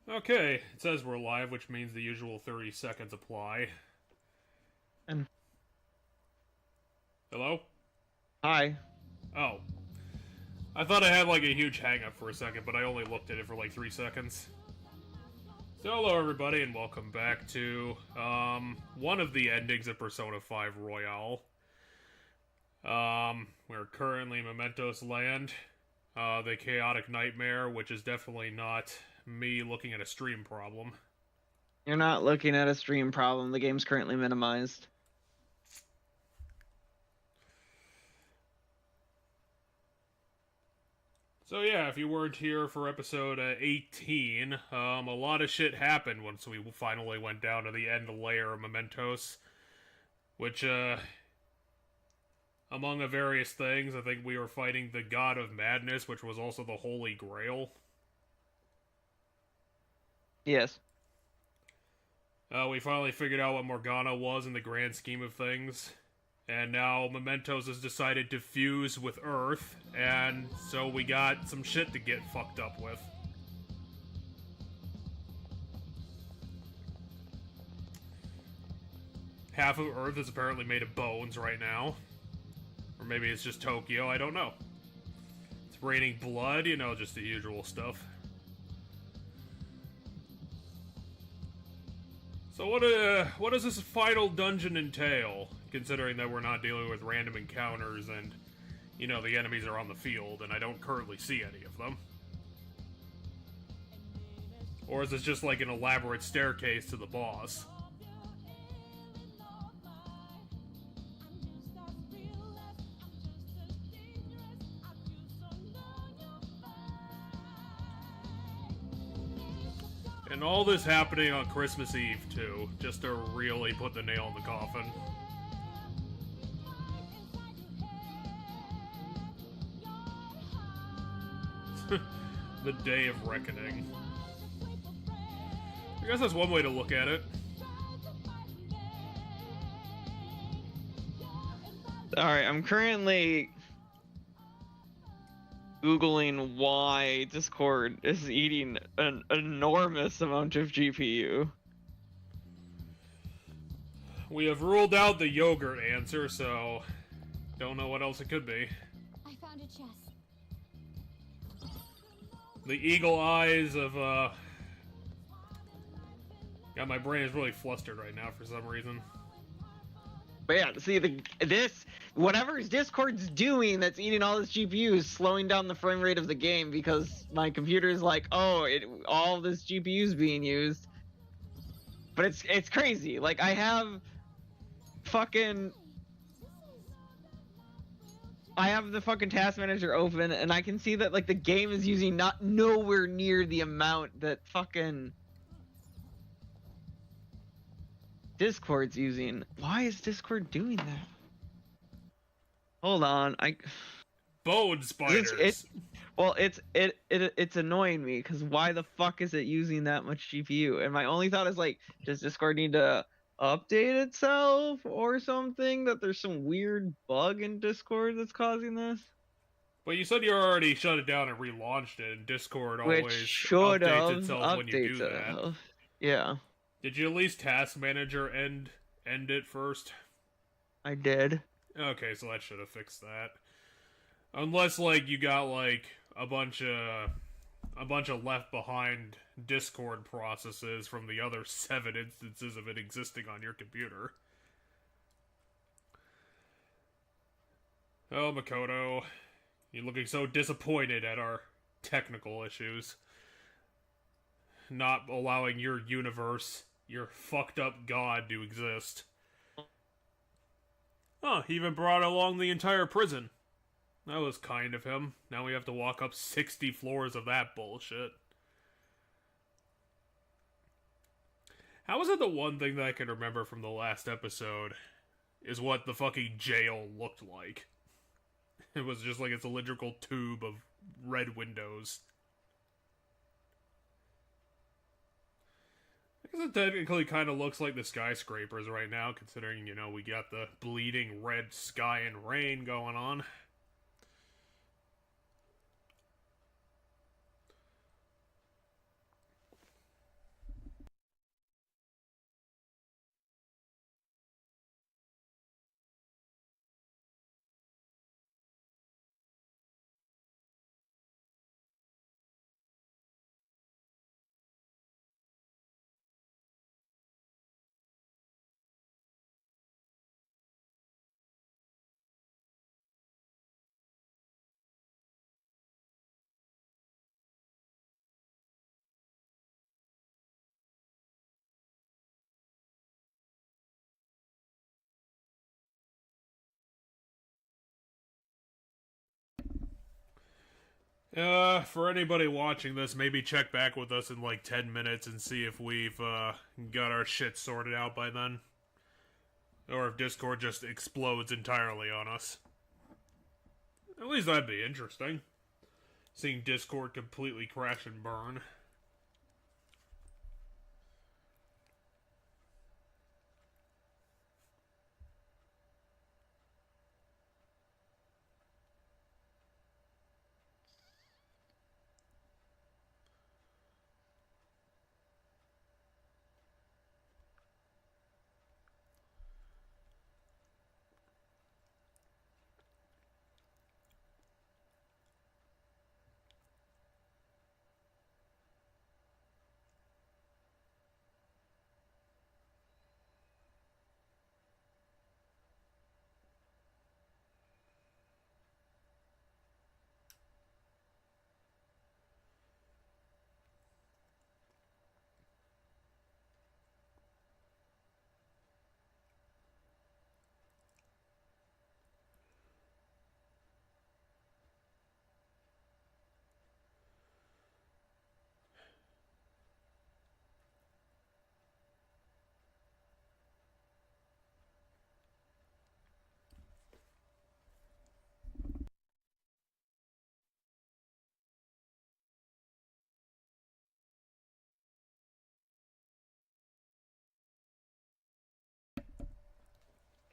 Okay, it says we're live, which means the usual 30 seconds apply. And Hello? hi. Oh. I thought I had like a huge hang up for a second, but I only looked at it for like 3 seconds. So hello everybody and welcome back to, one of the endings of Persona 5 Royale. We're currently in Mementosland, the chaotic nightmare, which is definitely not me looking at a stream problem. You're not looking at a stream problem. The game's currently minimized. So yeah, if you weren't here for episode 18, a lot of shit happened once we finally went down to the end layer of Mementos. Which, among the various things, I think we were fighting the God of Madness, which was also the Holy Grail. Yes. We finally figured out what Morgana was in the grand scheme of things. And now Mementos has decided to fuse with Earth, and so we got some shit to get fucked up with. Half of Earth is apparently made of bones right now. Or maybe it's just Tokyo, I don't know. It's raining blood, you know, just the usual stuff. So what does this final dungeon entail, considering that we're not dealing with random encounters and, you know, the enemies are on the field and I don't currently see any of them? Or is this just like an elaborate staircase to the boss? And all this happening on Christmas Eve, too, just to really put the nail in the coffin. The Day of Reckoning. I guess that's one way to look at it. Alright, I'm currently Googling why Discord is eating an enormous amount of GPU. We have ruled out the yogurt answer, so don't know what else it could be. I found a chest. The eagle eyes of, God, my brain is really flustered right now for some reason. But yeah, see, whatever Discord's doing that's eating all this GPU is slowing down the frame rate of the game because my computer is like, oh, all this GPU is being used. But it's crazy. Like, I have the fucking task manager open, and I can see that like the game is using nowhere near the amount that fucking Discord's using. Why is Discord doing that? Hold on, Bone spiders. It's annoying me because why the fuck is it using that much GPU? And my only thought is like, does Discord need to update itself or something? That there's some weird bug in Discord that's causing this? But you said you already shut it down and relaunched it, and Discord Which always should updates have itself when you do that. Yeah, Did you at least Task Manager end it first? I did. Okay, so that should have fixed that. Unless, like, you got, like, a bunch of left behind Discord processes from the other 7 instances of it existing on your computer. Oh, Makoto. You're looking so disappointed at our technical issues. Not allowing your universe, your fucked up god, to exist. Oh, he even brought along the entire prison. That was kind of him. Now we have to walk up 60 floors of that bullshit. How is it the one thing that I can remember from the last episode is what the fucking jail looked like? It was just like a cylindrical tube of red windows. I guess it technically kind of looks like the skyscrapers right now, considering, you know, we got the bleeding red sky and rain going on. For anybody watching this, maybe check back with us in like 10 minutes and see if we've got our shit sorted out by then. Or if Discord just explodes entirely on us. At least that'd be interesting. Seeing Discord completely crash and burn.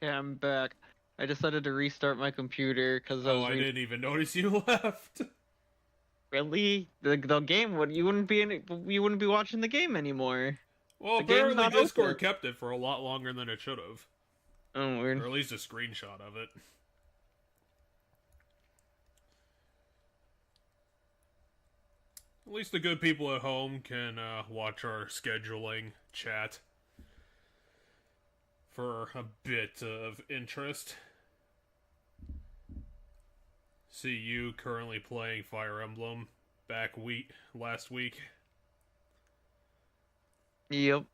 Okay, I'm back. I decided to restart my computer because I was I didn't even notice you left. really the game would you wouldn't be watching the game anymore. Well, The game's apparently not Discord open. kept it for a lot longer than it should have. Oh, weird. Or at least a screenshot of it. At least the good people at home can watch our scheduling chat for a bit of interest. See you currently playing Fire Emblem last week. Yep.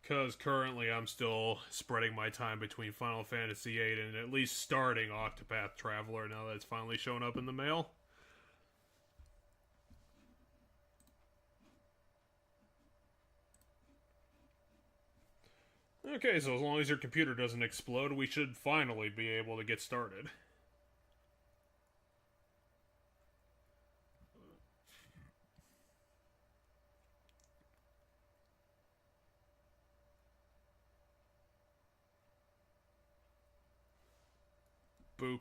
Because currently I'm still spreading my time between Final Fantasy VIII and at least starting Octopath Traveler now that it's finally shown up in the mail. Okay, so as long as your computer doesn't explode, we should finally be able to get started. Boop.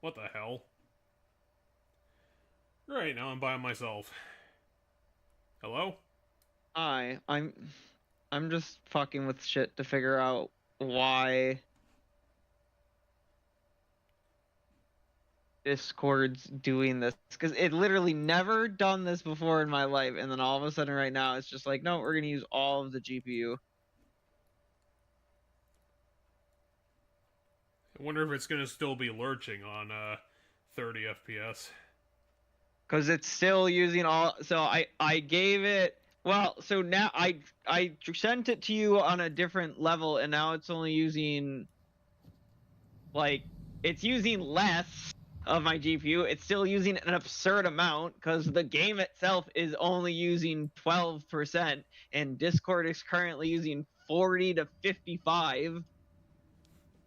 What the hell? Right, now I'm by myself. Hello? Hi, I'm just fucking with shit to figure out why Discord's doing this, because it literally never done this before in my life, and then all of a sudden right now it's just like, no, we're gonna use all of the GPU. I wonder if it's gonna still be lurching on 30 FPS. Because it's still using all. So I gave it. Well, so now I sent it to you on a different level, and now it's only using, like, it's using less of my GPU. It's still using an absurd amount because the game itself is only using 12%, and Discord is currently using 40 to 55.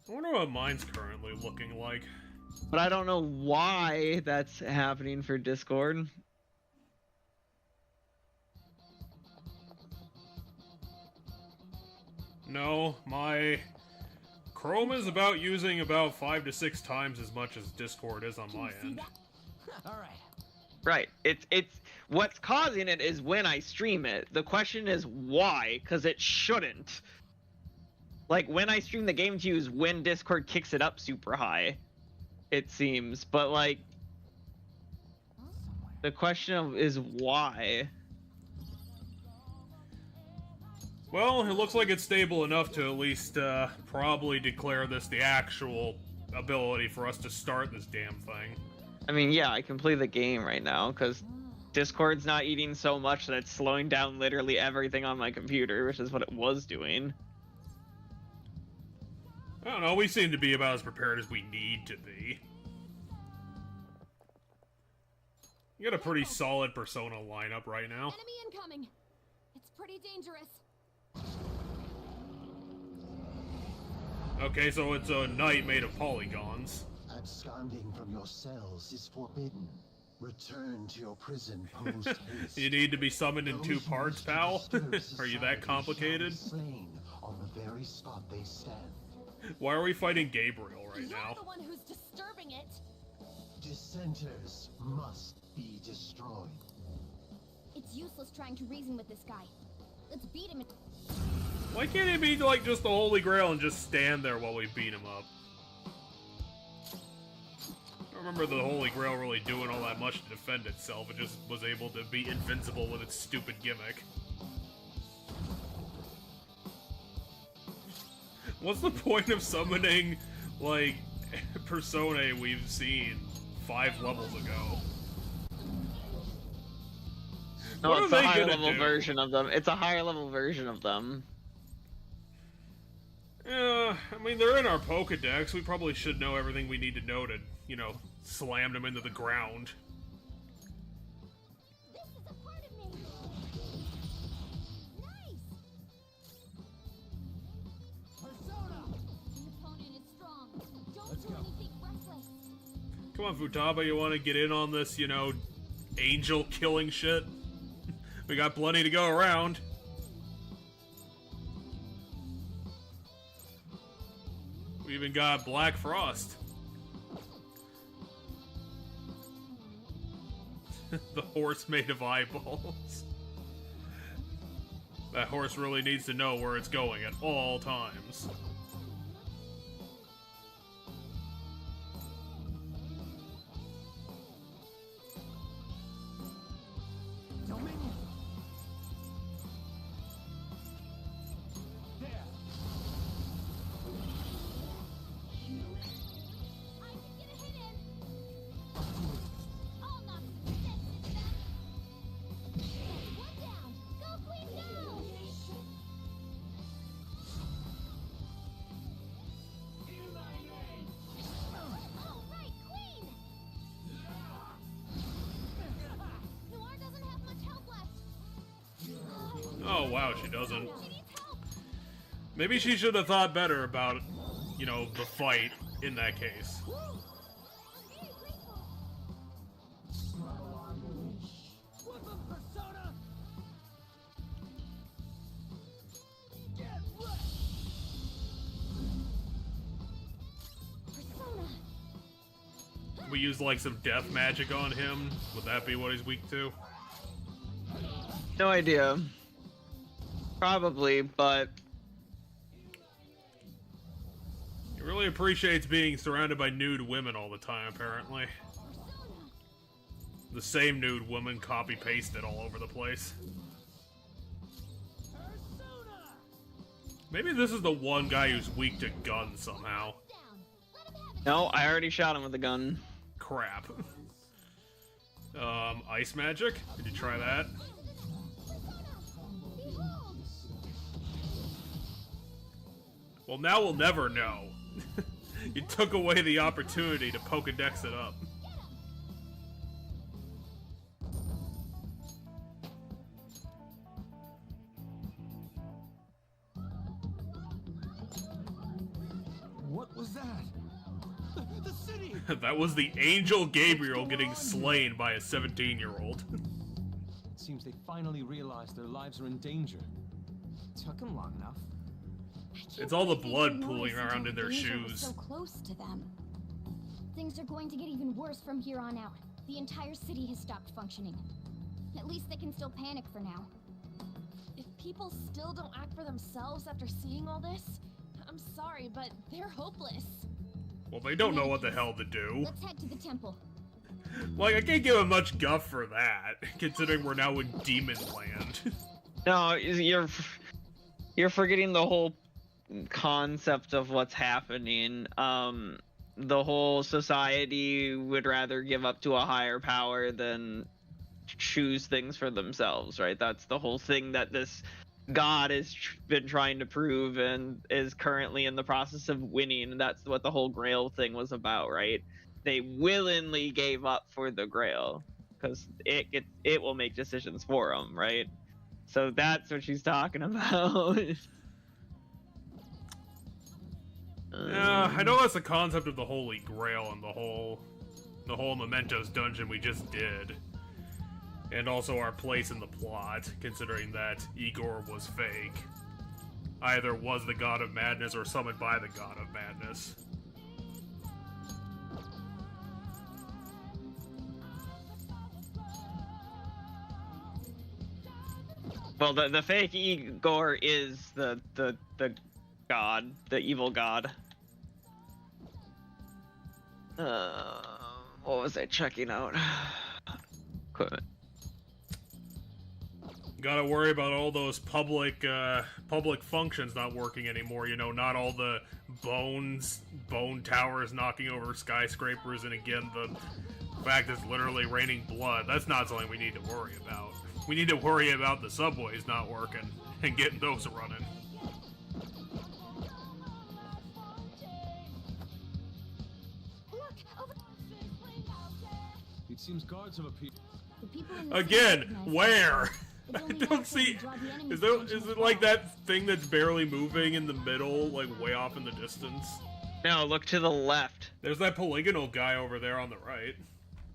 I wonder what mine's currently looking like. But I don't know why that's happening for Discord. No, my Chrome is using about 5 to 6 times as much as Discord is on my end. Right. It's what's causing it is when I stream it. The question is why, because it shouldn't. Like, when I stream the game to you is when Discord kicks it up super high, it seems. But, like, the question is why. Well, it looks like it's stable enough to at least probably declare this the actual ability for us to start this damn thing. I mean, yeah, I can play the game right now, because Discord's not eating so much that it's slowing down literally everything on my computer, which is what it was doing. I don't know, we seem to be about as prepared as we need to be. You got a pretty solid Persona lineup right now. Enemy incoming. It's pretty dangerous. Okay, so it's a knight made of polygons. Absconding from your cells is forbidden. Return to your prison post haste. You need to be summoned in 2 Those who parts, wish to pal? disturb Are you that society complicated? shall be slain on the very spot they stand. Why are we fighting Gabriel right You're now? the one who's disturbing it. Dissenters must be destroyed. It's useless trying to reason with this guy. Let's beat him. Why can't he be like just the Holy Grail and just stand there while we beat him up? I don't remember the Holy Grail really doing all that much to defend itself. It just was able to be invincible with its stupid gimmick. What's the point of summoning, like, Personae we've seen 5 levels ago? No, What it's are a they higher gonna level do? version of them. It's a higher level version of them. Yeah, I mean, they're in our Pokedex. We probably should know everything we need to know to, you know, slam them into the ground. This is a part of me. Nice. Persona. The opponent is strong. Don't do anything reckless. Come on, Futaba, you want to get in on this, you know, angel killing shit? We got plenty to go around. We even got Black Frost. The horse made of eyeballs. That horse really needs to know where it's going at all times. I can get a hit in. I'll knock some sense into them. One down. Go, Queen, go! All right, Queen! Noir doesn't have much health left. Oh wow, she doesn't. She needs help. Maybe she should have thought better about, you know, the fight in that case. I'm very grateful. Persona. We use like some death magic on him. Would that be what he's weak to? No idea. Probably, but He really appreciates being surrounded by nude women all the time, apparently. Persona. The same nude woman copy-pasted all over the place. Maybe this is the one guy who's weak to guns somehow. Down. Let him have it. no, I already shot him with a gun. Crap. Ice magic? Did you try that? Behold. Well, now we'll never know. You took away the opportunity to Pokedex it up. What was that? The city! That was the Angel Gabriel getting slain by a 17-year-old. Seems they finally realized their lives are in danger. Took them long enough. I can't It's all the believe they blood didn't pooling notice around until in their danger was shoes. So close to them. Things are going to get even worse from here on out. The entire city has stopped functioning. At least they can still panic for now. If people still don't act for themselves after seeing all this, I'm sorry, but they're hopeless. Well, they don't know what the hell to do. Let's head to the temple. Like, I can't give him much guff for that, considering we're now in Demon Land. No, you're forgetting the whole concept of what's happening. The whole society would rather give up to a higher power than choose things for themselves, right? That's the whole thing that this God has been trying to prove and is currently in the process of winning. That's what the whole Grail thing was about, right? They willingly gave up for the Grail because it will make decisions for them, right? So that's what she's talking about. Yeah, I know that's the concept of the Holy Grail and the whole Mementos dungeon we just did. And also our place in the plot, considering that Igor was fake. Either was the God of Madness or summoned by the God of Madness. Well, the fake Igor is the god, the evil god. What was I checking out? Equipment. Gotta worry about all those public functions not working anymore. You know, not all the bone towers knocking over skyscrapers, and again, the fact it's literally raining blood. That's not something we need to worry about. We need to worry about the subways not working and getting those running. It seems guards have appeared. The people in the Again, city recognize where? It's I only don't natural see. to draw the enemy's Is attention it to like the wall. that thing that's barely moving in the middle, like way off in the distance? No, look to the left. There's that polygonal guy over there on the right.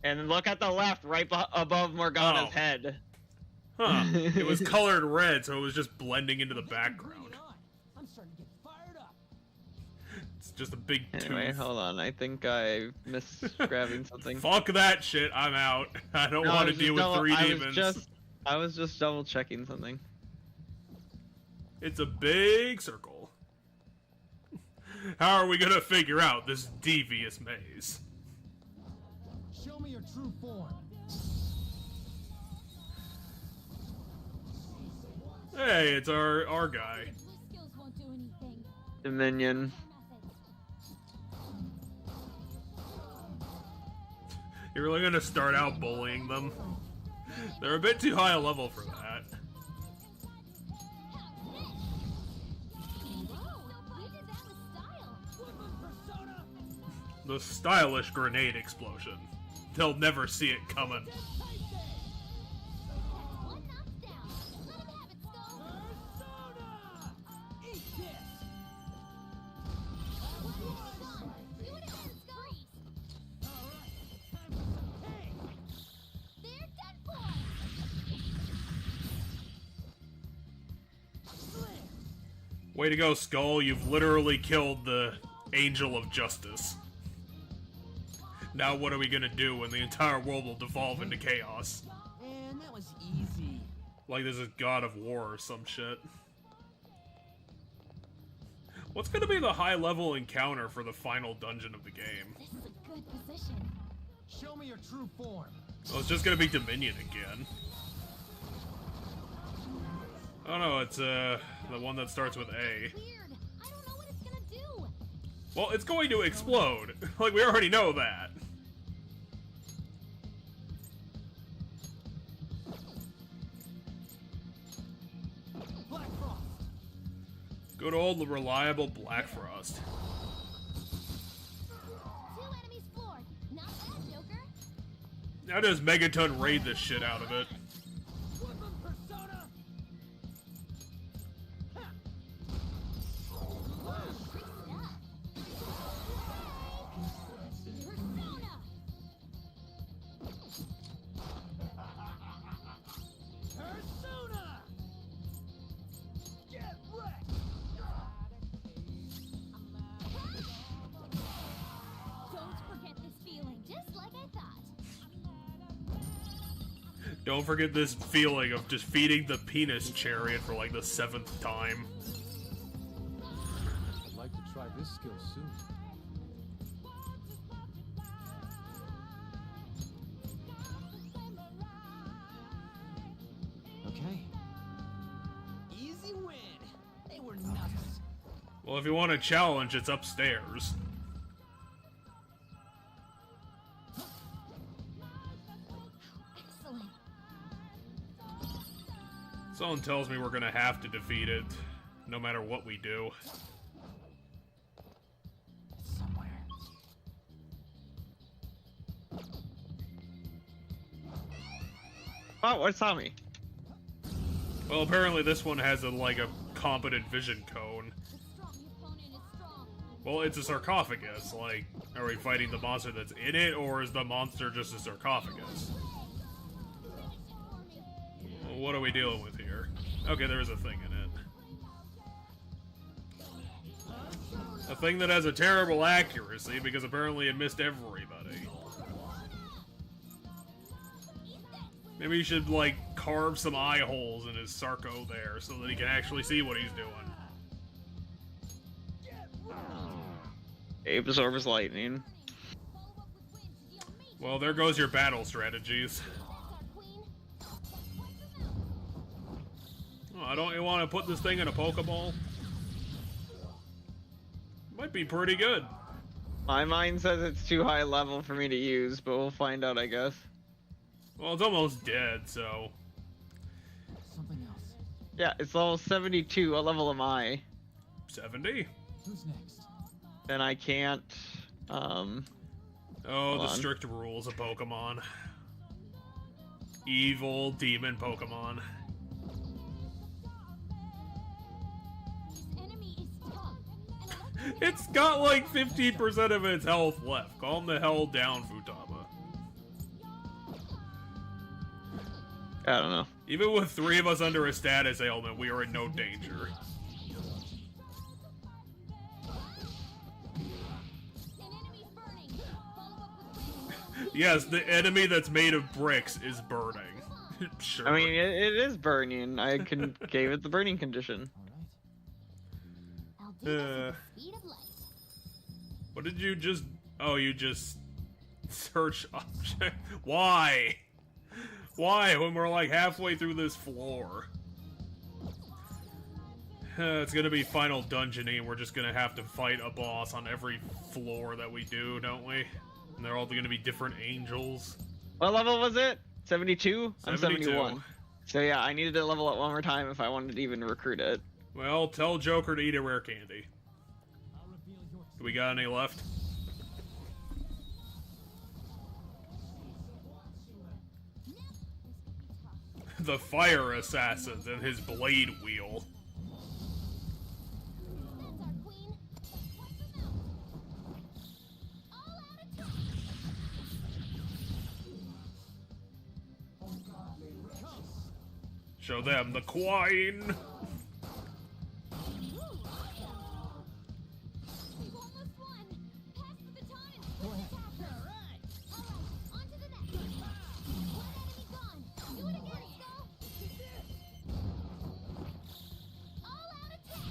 And look at the left, right above Morgana's Oh. head. Huh. It was colored red, so it was just blending into the background. I'm starting to get fired up. It's just a big Anyway, tooth. hold on. I think I missed grabbing something. Fuck that shit, I'm out. I don't No, I want to was deal just with three I demons. I was just double checking something. It's a big circle. How are we gonna figure out this devious maze? Show me your true form. Hey, it's our guy. Blue skills won't do anything. Dominion. You're really gonna start out bullying them? They're a bit too high a level for that. Whoa, you did that with style. The stylish grenade explosion. They'll never see it coming. One knocked down. Let him have it, Skull. Do it again, Skull. They're done for. Way to go, Skull. You've literally killed the Angel of Justice. Now what are we gonna do when the entire world will devolve into chaos? Man, that was easy. Like this is God of War or some shit. What's gonna be the high-level encounter for the final dungeon of the game? This is a good position. Show me your true form. Oh, it's just gonna be Dominion again. Oh no, it's the one that starts with A. Weird. I don't know what it's gonna do. Well, it's going to explode. Like, we already know that. Black Frost. Good old reliable Black Frost. 2 enemies floored. Not bad, Joker. Now does Megaton raid the shit out of it. Woodland Persona. Persona. Persona. Get wrecked. Don't forget this feeling, just like I thought. Don't forget this feeling of just feeding the penis chariot for like the 7th time. I'd like to try this skill soon. Okay. Easy win. They were nuts. Well, if you want a challenge, it's upstairs. Excellent. Someone tells me we're gonna have to defeat it, no matter what we do. Somewhere. Oh, what's Tommy? Well, apparently this one has like a competent vision cone. Well, it's a sarcophagus. Like, are we fighting the monster that's in it, or is the monster just a sarcophagus? Well, what are we dealing with here? Okay, there is a thing in it. A thing that has a terrible accuracy, because apparently it missed everybody. Maybe you should, like, carve some eye holes in his Sarco there, so that he can actually see what he's doing. Abe absorbs lightning. Well, there goes your battle strategies. Oh, don't you want to put this thing in a Pokeball? Might be pretty good. My mind says it's too high level for me to use, but we'll find out, I guess. Well, it's almost dead, so... Something else. Yeah, it's level 72. What level am I? 70? Who's next? Then I can't, Oh, the on. strict rules of Pokemon. Evil demon Pokemon. It's got like 15% of its health left. Calm the hell down, Futaba. I don't know. Even with 3 of us under a status ailment, we are in no danger. Yes, the enemy that's made of bricks is burning. Sure. I mean, it is burning. I gave it the burning condition. I'll do this at the speed of light. What did you just... Oh, you just... Search object... Why? Why, when we're like halfway through this floor? It's gonna be final dungeon-y, and we're just gonna have to fight a boss on every floor that we do, don't we? And they're all gonna be different angels. What level was it? 72? I'm 72. 71. So yeah, I needed to level up one more time if I wanted to even recruit it. Well, tell Joker to eat a rare candy. Do we got any left? The fire assassins and his blade wheel. That's our queen. What's the mouth? All out attack. Show them the queen. We've almost won. Pass the baton and switch attack. All right. On to the next. One enemy gone. Do it again, Skull. All out attack.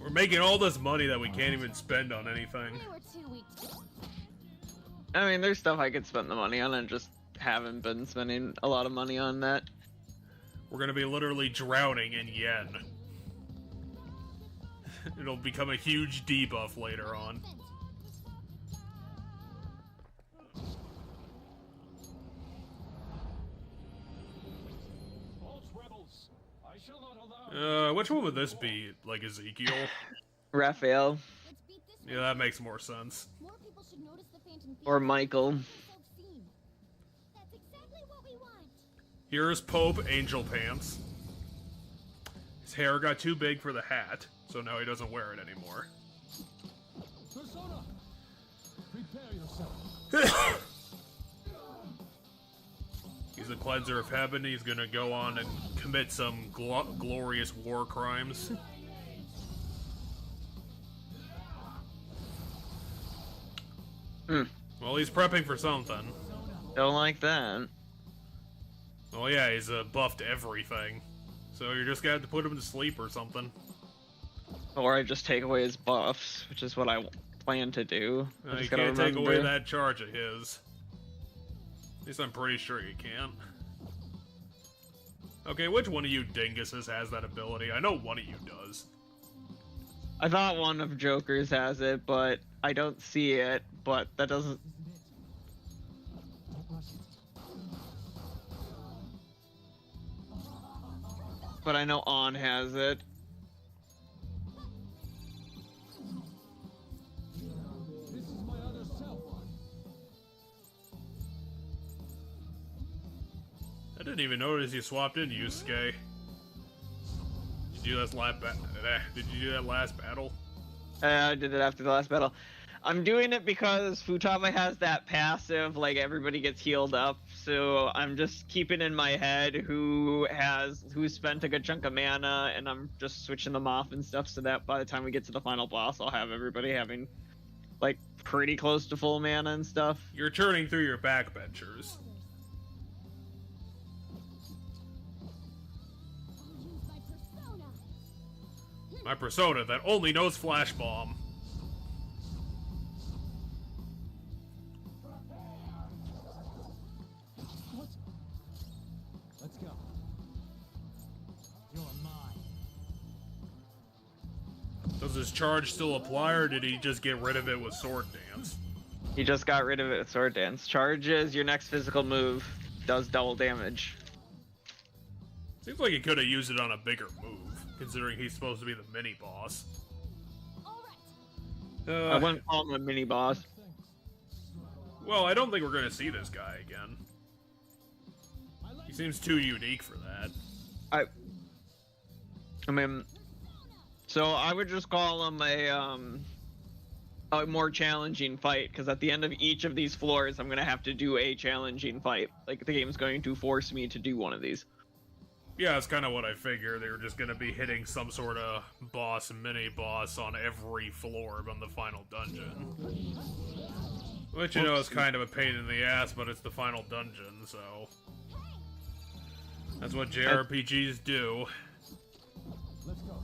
We're making all this money that we can't even spend on anything. We were too weak to... I mean, there's stuff I could spend the money on and just haven't been spending a lot of money on that. We're gonna be literally drowning in yen. It'll become a huge debuff later on. Which one would this be? Like Ezekiel? Raphael Let's beat this Yeah, that makes more sense. More people should notice the Phantom or Thief. Michael. Self-seen. That's exactly what we want. Here's Pope Angel Pants. His hair got too big for the hat, so now he doesn't wear it anymore. Persona! Prepare yourself. He's a cleanser of heaven. He's gonna go on and commit some glorious war crimes. Well, he's prepping for something. Don't like that. Oh yeah, he's buffed everything. So you're just gonna have to put him to sleep or something. Or I just take away his buffs, which is what I plan to do. I You just gotta can't take away remember. that charge of his. At least I'm pretty sure you can't. Okay, which one of you dinguses has that ability? I know one of you does. I thought one of Joker's has it, but I don't see it, but that doesn't. Don't rush it. But I know On has it. This is my other self. I didn't even notice you swapped in Yusuke. Did you do that last battle? I did it after the last battle. I'm doing it because Futaba has that passive, like everybody gets healed up. So I'm just keeping in my head who spent a good chunk of mana, and I'm just switching them off and stuff, so that by the time we get to the final boss, I'll have everybody having like pretty close to full mana and stuff. You're turning through your backbenchers. Use my persona. My persona that only knows Flash Bomb. Let's go. You're mine. Does his charge still apply, or did he just get rid of it with Sword Dance? He just got rid of it with Sword Dance. Charges your next physical move, does double damage. Seems like he could have used it on a bigger move, considering he's supposed to be the mini boss. All right. I wouldn't call him a mini boss. Well, I don't think we're gonna see this guy again. He seems too unique for that. I mean, so I would just call him a more challenging fight, because at the end of each of these floors, I'm gonna have to do a challenging fight. Like the game's going to force me to do one of these. Yeah, that's kind of what I figured. They were just gonna be hitting some sort of boss, mini boss on every floor on the final dungeon. Which, you know, is kind of a pain in the ass, but it's the final dungeon, so... That's what JRPGs do. Let's go.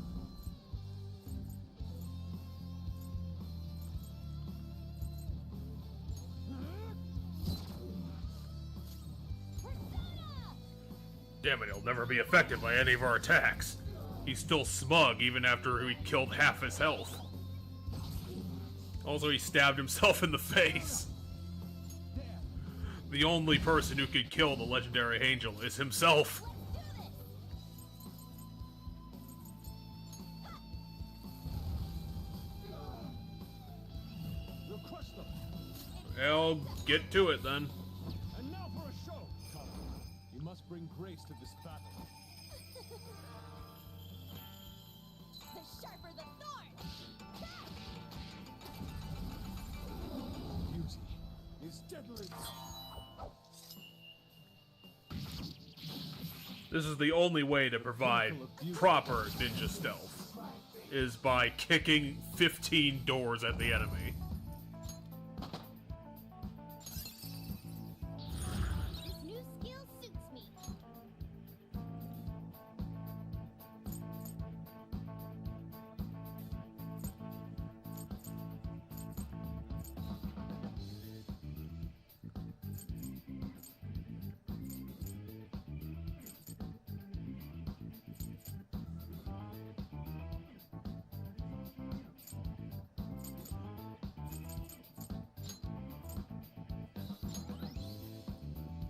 Damn it, he'll never be affected by any of our attacks. He's still smug even after we killed half his health. Also, he stabbed himself in the face. The only person who could kill the legendary angel is himself. We'll crush them. Well, get to it then. And now for a show. Come. You must bring grace to this battle. The sharper the thorn. Beauty is deadly. This is the only way to provide proper ninja stealth, is by kicking 15 doors at the enemy. This new skill suits me.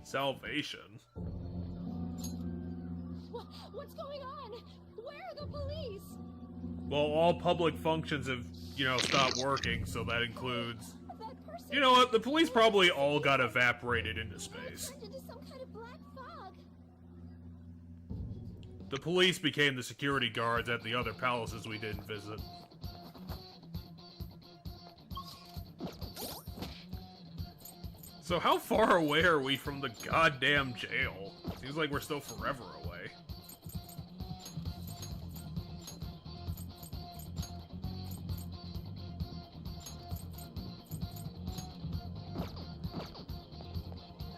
Salvation. What's going on? Where are the police? Well, all public functions have, you know, stopped working, so that includes... That person You know what? The police probably all got evaporated into space. Turned into some kind of black fog. The police became the security guards at the other palaces we didn't visit. So how far away are we from the goddamn jail? Seems like we're still forever away.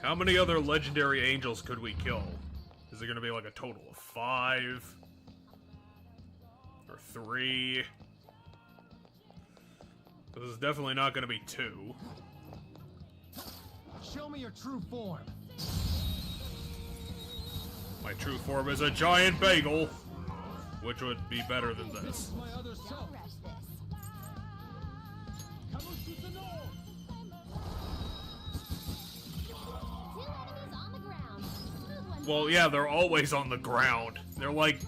How many other legendary angels could we kill? Is it gonna be like a total of 5? Or 3? This is definitely not gonna be 2. Show me your true form. My true form is a giant bagel, which would be better than this. My other self. Don't rush this. Well, yeah, they're always on the ground. They're like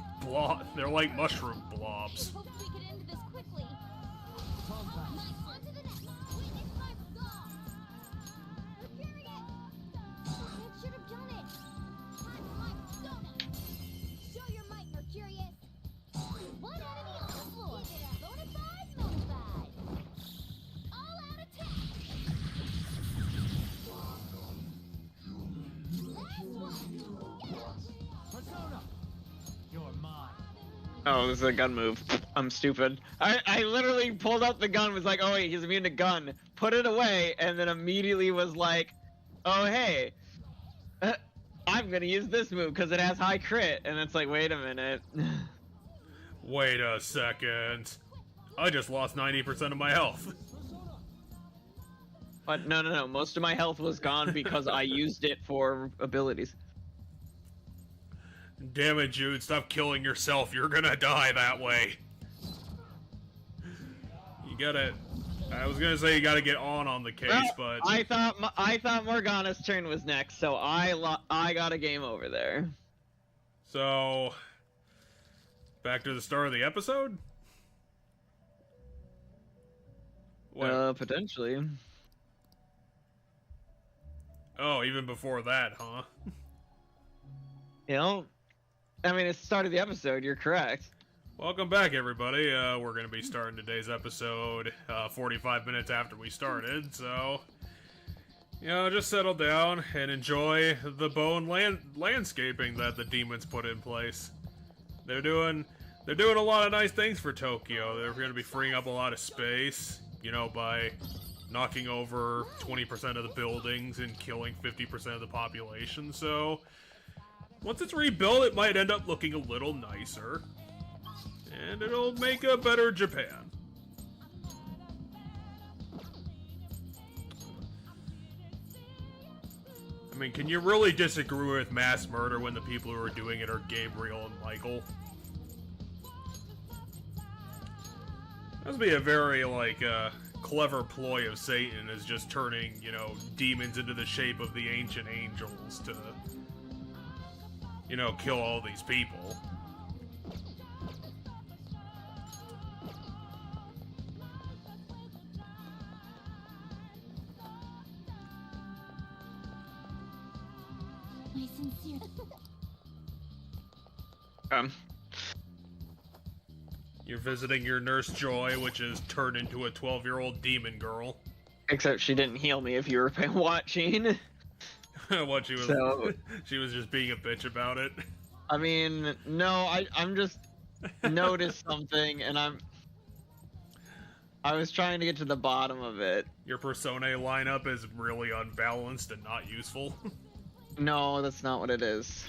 mushroom blobs. Hoped we could end this quickly. On to the next. Witness my star. Mercurius. It should have done it. Time for my donut. Show your might, Mercurius. One enemy on the floor. Give it a bonafide, bonafide. All out attack. Last one. Get him. Persona! You're mine. Oh, this is a gun move. I'm stupid. I literally pulled out the gun, was like, oh wait, he's immune to gun. Put it away, and then immediately was like, oh hey, I'm gonna use this move because it has high crit. And it's like, wait a minute. Wait a second. I just lost 90% of my health. But no. Most of my health was gone because I used it for abilities. Damn it, Jude, stop killing yourself. You're gonna die that way. You gotta... I was gonna say you gotta get on the case, Well, but... I thought Morgana's turn was next, so I got a game over there. So... Back to the start of the episode? What? Potentially. Oh, even before that, huh? You know, I mean, it's the start of the episode. You're correct. Welcome back, everybody. We're going to be starting today's episode 45 minutes after we started, so... You know, just settle down and enjoy the bone landscaping that the demons put in place. They're doing a lot of nice things for Tokyo. They're going to be freeing up a lot of space, you know, by knocking over 20% of the buildings and killing 50% of the population, so... Once it's rebuilt, it might end up looking a little nicer. And it'll make a better Japan. I mean, can you really disagree with mass murder when the people who are doing it are Gabriel and Michael? That would be a very, like, clever ploy of Satan, is just turning, you know, demons into the shape of the ancient angels to... you know, kill all these people. My sincere. You're visiting your Nurse Joy, which is turned into a 12-year-old demon girl. Except she didn't heal me if you were watching. What, she was So- she was just being a bitch about it. I mean, no, I'm just noticed something, and I was trying to get to the bottom of it. Your Persona lineup is really unbalanced and not useful. No, that's not what it is.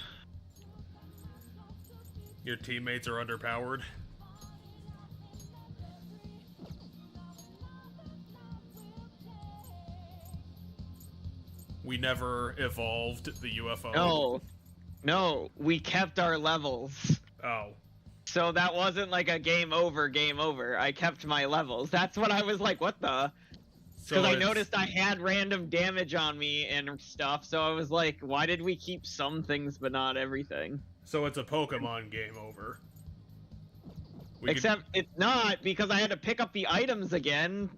Your teammates are underpowered. We never evolved the UFO. No, we kept our levels. Oh. So that wasn't like a game over. I kept my levels. That's what I was like, what the? So Because I it's- noticed I had random damage on me and stuff, so I was like, why did we keep some things but not everything? So it's a Pokemon game over. Except it's not, because I had to pick up the items again.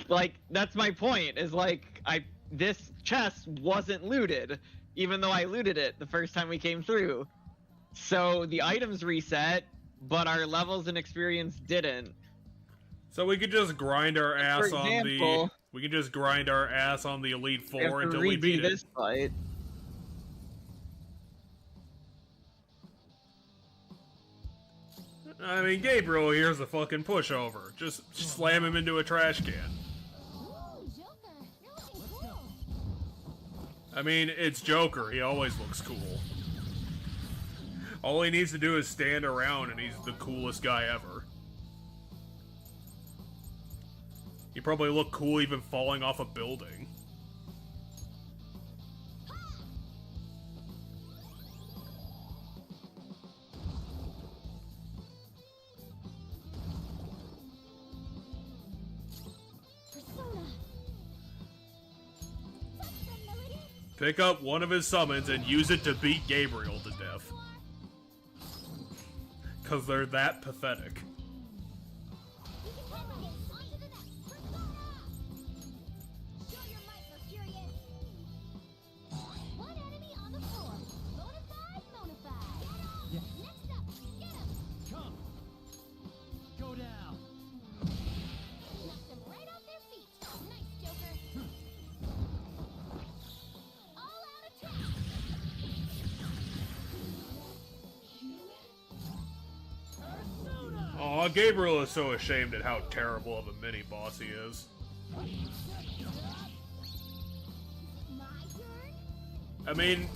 Like, that's my point, is like, this chest wasn't looted, even though I looted it the first time we came through. So the items reset, but our levels and experience didn't. So we could just grind our ass For on example, we can just grind our ass on the Elite We have Four to until we redo beat this it. fight. I mean, Gabriel here's a fucking pushover. Just slam him into a trash can. Ooh, Joker, you're looking cool. I mean, it's Joker. He always looks cool. All he needs to do is stand around and he's the coolest guy ever. He probably look cool even falling off a building. Persona. Touch the melody. pick up one of his summons and use it to beat Gabriel to death. Because they're that pathetic. You can handle it. On to the next. Persona! Show your might, Mercurius. One enemy on the floor. Bonafide, bonafide. Yeah. Next up, get him. Come. Go down. Knocked them right off their feet. Nice, Joker. All out attack. Aw, Gabriel is so ashamed at how terrible of a mini-boss he is. My turn. I mean,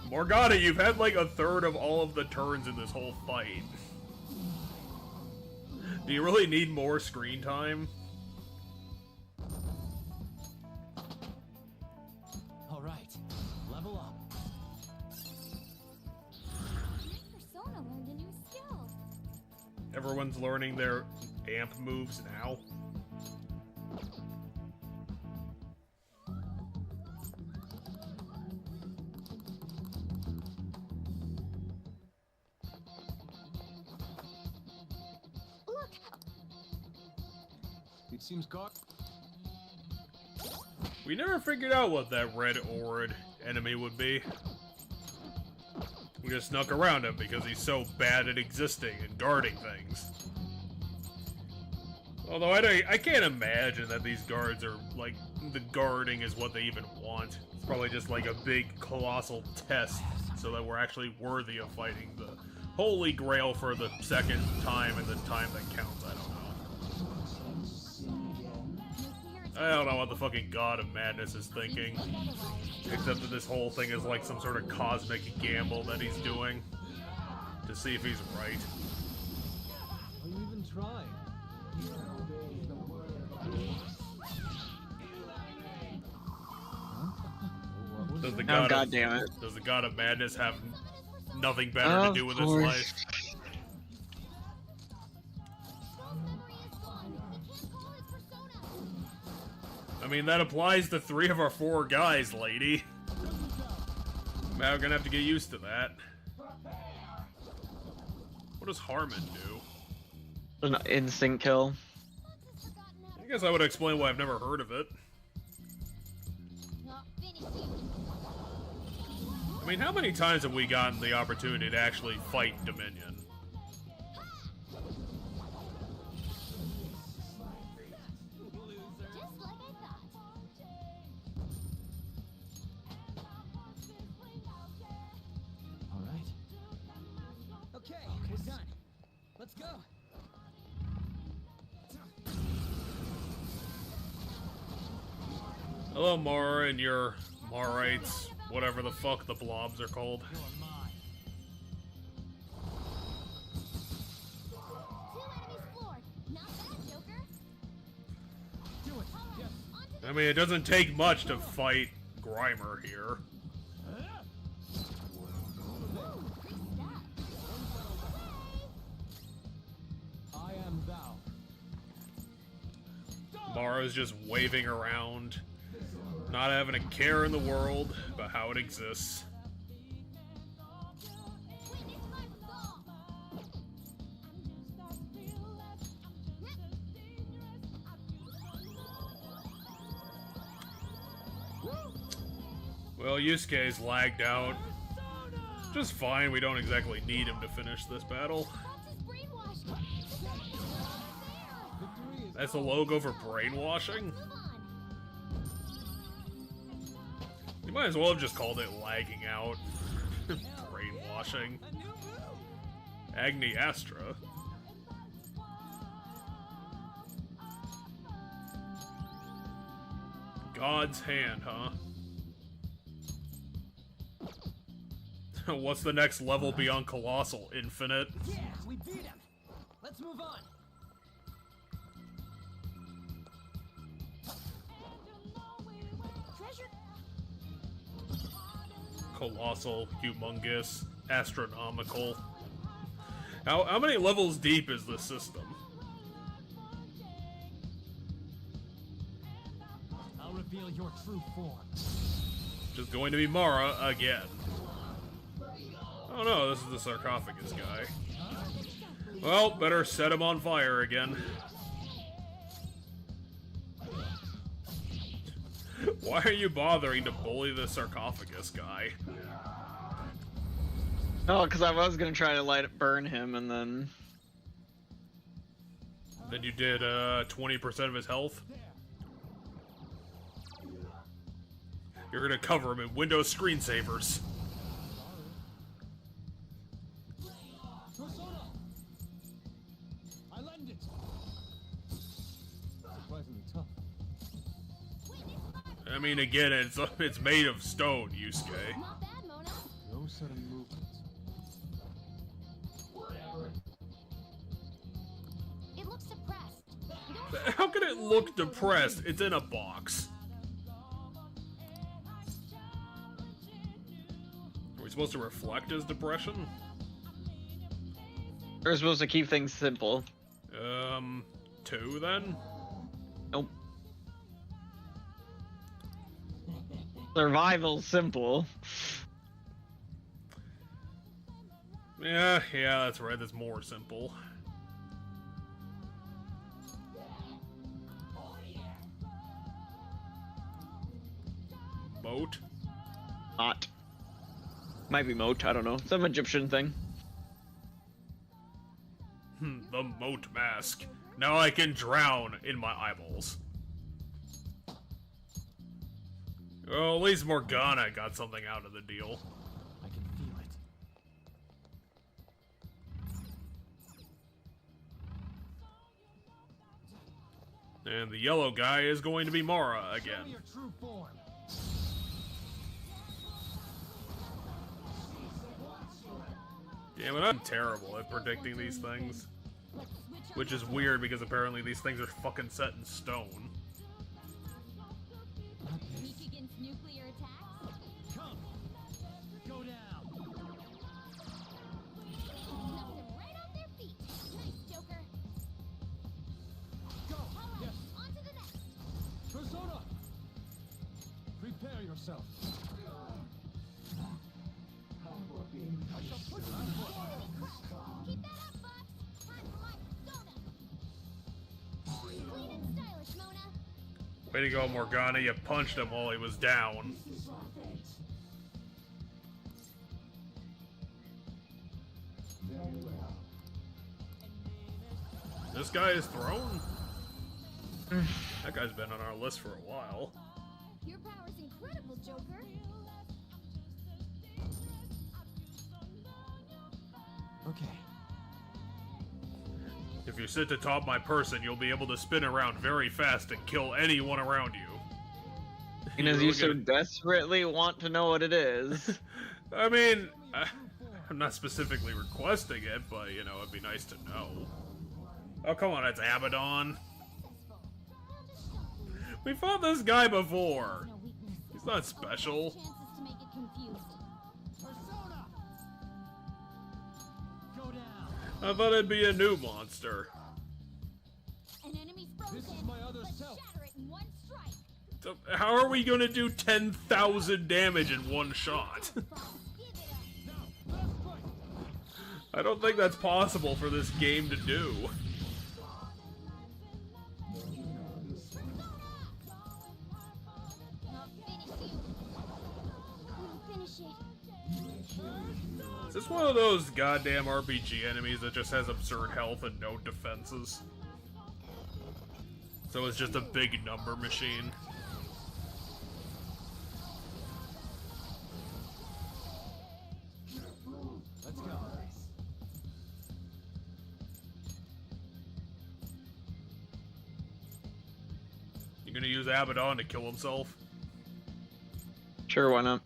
Morgana, you've had like a third of all of the turns in this whole fight. Do you really need more screen time? All right, level up. Persona learned a new skill. Everyone's learning their amp moves now. Look, It seems God. We never figured out what that red aurid enemy would be. We just snuck around him because he's so bad at existing and guarding things. Although I can't imagine that these guards are, like, the guarding is what they even want. It's probably just like a big colossal test so that we're actually worthy of fighting the Holy Grail for the second time and the time that counts. I don't know. I don't know what the fucking God of Madness is thinking. Except that this whole thing is like some sort of cosmic gamble that he's doing to see if he's right. Are you even trying? Does the Oh, God God of, damn it. Does the God of Madness have nothing better to do with his course. life? Skull's memory is gone. He can't call his persona. I mean, that applies to 3 of our 4 guys, lady. Now we're gonna have to get used to that. What does Harmon do? An instant kill. I guess I would explain why I've never heard of it. Not finishing. I mean, how many times have we gotten the opportunity to actually fight Dominion? Just like I thought. All right. Okay, we're done. Let's go. Hello, Mara, and your Marites, whatever the fuck the blobs are called. You're mine. 2 enemies floored. Not bad, Joker. Do it. Yes. On to the I mean, it doesn't take much to fight Grimer here. free stat. I am thou. Mara's just waving around, not having a care in the world about how it exists. Witness my fall. Well, Yusuke's lagged out. Just fine, we don't exactly need him to finish this battle. That's his brainwash. Victory is That's the logo for brainwashing? Move on. You might as well have just called it lagging out. Brainwashing. a new move. Agni Astra. God's hand, huh? What's the next level beyond Colossal? Infinite? Yeah, we beat him. Let's move on. Treasure. Colossal, humongous, astronomical. How many levels deep is this system? I'll reveal your true form. Just going to be Mara again. Oh no, this is the sarcophagus guy. Well, better set him on fire again. Why are you bothering to bully the sarcophagus guy? Oh, because I was gonna try to burn him, and then... Then you did 20% of his health? You're gonna cover him in Windows screensavers. Persona! I lend it. Surprisingly tough. I mean, again, it's made of stone, Yusuke. Not bad, Mona. No sudden movements. It looks suppressed. How can it look depressed? It's in a box. Are we supposed to reflect his depression? We're supposed to keep things simple. 2 then? Nope. Survival's simple. Yeah, that's right. That's more simple. Moat? Not. Might be moat, I don't know. Some Egyptian thing. The moat mask. Now I can drown in my eyeballs. Well, at least Morgana got something out of the deal. I can feel it. And the yellow guy is going to be Mara Show again. your true form. Damn it, I'm terrible at predicting these things. Which is weird because apparently these things are fucking set in stone. Weak against nuclear attacks. Come. Go down. Knocked them right off their feet. Nice, Joker. Go. All right, Yes. on to the next. Persona. Prepare yourself. I shall put you on foot. Keep that up, Fox. Time for my persona. Clean and stylish, Mona. Way to go, Morgana. You punched him while he was down. This guy is thrown? That guy's been on our list for a while. Your power's incredible, Joker. Okay. If you sit atop my person, you'll be able to spin around very fast and kill anyone around you. And as you so desperately want to know what it is. I mean, I'm not specifically requesting it, but, you know, it'd be nice to know. Oh, come on, it's Abaddon. We fought this guy before. No weakness. He's not special. Chances to make it confused. Persona. Go down. I thought it'd be a new monster. An enemy's frozen. This is my other Let's self. shatter it in one strike. So how are we gonna do 10,000 damage in one shot? Fox, give it up. Now, last strike. I don't think that's possible for this game to do. I'll finish you. I'll finish it. Is this one of those goddamn RPG enemies that just has absurd health and no defenses? So it's just a big number machine. Let's go. You gonna use Abaddon to kill himself? Sure, why not?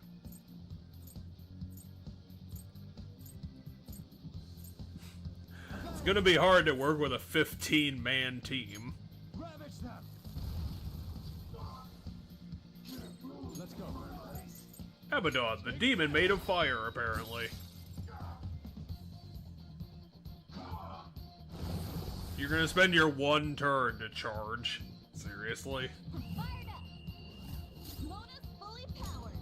It's gonna be hard to work with a 15-man team. Ravage them. Let's go. Abaddon, the demon made of fire, apparently. You're gonna spend your one turn to charge. Seriously? Fired up. Mona's fully powered.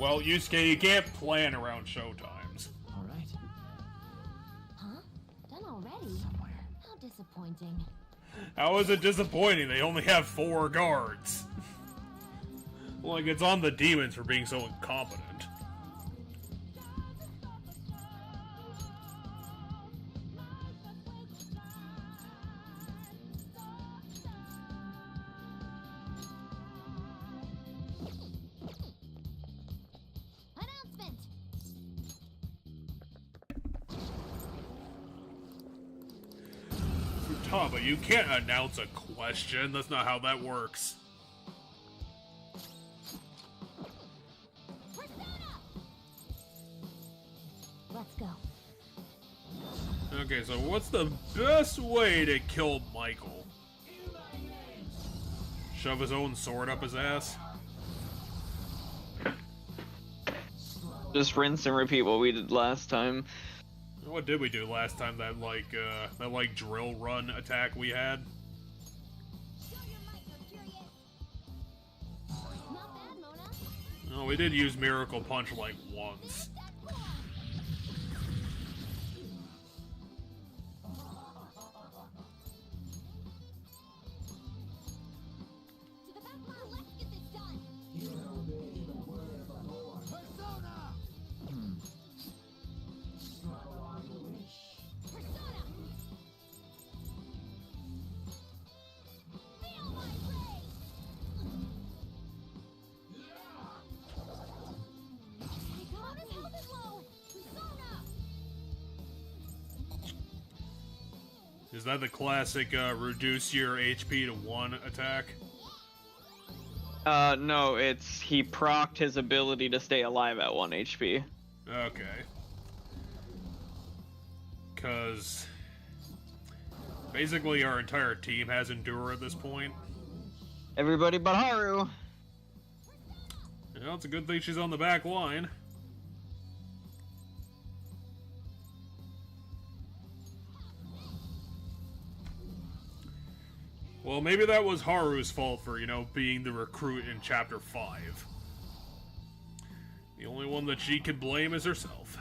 Well, Yusuke, you can't plan around showtimes. All right. Huh? Done already? Somewhere. How disappointing. How is it disappointing? They only have 4 guards. Like, it's on the demons for being so incompetent. Announcement! Futaba, you can't announce a question. That's not how that works. Persona! Let's go. Okay, so what's the best way to kill Michael? Shove his own sword up his ass? Just rinse and repeat what we did last time. What did we do last time? That drill run attack we had? Show your might, Mercurius! Not bad, Mona. No, we did use Miracle Punch like once. To the back line, let's get this done! Persona! Persona! Feel my rage! Mona's health is low! Persona! Is that the classic reduce your HP to 1 attack? No, it's he procced his ability to stay alive at 1 HP. Okay. Because basically our entire team has Endure at this point. Everybody but Haru. You know, it's a good thing she's on the back line. Well, maybe that was Haru's fault for, you know, being the recruit in Chapter 5. The only one that she can blame is herself.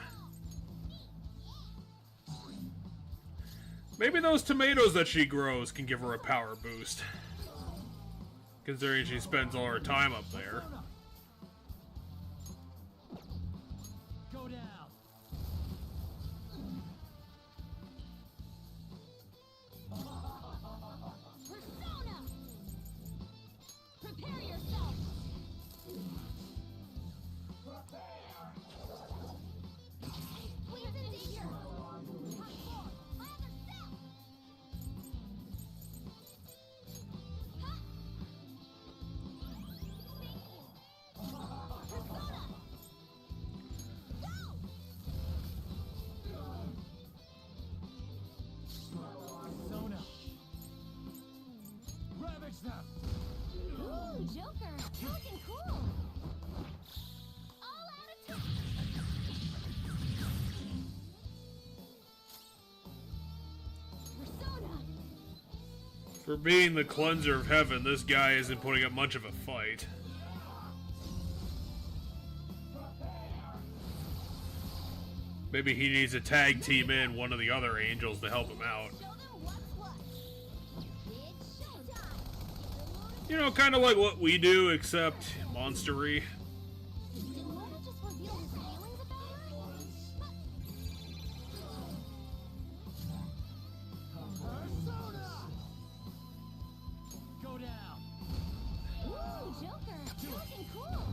Maybe those tomatoes that she grows can give her a power boost. Considering she spends all her time up there. Go down. Persona! Prepare yourself! Please in danger! Mark 4! My other step! Ha! Persona! Go! Persona. Ravage them. Ooh, Joker! Looking cool! All out attack! Persona! For being the cleanser of heaven, this guy isn't putting up much of a fight. Maybe he needs a tag team in one of the other angels to help him out. Show them what's what! It's showtime! You know, kind of like what we do, except monstery. Did Mona just reveal his feelings about her? Persona. Go down. Ooh, Joker! Looking cool!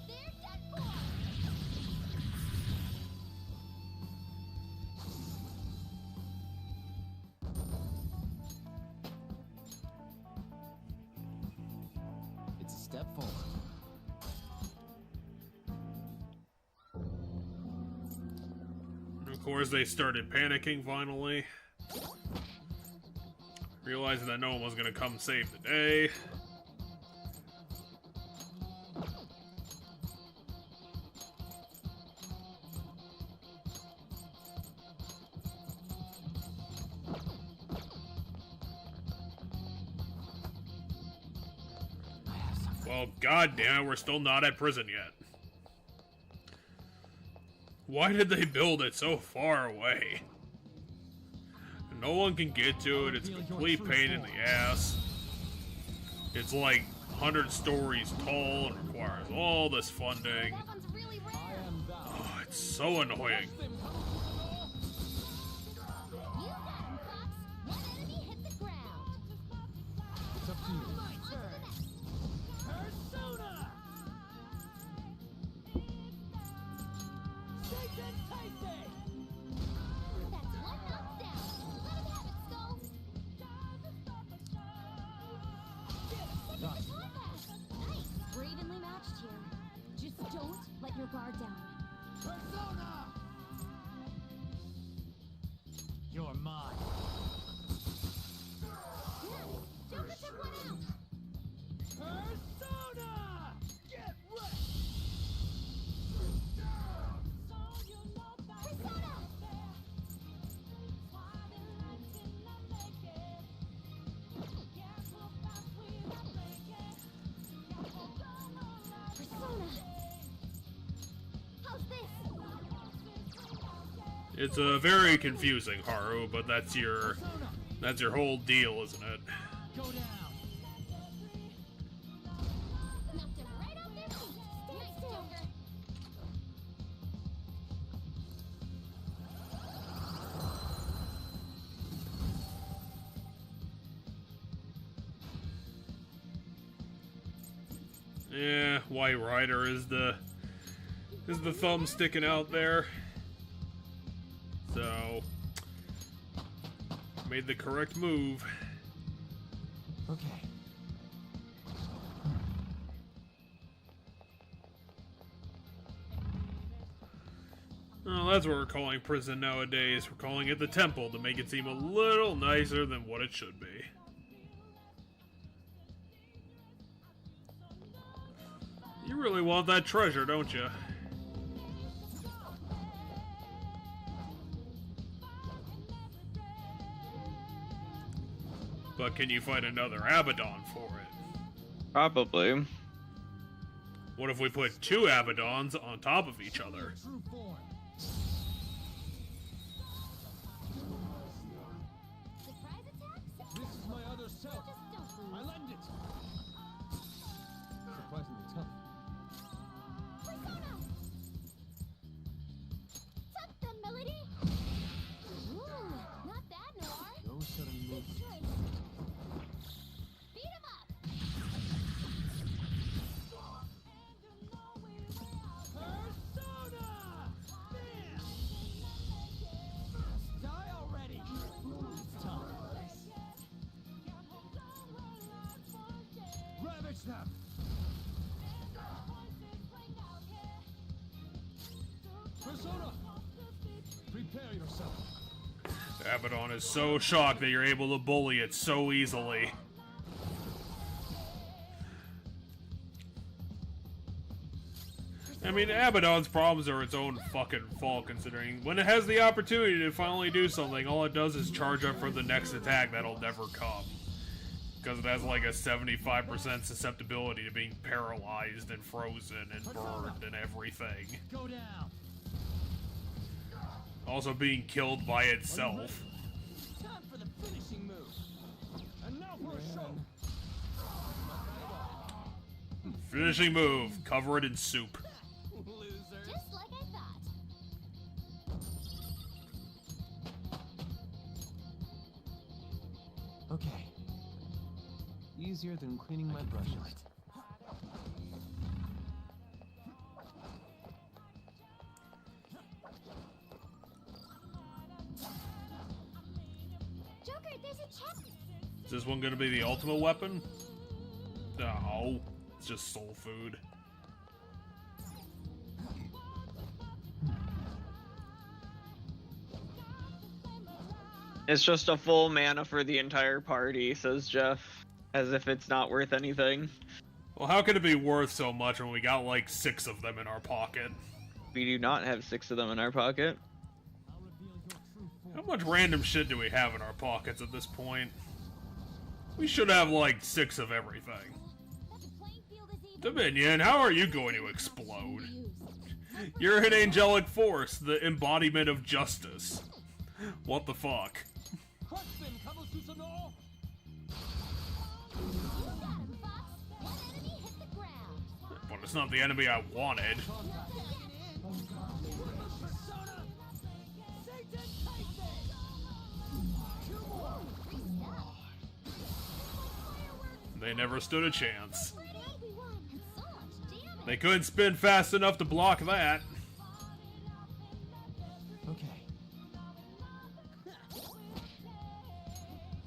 They're dead for! It's a step forward. Of course, they started panicking finally. Realizing that no one was going to come save the day. Well, goddamn, we're still not at prison yet. Why did they build it so far away? No one can get to it. It's a complete pain in the ass. It's like 100 stories tall and requires all this funding. That one's really rare. Oh, it's so annoying. You got him, Fox. One enemy hit the ground. It's up to you. On to the next. Persona! Shake and taste it! That's one knocked down. Let him have it, Skull. Nice. Nice. We're evenly matched here. Just don't let your guard down. Persona! You're mine. Nice. Joker took one out. Persona! Get wrecked! Persona! Persona! How's this? It's very confusing, Haru, but that's your whole deal, isn't it? Go down! Knocked him right off their feet. Nice, Joker. Yeah, White Rider is the thumb sticking out there. So made the correct move. Okay. Well, that's what we're calling prison nowadays. We're calling it the temple to make it seem a little nicer than what it should be. You really want that treasure, don't you? But can you find another Abaddon for it? Probably. What if we put two Abaddons on top of each other? True form! Surprise attacks? This is my other self! Just don't I lose. lend it! Surprisingly tough. Persona! Tuck them, Melody! Ooh, not bad, Noir. No sudden Good moves. choice. Beat him up! Persona! Bam! Die already! It's time. Ravage them! Persona! Prepare yourself. Abaddon is so shocked that you're able to bully it so easily. I mean, Abaddon's problems are its own fucking fault, considering when it has the opportunity to finally do something, all it does is charge up for the next attack that'll never come. Because it has like a 75% susceptibility to being paralyzed and frozen and burned and everything. Go down! Also being killed by itself. Time for the finishing move! And now for a show! Finishing move, cover it in soup. Loser! Just like I thought. Okay. Easier than cleaning my brushes. Joker, there's a check. Is this one gonna be the ultimate weapon? No, it's just soul food. It's just a full mana for the entire party, says Jeff. As if it's not worth anything. Well, how could it be worth so much when we got like 6 of them in our pocket? We do not have 6 of them in our pocket. I'll reveal your true form. How much random shit do we have in our pockets at this point? We should have like 6 of everything. That the playing field is Dominion, how are you going to explode? Confused. You're an angelic force, the embodiment of justice. What the fuck? Crutchman, Kabususono! You got him, Fox. One enemy hit the ground. But it's not the enemy I wanted. Persona! Satan Tyson! Two more! They never stood a chance. Already, we won. And so much damage. They couldn't spin fast enough to block that. Okay.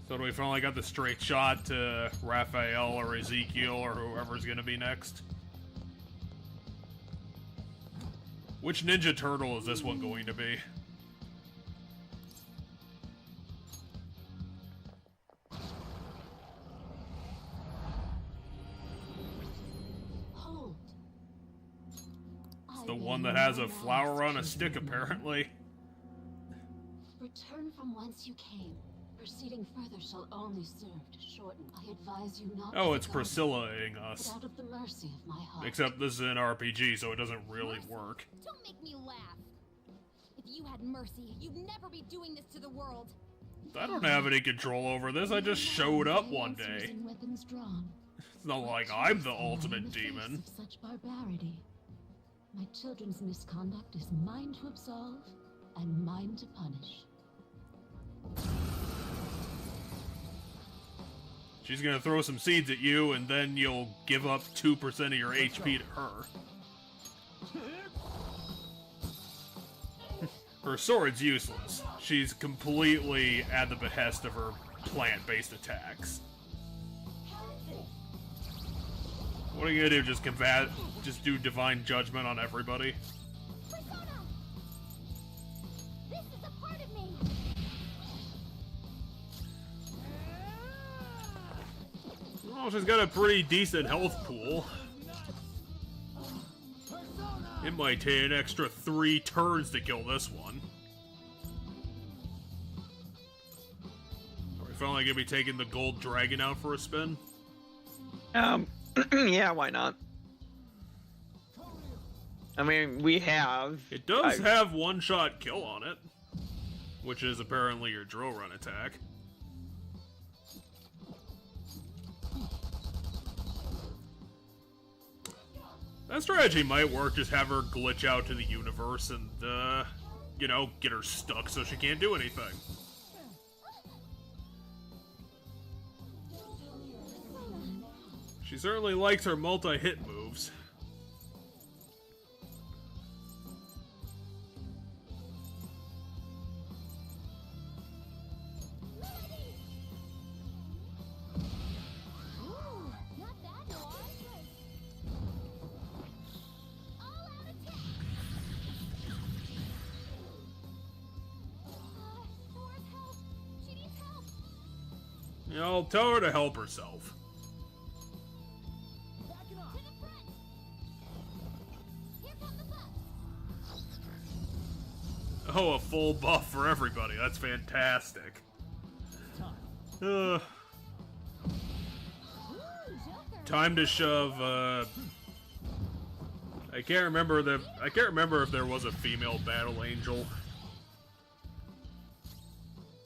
So do we finally got the straight shot to Raphael or Ezekiel or whoever's gonna be next? Which Ninja Turtle is this one going to be? Hold. It's the one that has a flower on a stick, apparently. Return from whence you came. Proceeding further shall only serve to shorten. I advise you not Oh, to it's go, Priscilla-ing but us. out of the mercy of my heart. Except this is an RPG, so it doesn't really work. Don't make me laugh. If you had mercy, you'd never be doing this to the world. I don't have any control over this, I just showed up one Answers day. and weapons drawn. It's not like I'm the ultimate demon. Of such barbarity. My children's misconduct is mine to absolve and mine to punish. She's gonna throw some seeds at you, and then you'll give up 2% of your HP to her. Her sword's useless. She's completely at the behest of her plant-based attacks. What are you gonna do? Just do divine judgment on everybody? Persona! This is a part of me. Well, she's got a pretty decent health pool. It might take an extra 3 turns to kill this one. Are we finally gonna be taking the gold dragon out for a spin? Yeah, why not? I mean, we have. It does have one-shot kill on it, which is apparently your drill run attack. That strategy might work, just have her glitch out to the universe and, you know, get her stuck so she can't do anything. She certainly likes her multi-hit moves. Ooh, not bad, Noir. All-out attack. Noir's help. She needs help. You know, tell her to help herself. Backing up! To the front. Here come the buffs. Oh, a full buff for everybody. That's fantastic. Time. Ooh, Joker. Time to shove, I can't remember if there was a female battle angel.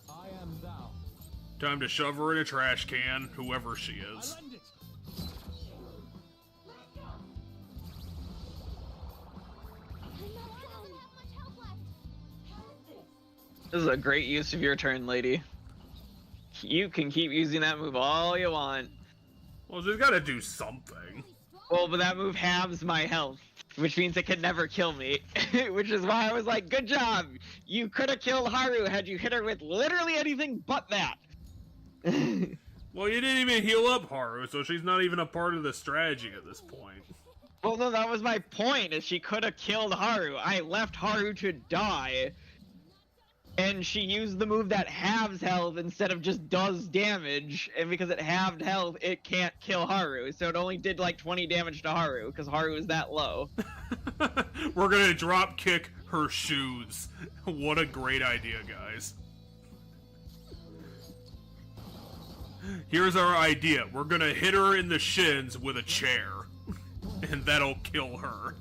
I am thou. Time to shove her in a trash can, whoever she I is. lend it. Noir doesn't have much health left. This is a great use of your turn, lady. You can keep using that move all you want. Well, she's gotta do something. Well, but that move halves my health, which means it could never kill me. Which is why I was like, good job! You could have killed Haru had you hit her with literally anything but that. Well, you didn't even heal up Haru, so she's not even a part of the strategy at this point. Well, no, that was my point, is she could have killed Haru. I left Haru to die. And she used the move that halves health instead of just does damage. And because it halved health, it can't kill Haru. So it only did like 20 damage to Haru, because Haru is that low. We're gonna drop kick her shoes. What a great idea, guys. Here's our idea. We're gonna hit her in the shins with a chair. and that'll kill her.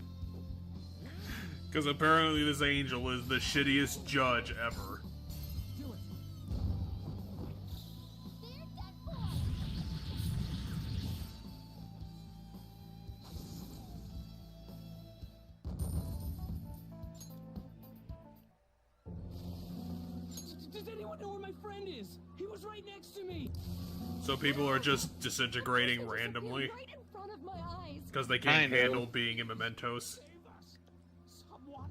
Because apparently this angel is the shittiest judge ever. Do it. Does anyone know where my friend is? He was right next to me. So people are just disintegrating randomly Right in front of my eyes. because they can't Kind of. handle being in Mementos. Save us. Someone.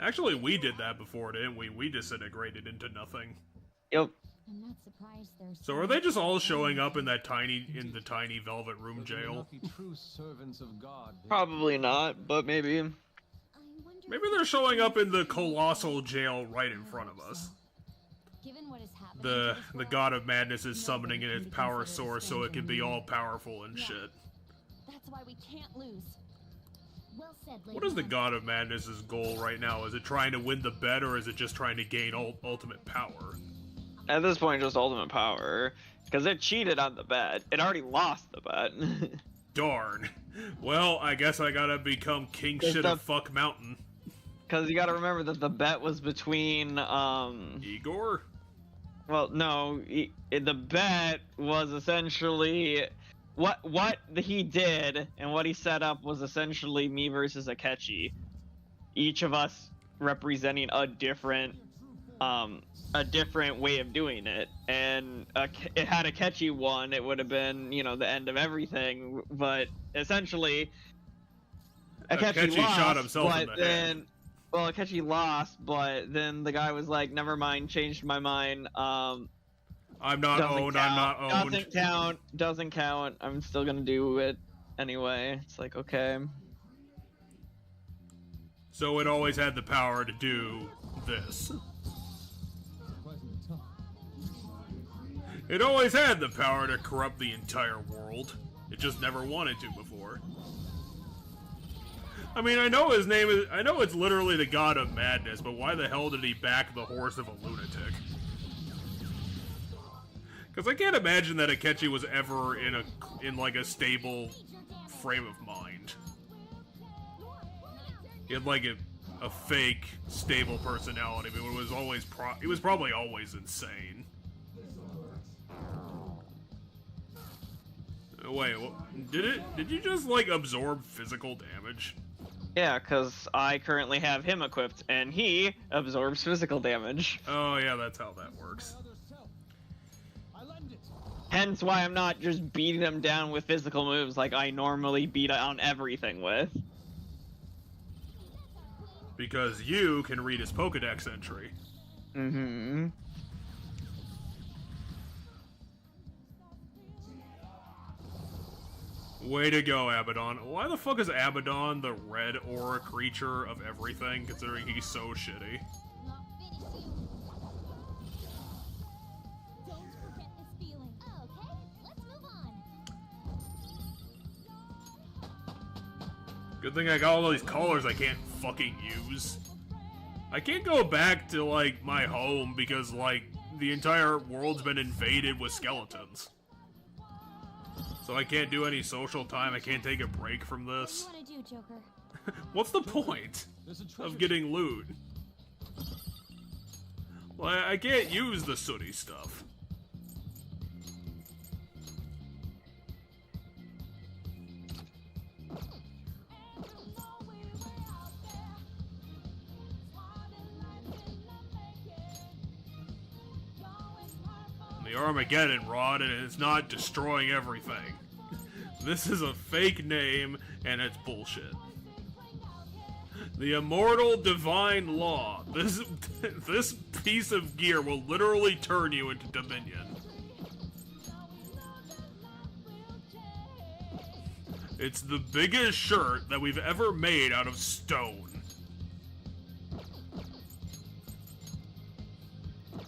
Actually, we did that before, didn't we? We disintegrated into nothing. Yep. I'm not surprised there's So are they just all showing up in the tiny velvet room But they may jail? not be true servants of God. Probably not, but maybe. I wonder Maybe if they're showing up in the colossal jail right in front of us. Given what is happening The to this world, god of madness is summoning in its power source so it can be all powerful and shit. That's why we can't lose. well said, What is the Lady god of madness's goal right now? Is it trying to win the bet or is it just trying to gain ultimate power? At this point, just ultimate power. Because it cheated on the bet. It already lost the bet. Darn. Well, I guess I gotta become king Is shit that- of fuck mountain. Because you gotta remember that the bet was between, Igor? well, no, the bet was essentially what he did and what he set up was essentially me versus Akechi. Each of us representing a different way of doing it. And it had Akechi won, it would have been, the end of everything. But essentially, Akechi lost, shot himself but in the then. head. Well, Akechi lost, but then the guy was like, "Never mind, changed my mind. I'm not Doesn't owned, count. I'm not owned. Doesn't count. Doesn't count. I'm still gonna do it anyway." It's like, okay. So it always had the power to do this. Surprisingly tough. It always had the power to corrupt the entire world. It just never wanted to before. I mean, I know it's literally the god of madness, but why the hell did he back the horse of a lunatic? Because I can't imagine that Akechi was ever in like a stable frame of mind. He had like a fake stable personality, but it was always he was probably always insane. Wait, did you just like absorb physical damage? Yeah, because I currently have him equipped, and he absorbs physical damage. Oh yeah, that's how that works. Other self. I lend it. Hence why I'm not just beating him down with physical moves like I normally beat on everything with. Because you can read his Pokedex entry. Mm-hmm. Way to go, Abaddon. Why the fuck is Abaddon the red aura creature of everything, considering he's so shitty? not finish you. Don't forget this feeling. Okay, let's move on. Good thing I got all these colors I can't fucking use. I can't go back to, like, my home because, like, the entire world's been invaded with skeletons. So I can't do any social time, I can't take a break from What this. do you want to do, Joker? What's the point There's a treasure of getting loot? Well, I can't use the sooty stuff. The Armageddon rod, and it's not destroying everything. This is a fake name, and it's bullshit. The immortal divine law. This piece of gear will literally turn you into Dominion. It's the biggest shirt that we've ever made out of stone.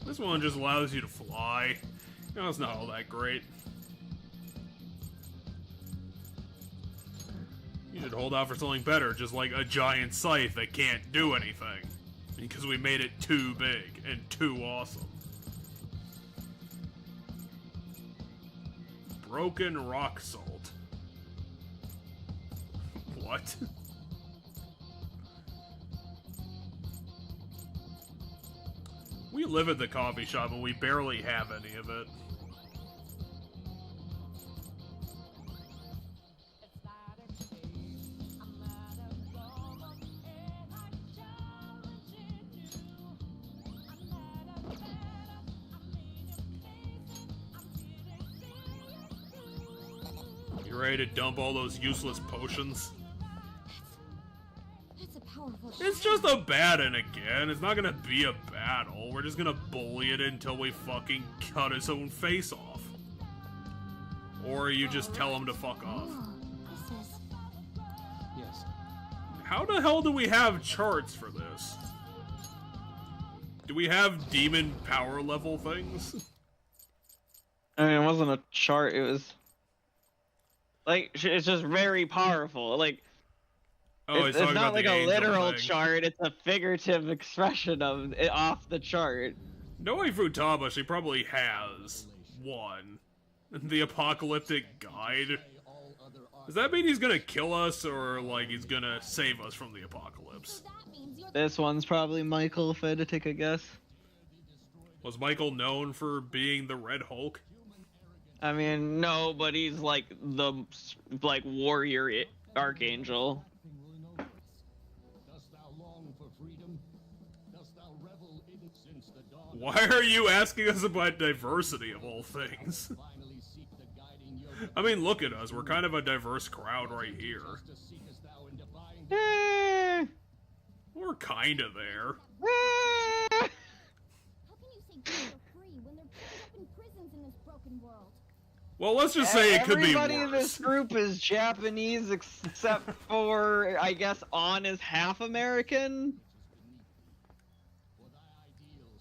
This one just allows you to fly. You know, it's not all that great. You should hold out for something better, just like a giant scythe that can't do anything. Because we made it too big and too awesome. Broken rock salt. What? We live at the coffee shop, and we barely have any of it. You ready to dump all those useless potions? That's a powerful It's just a bat, and again, it's not gonna be a battle. We're just gonna bully it until we fucking cut its own face off. Or you just tell him to fuck off. This is... Yes. How the hell do we have charts for this? Do we have demon power level things? I mean, it wasn't a chart. It was like it's just very powerful. Like Oh, it's talking not about like the a angel literal thing. chart. It's a figurative expression of it off the chart. Knowing Futaba, she probably has one. The apocalyptic guide. Does that mean he's gonna kill us, or like he's gonna save us from the apocalypse? That means you're This one's probably Michael, if I had to take a guess. Was Michael known for being the Red Hulk? I mean, no, but he's like the warrior archangel. Dost thou long for freedom? Dost thou revel in it since the dawn? Why are you asking us about diversity of all things? Finally seek the guiding yoke I mean, look at us. We're kind of a diverse crowd right here. to seekest thou in divine We're kind of there. How can you say people are free when they're put up in prisons in this broken world? Well, let's just say it could be Everybody in this worse. group is Japanese, except for I guess On is half American.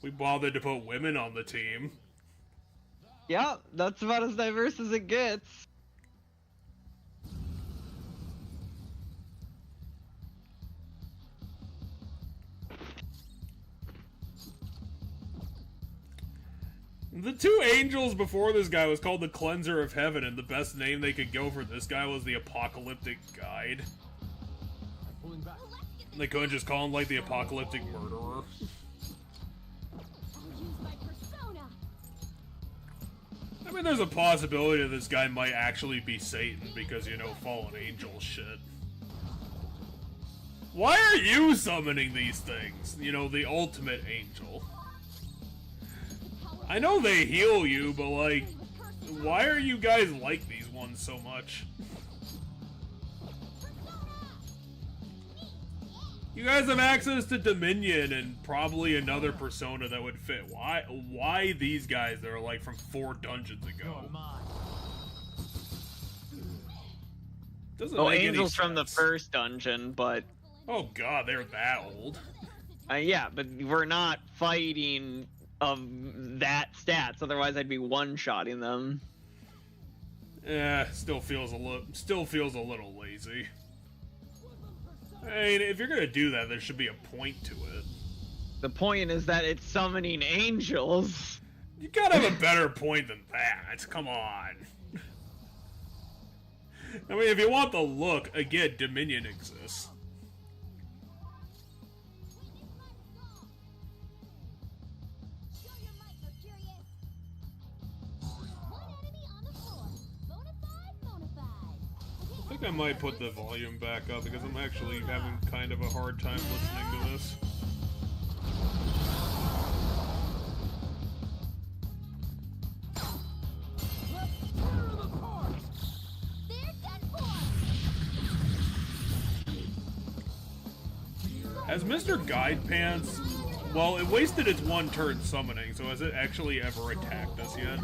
We bothered to put women on the team. Yeah, that's about as diverse as it gets. The two angels before this guy was called the Cleanser of Heaven, and the best name they could go for this guy was the Apocalyptic Guide. Pulling back. They couldn't just call him like the Apocalyptic Murderer. I'll use my persona. I mean, there's a possibility that this guy might actually be Satan because, you know, fallen angel shit. Why are you summoning these things? You know, the ultimate angel. I know they heal you, but like, why are you guys like these ones so much? You guys have access to Dominion and probably another persona that would fit. Why these guys that are like from 4 dungeons ago? Doesn't Well, make any angels from the sense. first dungeon, but Oh god, they're that old. yeah, but we're not fighting of that stats. Otherwise, I'd be one-shotting them. Still feels a little lazy. I mean, if you're gonna do that, there should be a point to it. The point is that it's summoning angels. You gotta have a better point than that. Come on. I mean, if you want the look, again, Dominion exists. Show your might, Mercurius. One enemy on the floor. Bonafide. I think I might put the volume back up because I'm actually having kind of a hard time listening to this. They're done for. Has Mr. Guide Pants... Well, it wasted its one turn summoning, so has it actually ever attacked us yet?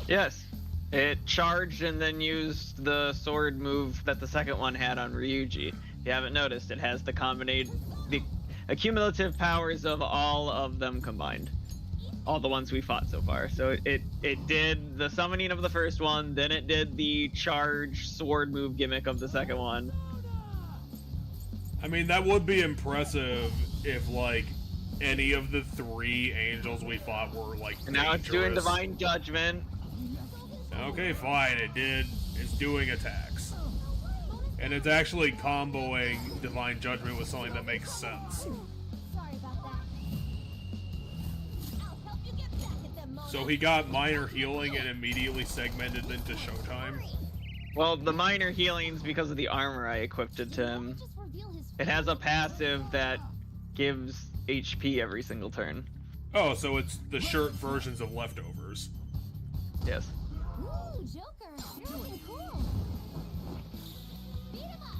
Yes. It charged and then used the sword move that the second one had on Ryuji. If you haven't noticed, it has the accumulative powers of all of them combined. All the ones we fought so far. So it did the summoning of the first one, then it did the charge sword move gimmick of the second one. I mean, that would be impressive if, like, any of the 3 angels we fought were, like, And now it's doing dangerous. divine judgment. Okay, fine, it's doing attacks. And it's actually comboing Divine Judgment with something that makes sense. Sorry about that. I'll help you get back at them, Mona. So he got minor healing and immediately segmented into Showtime. Well, the minor healing's because of the armor I equipped it to him. Just reveal his It has a passive that gives HP every single turn. Oh, so it's the shirt versions of leftovers. Yes. Ooh, Joker, you're looking cool. Beat him up.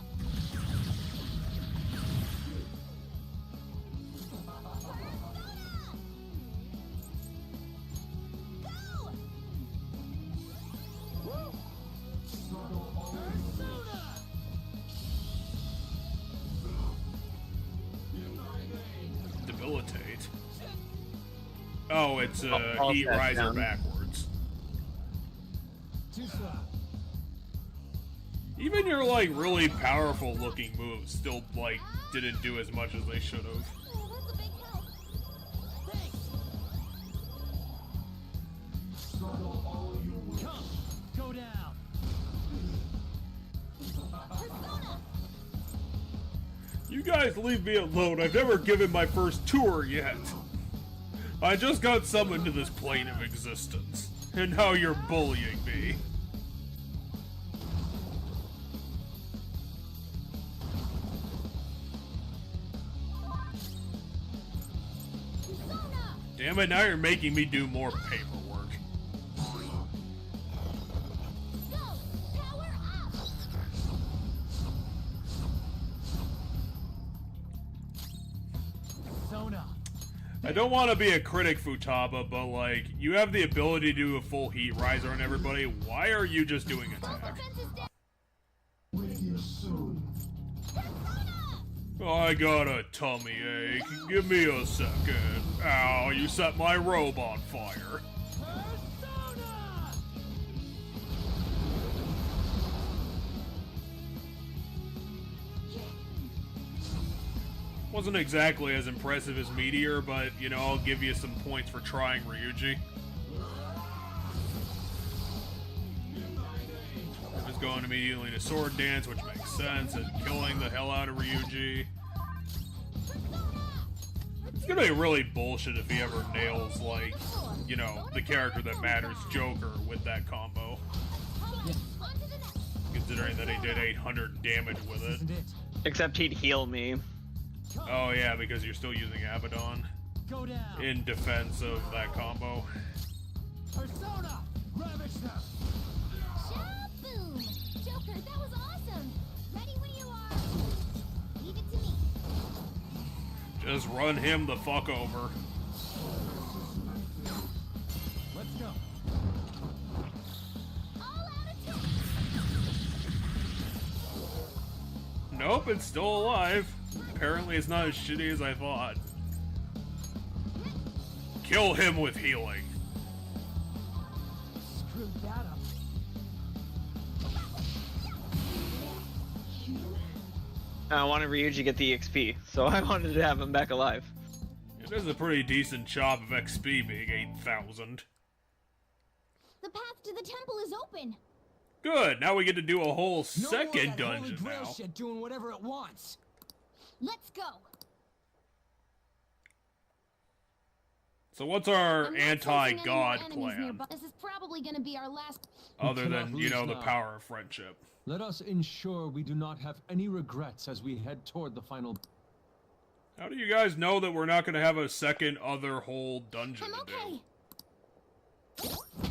Debilitate. Oh, it's I'll Heat set Riser down. backwards. Too slow. Even your, like, really powerful looking moves still, like, didn't do as much as they should have. Oh, that's a big help. Thanks. Come, go down. Persona. You guys leave me alone. I've never given my first tour yet. I just got summoned to this plane of existence. And now you're bullying me. Persona. Damn it, now you're making me do more paperwork. Go. Power up. Persona. I don't want to be a critic, Futaba, but, like, you have the ability to do a full Heat Riser on everybody. Why are you just doing attack? Defenses down. With you soon. Persona. I got a tummy ache. Give me a second. Ow, you set my robe on fire. Persona. Wasn't exactly as impressive as Meteor, but, you know, I'll give you some points for trying Ryuji. Just going immediately to Sword Dance, which makes sense, and killing the hell out of Ryuji. It's gonna be really bullshit if he ever nails, like, you know, the character that matters, Joker, with that combo. On to the next. Considering that he did 800 damage with it. Isn't it? Except he'd heal me. Oh yeah, because you're still using Abaddon Go down. in defense of that combo. Persona. Ravage them. Shaboom! Joker, that was awesome. Ready when you are. Leave it to me. Just run him the fuck over. Let's go. All out attack. Nope, it's still alive. Apparently it's not as shitty as I thought. Kill him with healing. Screw that up. I wanted Ryuji to get the XP, so I wanted to have him back alive. It is a pretty decent chop of XP being 8,000. The path to the temple is open. Good, now we get to do a whole No second more that Holy dungeon Grail now. shit doing whatever it wants. Let's go. So what's our I'm not sensing any more anti-god enemies plan? nearby. This is probably gonna be our last. Other We than, cannot you know, lose the now. power of friendship. Let us ensure we do not have any regrets as we head toward the final. How do you guys know that we're not going to have a second other whole dungeon I'm to do? okay.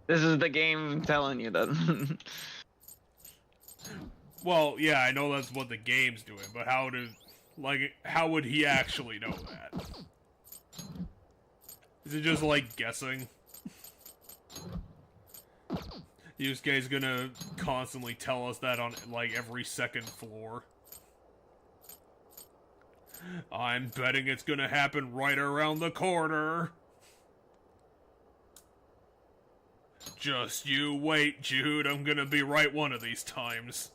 This is the game telling you that. Well, yeah, I know that's what the game's doing, but how would he actually know that? Is it just like guessing? Yusuke's gonna constantly tell us that on like every second floor. I'm betting it's gonna happen right around the corner. Just you wait, Jude. I'm gonna be right one of these times.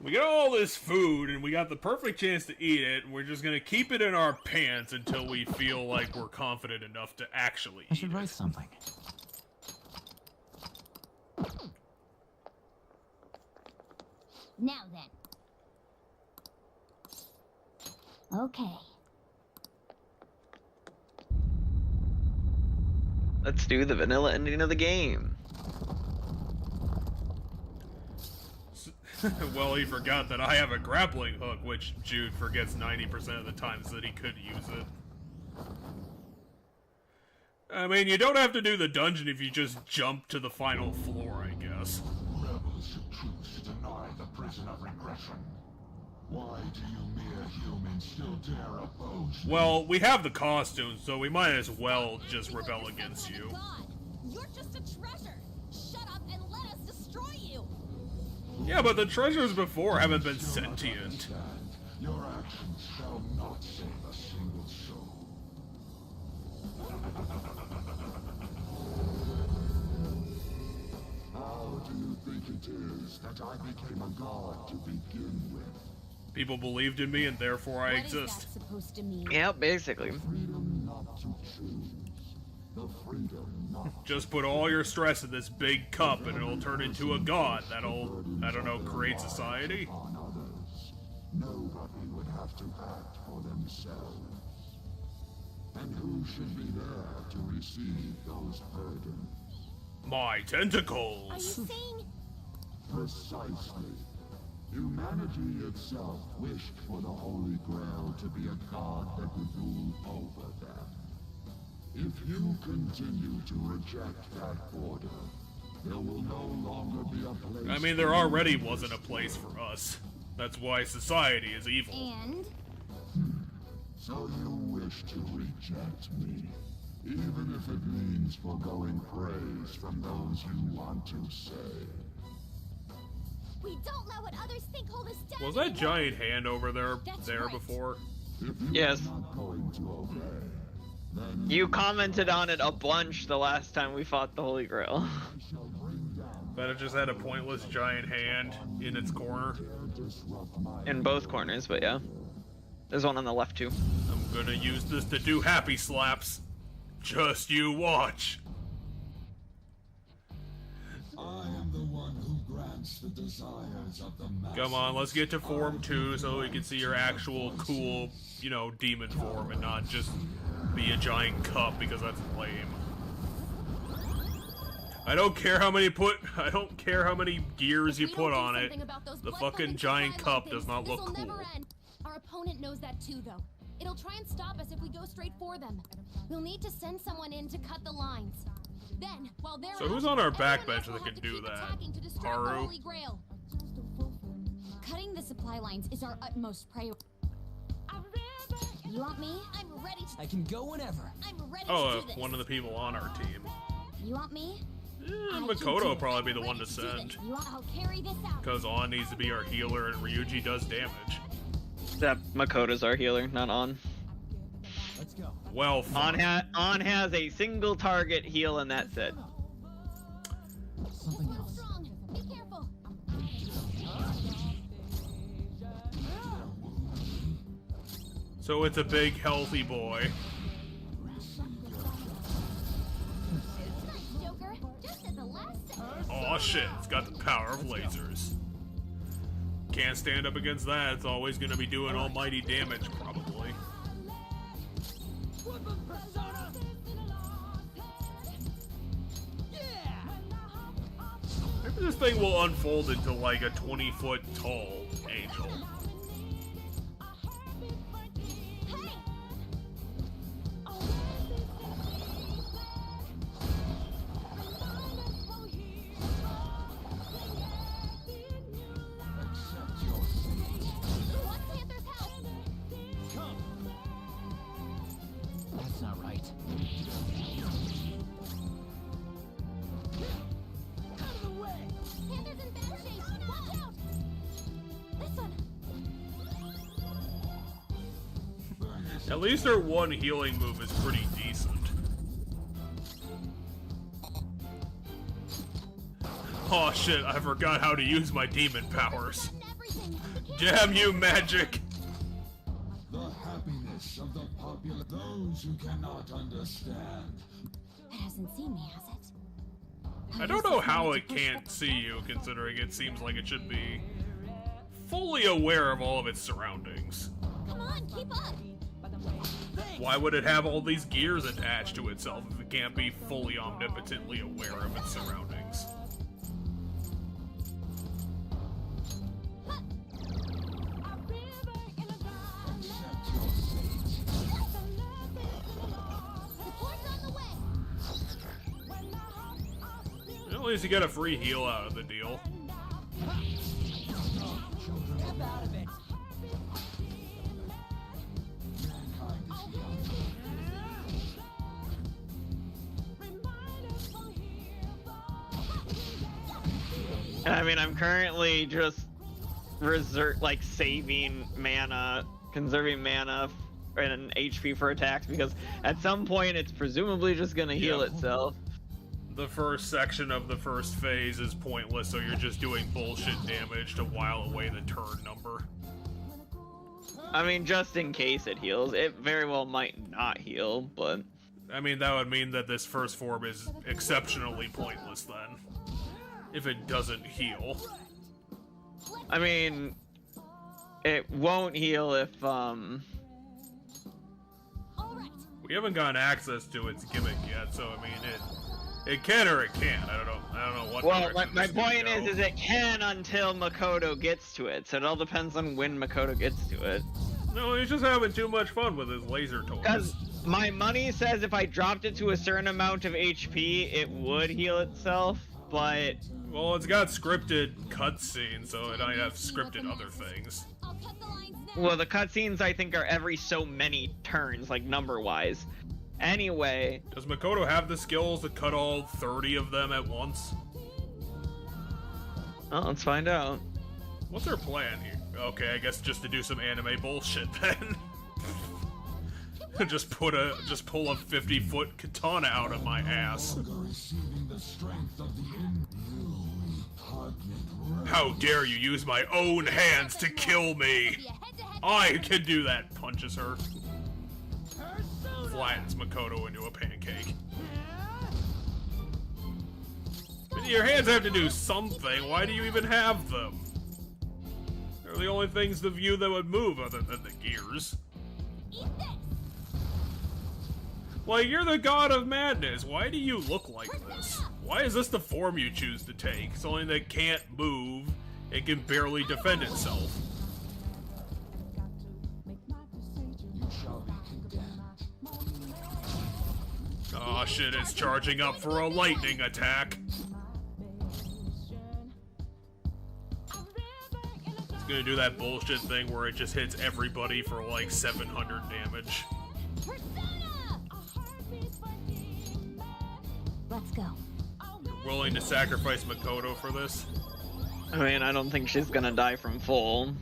We got all this food, and we got the perfect chance to eat it, and we're just gonna keep it in our pants until we feel like we're confident enough to actually I eat should it. write something. Now then. Okay. Let's do the vanilla ending of the game. Well, he forgot that I have a grappling hook, which Jude forgets 90% of the times that he could use it. I mean, you don't have to do the dungeon if you just jump to the final floor, I guess. Rebels of truth deny the prison of regression. Why do you mere humans still dare oppose me? Well, we have the costumes, so we might as well just rebel against you. God, you're just a treasure. Shut up and let us destroy you. Yeah, but the treasures before haven't been You shall not sentient. understand. Your actions shall not save a single soul. How do you think it is that I became a god to begin with? People believed in me, and therefore I What is exist. that supposed to mean? Yeah, basically. Freedom not to choose. The freedom not Just put all your stress in this big cup, and it'll turn into a god that'll, I don't know, create society? on others. Nobody would have to act for themselves. And who should be there to receive those burdens? My Are you tentacles! saying Precisely. Humanity itself wished for the Holy Grail to be a god that would rule over them. If you continue to reject that order, there will no longer be a place. I mean, there already wasn't a place for us. That's why society is evil. And So you wish to reject me, even if it means foregoing praise from those you want to save. we don't let what others think hold us down. Was that giant hand over there That's there right. before? If you Yes. are not going to obey, then You commented on it a bunch the last time we fought the Holy Grail. I shall bring down That it just had a pointless giant hand in its corner. to disrupt my In both corners, but yeah. There's one on the left too. I'm gonna use this to do happy slaps. Just you watch. I am the one who grants the desires of the master. Come on, let's get to form 2 so we can see your actual cool, you know, demon form and not just be a giant cup because that's lame. I don't care how many gears you If we put don't do on it. something about those The blood fucking cleansing giant supply cup line does things, not look this'll cool. never end. Our opponent knows that too, though. It'll try and stop us if we go straight for them. We'll need to send someone in to cut the lines. Then, while they're So out, who's on our everyone backbench else that will can have to do keep that? attacking to distract the Haru? Holy Grail. Cutting the supply lines is our utmost priority. You want me? I'm ready to. I can go whenever. I'm ready Oh, to do this. one of the people on our team. You want me? Makoto will probably be the one to send. You want? I'll carry this out. Because On needs to be our healer and Ryuji does damage. Except Makoto's our healer, not On. Let's go. Well, fuck. On has a single target heal and that's it. Something This one's else. strong. Be careful. So it's a big, healthy boy. Nice, Joker. Just at the last second. Aw shit, it's got the power of lasers. Can't stand up against that, it's always gonna be doing almighty damage, probably. Weapon persona! Yeah! Maybe this thing will unfold into like a 20-foot tall angel. Hey! Accept your fate. Who wants Panther's help? Come! That's not right. Out of the way! Panther's in bad shape. Watch out! This one. At least her one healing move is pretty decent. Oh shit, I forgot how to use my demon powers. Gotten everything. Damn you, magic! The happiness of the popular, those who cannot understand. It hasn't seen me, has it? I don't know how it can't see you, considering it seems like it should be fully aware of all of its surroundings. Come on, keep up! Why would it have all these gears attached to itself if it can't be fully omnipotently aware of its surroundings? Support's on the way! At least you get a free heal out of the deal. Step out of it. And I mean, I'm currently just saving mana, conserving mana and HP for attacks because at some point it's presumably just gonna heal itself. The first section of the first phase is pointless, so you're just doing bullshit damage to while away the turn number. I mean, just in case it heals. It very well might not heal, but... I mean, that would mean that this first form is exceptionally pointless then. If it doesn't heal. I mean, it won't heal if, Alright, We haven't gotten access to its gimmick yet, so I mean, it can or it can't. I don't know what. well, direction my this could point go. is it can until Makoto gets to it, so it all depends on when Makoto gets to it. No, he's just having too much fun with his laser toys. Because my money says if I dropped it to a certain amount of HP, it would heal itself, but... Well, it's got scripted cutscenes, so it might have scripted other things. I'll cut the lines now. Well, the cutscenes I think are every so many turns, like number-wise. Anyway, Does Makoto have the skills to cut all 30 of them at once? well, let's find out. What's her plan here? Okay, I guess just to do some anime bullshit then. just pull a 50-foot katana out of my ass. Receiving the strength of the How dare you use my own hands to kill me? Be a head-to-head I can do that. Punches her. Flattens Makoto into a pancake. But your hands have to do something. Why do you even have them? They're the only things to view that would move other than the gears. Eat this! Like, you're the god of madness. Why do you look like this? Why is this the form you choose to take? Something that can't move, it can barely defend itself. Aw, shit, it's charging up for a lightning attack. It's gonna do that bullshit thing where it just hits everybody for like 700 damage. Persona! Let's go. You're willing to sacrifice Makoto for this? I mean, I don't think she's gonna die from full.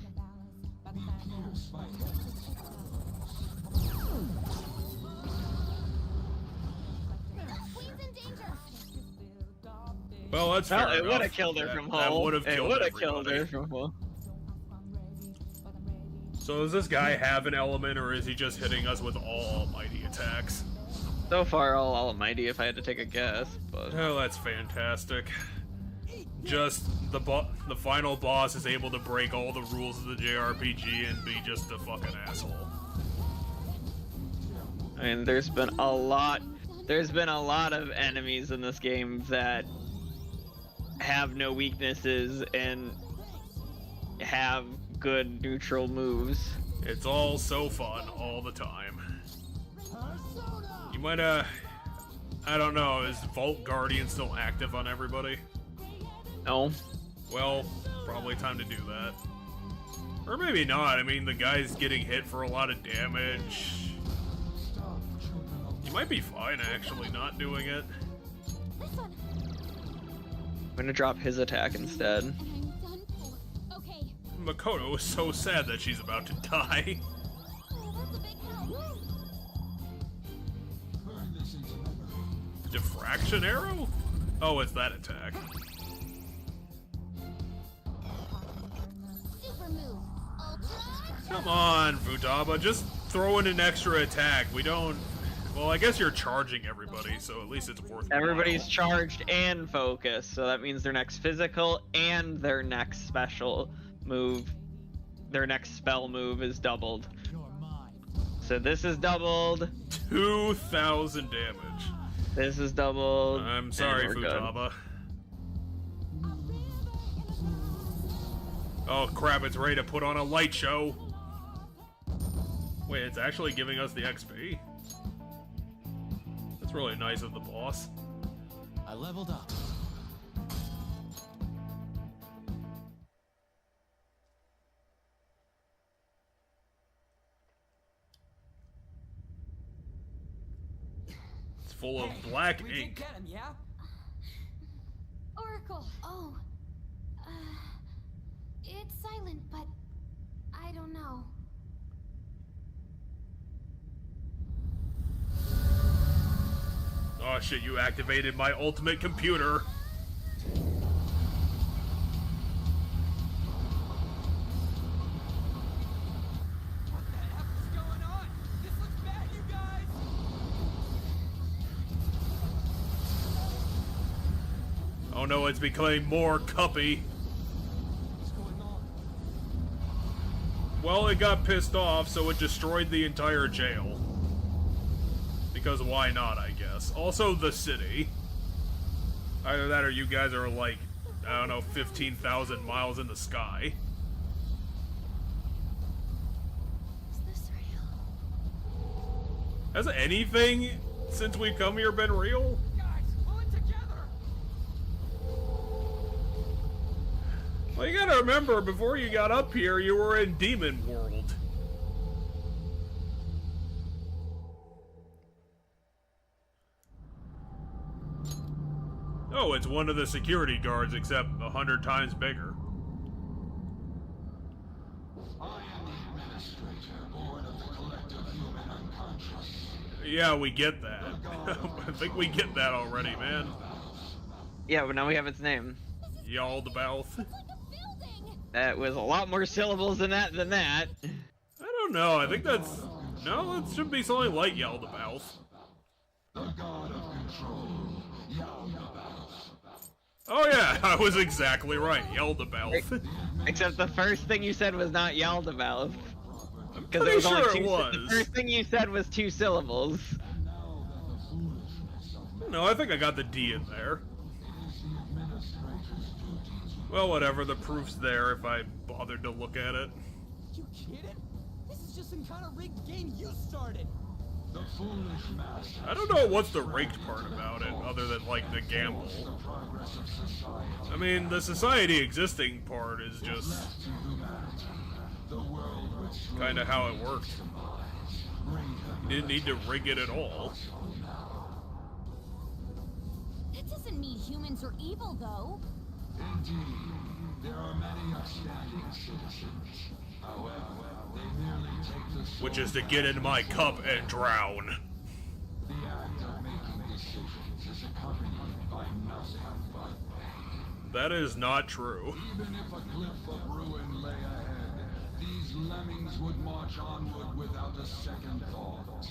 Queen's in danger! Well, that's fair Well, it enough. would have killed her from That full. would have It killed would have killed everybody. her from full. So does this guy have an element, or is he just hitting us with all almighty attacks? So far, all almighty if I had to take a guess, but... Oh, that's fantastic. Just the final boss is able to break all the rules of the JRPG and be just a fucking asshole. I mean, there's been a lot of enemies in this game that have no weaknesses and have good neutral moves. It's all so fun all the time. You might I don't know, is Vault Guardian still active on everybody? No. Well, probably time to do that. Or maybe not. I mean, the guy's getting hit for a lot of damage. He might be fine, actually, not doing it. This one! I'm gonna drop his attack instead. And I'm done for. Okay. Makoto is so sad that she's about to die. Oh, that's a big help. Diffraction arrow? Oh, it's that attack. Super move. Come on, Futaba, just throw in an extra attack. We don't... Well, I guess you're charging everybody, so at least it's worth it. Everybody's charged and focused, so that means their next physical and their next special move, their next spell move is doubled. So this is doubled. 2,000 damage. This is doubled. I'm sorry, and we're good. Futaba. Oh crap, it's ready to put on a light show. Wait, it's actually giving us the XP? That's really nice of the boss. I leveled up. It's full of black We did ink. get him, yeah? Oracle. Oh. It's silent, but I don't know. Oh shit, you activated my ultimate computer. What the heck is going on? This looks bad, you guys! Oh no, it's becoming more cuppy. What's going on? Well, it got pissed off, so it destroyed the entire jail. Because why not, I guess. Also, the city. Either that or you guys are like, I don't know, 15,000 miles in the sky. Is this real? Has anything since we've come here been real? Guys, pull it together! Well, you gotta remember, before you got up here, you were in Demon World. Oh, it's one of the security guards, except 100 times bigger. I am the administrator, born of the collective human unconscious. Yeah, we get that. I think we get that already, man. Yeah, but now we have its name. Yaldabouth. It's like a building. That was a lot more syllables than that. I don't know, I think that's... No, it should be something like Yaldabouth. The god of control, Yaldabaoth. Oh yeah, I was exactly right, Yaldabouth. Except the first thing you said was not Yaldabaoth. I'm Because pretty it was only sure two. it was. The first thing you said was 2 syllables. No, I think I got the D in there. Well, whatever, the proof's there if I bothered to look at it. You kidding? This is just some kind of rigged game you started. The foolish master. I don't know what's the rigged part about it, other than, like, the gamble. The progress of society. I mean, the society existing part is just Left to humanity. The world which kinda how it worked. bring them You didn't need to rig it at all. That doesn't mean humans are evil, though. Indeed, there are many upstanding citizens. However, they merely take the Which is to get in my cup and drown. The act of making decisions is accompanied by nothing but That is not true. even if a cliff of ruin lay ahead, these lemmings would march onward without a second thought.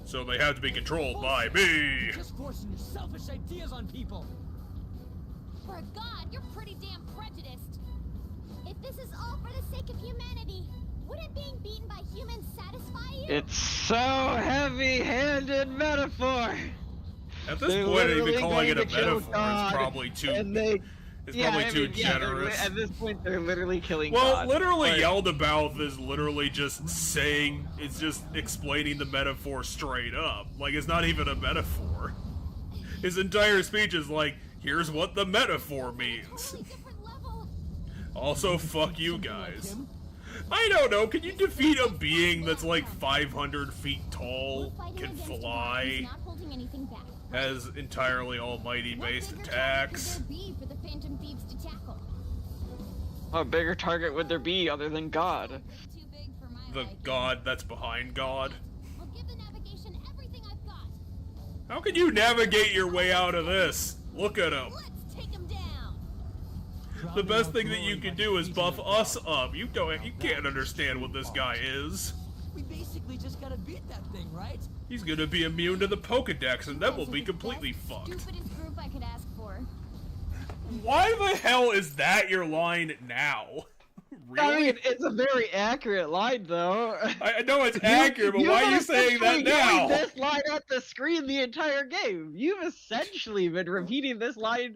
So they have to be controlled by me. Just forcing your selfish ideas on people. For a god, you're pretty damn prejudiced. If this is all for the sake of humanity, wouldn't being beaten by humans satisfy you? It's so heavy-handed metaphor. At this They're point, even literally calling it a going to kill metaphor is God, probably too. And they, It's probably too they're generous. at this point, they're literally killing Well, God. literally, But- Yaldabouth is literally just saying, it's just explaining the metaphor straight up. Like, it's not even a metaphor. His entire speech is like, here's what the metaphor means. Totally different level. Also, fuck you guys. I don't know, can you defeat a being that's like 500 feet tall, We're fighting can against a god fly, who's not holding anything back. has entirely almighty-based What bigger target attacks? could there be for the Phantom Thieves to tackle? What bigger target would there be other than God? Bit too big for my The liking. god that's behind God? I'll give the navigation everything I've got. How can you navigate your way out of this? Look at him. Let's take him down. The best thing that you can do is buff us up. You can't understand what this guy is. We basically just gotta beat that thing, right? He's gonna be immune to the Pokedex, and then we'll be completely fucked. Stupidest group I could ask for. Why the hell is that your line now? Really? I mean, it's a very accurate line, though. I know it's accurate, but why are you saying that now? This line at the screen the entire game. You've essentially been repeating this line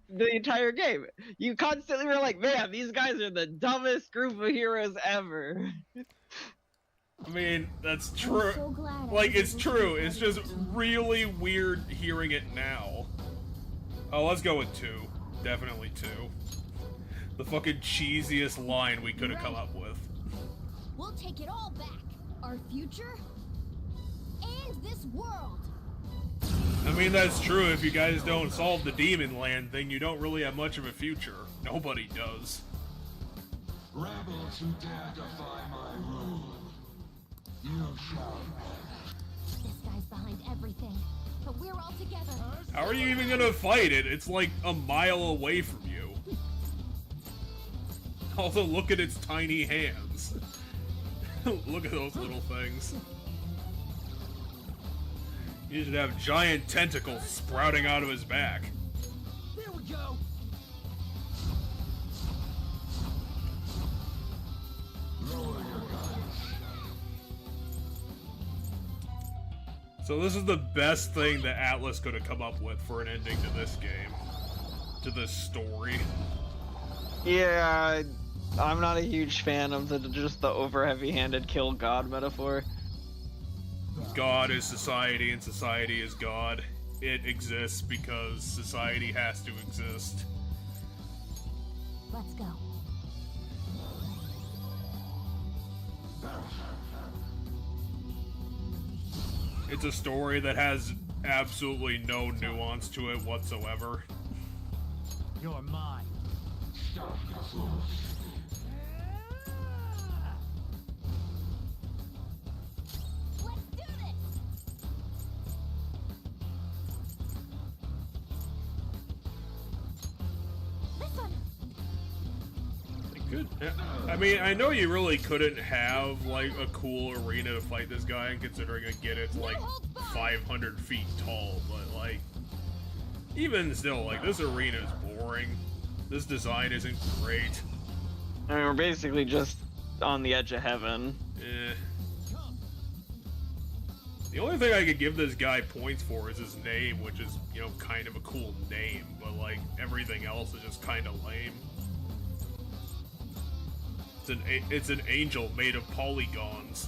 the entire game. You constantly were like, "Man, these guys are the dumbest group of heroes ever." I mean, that's true. So glad Like, it's true. It's just really weird hearing it now. Oh, let's go with 2. Definitely 2. The fucking cheesiest line we could have come up with. We'll take it all back. Our future and this world. I mean, that's true. If you guys don't solve the Demon Land thing, you don't really have much of a future. Nobody does. Rebels who dare defy my rule, you shall This guy's behind everything, but we're all together. How are you even gonna fight it? It's like a mile away from you. Also, look at its tiny hands. Look at those little things. You should have giant tentacles sprouting out of his back. There we go. So this is the best thing that Atlas could have come up with for an ending to this game. To this story. Yeah, I'm not a huge fan of just the over heavy-handed kill God metaphor. God is society and society is God. It exists because society has to exist. Let's go. It's a story that has absolutely no nuance to it whatsoever. You're mine. Let's do this. This one. Good. I mean, I know you really couldn't have, like, a cool arena to fight this guy, and considering, again, it's, like, 500 feet tall, but, like, even still, like, this arena is boring. This design isn't great. I mean, we're basically just on the edge of heaven. Eh. The only thing I could give this guy points for is his name, which is, you know, kind of a cool name, but, like, everything else is just kind of lame. It's an angel made of polygons.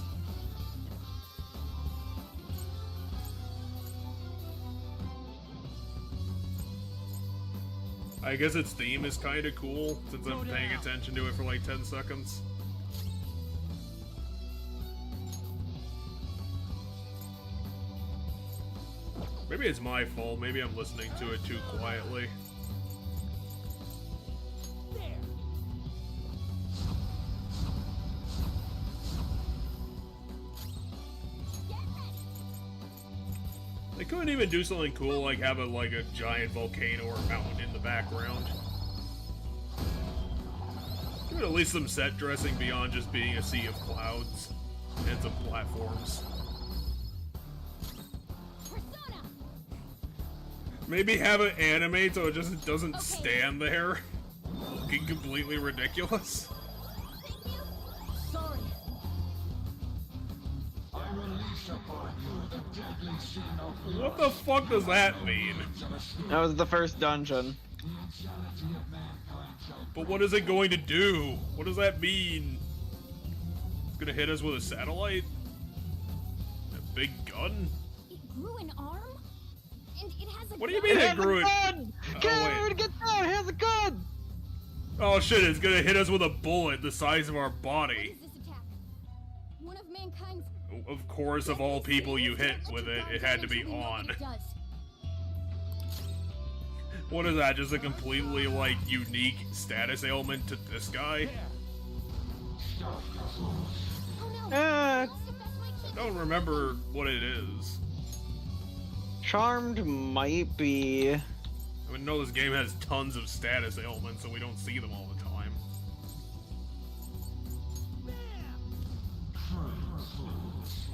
I guess its theme is kind of cool, since I'm paying attention to it for like 10 seconds. Maybe it's my fault, maybe I'm listening to it too quietly. They couldn't even do something cool like have a giant volcano or mountain in the background. Give it at least some set dressing beyond just being a sea of clouds and some platforms. Persona. Maybe have it animate so it just doesn't stand there, looking completely ridiculous. Thank you. Sorry. I release upon you the deadly sin of What the fuck does that mean? That was the first dungeon. the insanity of mankind shall But what is it going to do? What does that mean? It's gonna hit us with a satellite? A big gun? It grew an arm, and it has a. What do you gun. mean It it has a grew it? gun! Oh, Get wait. get down! It has a gun! Oh shit, it's gonna hit us with a bullet the size of our What body. is this attack? One of mankind's. Of course, of all people you hit with it, it had to be on. What is that? Just a completely, like, unique status ailment to this guy? Oh no! Uh, Lost if that's my I kid. don't remember what it is. Charmed might be. I mean, no, this game has tons of status ailments, so we don't see them all the time.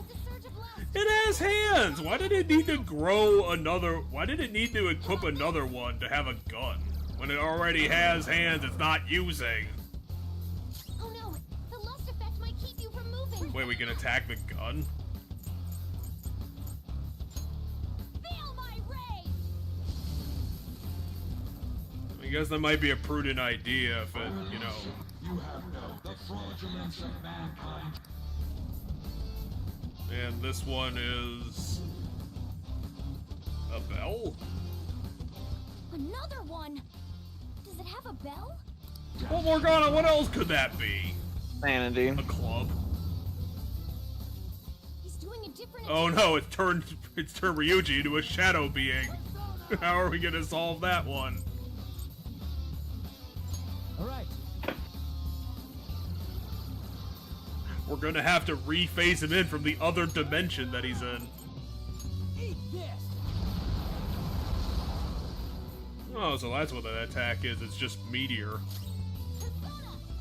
It's a surge of love. It has hands! Why did it need to grow another... Why did it need to equip another one to have a gun? When it already has hands it's not using. Oh no, the lust effect might keep you from moving. Wait, we can attack the gun? Feel my rage. I guess that might be a prudent idea if it, you know... You have known the fraudulence of mankind. And this one is... a bell? Another one. Does it have a bell? Well, Morgana, what else could that be? Sanity. A club? He's doing a different. Oh no, it's turned Ryuji into a shadow being. How are we gonna solve that one? All right. We're gonna have to rephase him in from the other dimension that he's in. Eat this. Oh, so that's what that attack is. It's just meteor.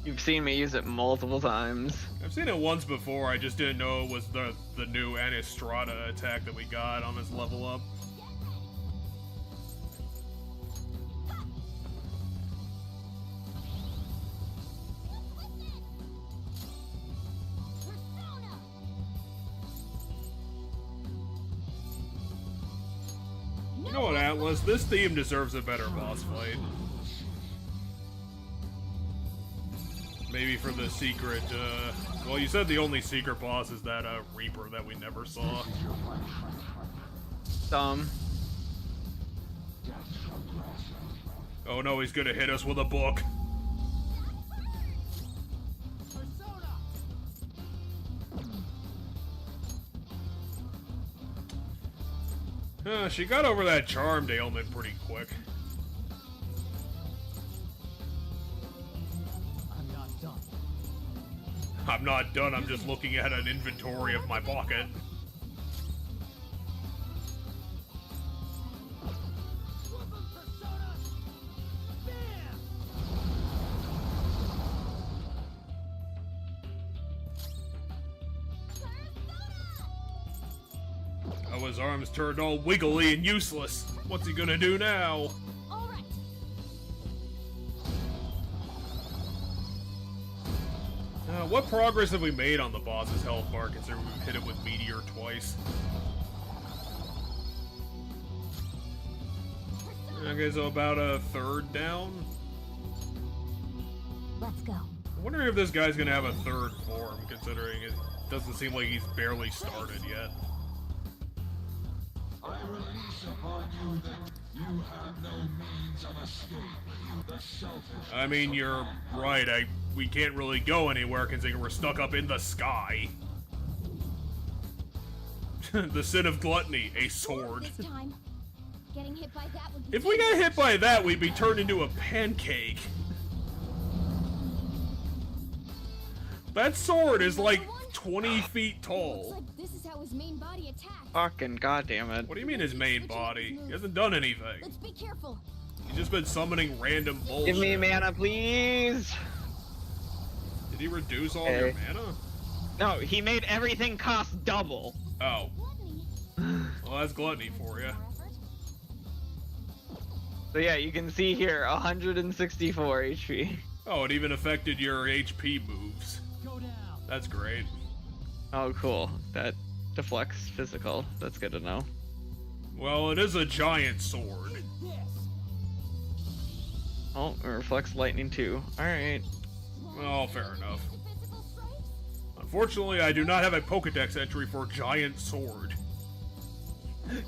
You've seen me use it multiple times. I've seen it once before. I just didn't know it was the new Anistrada attack that we got on this level up. You know what, Atlas? This theme deserves a better boss fight. Maybe for the secret, well, you said the only secret boss is that, Reaper that we never saw. Oh no, he's gonna hit us with a book. She got over that charmed ailment pretty quick. I'm not done. I'm not done, I'm just looking at an inventory of my pocket. Oh, his arms turned all wiggly and useless. What's he gonna do now? All right. What progress have we made on the boss's health bar considering we've hit it with Meteor twice? Okay, so about a third down? Let's go. I wonder if this guy's gonna have a third form, considering it doesn't seem like he's barely started yet. I release upon you that you have no means of escape. The selfish. I mean, you're right, we can't really go anywhere considering we're stuck up in the sky. The sin of gluttony, a sword. This time, getting hit by that would be. If we got hit by that, we'd be turned into a pancake. That sword is like 20 feet tall. Looks like this is how his main body attacks. Fucking goddamn it. What do you mean his main body? He hasn't done anything. Let's be careful. He's just been summoning random bullshit. Give me mana, please. Did he reduce all your Okay. mana? No, he made everything cost double. Oh. Gluttony. Well, that's gluttony for you. More effort. So yeah, you can see here, 164 HP. Oh, it even affected your HP moves. Go down. That's great. Oh, cool. That deflects physical. That's good to know. Well, it is a giant sword. Eat this. Oh, it reflects lightning too. Alright. Well, fair enough. Physical strikes? Unfortunately, I do not have a Pokedex entry for giant sword.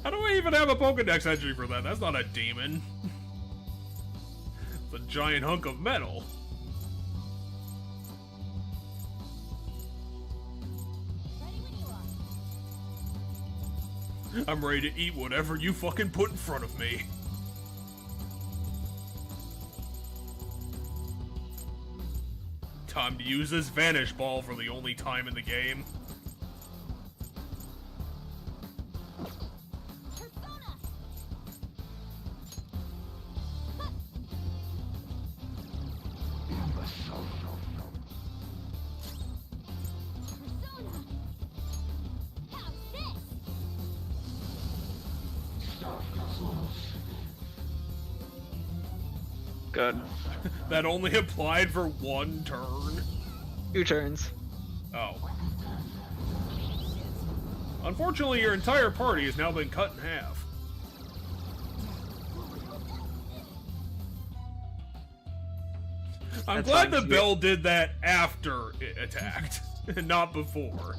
How do I even have a Pokedex entry for that? That's not a demon. It's a giant hunk of metal. Ready when you are. I'm ready to eat whatever you fucking put in front of me. Time to use this Vanish Ball for the only time in the game. Persona. Good. That only applied for 1 turn. 2 turns. Oh. Unfortunately, your entire party has now been cut in half. I'm That's glad fine, the sweet. bell did that after it attacked, and not before.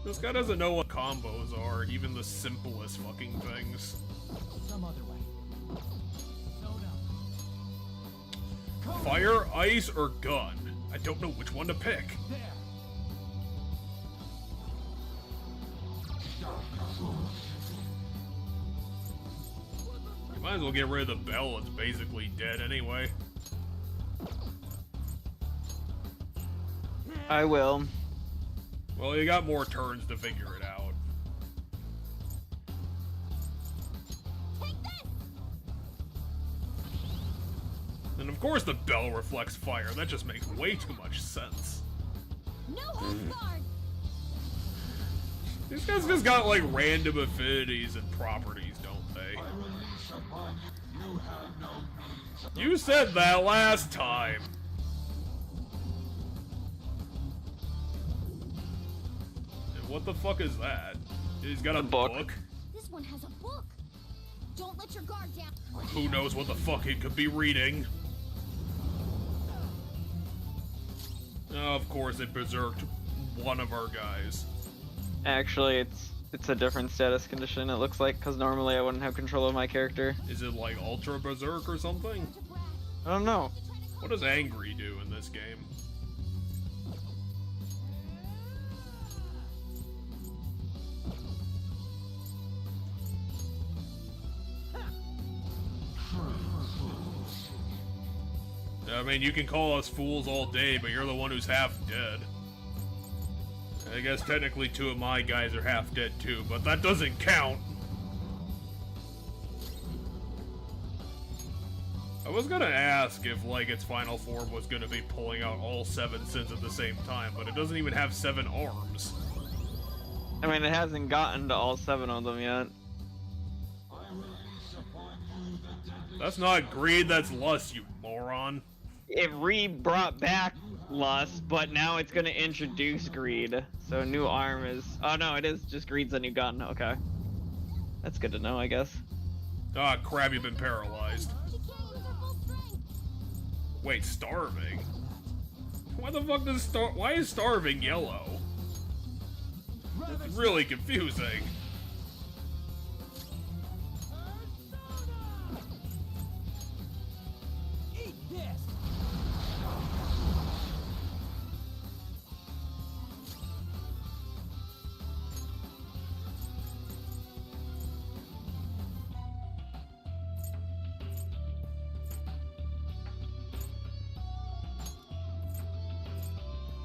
This guy doesn't know what combos are, even the simplest fucking things. Some other way. Soda. Fire, ice, or gun? I don't know which one to pick. There. You might as well get rid of the bell, it's basically dead anyway. I will. Well, you got more turns to figure it out. Take this! And of course the bell reflects fire, that just makes way too much sense. No holds barred! These guys just got like random affinities and properties, don't they? You said that last time. And what the fuck is that? He's got a book. This one has a book! Don't let your guard down! Who knows what the fuck he could be reading? Oh, of course it berserked one of our guys. Actually, it's a different status condition, it looks like, because normally I wouldn't have control of my character. Is it like Ultra Berserk or something? I don't know. What does Angry do in this game? I mean, you can call us fools all day, but you're the one who's half dead. I guess technically 2 of my guys are half dead too, but that doesn't count. I was gonna ask if, like, its final form was gonna be pulling out all 7 sins at the same time, but it doesn't even have 7 arms. I mean, it hasn't gotten to all 7 of them yet. That's not greed, that's lust, you moron. It re-brought back lust, but now it's gonna introduce greed. So new arm is... Oh no, it is just greed's a new gun. Okay. That's good to know, I guess. Ah, crap, you've been paralyzed. She can't use her full strength! Wait, starving? Why the fuck does why is starving yellow? It's really confusing. Eat this!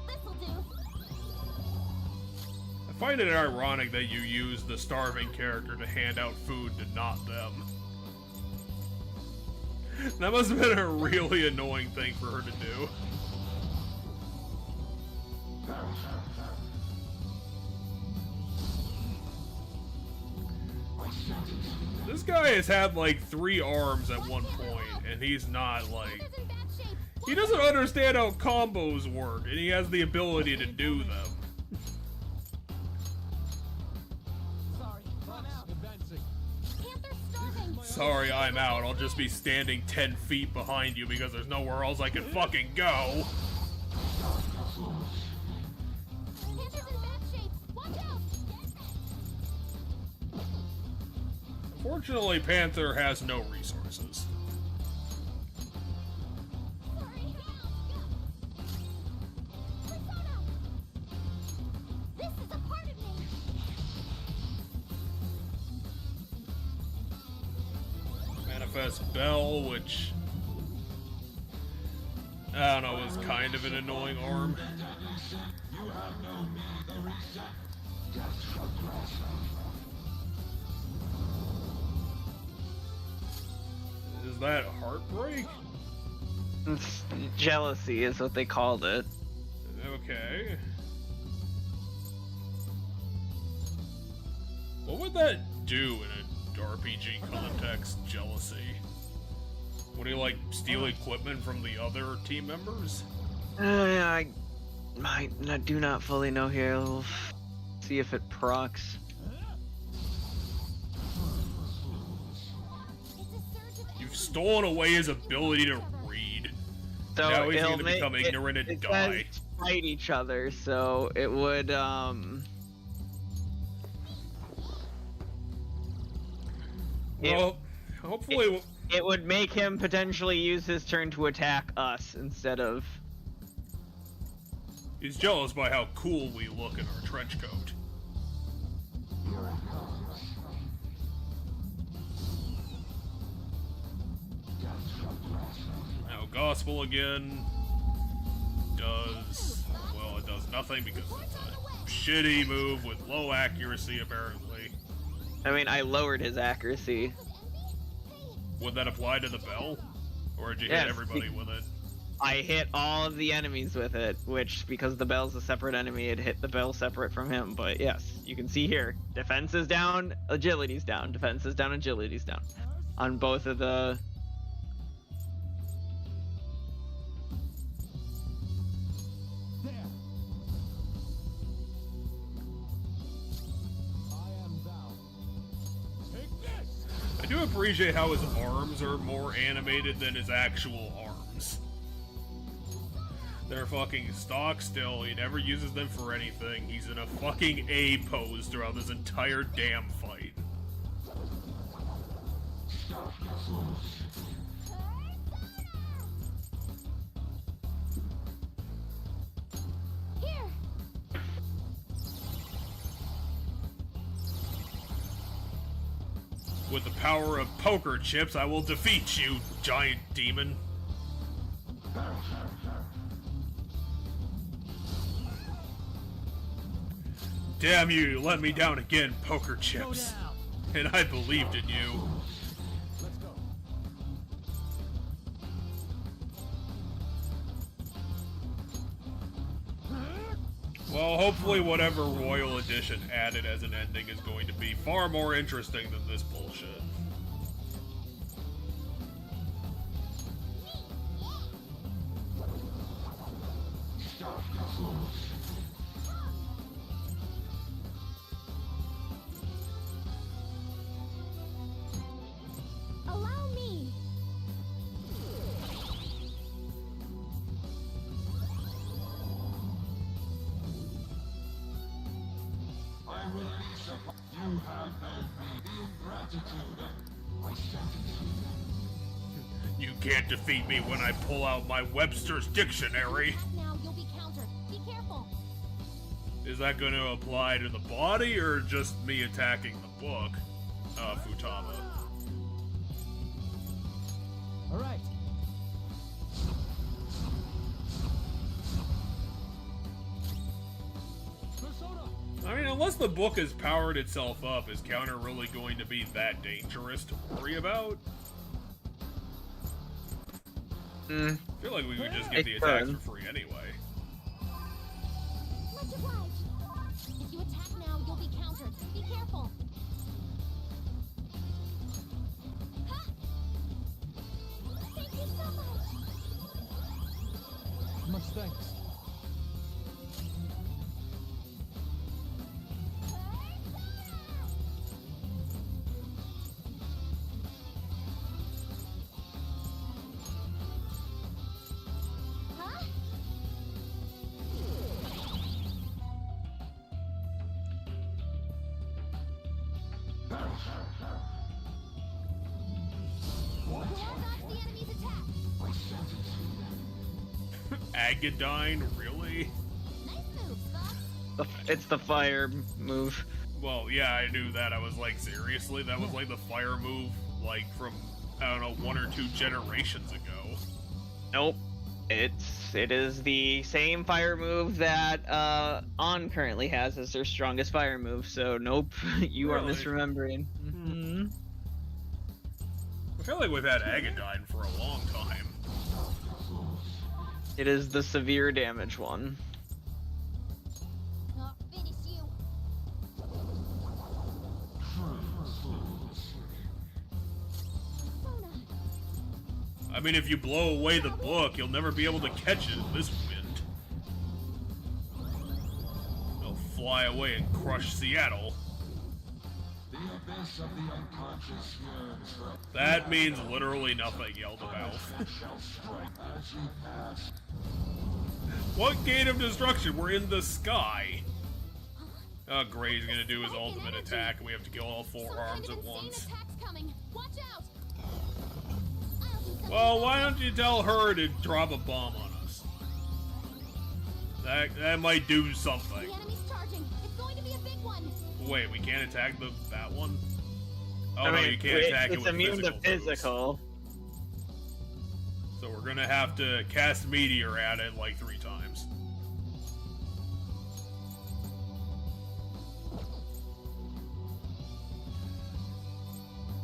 This'll do! I find it ironic that you use the starving character to hand out food to not them. That must have been a really annoying thing for her to do. This guy has had like 3 arms at one point, and he's not like... Panther's in bad shape! He doesn't understand how combos work, and he has the ability to do them. Sorry, I'm out. Advancing. Panther's starving! Sorry, I'm out. I'll just be standing 10 feet behind you because there's nowhere else I can fucking go. Panther's in bad shape! Watch out! Fortunately, Panther has no resources. Sorry! Persona! This is a part of me! Manifest Bell, which... I don't know, was kind of an annoying arm. Is that Heartbreak? Jealousy is what they called it. Okay. What would that do in a RPG context jealousy? Would he like steal equipment from the other team members? I do not fully know here. We'll see if it procs. You've stolen away his ability to read. So Now he's it'll gonna make become ignorant and it die. says fight each other, so it would Well, hopefully. it would make him potentially use his turn to attack us instead of. He's jealous by how cool we look in our trench coat. Now, Gospel again does. Well, it does nothing because it's a shitty move with low accuracy, apparently. I mean, I lowered his accuracy. Would that apply to the bell? Or did you Yes. hit everybody with it? I hit all of the enemies with it, which, because the bell's a separate enemy, it hit the bell separate from him. But yes, you can see here, defense is down, agility's down, defense is down, agility's down. On both of the... There. I am thou. Take this. I do appreciate how his arms are more animated than his actual arms. They're fucking stock still. He never uses them for anything. He's in a fucking A pose throughout this entire damn fight. Here. With the power of poker chips, I will defeat you, giant demon. Damn you let me down again, poker Go chips. down. And I believed in you. Let's go. Well, hopefully whatever Royal Edition added as an ending is going to be far more interesting than this bullshit. Allow me. I release upon you have owed me the ingratitude of my sentence. You can't defeat me when I pull out my Webster's dictionary. Now you'll be countered. Be careful. Is that going to apply to the body or just me attacking the book, Futaba? All right. Persona. I mean, unless the book has powered itself up, is counter really going to be that dangerous to worry about? I feel like we could just get the attacks for free anyway. Much obliged. If you attack now, you'll be countered. Be careful. Ha! Thank you so much. Much thanks. Huh? You all dodged the enemy's attack. Agadine, really? Nice move, Spock. It's the fire move. Well, yeah, I knew that. I was like, seriously? That was like the fire move, like, from, I don't know, 1 or 2 generations ago. Nope. It is the same fire move that On currently has as their strongest fire move, so nope, you are Really? misremembering. Mm-hmm. I feel like we've had Agadine for a long time. It is the severe damage one. I'll finish you. I mean, if you blow away the book, you'll never be able to catch it in this wind. It'll fly away and crush Seattle. The abyss of the unconscious yearns. That means literally nothing, yelled the mouth. Shall strike as you pass. What gate of destruction? We're in the sky. Oh, Gray's gonna do his ultimate attack, and we have to kill all 4 arms at once. Watch out. Well, why don't you tell her to drop a bomb on us? That might do something. The enemy's charging. It's going to be a big one. Wait, we can't attack that one? Oh, I no, mean, you can't attack it it's with immune to moves. physical. So we're gonna have to cast Meteor at it like 3 times.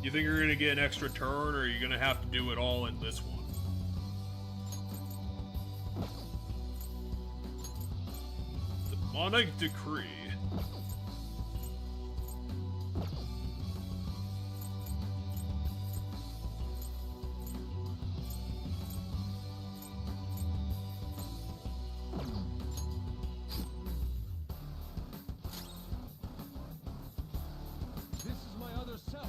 You think you're gonna get an extra turn, or are you gonna have to do it all in this one? Demonic Decree. This is my other self.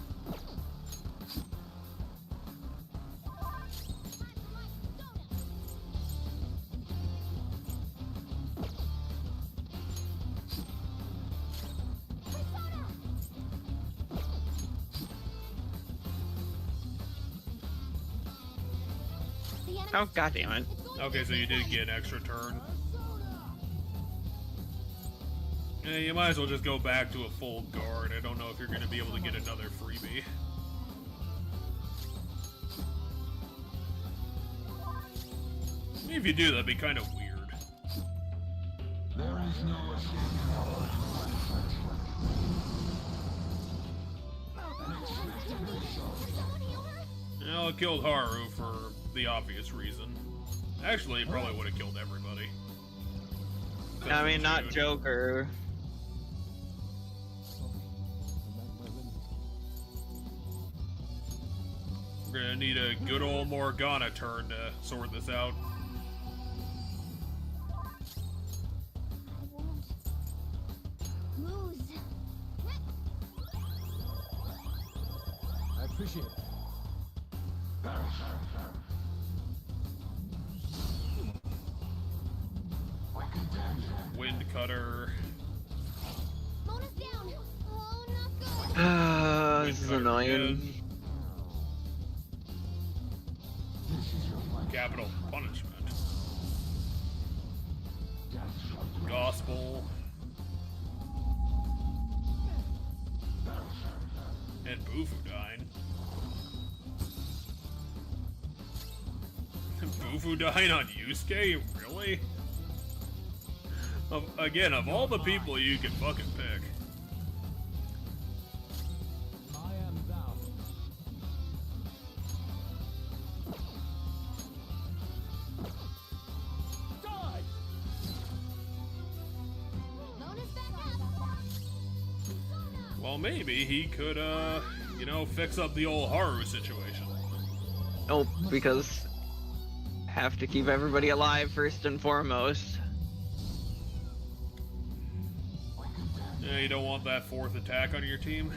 Oh, goddammit. Okay, so you did get an extra turn. Yeah, you might as well just go back to a full guard. I don't know if you're going to be able to get another freebie. If you do, that'd be kind of weird. There is no escaping our unexpected result. Well, it killed Haru for the obvious reason. Actually, it probably would have killed everybody. I mean, not Joker. We're gonna need a good old Morgana turn to sort this out. Lose. I appreciate it. Wind Cutter. Mona's down. Oh, not good. This is Wind Cutter annoying. again. Capital Punishment. Gospel. And Bufudine. Bufudine on Yusuke? Really? Again, of all the people you can fucking pick. I am thou. Die! Mona's back up. Well, maybe he could, you know, fix up the old Haru situation. Oh, because have to keep everybody alive first and foremost. Yeah, you don't want that 4th attack on your team?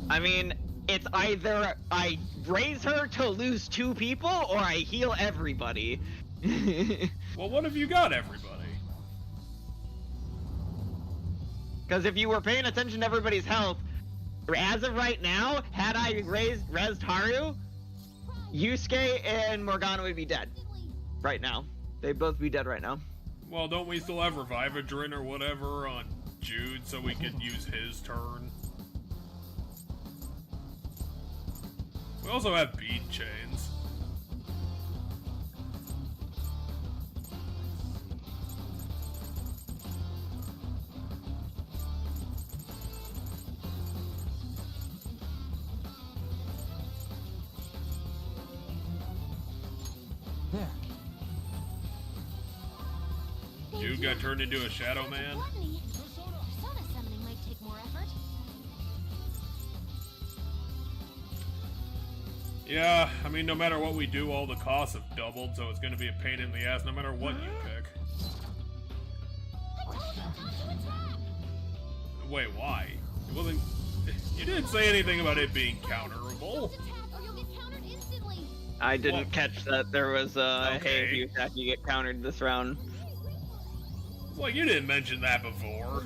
I mean, it's either I raise her to lose 2 people or I heal everybody. Well, what if you got everybody? Because if you were paying attention to everybody's health, as of right now, had I rezzed Haru, Yusuke and Morgana would be dead. Right now. They'd both be dead right now. Well, don't we still have Revivadrin or whatever on Jude so we could use his turn? We also have bead chains. There. Jude got turned into a Shadow Man. Persona summoning might take more effort. Yeah, I mean, no matter what we do, all the costs have doubled, so it's gonna be a pain in the ass no matter what you pick. I told you not to attack! Wait, why? It wasn't... You didn't say anything about it being counterable. Don't attack or you'll get countered instantly! I didn't catch that there was hey, Okay. if you attack, you get countered this round. It's like you didn't mention that before.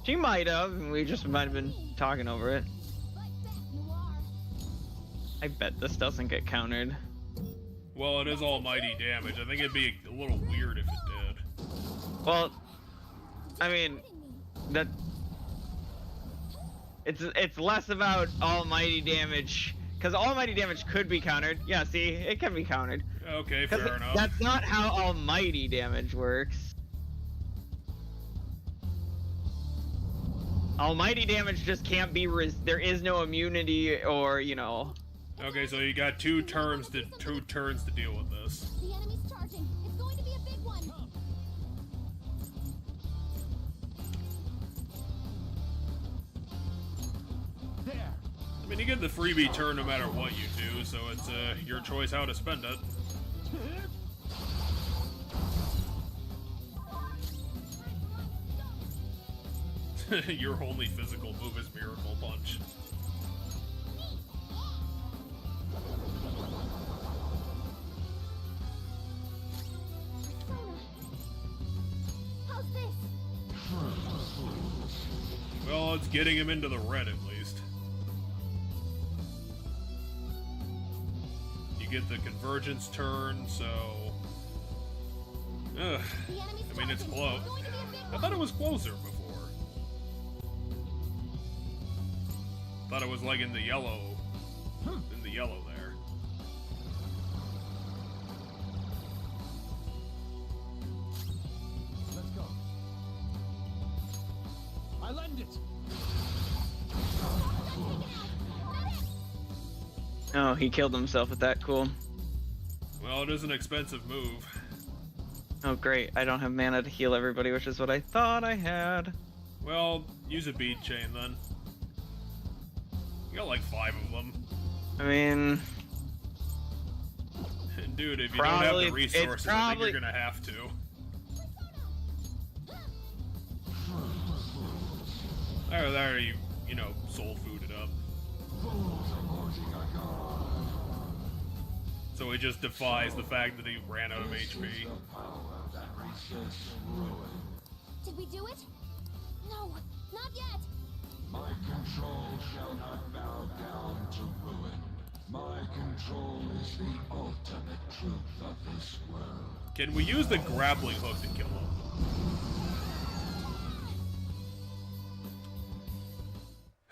She might have, and we just might have been talking over it. Fight back, Noir! I bet this doesn't get countered. Well, it is almighty damage. I think it'd be a little weird if it did. Well, I mean, that it's less about almighty damage, because almighty damage could be countered. Yeah, see, it can be countered. Okay, 'Cause fair enough. That's not how almighty damage works. Almighty damage just can't be there is no immunity or, you know. Okay, so you got two turns to deal with this. The enemy's charging. It's going to be a big one. There. I mean, you get the freebie turn no matter what you do, so it's your choice how to spend it. Your only physical move is Miracle Punch. How's this? Well, it's getting him into the red at least. You get the convergence turn, so... Ugh. The enemy's I mean, it's charging. close. It's going to be a big I one. thought it was closer before. Thought it was like in the yellow. In the yellow there. Let's go. I lend it. Oh, he killed himself with that. Cool. Well, it is an expensive move. Oh, great. I don't have mana to heal everybody, which is what I thought I had. Well, use a bead chain then. You got like 5 of them. I mean, Dude, if you Probably- don't have the it's resources, I think probably- you're gonna have to. There you know, soul food it up. So he just defies the fact that he ran out of HP. Did we do it? No, not yet. My control shall not bow down to ruin. My control is the ultimate truth of this world. Can we use the grappling hook to kill him?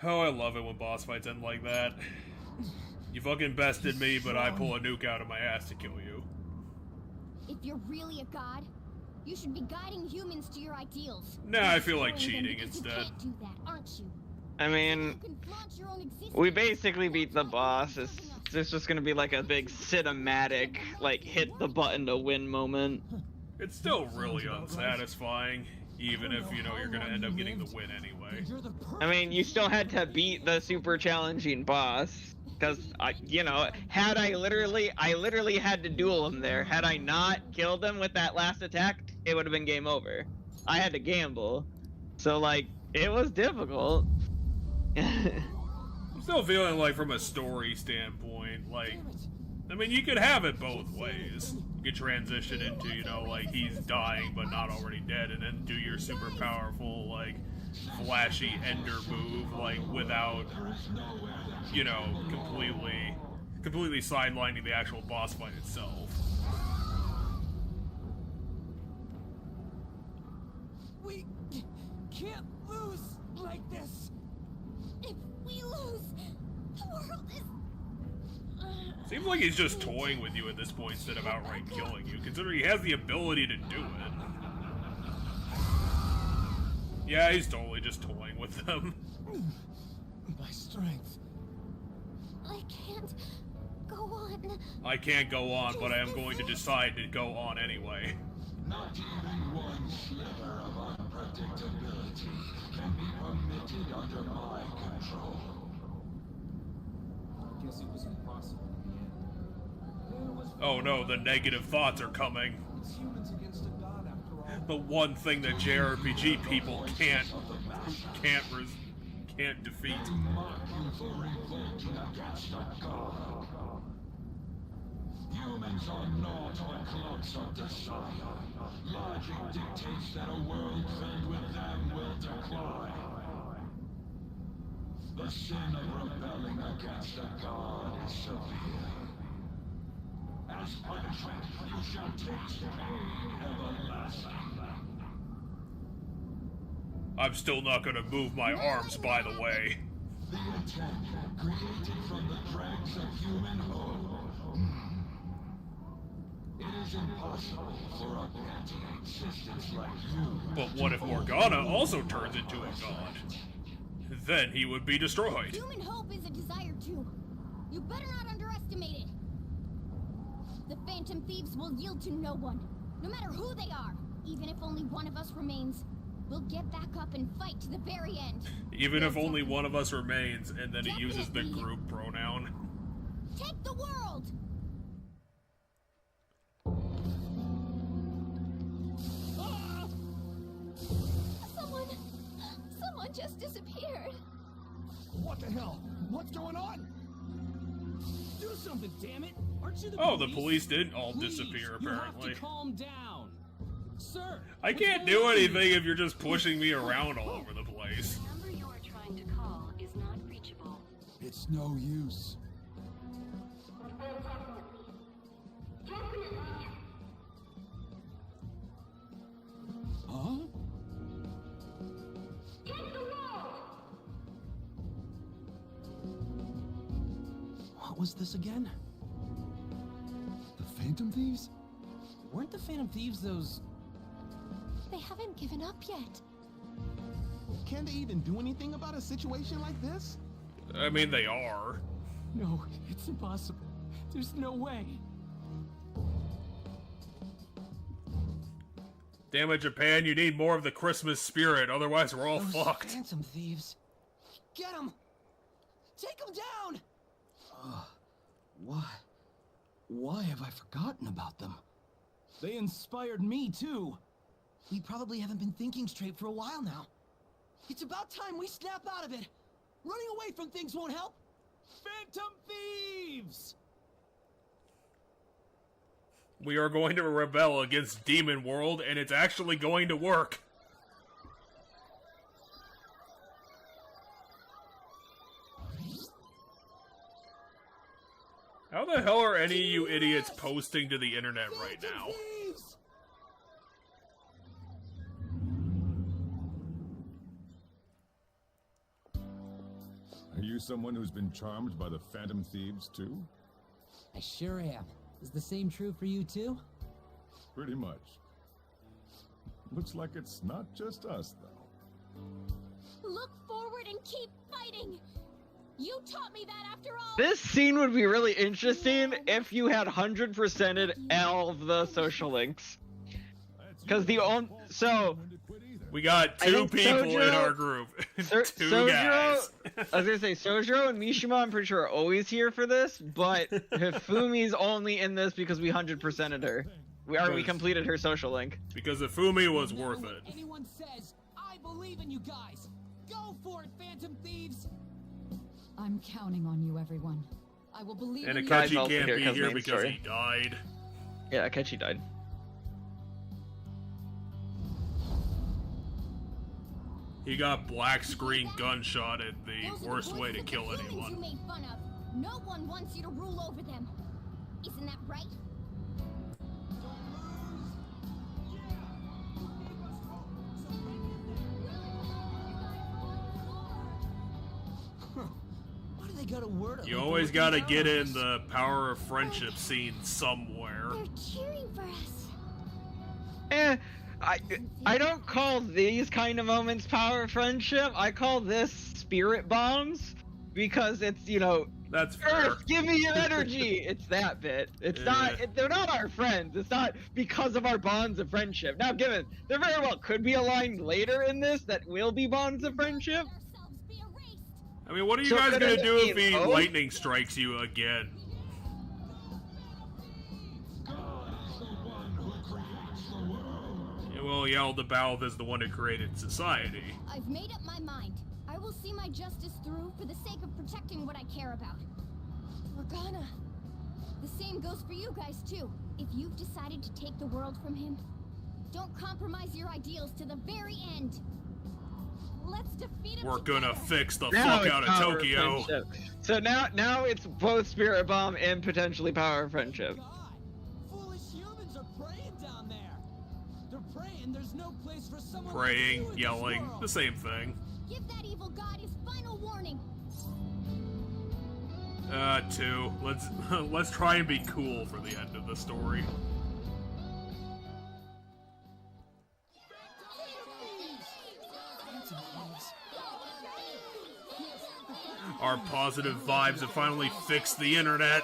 Oh, I love it when boss fights end like that. You fucking bested me, but I pull a nuke out of my ass to kill you. If you're really a god, you should be guiding humans to your ideals. Nah, I feel like Destroying them cheating because instead. You can't do that, aren't you? I mean, You can flaunt your own existence. we basically beat the boss. It's just gonna be like a big cinematic, like, hit the button to win moment. It's still really unsatisfying, even if, you know, you're gonna end up getting the win anyway. You're the perfect. I mean, you still had to beat the super challenging boss. Because, you know, I literally had to duel him there. Had I not killed him with that last attack, it would have been game over. I had to gamble. So, like, it was difficult. I'm still feeling like, from a story standpoint, like, I mean, you could have it both ways. You could transition into, you know, like, he's dying but not already dead, and then do your super powerful, like, flashy ender move, like, without, you know, completely sidelining the actual boss fight itself. We can't lose like this. If we lose, the world is... Seems like he's just toying with you at this point instead of outright killing you, considering he has the ability to do it. Yeah, he's totally just toying with them. My strength. I can't go on. I can't go on, but I am going to decide to go on anyway. Not even one sliver of unpredictability can be permitted under my control. Guess it was impossible in the Oh no, the negative thoughts are coming. It's humans against a god after all. The one thing that JRPG people can't defeat. Humans are not but cloaks of desire. Logic dictates that a world filled with them will decline. The sin of rebelling against a god is severe. As punishment, you shall taste pain everlasting. I'm still not gonna move my arms, by the way. The intent created from the dregs of human hope. It is impossible for a pantheon existence like you. But what if Morgana also turns into a god? Then he would be destroyed. Human hope is a desire too. You better not underestimate it. The Phantom Thieves will yield to no one, no matter who they are. Even if only one of us remains, we'll get back up and fight to the very end. Even if only one of us remains, and then he uses the group pronoun. Take the world! Someone just disappeared. What the hell? What's going on? Do something, damn it! Aren't you the Oh, the police didn't all Please, disappear, you apparently. have to calm down. Sir, I can't do anything if you're just pushing me around all over the place. The number you are trying to call is not reachable. it's no use. Huh? What was this again? The Phantom Thieves? Weren't the Phantom Thieves those... They haven't given up yet. Can they even do anything about a situation like this? I mean, they are. No, it's impossible. There's no way. Damn it, Japan, you need more of the Christmas spirit, otherwise we're all Those fucked. Phantom Thieves. Get them! Take them down! Why? Why have I forgotten about them? They inspired me, too. We probably haven't been thinking straight for a while now. It's about time we snap out of it. Running away from things won't help. Phantom Thieves! We are going to rebel against Demon World, and it's actually going to work. How the hell are any of you idiots posting to the internet right now? Thieves! Are you someone who's been charmed by the Phantom Thieves, too? I sure am. Is the same true for you, too? Pretty much. Looks like it's not just us, though. Look forward and keep fighting! You taught me that after all! This scene would be really interesting if you had 100%ed all of the social links. Because the only... So... We got I two think people in Sojiro- our group. Two Sojiro, guys. I was gonna say Sojiro and Mishima, I'm pretty sure are always here for this, but Hifumi's only in this because we 100%ed her. We completed her social link. Because Ifumi was worth When it. anyone says, I believe in you guys. Go for it, Phantom Thieves! I'm counting on you, everyone. I will believe And in you. Guys Akechi also can't here be 'cause here main because story. he died. Yeah, Akechi died. He got black screen gunshotted, the Those are worst the way to voices of kill the humans you anyone. made fun of. No one wants you to rule over them. Isn't that right? Why do they got a word? You always gotta get in the power of friendship scene somewhere. They're cheering for us. I don't call these kind of moments power of friendship. I call this spirit bombs because it's, you know, That's fair. Earth, give me your energy. It's that bit. It's Yeah. not. They're not our friends. It's not because of our bonds of friendship. Now, given there very well could be a line later in this that will be bonds of friendship. Ourselves be erased. I mean, what are you So guys could gonna it do if be he both? lightning strikes you again? Well, Yaldabaoth is the one who created society. I've made up my mind. I will see my justice through for the sake of protecting what I care about. Morgana. The same goes for you guys, too. If you've decided to take the world from him, don't compromise your ideals to the very end. Let's defeat him We're gonna together. fix the Now fuck it's out of power Tokyo. friendship. So now it's both Spirit Bomb and potentially power friendship. God, foolish humans are praying down there. They're praying there's no place for someone like you Praying, in this yelling, world. the same thing. Give that evil god his final warning. 2. Let's try and be cool for the end of the story. Our positive vibes have finally fixed the internet.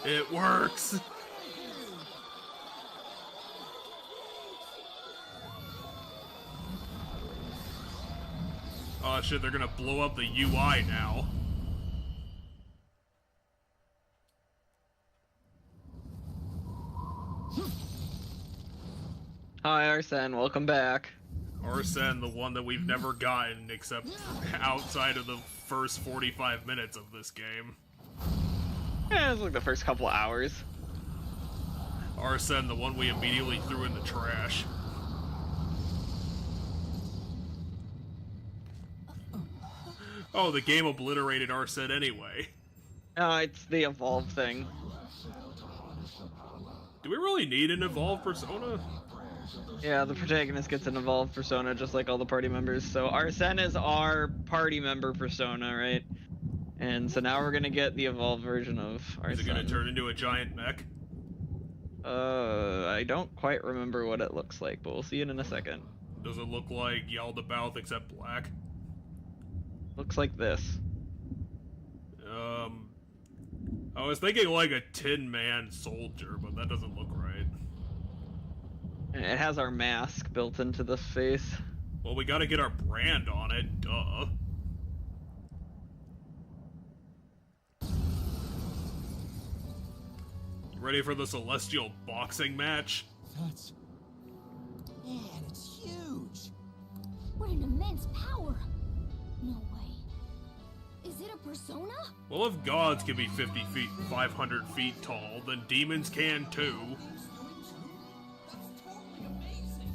It works. Oh shit, they're gonna blow up the UI now. Hi, Arsene. Welcome back. Arsene, the one that we've never gotten except outside of the first 45 minutes of this game. Yeah, it was like the first couple hours. Arsene, the one we immediately threw in the trash. Oh, the game obliterated Arsene anyway. No, it's the evolve thing. Do we really need an evolved persona? Yeah, the protagonist gets an evolved persona just like all the party members. So Arsene is our party member persona, right? And so now we're gonna get the evolved version of Arsene. Is it gonna turn into a giant mech? I don't quite remember what it looks like, but we'll see it in a second. Does it look like Yaldabaoth except black? Looks like this. I was thinking like a Tin Man soldier, but that doesn't look right. And it has our mask built into the face. Well, we gotta get our brand on it, duh. Ready for the Celestial boxing match? That's... Man, it's huge. What an immense power. No way. Is it a persona? Well, if gods can be 50 feet, 500 feet tall, then demons can too. That's totally amazing.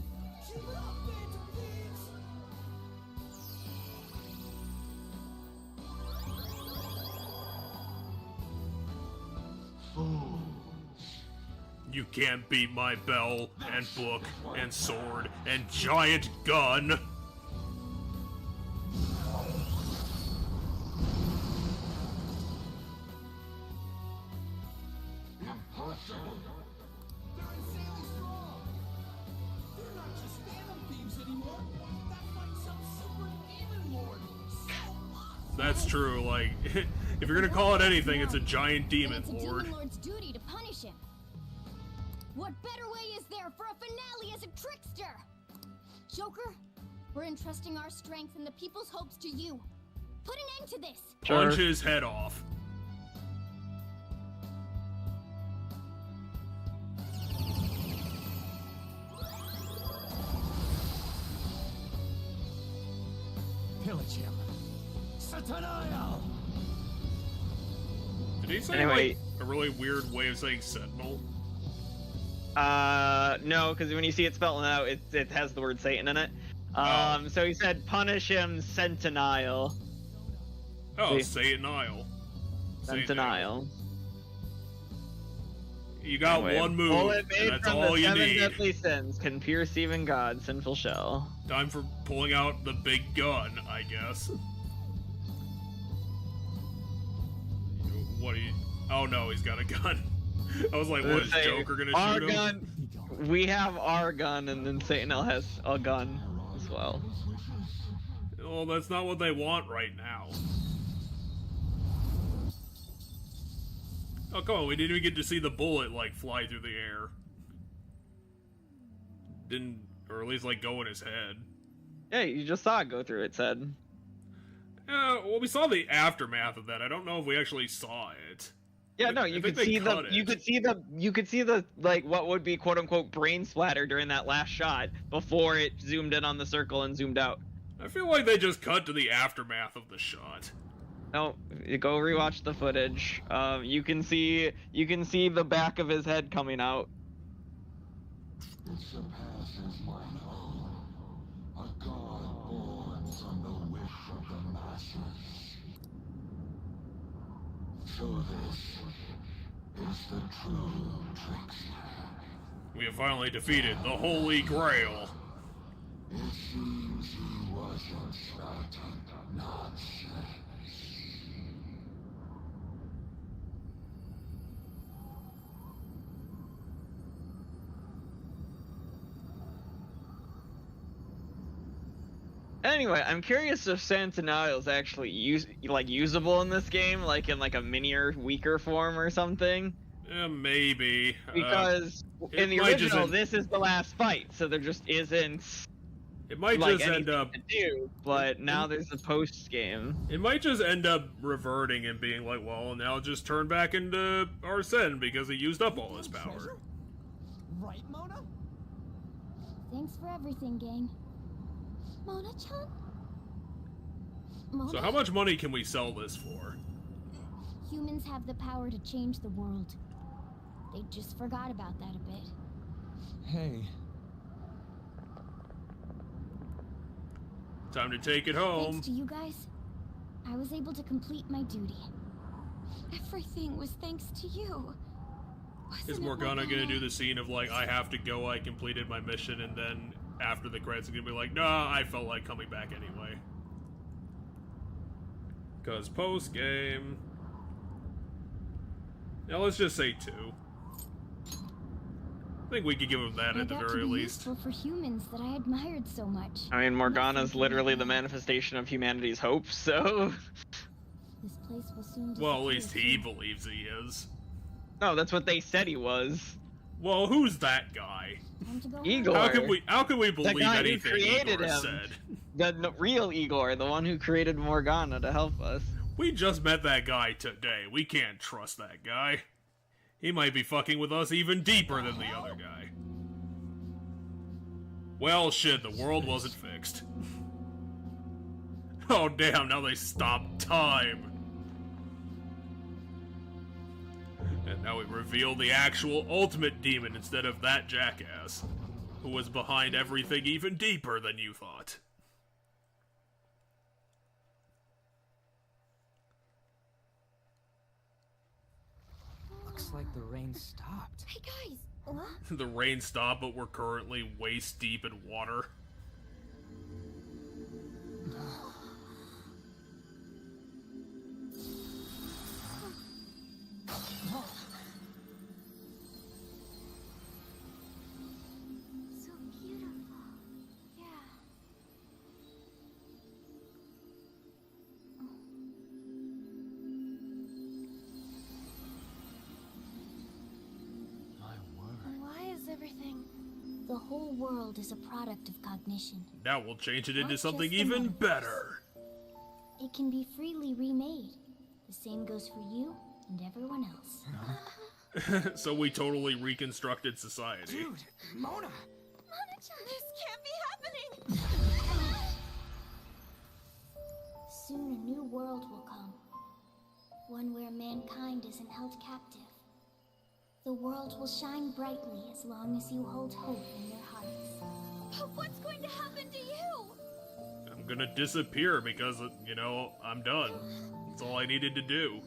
Keep it up, Phantom Thieves. You can't beat my bell, and book, and sword, and giant gun! They're insanely strong. They're not just Phantom Thieves anymore. That's like some super demon lord. So awesome. That's true, like, if you're gonna call it anything, it's a giant Then demon it's a lord. demon lord's duty to punish him. What better way is there for a finale as a trickster? Joker, we're entrusting our strength and the people's hopes to you. Put an end to this. Punch his head off. Pillage him. Sataniel! Did he say, Anyway. like, a really weird way of saying sentinel? No, because when you see it spelled out, it has the word Satan in it. So he said, punish him, Sentinile. Oh, See? Satanile. Sentinile. You got Anyway, one move, bullet and made that's from all the you seven need. deadly sins can pierce even God, sinful shell. Time for pulling out the big gun, I guess. What do you... Oh no, he's got a gun. I was like, what is Say, Joker gonna our shoot him? gun. We have our gun, and then Satanel has a gun as well. Well, that's not what they want right now. Oh, come on, we didn't even get to see the bullet, like, fly through the air. Didn't, or at least, like, go in his head. Yeah, you just saw it go through its head. Well, we saw the aftermath of that. I don't know if we actually saw it. Yeah, no, I you think could they see the cut you it. could see the like what would be quote unquote brain splatter during that last shot before it zoomed in on the circle and zoomed out. I feel like they just cut to the aftermath of the shot. No, go rewatch the footage. You can see the back of his head coming out. It surpasses my own. A god born from the wish of the masses. So this is the true trickster. We have finally defeated the Holy Grail. It seems he wasn't spouting nonsense. Anyway, I'm curious if Centennial is actually usable in this game, like in like a minier, weaker form or something. Maybe. Because in the original, this is the last fight, so there just isn't. It might like, just end up. to do, but now there's a post game. It might just end up reverting and being like, well, now just turn back into Arsene because he used up all his power. Right, Mona? Thanks for everything, gang. Mona-chan? Mona? So how much money can we sell this for? Humans have the power to change the world. They just forgot about that a bit. Hey, Time to take it home. Thanks to you guys, I was able to complete my duty. Everything was thanks to you. Is Morgana gonna do the scene of like, I have to go, I completed my mission, and then after the credits, it's gonna be like, nah, I felt like coming back anyway. Because post game. Now let's just say 2. I think we could give him that at the very least. Useful for humans that I admired so much. I mean, Morgana's literally the manifestation of humanity's hope, so. This place will soon Well, at least he believes he is. No, that's what they said he was. Well, who's that guy? Igor. How can we believe the guy anything who created Igor him. said? The real Igor, the one who created Morgana to help us. We just met that guy today. We can't trust that guy. He might be fucking with us even deeper than the other guy. Well, shit, the world wasn't fixed. Oh, damn, now they stopped time. And now we reveal the actual ultimate demon instead of that jackass, who was behind everything even deeper than you thought. Looks like the rain stopped. Hey guys! What? The rain stopped, but we're currently waist deep in water. So beautiful. Yeah. my word. Why is everything? The whole world is a product of cognition. Now we'll change it into Not something just the even metaverse. better. It can be freely remade. The same goes for you and everyone else. So we totally reconstructed society. Dude, Mona! This can't be happening! Soon a new world will come. One where mankind isn't held captive. The world will shine brightly as long as you hold hope in your hearts. But what's going to happen to you? I'm gonna disappear because, you know, I'm done. That's all I needed to do.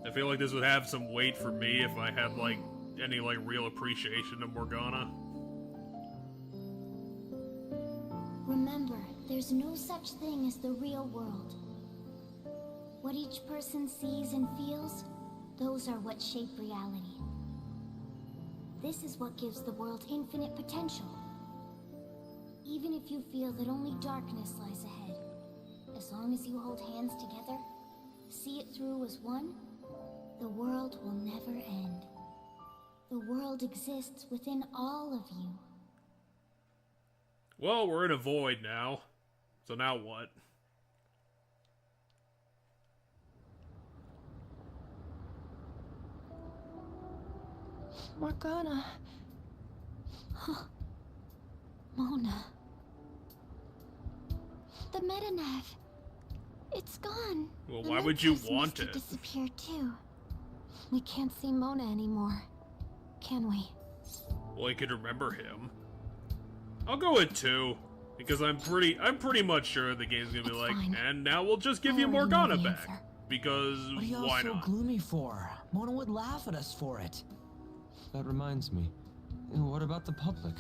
I feel like this would have some weight for me if I had, like, any, like, real appreciation of Morgana. Remember, there's no such thing as the real world. What each person sees and feels, those are what shape reality. This is what gives the world infinite potential. Even if you feel that only darkness lies ahead, as long as you hold hands together, see it through as one, the world will never end. The world exists within all of you. Well, we're in a void now. So now what? Morgana. Huh. Mona. The Metanev. It's gone. Well, why would you Mementos want must have it? disappeared too. We can't see Mona anymore, can we? Well, I could remember him. I'll go with 2. Because I'm pretty much sure the game's gonna be It's like, fine. and now we'll just give I you already know Morgana the back. answer. Because What are y'all why so not? gloomy for? Mona would laugh at us for it. That reminds me. What about the public?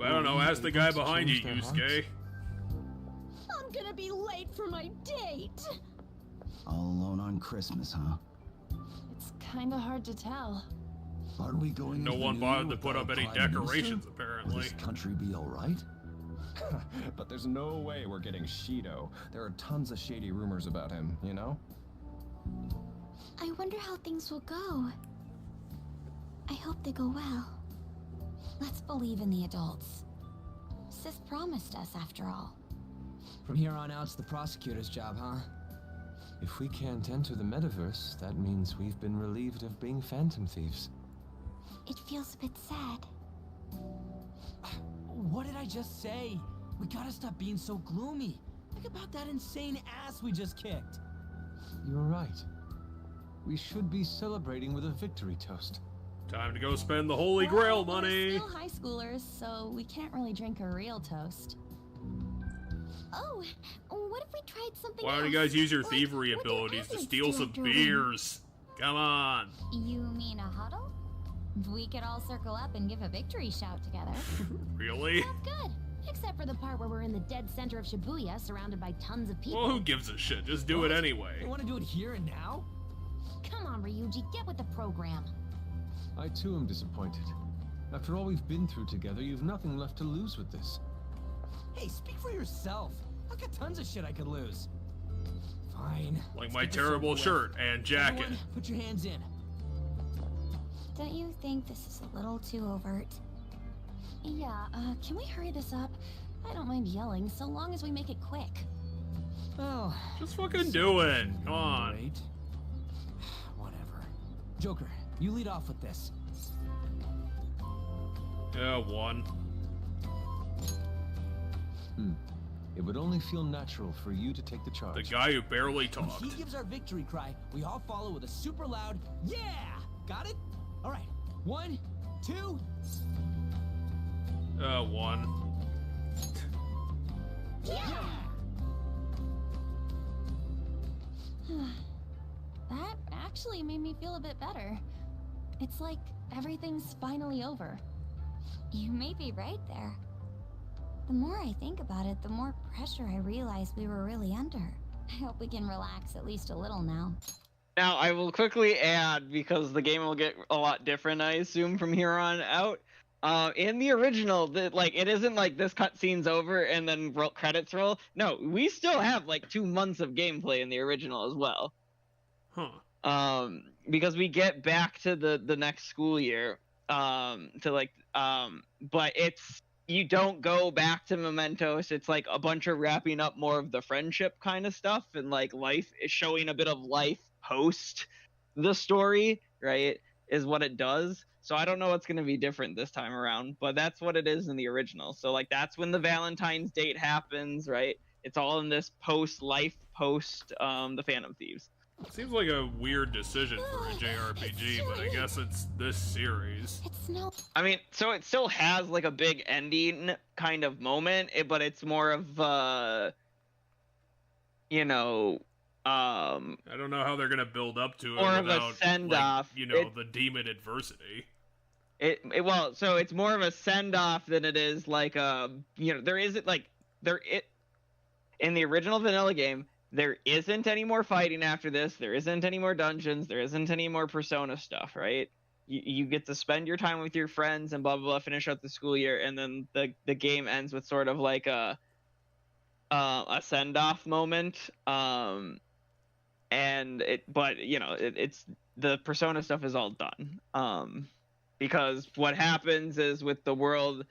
I don't know, Were ask the able guy to behind you, change their Yusuke. I'm gonna be late for my date. All alone on Christmas, huh? It's kinda hard to tell. Are we going? No into the one new bothered year to put without up a any prime minister? decorations, Will apparently. this country be all right? But there's no way we're getting Shido. There are tons of shady rumors about him, you know? I wonder how things will go. I hope they go well. Let's believe in the adults. Sis promised us, after all. From here on out, it's the prosecutor's job, huh? If we can't enter the metaverse, that means we've been relieved of being phantom thieves. It feels a bit sad. What did I just say? We gotta stop being so gloomy. Think about that insane ass we just kicked. You're right. We should be celebrating with a victory toast. Time to go spend the Holy Grail money. We're still high schoolers, so we can't really drink a real toast. Oh, what if we tried something Why else? don't you guys use your Like, thievery what do abilities to adults steal do some after a win? beers? Come on. You mean a huddle? We could all circle up and give a victory shout together. Really? Sounds good. Except for the part where we're in the dead center of Shibuya, surrounded by tons of people. Well, who gives a shit? Just do it You anyway. wanna do it here and now? Come on, Ryuji, get with the program. I too am disappointed. After all we've been through together, you've nothing left to lose with this. Hey, speak for yourself. I've got tons of shit I could lose. Fine. Like Let's my get this terrible over with. shirt and jacket. Everyone, put your hands in. Don't you think this is a little too overt? Yeah, can we hurry this up? I don't mind yelling, so long as we make it quick. Well, Just fucking do it. Come on. great. Whatever. Joker, you lead off with this. Yeah, 1. It would only feel natural for you to take the charge. The guy who barely When talked. he gives our victory cry, we all follow with a super loud, yeah! Got it? All right. 1, 2. 1. That actually made me feel a bit better. It's like everything's finally over. You may be right there. The more I think about it, the more pressure I realize we were really under. I hope we can relax at least a little now. Now, I will quickly add, because the game will get a lot different, I assume, from here on out. In the original, it isn't like this cutscene's over and then credits roll. No, we still have like 2 months of gameplay in the original as well. Huh. Because we get back to the next school year. But you don't go back to Mementos. It's like a bunch of wrapping up more of the friendship kind of stuff, and like life is showing a bit of life post the story, right? Is what it does. So I don't know what's going to be different this time around, but that's what it is in the original. So like that's when the Valentine's date happens, right? It's all in this post the Phantom Thieves. Seems like a weird decision for a JRPG, but I guess it's this series. It's no. I mean, so it still has like a big ending kind of moment, but it's more of I don't know how they're gonna build up to it more of without, a send-off. the demon adversity. Well, so it's more of a send-off than it is like in the original vanilla game, there isn't any more fighting after this. There isn't any more dungeons. There isn't any more Persona stuff, right? You get to spend your time with your friends and blah blah blah, finish out the school year, and then the game ends with sort of like a send-off moment. It's the Persona stuff is all done. Because what happens is with the world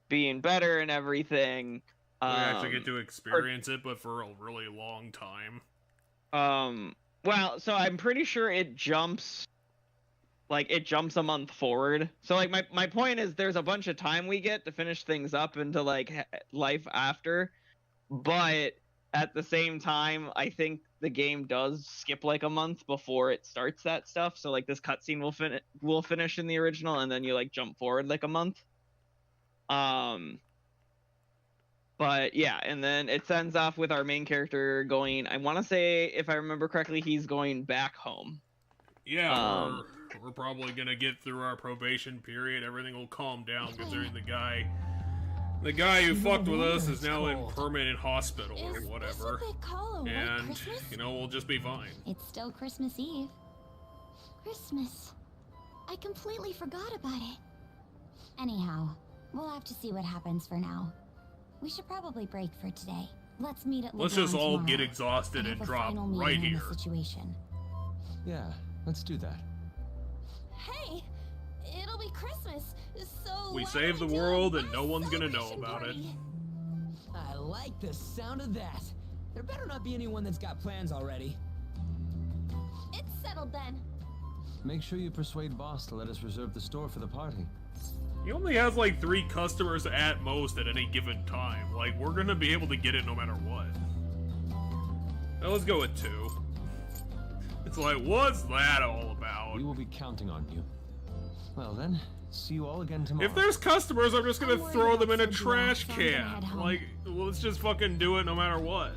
being better and everything. We actually get to experience it, but for a really long time. Well, so I'm pretty sure it jumps a month forward. So like my point is there's a bunch of time we get to finish things up into like life after, but at the same time I think the game does skip like a month before it starts that stuff. So like this cutscene will finish in the original, and then you like jump forward like a month. But yeah, and then it sends off with our main character going, I want to say, if I remember correctly, he's going back home. Yeah, we're probably gonna get through our probation period. Everything will calm down considering the guy who fucked with us is now in permanent hospital or whatever. Is this what they call a white And, Christmas? you know, we'll just be fine. It's still Christmas Eve. Christmas. I completely forgot about it. Anyhow, we'll have to see what happens for now. We should probably break for today. Let's meet at Let's Legrand just all tomorrow get exhausted and have a drop final right meeting here. on the situation. Yeah, let's do that. Hey, it'll be Christmas, so We why saved don't the we do a world and mass no one's gonna know celebration about it. party? I like the sound of that. There better not be anyone that's got plans already. It's settled then. Make sure you persuade Boss to let us reserve the store for the party. He only has like 3 customers at most at any given time. Like, we're gonna be able to get it no matter what. Now let's go with 2. It's like, what's that all about? We will be counting on you. Well then, see you all again tomorrow. If there's customers, I'm just gonna I'm worried throw them in a about Santa trash Claus, so I'm gonna can. head home. Like, let's just fucking do it no matter what.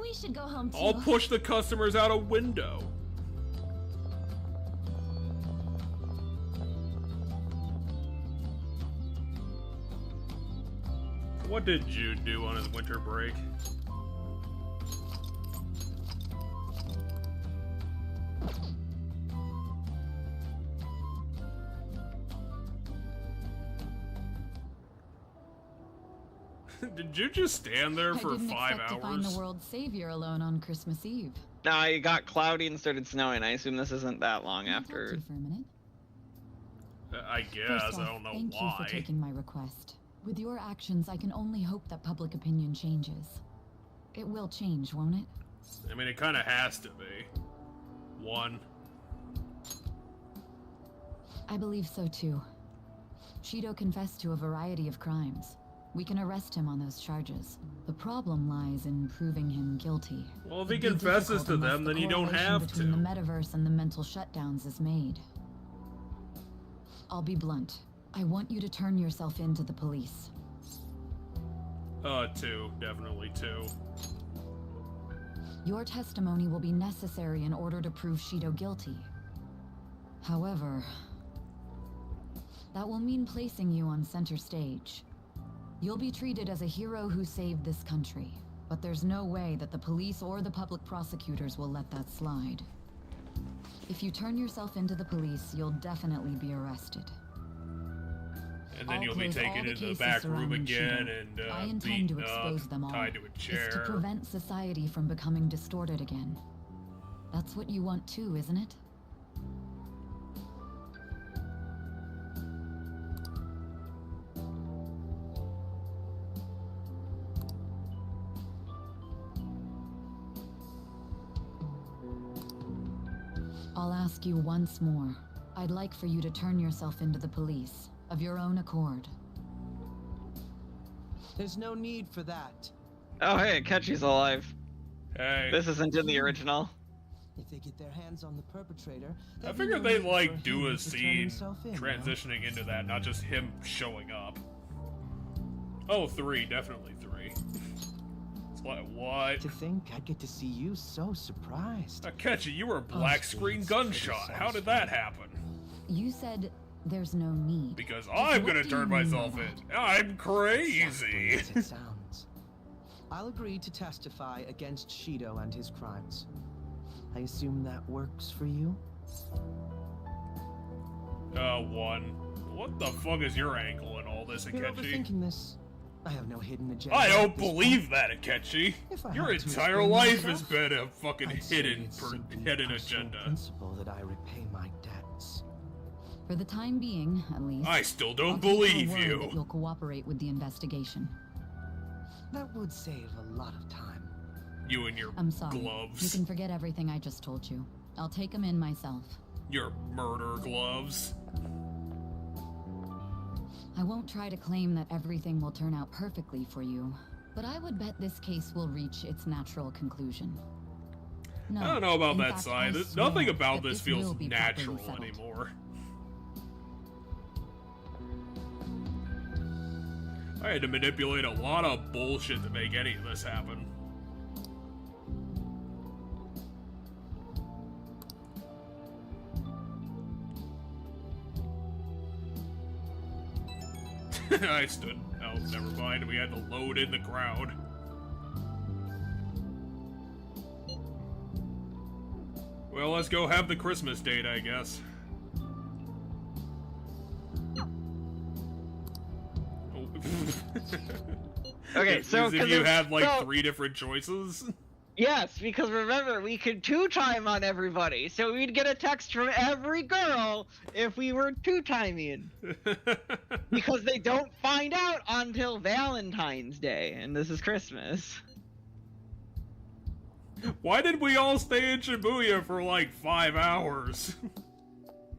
We should go home too. I'll push the customers out a window. What did Jude do on his winter break? Did you just stand there for I didn't 5 expect to find hours? the world's savior alone on Christmas Eve. Now it got cloudy and started snowing. I assume this isn't that long Can I talk to after. you for a minute? I First guess, off, I don't know thank you why. for taking my request. With your actions, I can only hope that public opinion changes. It will change, won't it? I mean, it kind of has to be. 1. I believe so too. Shido confessed to a variety of crimes. We can arrest him on those charges. The problem lies in proving him guilty. Well, if he It'd be confesses difficult to unless them, the then you don't correlation have between to. the metaverse and the mental shutdowns is made. I'll be blunt. I want you to turn yourself in to the police. 2. Definitely 2. Your testimony will be necessary in order to prove Shido guilty. However, that will mean placing you on center stage. You'll be treated as a hero who saved this country, but there's no way that the police or the public prosecutors will let that slide. If you turn yourself into the police, you'll definitely be arrested. And then I'll you'll be close all taken the into the cases back room surrounding again Shido. I and intend to beaten expose them up, all. tied to a It's to chair. prevent society from becoming distorted again. That's what you want too, isn't it? I'll ask you once more. I'd like for you to turn yourself into the police, of your own accord. There's no need for that. Oh hey, Ketchy's alive. Hey. This isn't in the original. If they get their hands on the perpetrator, I there'll be figured no they'd need like for do him a to turn scene himself in, transitioning into that, not just him showing up. Oh, 3, definitely 3. It's like, what? To think I'd get to see you so surprised. Akechi, you were a black screen it's gunshot. pretty How did that happen? You said there's no need. Because Just I'm what gonna do turn you mean myself by in. that? I'm Exactly crazy. as it sounds. I'll agree to testify against Shido and his crimes. I assume that works for you? 1. What the fuck is your ankle in all this, You're Akechi? overthinking this. I have no hidden agenda. I at don't this believe that, Akechi. If I Your had to entire explain life has myself, been a fucking I'd say hidden it's simply hidden a personal agenda. principle that I repay my debts. For the time being, at least. I still I'll don't take your believe word you. that you'll cooperate with the investigation. That would save a lot of time. You and your I'm sorry. gloves. You can forget everything I just told you. I'll take him in myself. Your murder gloves. I won't try to claim that everything will turn out perfectly for you, but I would bet this case will reach its natural conclusion. No, I don't know about in that fact, side. I swear Nothing about that this will feels be properly natural settled. anymore. I had to manipulate a lot of bullshit to make any of this happen. I stood. Oh, never mind. We had to load in the crowd. Well, let's go have the Christmas date, I guess. Oh. Okay, so As if 'cause you it- had like so- 3 different choices. Yes, because remember, we could two-time on everybody, so we'd get a text from every girl if we were two-timing. Because they don't find out until Valentine's Day, and this is Christmas. Why did we all stay in Shibuya for like 5 hours?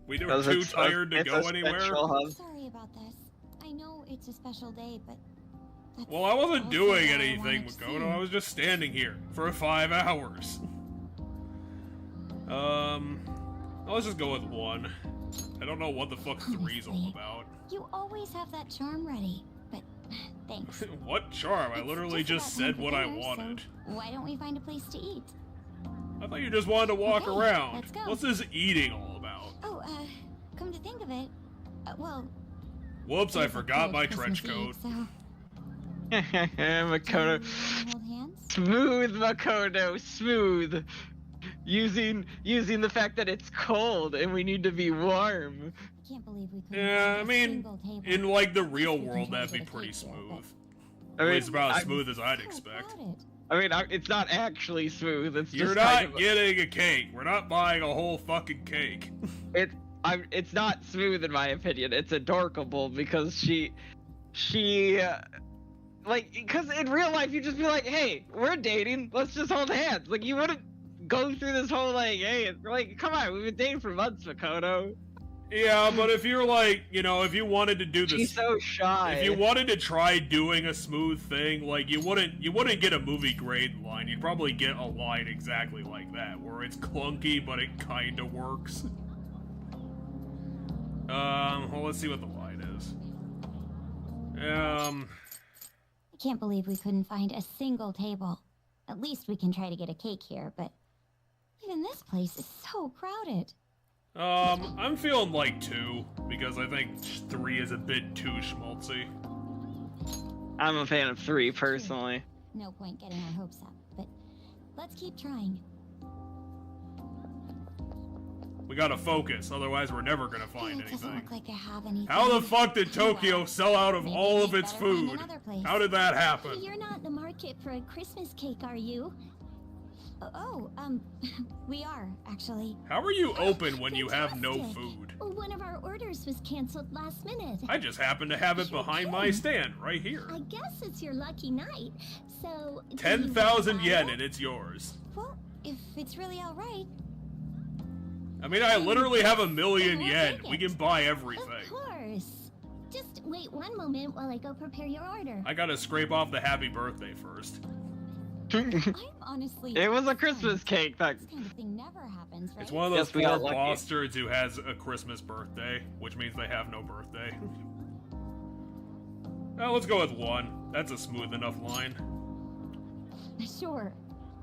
We were Because too it's a- tired to it's go a anywhere? special hub. Sorry about this. I know it's a special day, but that's Well, I wasn't also doing what I anything, wanted to Makoto. see. I was just standing here for 5 hours. Let's just go with 1. I don't know what the fuck 3's all Honestly. about. You always have that charm ready, but thanks. What charm? I It's literally just about time said for what I dinner, so wanted. why don't we find a place to eat? I thought you just wanted to walk Okay, around. let's go. What's this eating all about? Oh, come to think of it, well, Whoops, I it's a forgot cold my Christmas trench coat. Eve, so Makoto. do you wanna hold hands? Smooth, Makoto, smooth. Using the fact that it's cold and we need to be warm. I can't believe we couldn't Yeah, find I a mean, single table. in like the real We can world, try to that'd be get a pretty cake here, smooth. I At mean, least about as I'm- smooth as I'd So expect. crowded. It's not actually smooth. It's You're just not kind of, getting a cake. We're not buying a whole fucking cake. it's not smooth in my opinion. It's adorkable because because in real life you just be like, hey, we're dating. Let's just hold hands. Like you wouldn't go through this whole like, hey, like come on, we've been dating for months, Makoto. Yeah, but if you're like, if you wanted to do this, She's so shy. if you wanted to try doing a smooth thing, like you wouldn't get a movie grade line. You'd probably get a line exactly like that, where it's clunky but it kind of works. Well, let's see what the line is. I can't believe we couldn't find a single table. At least we can try to get a cake here, but even this place is so crowded. I'm feeling like 2, because I think 3 is a bit too schmaltzy. I'm a fan of 3 personally. No point getting our hopes up, but let's keep trying. We gotta focus, otherwise we're never gonna find It doesn't anything. look like they have anything. How the fuck did Tokyo Well, sell out of maybe all we'd of its better find food? another place. How did that happen? You're not in the market for a Christmas cake, are you? We are, actually. How are you open when you have no Fantastic. food? One of our orders was canceled last minute. I just happen to have it Sure behind my can. stand, right here. I guess it's your lucky night. So, do you 10,000 wanna yen buy it? and it's yours. Well, if it's really all right. I mean, I literally have 1,000,000 We'll yen. take We it. can buy Of everything. course. Just wait one moment while I go prepare your order. I gotta scrape off the happy birthday first. I'm honestly. It was a Christmas cake. That This kind of thing never happens, right? It's one of those Yes, we poor got lucky. bastards who has a Christmas birthday, which means they have no birthday. Let's go with 1. That's a smooth enough line. Sure.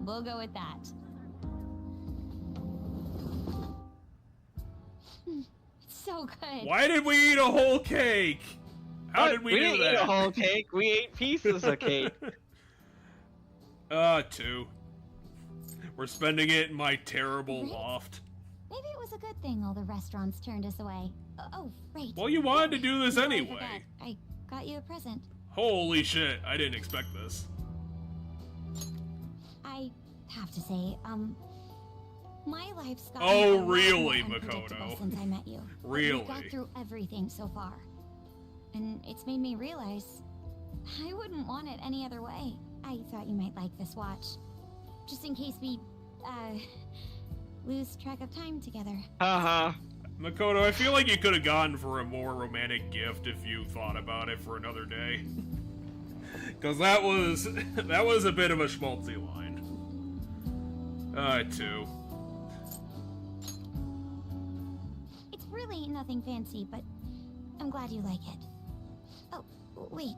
We'll go with that. It's so good. Why did we eat a whole cake? How did we do didn't that? eat a whole cake. We ate pieces of cake. 2. We're spending it in my terrible Right? loft. Maybe it was a good thing all the restaurants turned us away. Oh, right. Well, you wanted to do this No, I anyway. forgot. I got you a present. Holy shit, I didn't expect this. I have to say, My life's gotten Oh, a lot really, more unpredictable Makoto? since I met you. But Really? we got through everything so far. And it's made me realize I wouldn't want it any other way. I thought you might like this watch. Just in case we, lose track of time together. Haha. Makoto, I feel like you could have gone for a more romantic gift if you thought about it for another day. Because that was a bit of a schmaltzy line. 2. It's really nothing fancy, but I'm glad you like it. Oh, wait.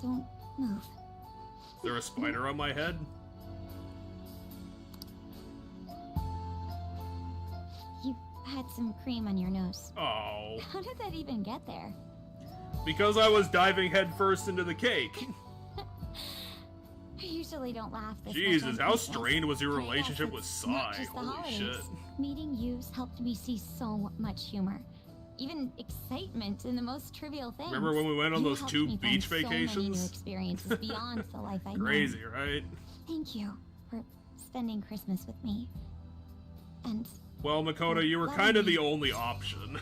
Don't move. Is there a spider on my head? You had some cream on your nose. Oh. How did that even get there? Because I was diving headfirst into the cake. I usually don't laugh this much Jesus, on how Christmas. strained was your I guess relationship with it's not Sai? just the Holy holidays. shit. Meeting you's helped me see so much humor. Even excitement in the most trivial things. Remember when we went on You those helped 2 me beach find so many new vacations? experiences beyond the life I know. Crazy, right? Thank you for spending Christmas with me. And Well, Makoto, you were Letting kind of me- the only option.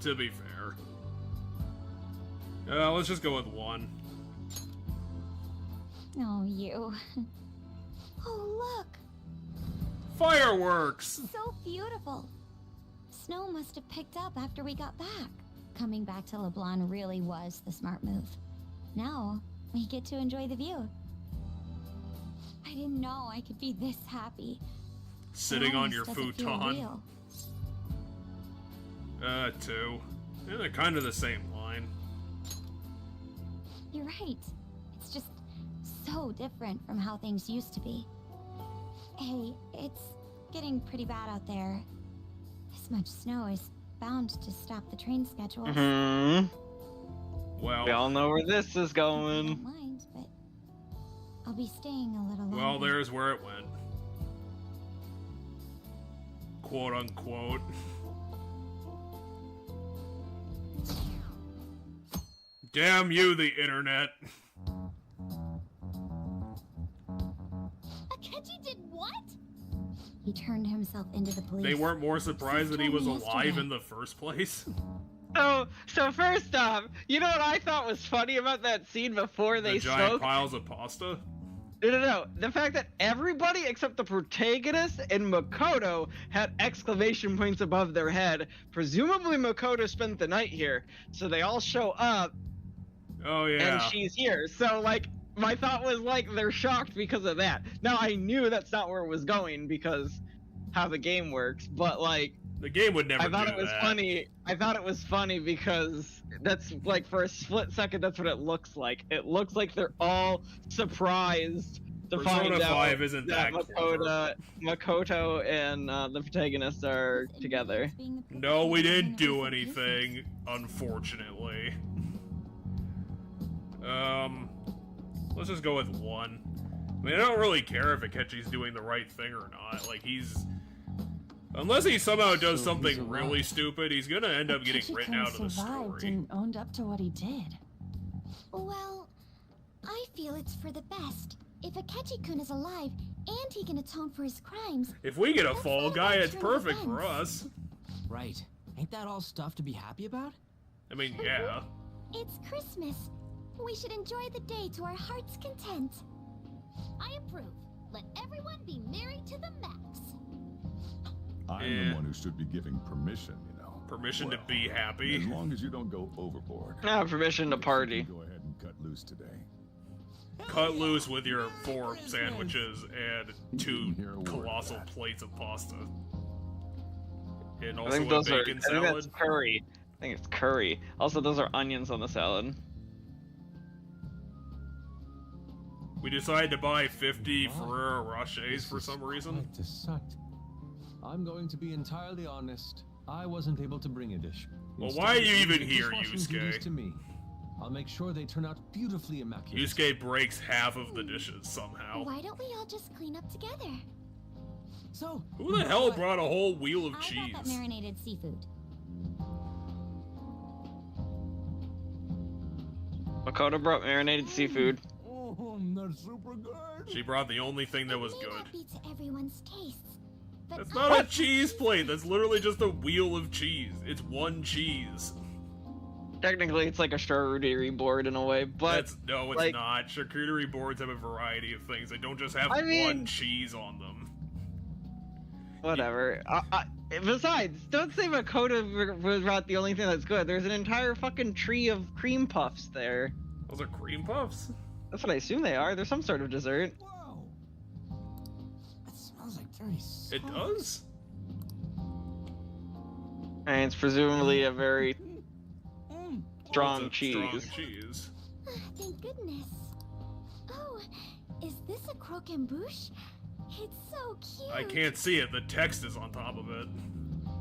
To be fair. Let's just go with 1. oh, you. Oh, look. Fireworks! So beautiful. Snow must have picked up after we got back. Coming back to LeBlanc really was the smart move. Now, we get to enjoy the view. I didn't know I could be this happy. It Sitting on your almost doesn't feel futon. real. 2. Yeah, they're kind of the same line. You're right. It's just so different from how things used to be. Hey, it's getting pretty bad out there. This much snow is bound to stop the train schedules. Mm-hmm. Well, We all know where this is I don't going. mind, but I'll be staying a little longer. well, there's where it went. Quote unquote. Damn you, the internet. Akechi did what? He turned himself into the police. They weren't more surprised that he was told me alive yesterday. in the first place? So first off, you know what I thought was funny about that scene before The they giant spoke? piles of pasta? No. The fact that everybody except the protagonist and Makoto had exclamation points above their head. Presumably Makoto spent the night here, so they all show up Oh yeah. and she's here. So like, my thought was like they're shocked because of that. Now I knew that's not where it was going because how the game works, but like The game would never I thought do it was that. funny. I thought it was funny because that's like for a split second that's what it looks like. It looks like they're all surprised to Persona find 5 out isn't that Makoto and the protagonist are together. No, we didn't do anything, unfortunately. Let's just go with 1. I mean, I don't really care if Akechi's doing the right thing or not. Like, unless he somehow does So something he's really stupid, he's gonna end up getting written out of the survived story. and owned up to what he did. Well, I feel it's for the best. If Akechi-kun is alive and he can atone for his crimes, If we get a That's fall not guy, about it's true perfect for events. us. Right. Ain't that all stuff to be happy about? I mean, yeah. it's Christmas. We should enjoy the day to our heart's content. I approve. Let everyone be merry to the max. I'm Yeah. the one who should be giving permission, you know. Permission to Well, be happy. As long as you don't go overboard. I have permission to You party. can go ahead and cut loose today. Cut loose with your 4 sandwiches and 2 Hear a word of colossal that. plates of pasta. And I also think a those are. bacon I think salad. that's curry. I think it's curry. Also, those are onions on the salad. We decided to buy 50 Ferrero Rochers for some reason. Quite a sight. I'm going to be entirely honest. I wasn't able to bring a dish. Well, Instead, why are you leave even the here, dishwashing Yusuke? duties to me. I'll make sure they turn out beautifully immaculate. Yusuke breaks half of the dishes somehow. Why don't we all just clean up together? So, Who the hell brought a whole wheel of I cheese? got that marinated seafood. Makoto brought marinated seafood. Oh, that's super good. She brought the only thing that was It may good. not be to everyone's tastes, that That's not a cheese plate. That's literally just a wheel of cheese. It's one cheese. Technically, it's like a charcuterie board in a way, but No, it's like, not. Charcuterie boards have a variety of things. They don't just have I mean- one cheese on them. whatever. Besides, don't say Makoto was not the only thing that's good. There's an entire fucking tree of cream puffs there. Those are cream puffs? That's what I assume they are. They're some sort of dessert. Whoa. That smells like dirty salt. It does? And it's presumably a very strong It's a cheese. Strong cheese. Thank goodness. Oh, is this a croquembouche? It's so cute. I can't see it. The text is on top of it.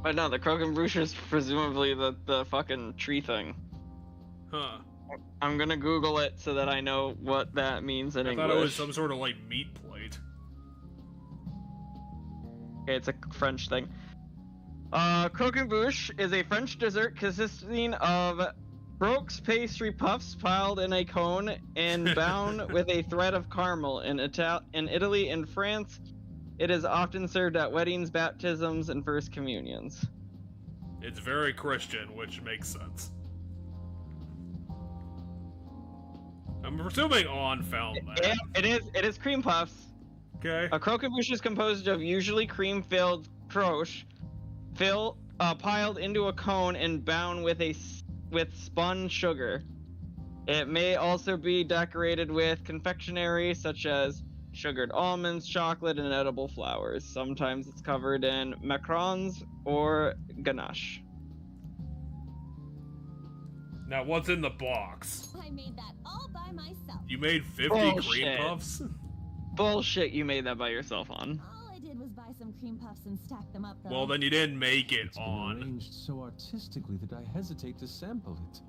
But no, the croquembouche is presumably the fucking tree thing. Huh. I'm gonna Google it so that I know what that means in I English. thought it was some sort of like meat plate. Okay, it's a French thing. Croquembouche is a French dessert consisting of Broke's pastry puffs piled in a cone and bound with a thread of caramel. In Italy and France, it is often served at weddings, baptisms, and first communions. It's very Christian, which makes sense. I'm presuming On found that. It is cream puffs. Okay. A croquembouche is composed of usually cream-filled croche, piled into a cone and bound with spun sugar. It may also be decorated with confectionery such as sugared almonds, chocolate, and edible flowers. Sometimes it's covered in macarons or ganache. Now, what's in the box? I made that all by myself. You made 50 Bullshit. cream puffs? Bullshit, you made that by yourself, On. All I did was buy some cream puffs and stack them up, though. Well, then you didn't make it, It's been On. arranged so artistically that I hesitate to sample it.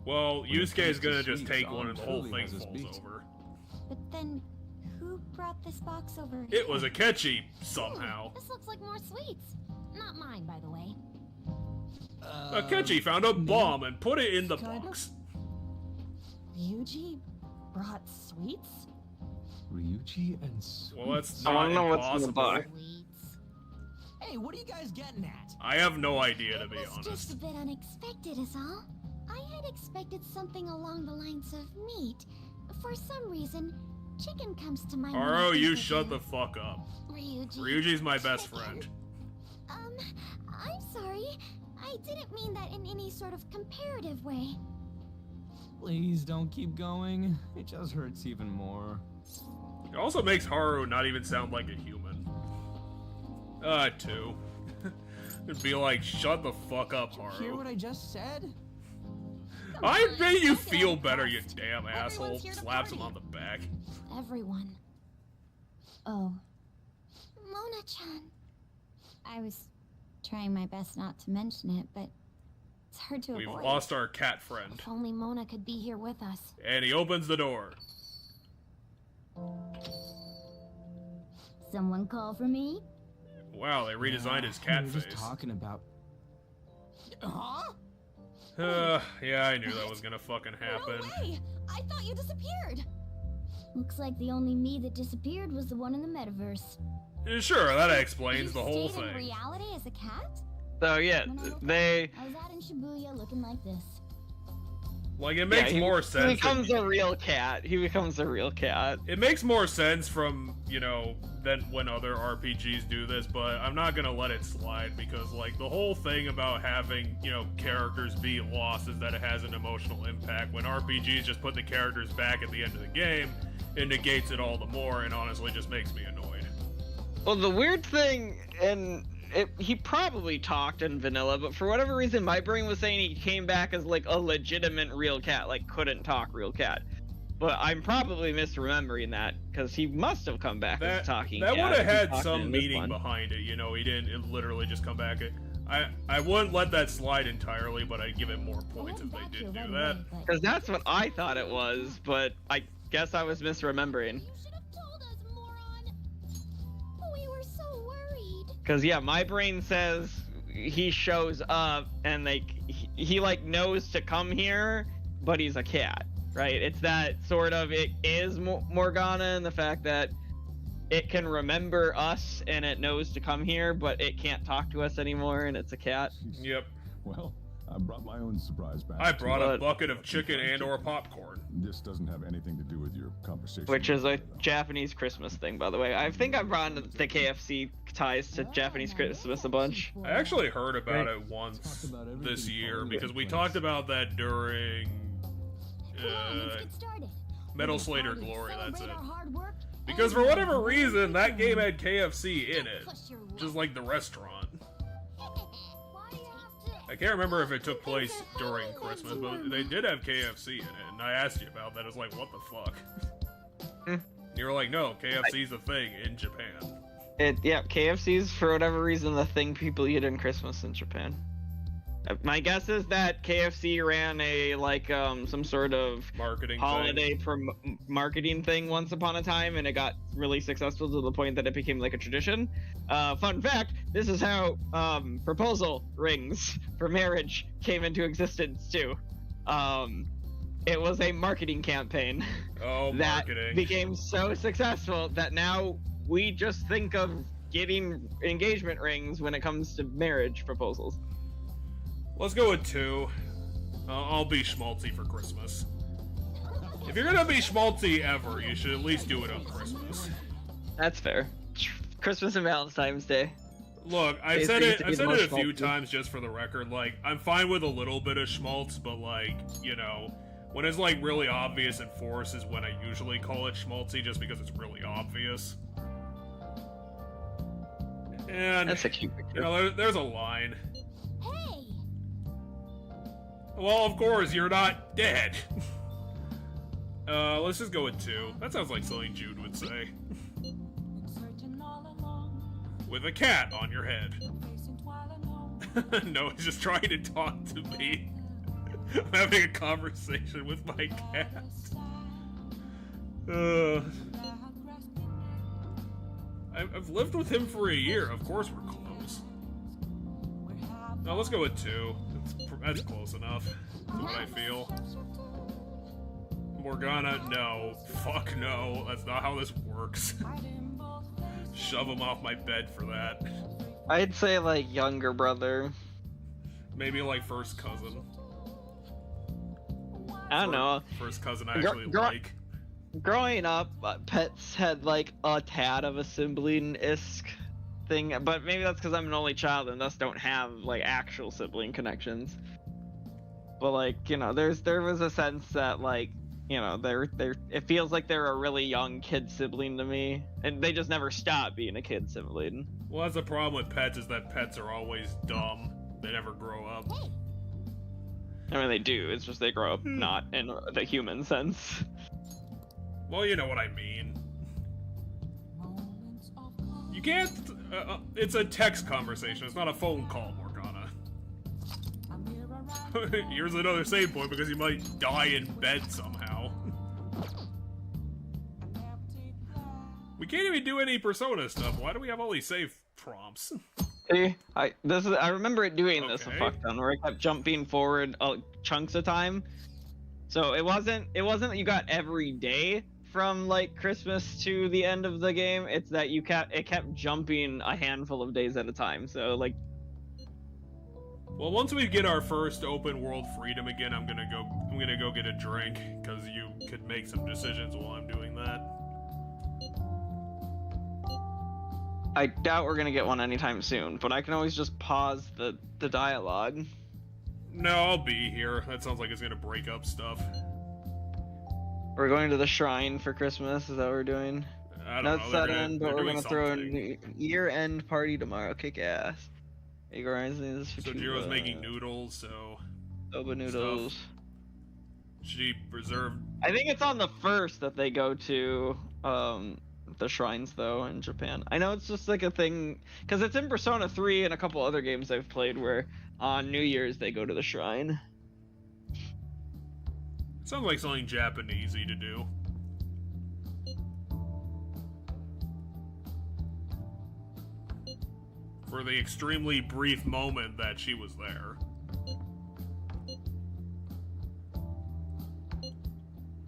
Well, When it Yusuke comes is to gonna just sweets, take On one and the whole totally thing has us falls beat. over. But then, who brought this box over It was here? Akechi, somehow. This looks like more sweets. Not mine, by the way. Akechi found a bomb and put it in the Kind of. box. Ryuji brought sweets? Ryuji and sweets. Well, that's I not wanna know what's in the impossible. box. Sweets. Hey, what are you guys getting at? I have no idea, to be It was just honest. a bit unexpected, is all. I had expected something along the lines of meat. For some reason, chicken comes to mind. when I Aro, think you of shut you. the fuck up. Ryuji. Ryuji's my best Chicken. friend. I'm sorry. I didn't mean that in any sort of comparative way. Please don't keep going. It just hurts even more. It also makes Haru not even sound like a human. Too. It'd be like, shut the fuck up, Hear Haru. what I just said? I on, made you don't get feel all better, you pressed. damn asshole. Everyone's here to Slaps him party. on the back. Everyone. Oh. Mona-chan. I was trying my best not to mention it, but it's hard to We've avoid. lost our cat friend. If only Mona could be here with us. And he opens the door. Someone call for me? Wow, they redesigned his We cat were face. just talking about. Huh? Yeah, I knew that was gonna fucking happen. No way! I thought you disappeared! Looks like the only me that disappeared was the one in the metaverse. Sure, that explains You the whole stayed in thing. reality as a cat? So yeah, When I woke up, they. I was out in Shibuya looking like this. Like, it makes yeah, more He sense. becomes a real cat. He becomes a real cat. It makes more sense from, you know, than when other RPGs do this, but I'm not gonna let it slide because, like, the whole thing about having, you know, characters be lost is that it has an emotional impact. When RPGs just put the characters back at the end of the game, it negates it all the more and honestly just makes me annoyed. Well, the weird thing, and he probably talked in vanilla, but for whatever reason, my brain was saying he came back as like a legitimate real cat, like couldn't talk real cat. But I'm probably misremembering that because he must have come back as a talking That cat. would have if he had talked some in this meaning one. behind it, you know. He didn't literally just come back. I wouldn't let that slide entirely, but I'd give it more points if they did do that. Because that's what I thought it was, but I guess I was misremembering. You should have told us, moron! We were so worried. Because yeah, my brain says he shows up and like he like knows to come here, but he's a cat, right? It's that sort of, it is Morgana and the fact that it can remember us and it knows to come here, but it can't talk to us anymore, and it's a cat. Yep. Well, I brought my own surprise pack. I brought a But- bucket of chicken and/or popcorn. This doesn't have anything to do with your conversation. Which is a with, Japanese Christmas thing, by the way. I think I've brought the KFC ties to Japanese Christmas a bunch. I actually heard about it Talked once about everything this year before because we place. talked about that during Come on, let's get started. Metal We're Slayer proud to Glory. That's celebrate it. our hard work Because and for whatever our reason, that game weekend. had KFC in it, Push your just like the restaurant. Why do you have to? I can't remember if it took place during Christmas, but they did have KFC in it, and I asked you about that. I was like, what the fuck? You were like, no, KFC's a thing in Japan. Yeah, KFC's for whatever reason the thing people eat in Christmas in Japan. My guess is that KFC ran a some sort of Marketing holiday marketing thing once upon a time, and it got really successful to the point that it became like a tradition. Fun fact: this is how proposal rings for marriage came into existence too. It was a marketing campaign Oh, that marketing. became so successful that now we just think of getting engagement rings when it comes to marriage proposals. Let's go with 2. I'll be schmaltzy for Christmas. If you're gonna be schmaltzy ever, you should at least do it on Christmas. That's fair. Christmas and Valentine's Day. Look, I've They said used it. to be I've said the it a most few schmaltzy. times just for the record. Like, I'm fine with a little bit of schmaltz, but like, you know, when it's like really obvious and forced is when I usually call it schmaltzy, just because it's really obvious. And That's a cute picture. you know, there's a line. Hey, Well, of course, you're not dead. Let's just go with 2. That sounds like something Jude would say. With a cat on your head. No, he's just trying to talk to me. I'm having a conversation with my cat. I've lived with him for a year. Of course we're close. No, let's go with 2. That's close enough. That's what I feel. Morgana, no. Fuck no. That's not how this works. Shove him off my bed for that. I'd say like younger brother. Maybe like first cousin. I don't know. First cousin I actually Gr- gr- like. Growing up, pets had like a tad of a sibling-esque thing, but maybe that's because I'm an only child and thus don't have like actual sibling connections. But like, you know, there was a sense that like, you know, it feels like they're a really young kid sibling to me, and they just never stop being a kid sibling. Well, that's the problem with pets is that pets are always dumb. They never grow up. I mean, they do. It's just they grow up not in the human sense. Well, you know what I mean. You can't. It's a text conversation. It's not a phone call, Morgana. Here's another save point because you might die in bed somehow. We can't even do any Persona stuff. Why do we have all these save prompts? See, I remember it doing this a Okay. fuck ton where I kept jumping forward chunks of time. So it wasn't that you got every day from like Christmas to the end of the game. It's that it kept jumping a handful of days at a time. So like, Well, once we get our first open world freedom again, I'm gonna go get a drink because you could make some decisions while I'm doing that. I doubt we're gonna get one anytime soon. But I can always just pause the dialogue. No, I'll be here. That sounds like it's gonna break up stuff. We're going to the shrine for Christmas. Is that what we're doing? I don't Not know. set They're end, but we're doing gonna throw something. a year-end party tomorrow. Kick ass. Hey guys, this is for So Jiro's making noodles, so soba noodles. should he preserve? I think it's on the first that they go to the shrines though in Japan. I know it's just like a thing because it's in Persona 3 and a couple other games I've played where on New Year's they go to the shrine. Sounds like something Japanesey to do. For the extremely brief moment that she was there.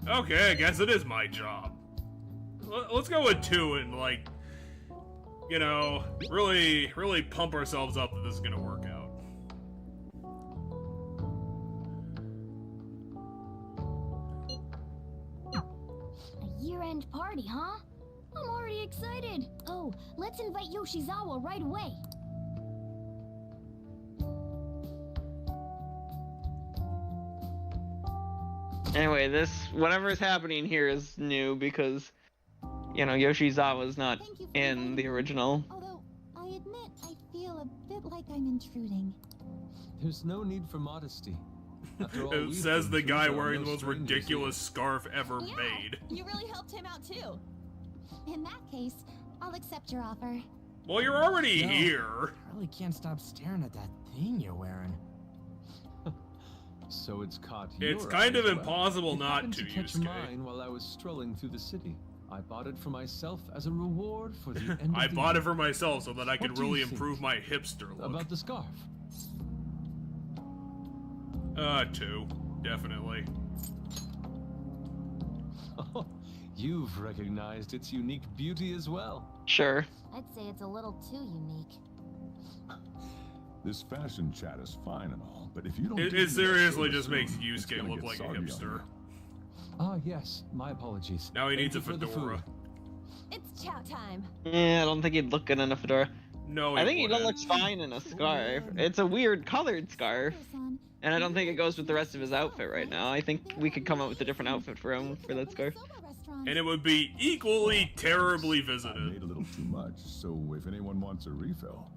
Okay, I guess it is my job. Let's go with 2 and like you know, really pump ourselves up that this is gonna work out. A year-end party, huh? I'm already excited. Oh, let's invite Yoshizawa right away. Anyway, this whatever's happening here is new because, you know, Yoshizawa's not Thank you for in inviting the me. original. Although, I admit I feel a bit like I'm intruding. There's no need for modesty. After all, It we've says been the guy through, wearing the no most strangers ridiculous here. scarf ever Yeah, made. you really helped him out too. In that case, I'll accept your offer. Well, you're already No. here. I really can't stop staring at that thing you're wearing. So it's caught It's your kind eye of as well. impossible It not happened to, catch Yusuke. mine while I was strolling through the city. I bought it for myself as a reward for the end I of the bought year. it for myself so that I could What do you really think improve my hipster look. About the scarf. 2, definitely. Oh, you've recognized its unique beauty as well. Sure. I'd say it's a little too unique. This fashion chat is fine and all, but if you don't It give me that seriously silver just makes spoon, it's Yusuke gonna look get like a soggy on hipster. you. Ah, yes. My apologies. Now he Thank needs a you for the fedora. food. It's chow time. Yeah, I don't think he'd look good in a fedora. No, I think he wouldn't. looks fine in a scarf. It's a weird colored scarf, Son, and I don't think it goes with the rest of his outfit right now. I think we could come up with a different outfit for him for that scarf. And it would be equally terribly I visited. made a little too much, so if anyone wants a refill.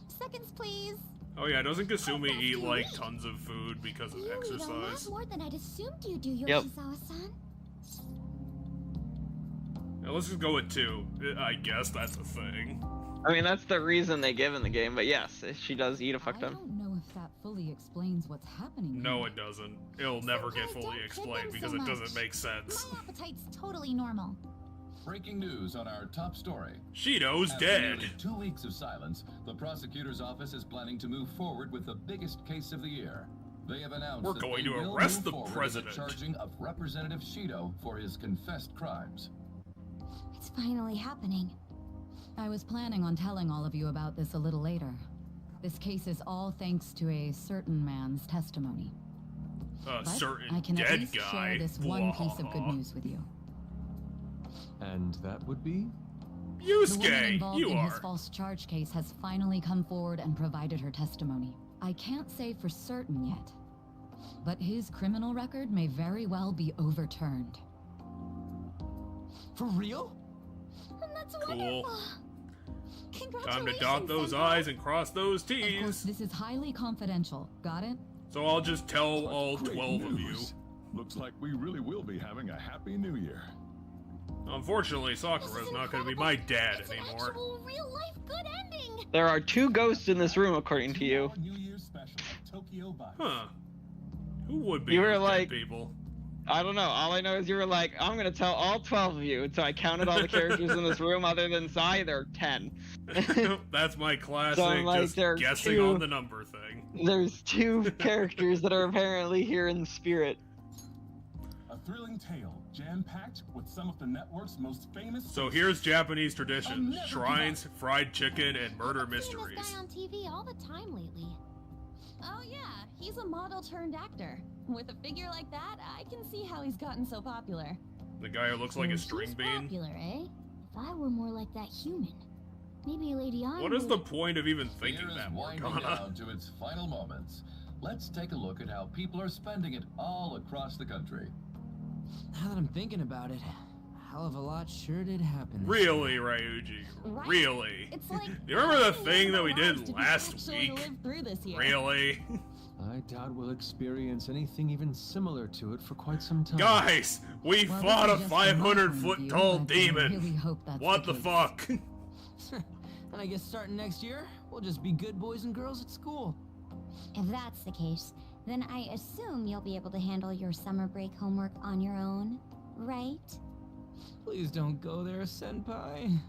Seconds, please. Oh yeah, doesn't Kasumi eat like tons of food because of You eat a lot exercise? more than I'd assumed you do, Yep. Yoshizawa-san. Now, let's just go with 2. I guess that's a thing. I mean, that's the reason they give in the game, but yes, she does eat a fuck I ton. don't know if that fully explains what's happening. No, here. it doesn't. It'll never get Sometimes fully don't explained trigger because so it doesn't much. make sense. My appetite's totally normal. Breaking news on our top story. Shido's After dead. nearly 2 weeks of silence, the prosecutor's office is planning to move forward with the biggest case of the year. They have announced We're that going they to will arrest move the forward with president. charging of Representative Shido for his confessed crimes. It's finally happening. I was planning on telling all of you about this a little later. This case is all thanks to a certain man's testimony. A But certain I can at dead least guy. share this one piece of good Blah. news with you. And that would be? The woman Yusuke, involved you in his are. false charge case has finally come forward and provided her testimony. I can't say for certain yet, but his criminal record may very well be overturned. For real? And that's Cool. wonderful. Time to Congratulations, dot those Senpai. I's and cross those Of course, T's. this is highly confidential. Got it? So I'll just tell all Great 12 of you. news. Looks like we really will be having a happy new year. Unfortunately, This Sakura's is not going to be incredible. my dad It's an anymore. actual real-life good ending. There are 2 ghosts in this room, according to you. New Year's special at Tokyo Vice. Huh. Who would be You were those like- dead people? I don't know. All I know is you were like, I'm gonna tell all 12 of you. So I counted all the characters in this room other than Sai. There are 10. That's my classic, like, just there are guessing 2 on the number thing. There's 2 characters that are apparently here in spirit. A thrilling tale, jam-packed with some of the network's most famous. So here's Japanese traditions: never shrines, fried chicken, and murder I've been seeing mysteries. this guy on TV all the time lately. Oh yeah, he's a model turned actor. With a figure like that, I can see how he's gotten so popular. The guy who looks like a string He's bean. popular, eh? If I were more like that human, maybe Lady Ann What is the would- point of even The thinking year is that, winding Morgana? down to its final moments. Let's take a look at how people are spending it all across the country. Now that I'm thinking about it, a hell of a lot sure did happen. Really, Ryuji? Right? Really? It's like You remember the I don't thing know that we what did odds to be last actually week? live through this year. Really? I doubt we'll experience anything even similar to it for quite some time. Guys, we Well, fought a this is just from my point of 500-foot view, tall but demon. I really hope that's What the case. fuck? And I guess starting next year, we'll just be good boys and girls at school. If that's the case, then I assume you'll be able to handle your summer break homework on your own, right? Please don't go there, Senpai.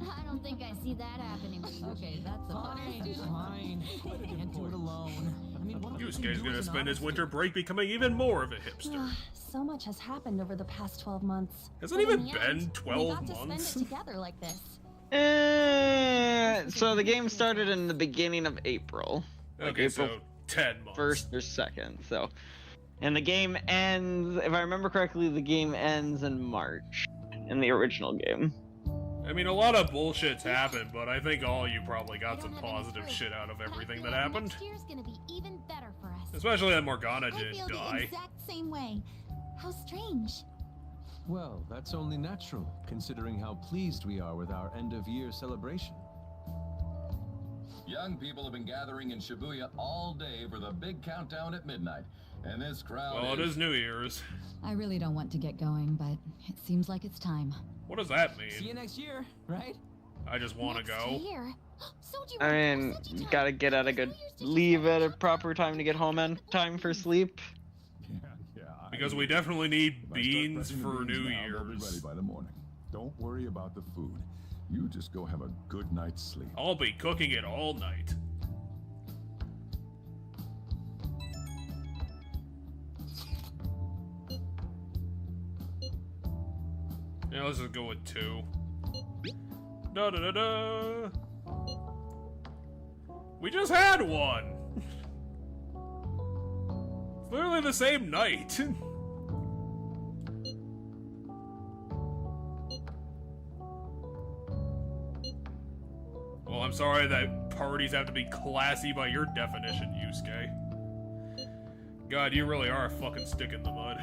I don't think I see that happening. Okay, that's a Fine, fine. Can't do it alone. I mean, what Yusuke's gonna spend his winter break becoming even more of a hipster. So much has happened over the past 12 months. Has it But in even the been end, 12 we got months? to spend it together like this. So the game started in the beginning of April. Like Okay, April so 10 months. 1st or 2nd. So, and the game ends, if I remember correctly, the game ends in March in the original game. I mean, a lot of bullshit's happened, but I think all you probably got some positive shit out of everything that happened. Next year's gonna be even better for us. Especially that Morgana I didn't feel the die. exact same way. How strange. Well, that's only natural, considering how pleased we are with our end-of-year celebration. Young people have been gathering in Shibuya all day for the big countdown at midnight. And this crowd Well, it is New Year's. I really don't want to get going, but it seems like it's time. What does that See you mean? next year, right? I just want to Next go. year. Soji, I mean, you gotta get at a good, leave at a proper time to get home and time for sleep. Yeah. Because we definitely need If I start beans pressing the for beans New now, they'll be ready Year's. by the morning. Don't worry about the food. You just go have a good night's sleep. I'll be cooking it all night. Yeah, let's just go with 2. Da da da da. We just had one. It's literally the same night. Well, I'm sorry that parties have to be classy by your definition, Yusuke. God, you really are a fucking stick in the mud.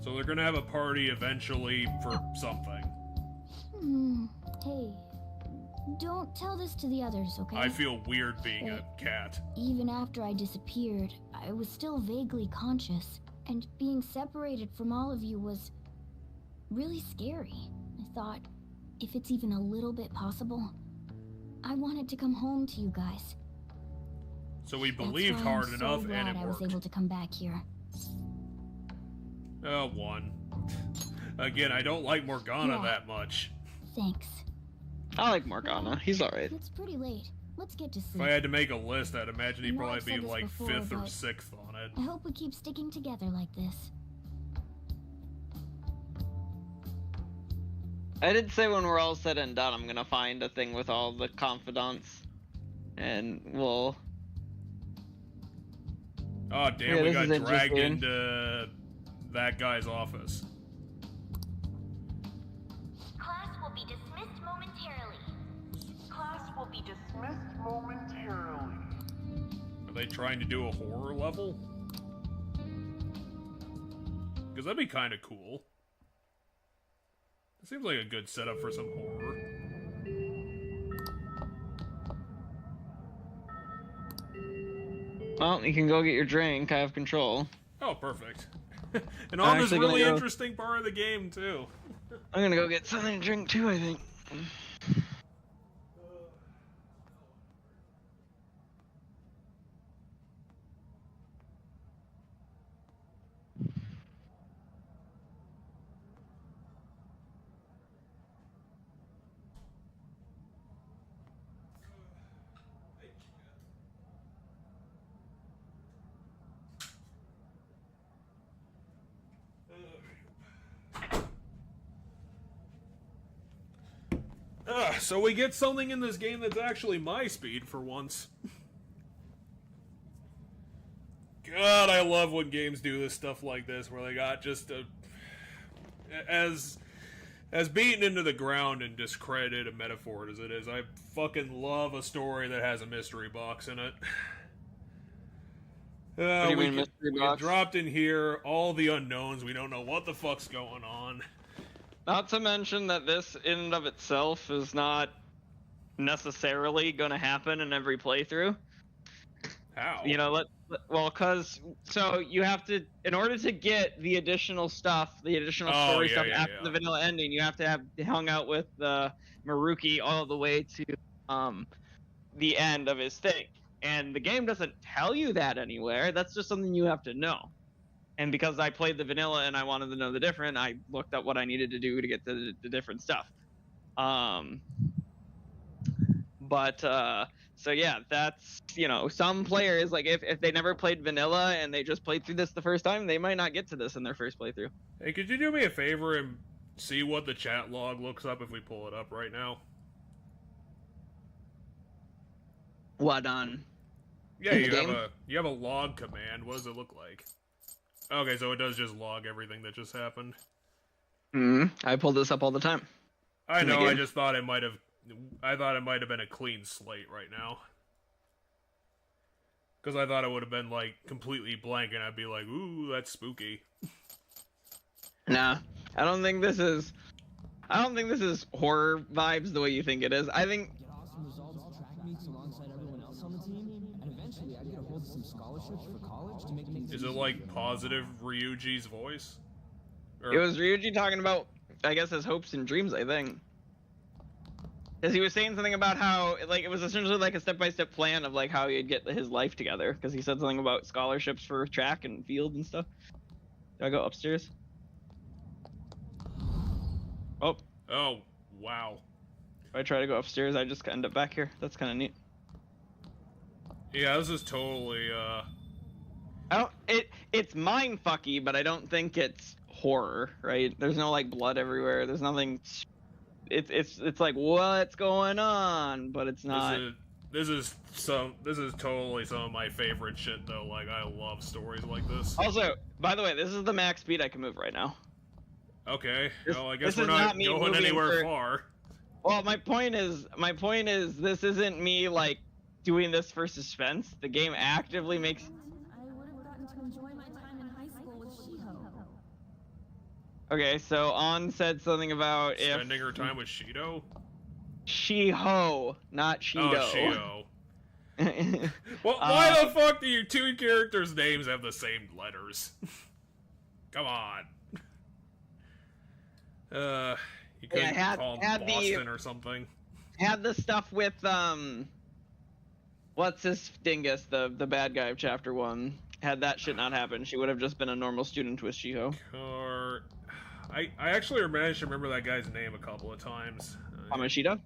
So they're gonna have a party eventually for something. Hey, don't tell this to the others, okay? I feel weird being a cat. Even after I disappeared, I was still vaguely conscious, and being separated from all of you was really scary. I thought, if it's even a little bit possible, I wanted to come home to you guys. So we That's believed why hard I'm enough so glad and it I was worked. able to come back here. 1. Again, I don't like Morgana Yeah. that much. Thanks. I like Morgana. He's alright. It's pretty late. Let's get to If sleep. I had to make a list, I'd imagine he'd I know probably I've be said this like before, 5th or but 6th on it. I hope we keep sticking together like this. I did say when we're all said and done, I'm gonna find a thing with all the confidants. And we'll... Oh damn, Yeah, we this got is dragged interesting. into that guy's office. Class will be dismissed momentarily. Class will be dismissed momentarily. Are they trying to do a horror level? Because that'd be kind of cool. It seems like a good setup for some horror. Well, you can go get your drink. I have control. Oh, perfect. And I'm on this actually gonna really go- interesting part of the game, too. I'm gonna go get something to drink too, I think. So we get something in this game that's actually my speed for once. God, I love when games do this stuff like this, where they got just a... As beaten into the ground and discredited a metaphor as it is, I fucking love a story that has a mystery box in it. What do you mean, mystery we box? get dropped in here, all the unknowns, we don't know what the fuck's going on. Not to mention that this in and of itself is not necessarily going to happen in every playthrough. How? You know, so you have to, in order to get the additional stuff, the additional Oh, story yeah, stuff yeah, after yeah. the vanilla ending, you have to have hung out with Maruki all the way to the end of his thing. And the game doesn't tell you that anywhere. That's just something you have to know. And because I played the vanilla and I wanted to know the different, I looked up what I needed to do to get the different stuff. But so yeah, that's, you know, some players, like if they never played vanilla and they just played through this the first time, they might not get to this in their first playthrough. Hey, could you do me a favor and see what the chat log looks up if we pull it up right now? What on? Yeah, in the you have a log command. What does it look like? Okay, so it does just log everything that just happened. I pull this up all the time. I know. I just thought it might have. I thought it might have been a clean slate right now. Because I thought it would have been like completely blank, and I'd be like, "Ooh, that's spooky." Nah, I don't think this is horror vibes the way you think it is. I think. Get awesome results at track meets alongside everyone else on the team, and eventually I'd get a hold of some scholarships for college to make things. Is it like positive Ryuji's voice? Or... It was Ryuji talking about, I guess, his hopes and dreams, I think. Because he was saying something about how, like, it was essentially like a step-by-step plan of, like, how he'd get his life together. Because he said something about scholarships for track and field and stuff. Do I go upstairs? Oh. Oh, wow. If I try to go upstairs, I just end up back here. That's kind of neat. Yeah, this is totally, It's mindfucky, but I don't think it's horror, right? There's no, like, blood everywhere. There's nothing... It's like, what's going on? But it's not. This is totally some of my favorite shit, though. Like, I love stories like this. Also, by the way, this is the max speed I can move right now. Okay. Well, I guess this we're is not not me going moving anywhere for- far. Well, my point is, this isn't me, like, doing this for suspense. The game actively makes... I would have gotten to enjoy my time in high school with Shiho. Okay, so On said something about Spending her time with Shido? Shiho, not Shido. Oh, Shido. Well, why the fuck do your two characters' names have the same letters? Come on. You couldn't call him Boston or something. Had the stuff with, what's this dingus, the bad guy of Chapter 1. Had that shit not happened, she would have just been a normal student with Shiho. I actually managed to remember that guy's name a couple of times. Kamoshida?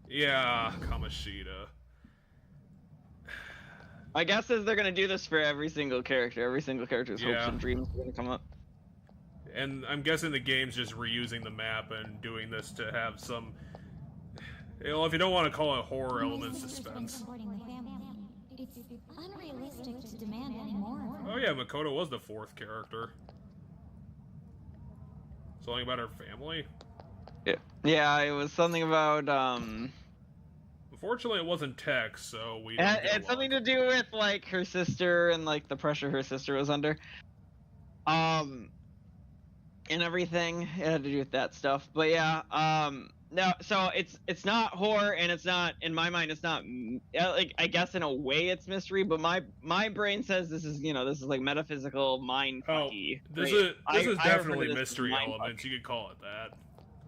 Yeah, Kamoshida. My guess is they're gonna do this for every single character. Every single character's hopes Yeah. and dreams are gonna come up. And I'm guessing the game's just reusing the map and doing this to have some... You know, if you don't want to call it horror element, suspense. Supporting the family. It's unrealistic to demand any more of her. Oh yeah, Makoto was the fourth character. Something about her family? Yeah, it was something about, Unfortunately, it wasn't text, so we don't get a it's lot. something to do with, like, her sister and, like, the pressure her sister was under. And everything. It had to do with that stuff. But yeah, no, so it's not horror, and it's not, in my mind, it's not, like, I guess in a way it's mystery, but my brain says this is, you know, this is like metaphysical mindfucky. This right? is I refer to definitely this as mystery mindfuck. elements. You could call it that.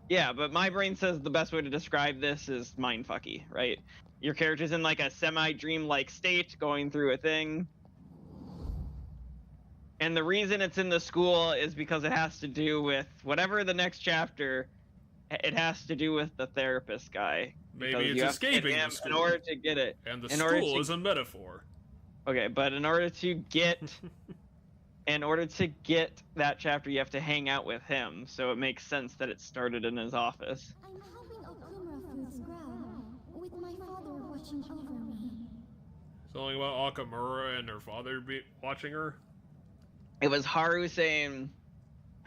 Yeah, but my brain says the best way to describe this is mindfucky, right? Your character's in like a semi-dream-like state, going through a thing. And the reason it's in the school is because it has to do with whatever the next chapter, it has to do with the therapist guy. Maybe Because it's you have to get escaping him the school. in order to get it. And the in order school to- is a metaphor. Okay, but in order to get that chapter, you have to hang out with him. So it makes sense that it started in his office. I'm helping Okumura through this crowd, with my father watching over me. Something about Akamura and her father watching her? It was Haru saying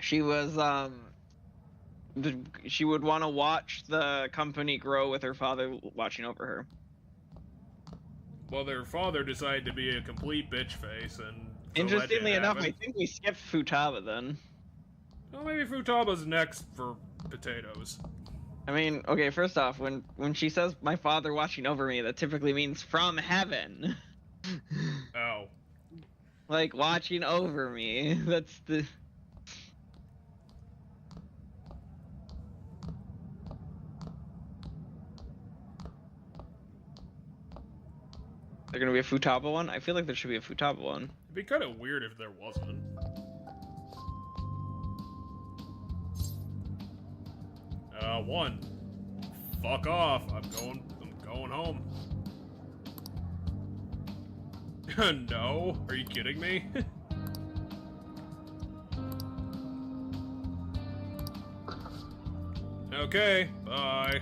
she was she would want to watch the company grow with her father watching over her. Well, their father decided to be a complete bitch face, and so Interestingly that didn't enough, happen. I think we skipped Futaba then. Well, maybe Futaba's next for potatoes. I mean, okay, first off, when she says my father watching over me, that typically means from heaven. Oh. Like watching over me. That's the There gonna be a Futaba one? I feel like there should be a Futaba one. It'd be kind of weird if there wasn't. One. Fuck off. I'm Going home. No? Are you kidding me? Okay, bye.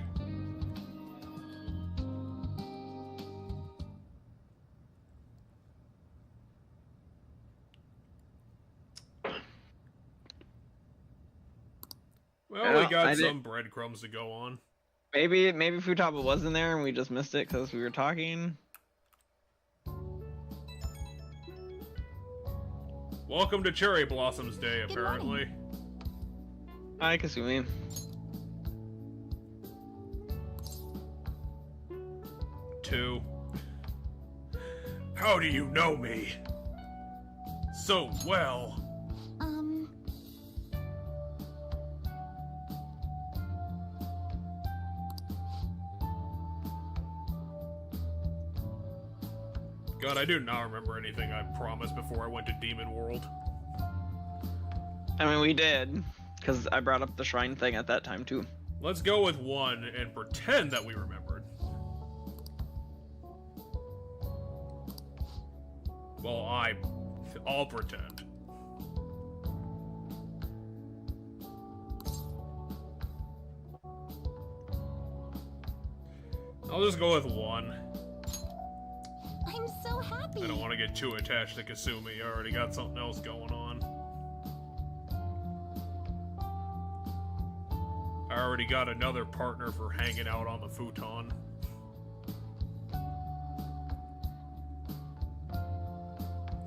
Well, we got some breadcrumbs to go on. Maybe Futaba wasn't there and we just missed it because we were talking. Welcome to Cherry Blossoms Day, apparently. Hi, Kasumi. Two. How do you know me so well? God, I do not remember anything I promised before I went to Demon World. I mean, we did, because I brought up the shrine thing at that time, too. Let's go with one and pretend that we remembered. Well, I'll pretend. I'll just go with one. I'm so happy. I don't want to get too attached to Kasumi. I already got something else going on. I already got another partner for hanging out on the futon.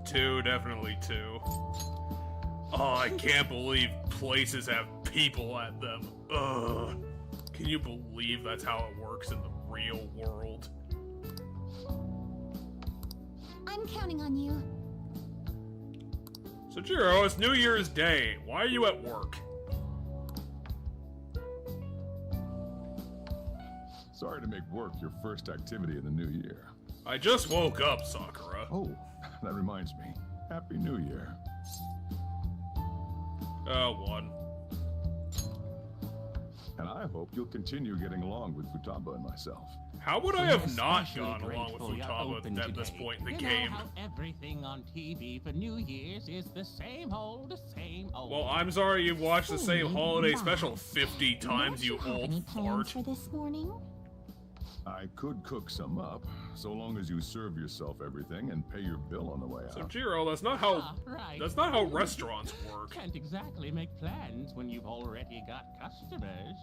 Two, definitely two. Oh, I can't believe places have people at them. Ugh. Can you believe that's how it works in the real world? I'm counting on you. Sojiro, it's New Year's Day. Why are you at work? Sorry to make work your first activity in the new year. I just woke up, Sakura. Oh, that reminds me. Happy New Year. One. And I hope you'll continue getting along with Futaba and myself. How would I have not gone along with Futaba at this point in the game? Know how everything on TV for New Year's is the same old. Well, I'm sorry you watched the same holiday special 50 times, you old fart. For this morning? I could cook some up, so long as you serve yourself everything and pay your bill on the way out. So, Jiro, that's not how restaurants work. Can't exactly make plans when you've already got customers.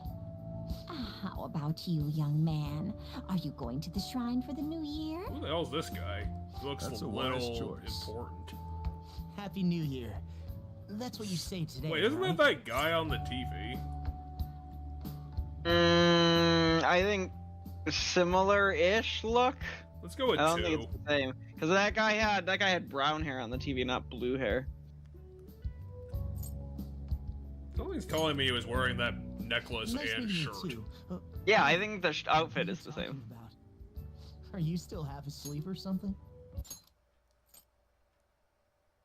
How about you, young man? Are you going to the shrine for the new year? Who the hell's this guy? He looks That's a a wise little choice. important. Happy New Year. That's what you say today. Wait, isn't right? that guy on the TV? I think similar-ish look. Let's go with I don't two. think it's the same because that guy had brown hair on the TV, not blue hair. Something's telling me he was wearing that necklace Nice and meeting you, shirt. too. Yeah, I think the outfit What are is you the same. talking about? Are you still half asleep or something?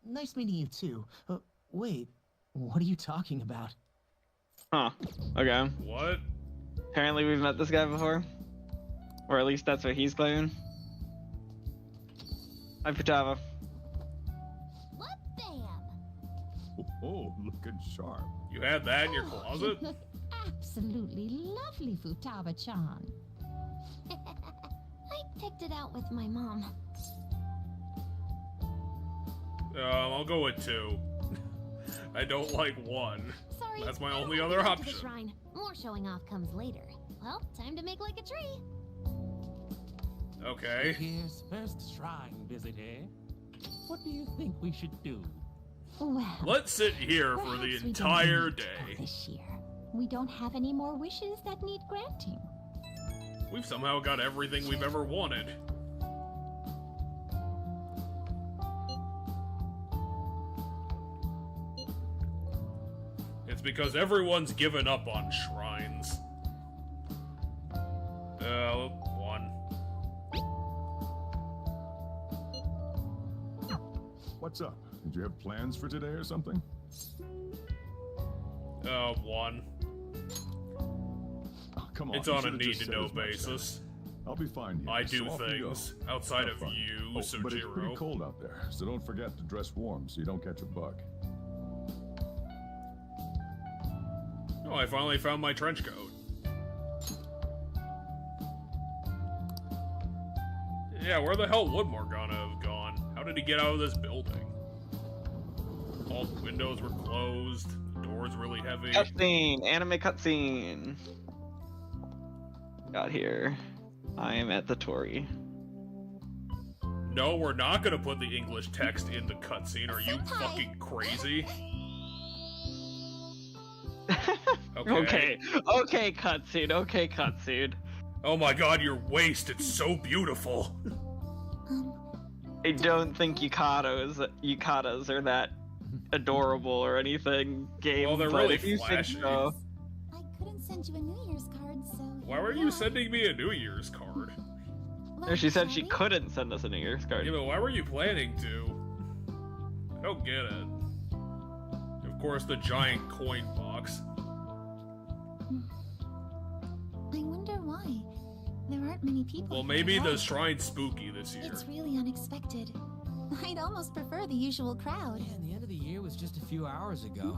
Nice meeting you too. Wait, what are you talking about? Huh. Okay. What? Apparently we've met this guy before. Or at least that's what he's claiming. Hi, Futaba. What bam? Oh, looking sharp. You had that in your You closet? look absolutely lovely, Futaba-chan. I picked it out with my mom. I'll go with two. I don't like one. Sorry. That's my I don't only wanna other go to the option. shrine. More showing off comes later. Well, time to make like a tree. Okay. Here's first shrine visit, eh? What do you think we should do? Well, Let's sit here for perhaps the we don't entire need to go day. this year. We don't have any more wishes that need granting. We've somehow got everything we've ever wanted. It's because everyone's given up on shrines. One. What's up? Did you have plans for today or something? One. Oh, come on. It's you on a should've just said need-to-know as much then. basis. I'll be fine here. I do so off you go. things outside Have of fun. you, But it's pretty Sojiro. cold out there, so don't forget to dress warm so you don't catch a bug. Oh, I finally found my trench coat. Yeah, where the hell would Morgana have gone? How did he get out of this building? All the windows were closed, the door's really heavy. Cutscene, anime cutscene. Got here. I am at the Torii. No, we're not gonna put the English text in the cutscene. Are you fucking crazy? Okay, cutscene. Okay, cutscene. Oh my god, your waist, it's so beautiful. I don't think yukatas are that adorable or anything. Game, Well, they're but really if you think flashy. so. I couldn't send you a New Year's card, so. Why were you sending me a New Year's card? No, she said she couldn't send us a New Year's card. Yeah, but why were you planning to? I don't get it. Of course, the giant coin box. I wonder why. There aren't many people. Well, here maybe at the all. shrine's spooky this year. It's really unexpected. I'd almost prefer the usual crowd. Yeah, the end of the year was just a few hours ago.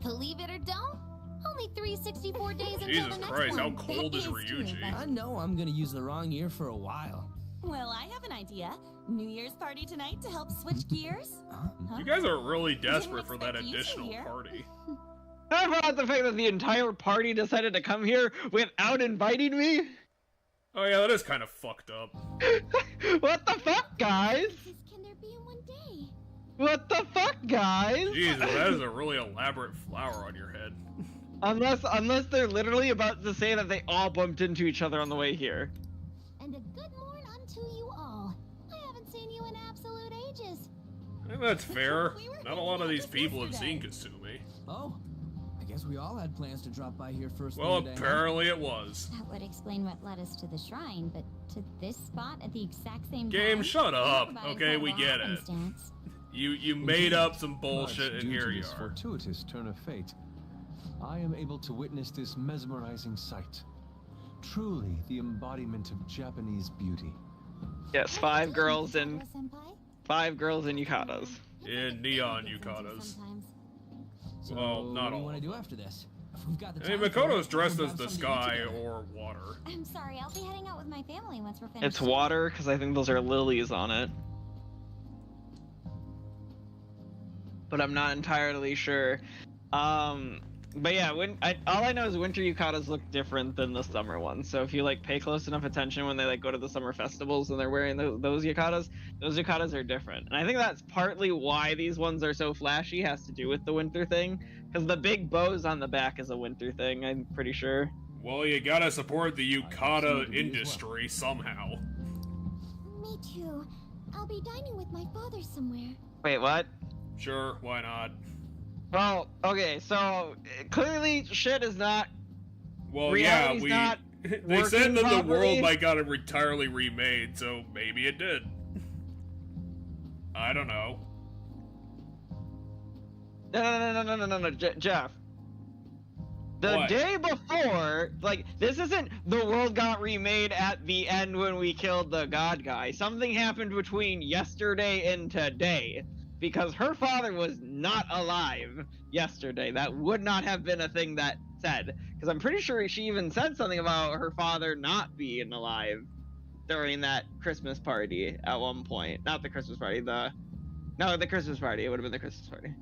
Believe it or don't, only 364 days until Jesus the next Christ, how one. cold is Ryuji? I know I'm gonna use the wrong year for a while. Well, I have an idea. New Year's party tonight to help switch gears? Huh? You guys are really Didn't desperate for that expect you to additional here. party. How about the fact that the entire party decided to come here without inviting me? Oh yeah, that is kind of fucked up. What the fuck, guys? Can there be in one day? What the fuck, guys? Jesus, that is a really elaborate flower on your head. Unless they're literally about to say that they all bumped into each other on the way here. And a good morn unto you all. I haven't seen you in absolute ages. I think that's fair. Not a lot of these people have seen Kasumi. Oh, I guess we all had plans to drop by here first Well, thing today, huh? apparently it was. That would explain what led us to the shrine, but to this spot at the exact same Game, time? shut up. Talk about Okay, we incredible get it. happenstance. You made up some bullshit, Much and due here to you this are. fortuitous turn of fate, I am able to witness this mesmerizing sight. Truly the embodiment of Japanese beauty. Yes, five girls and yukatas. In neon yukatas. So, Well, not what do you all. want to do after this? If we've got the I mean, time for it, Makoto's dressed we'll as the have something to eat sky together. or water. I'm sorry, I'll be heading out with my family once we're finished. It's water, because I think those are lilies on it. But I'm not entirely sure. But yeah, all I know is winter yukatas look different than the summer ones. So if you like pay close enough attention when they like go to the summer festivals and they're wearing those yukatas are different. And I think that's partly why these ones are so flashy, has to do with the winter thing. Because the big bows on the back is a winter thing, I'm pretty sure. Well, you gotta support the yukata industry somehow. Me too. I'll be dining with my father somewhere. Wait, what? Sure, why not? Well, okay, so clearly shit is not. Well, yeah, reality's not they said working that the properly. world might got entirely remade, so maybe it did. I don't know. No, Jeff. The What? day before, like, this isn't the world got remade at the end when we killed the god guy. Something happened between yesterday and today. Because her father was not alive yesterday. That would not have been a thing that said. Because I'm pretty sure she even said something about her father not being alive during that Christmas party at one point. Not the Christmas party, the Christmas party. It would have been the Christmas party.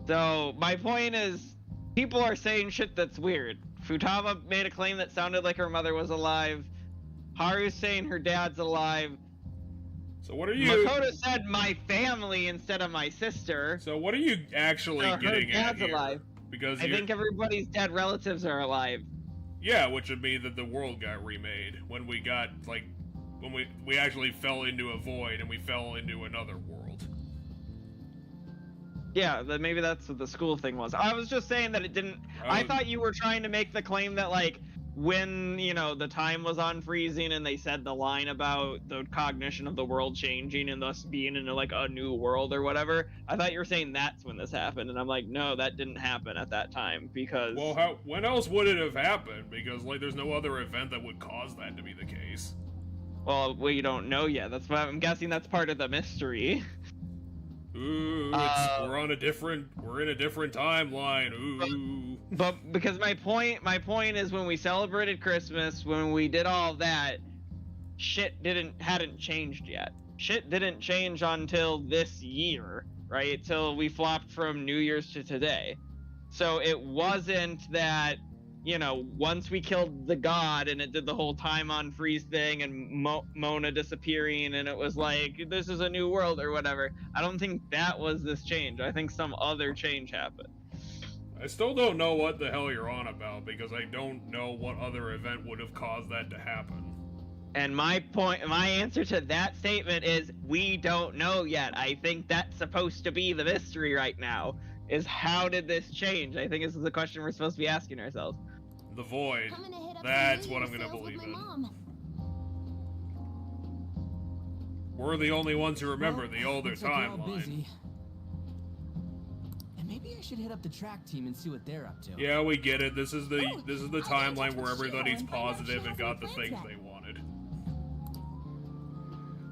So, my point is, people are saying shit that's weird. Futaba made a claim that sounded like her mother was alive. Haru's saying her dad's alive. So what are you... Makoto said my family instead of my sister. So what are you actually her getting at dad's here? alive. Because I think everybody's dead relatives are alive. Yeah, which would mean that the world got remade when we got, like, when we actually fell into a void and we fell into another world. Yeah, maybe that's what the school thing was. I was just saying that it didn't. I thought you were trying to make the claim that, like, when, you know, the time was on freezing and they said the line about the cognition of the world changing and thus being in like a new world or whatever, I thought you were saying that's when this happened, and I'm like, no, that didn't happen at that time, because... Well, when else would it have happened? Because, like, there's no other event that would cause that to be the case. Well, we don't know yet. That's why I'm guessing that's part of the mystery. Ooh, we're in a different timeline. Ooh. But because my point is, when we celebrated Christmas, when we did all that, shit hadn't changed yet. Shit didn't change until this year, right? Till we flopped from New Year's to today. So it wasn't that, you know, once we killed the god and it did the whole time on freeze thing and Mona disappearing and it was like, this is a new world or whatever. I don't think that was this change. I think some other change happened. I still don't know what the hell you're on about, because I don't know what other event would have caused that to happen. And my answer to that statement is, we don't know yet. I think that's supposed to be the mystery right now, is how did this change? I think this is the question we're supposed to be asking ourselves. The void. That's what I'm gonna believe in. We're the only ones who remember the older timeline. And maybe I should hit up the track team and see what they're up to. Yeah, we get it. This is the timeline where everybody's positive and got the things they wanted.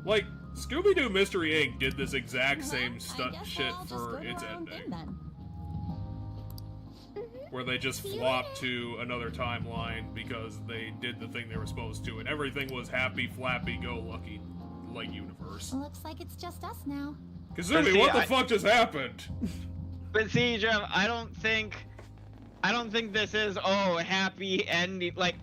Like, Scooby-Doo Mystery Inc. did this exact same shit for its ending. Where they just flopped to another timeline because they did the thing they were supposed to, and everything was happy, flappy, go lucky, like universe. Looks like it's just us now. Kazumi, what the fuck just happened? But see, Jeff, I don't think this is a happy ending. Like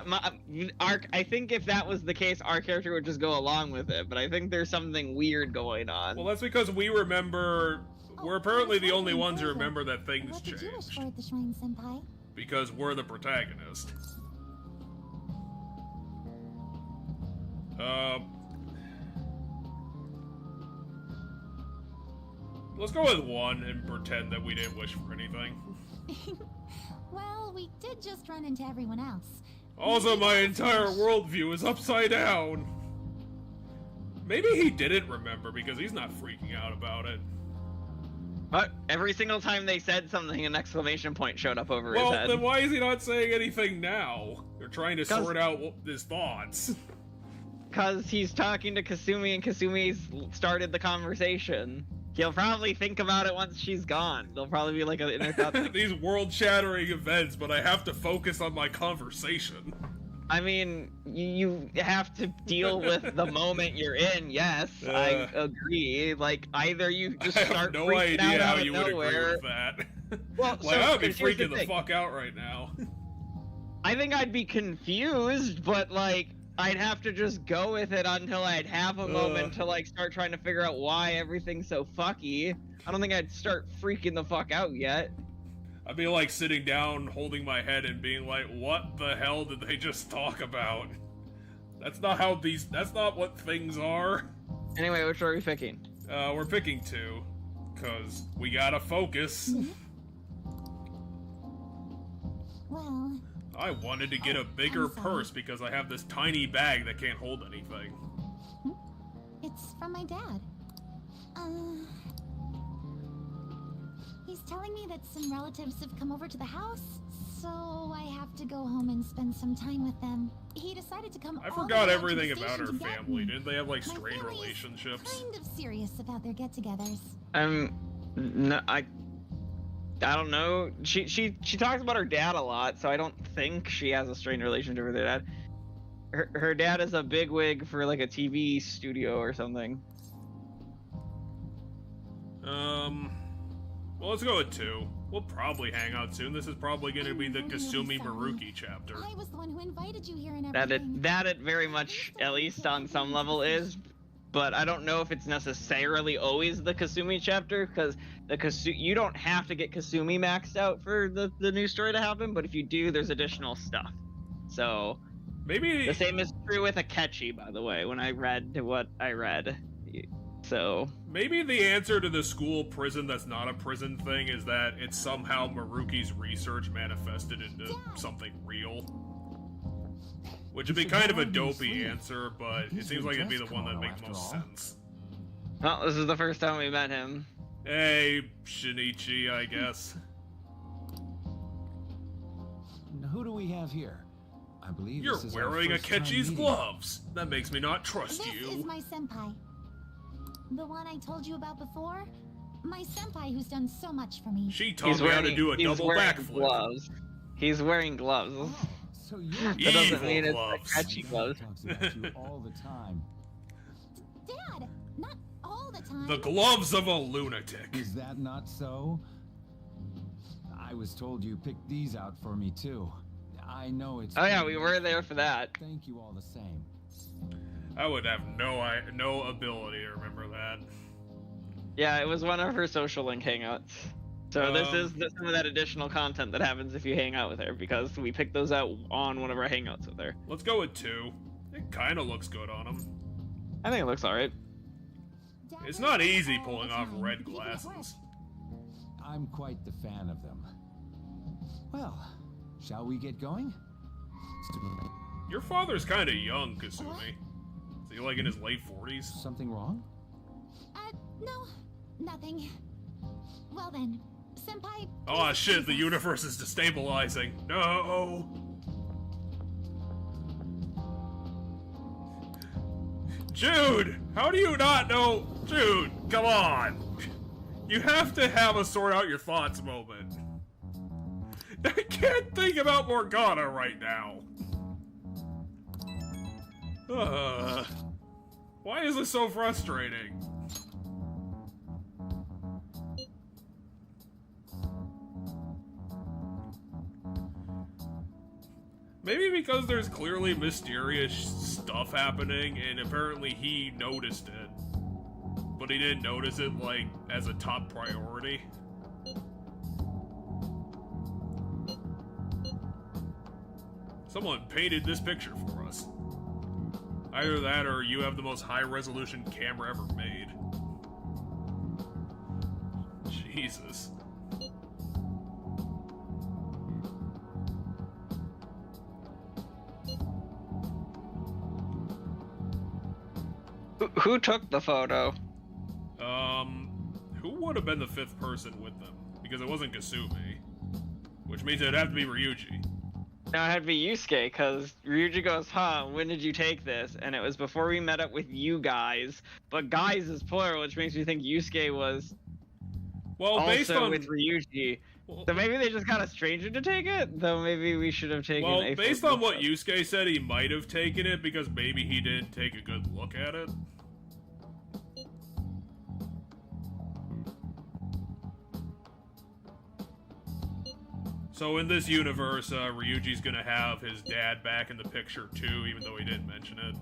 I think if that was the case, our character would just go along with it. But I think there's something weird going on. Well, that's because we remember. We're apparently the only ones who remember that things changed. What did you wish for at the shrine, Senpai? Because we're the protagonist. Let's go with 1 and pretend that we didn't wish for anything. Well, we did just run into everyone else. Also, my entire worldview is upside down. Maybe he didn't remember because he's not freaking out about it. But every single time they said something, an exclamation point showed up over his head. Well, then why is he not saying anything now? They're trying to sort out his thoughts. Because he's talking to Kasumi, and Kasumi's started the conversation. He'll probably think about it once she's gone. There'll probably be like an inner thought. These world-shattering events, but I have to focus on my conversation. I mean, you have to deal with the moment you're in, yes, I agree. Like, either you just start freaking out how out of you would nowhere. agree with that. Well, like, I would be freaking the fuck out right now. I think I'd be confused, but, like, I'd have to just go with it until I'd have a moment to, like, start trying to figure out why everything's so fucky. I don't think I'd start freaking the fuck out yet. I'd be like sitting down, holding my head and being like, what the hell did they just talk about? That's not how that's not what things are. Anyway, which are we picking? We're picking 2, cause we gotta focus. Well... I wanted to get a bigger purse because I have this tiny bag that can't hold anything. It's from my dad. He's telling me that some relatives have come over to the house, so I have to go home and spend some time with them. He decided to come. I forgot everything about her family. Didn't they have like strained relationships? Kind of serious about their get-togethers. No, I don't know. She talks about her dad a lot, so I don't think she has a strained relationship with her dad. Her dad is a bigwig for like a TV studio or something. Well, let's go with 2. We'll probably hang out soon. This is probably going to be the Kasumi Maruki chapter. I was the one who invited you here and everything. That it very much, at least on some level, is. But I don't know if it's necessarily always the Kasumi chapter, because you don't have to get Kasumi maxed out for the new story to happen, but if you do, there's additional stuff. So maybe the same is true with Akechi, by the way, when I read what I read. So maybe the answer to the school prison that's not a prison thing is that it's somehow Maruki's research manifested into something real. Which would be kind of a dopey answer, but it seems like it'd be the one that makes most sense. Well, this is the first time we met him. Hey, Shinichi, I guess. Who do we have here? I believe You're this is our wearing first time Akechi's meeting. gloves. That makes me not trust This you. is my senpai. The one I told you about before. My senpai who's done so much for me. She taught me how to do a double backflip. Gloves. He's wearing gloves. So you're That doesn't Evil mean gloves. it's Akechi gloves. talks about you all the time. Dad, not all the time. The gloves of a lunatic. Is that not so? I was told you picked these out for me too. I know it's. Oh yeah, we were there for that. Thank you all the same. I would have no ability to remember that. Yeah, it was one of her social link hangouts. So this is some of that additional content that happens if you hang out with her, because we picked those out on one of our hangouts with her. Let's go with 2. It kind of looks good on him. I think it looks alright. It's not easy pulling off red glasses. I'm quite the fan of them. Well, shall we get going? Your father's kind of young, Kasumi. Is he like in his late 40s? Something wrong? No, nothing. Well then, senpai. Oh shit, the universe is destabilizing. No! Jude! How do you not know? Jude, come on! You have to have a sort out your thoughts moment. I can't think about Morgana right now. Why is this so frustrating? Maybe because there's clearly mysterious stuff happening, and apparently he noticed it. But he didn't notice it, like, as a top priority. Someone painted this picture for us. Either that, or you have the most high-resolution camera ever made. Jesus. Who took the photo? Who would have been the 5th person with them? Because it wasn't Kasumi. Which means it'd have to be Ryuji. No, it had to be Yusuke, because Ryuji goes, huh, when did you take this? And it was before we met up with you guys. But guys is plural, which makes me think Yusuke was based also on with Ryuji. So maybe they just got a stranger to take it? Though maybe we should have taken a based on what Yusuke said, he might have taken it because maybe he didn't take a good look at it. So in this universe, Ryuji's gonna have his dad back in the picture too, even though he didn't mention it.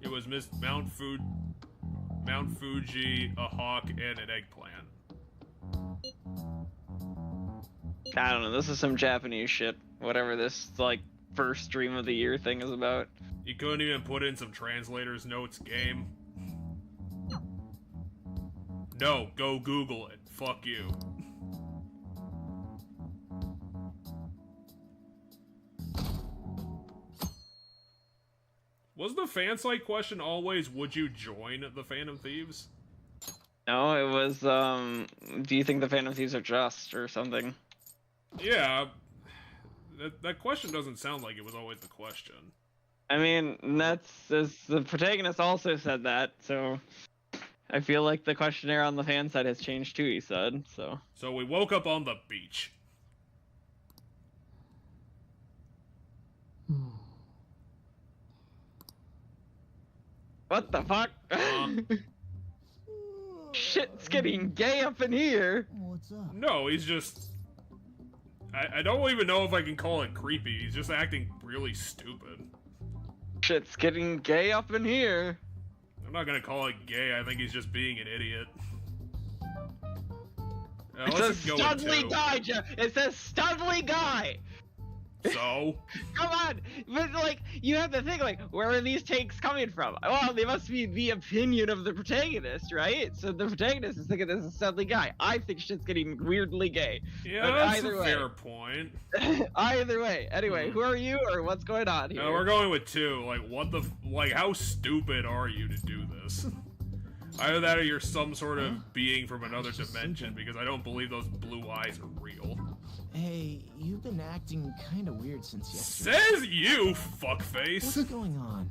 It was Miss Mount Fuji, a hawk, and an eggplant. I don't know, this is some Japanese shit. Whatever this, like, first stream of the year thing is about. You couldn't even put in some translator's notes, game. No, go Google it. Fuck you. Was the fan site question always, would you join the Phantom Thieves? No, it was, do you think the Phantom Thieves are just, or something? Yeah, that question doesn't sound like it was always the question. I mean, the protagonist also said that, so I feel like the questionnaire on the fan side has changed too, he said, so. So we woke up on the beach. What the fuck? Shit's getting gay up in here. What's up? No, he's just... I don't even know if I can call it creepy. He's just acting really stupid. Shit's getting gay up in here. I'm not gonna call it gay. I think he's just being an idiot. It says Studley Guy, Jeff. It says Studley Guy. So? Come on! But, like, you have to think, like, where are these takes coming from? Well, they must be the opinion of the protagonist, right? So the protagonist is thinking this is a studly guy. I think shit's getting weirdly gay. Yeah, But that's either a way. fair point. Either way. Anyway, who are you, or what's going on here? No, we're going with 2. Like, what the... Like, how stupid are you to do this? Either that or you're some sort of being from another dimension, because I don't believe those blue eyes are real. Hey, you've been acting kind of weird since yesterday. Says you, fuckface! What's going on?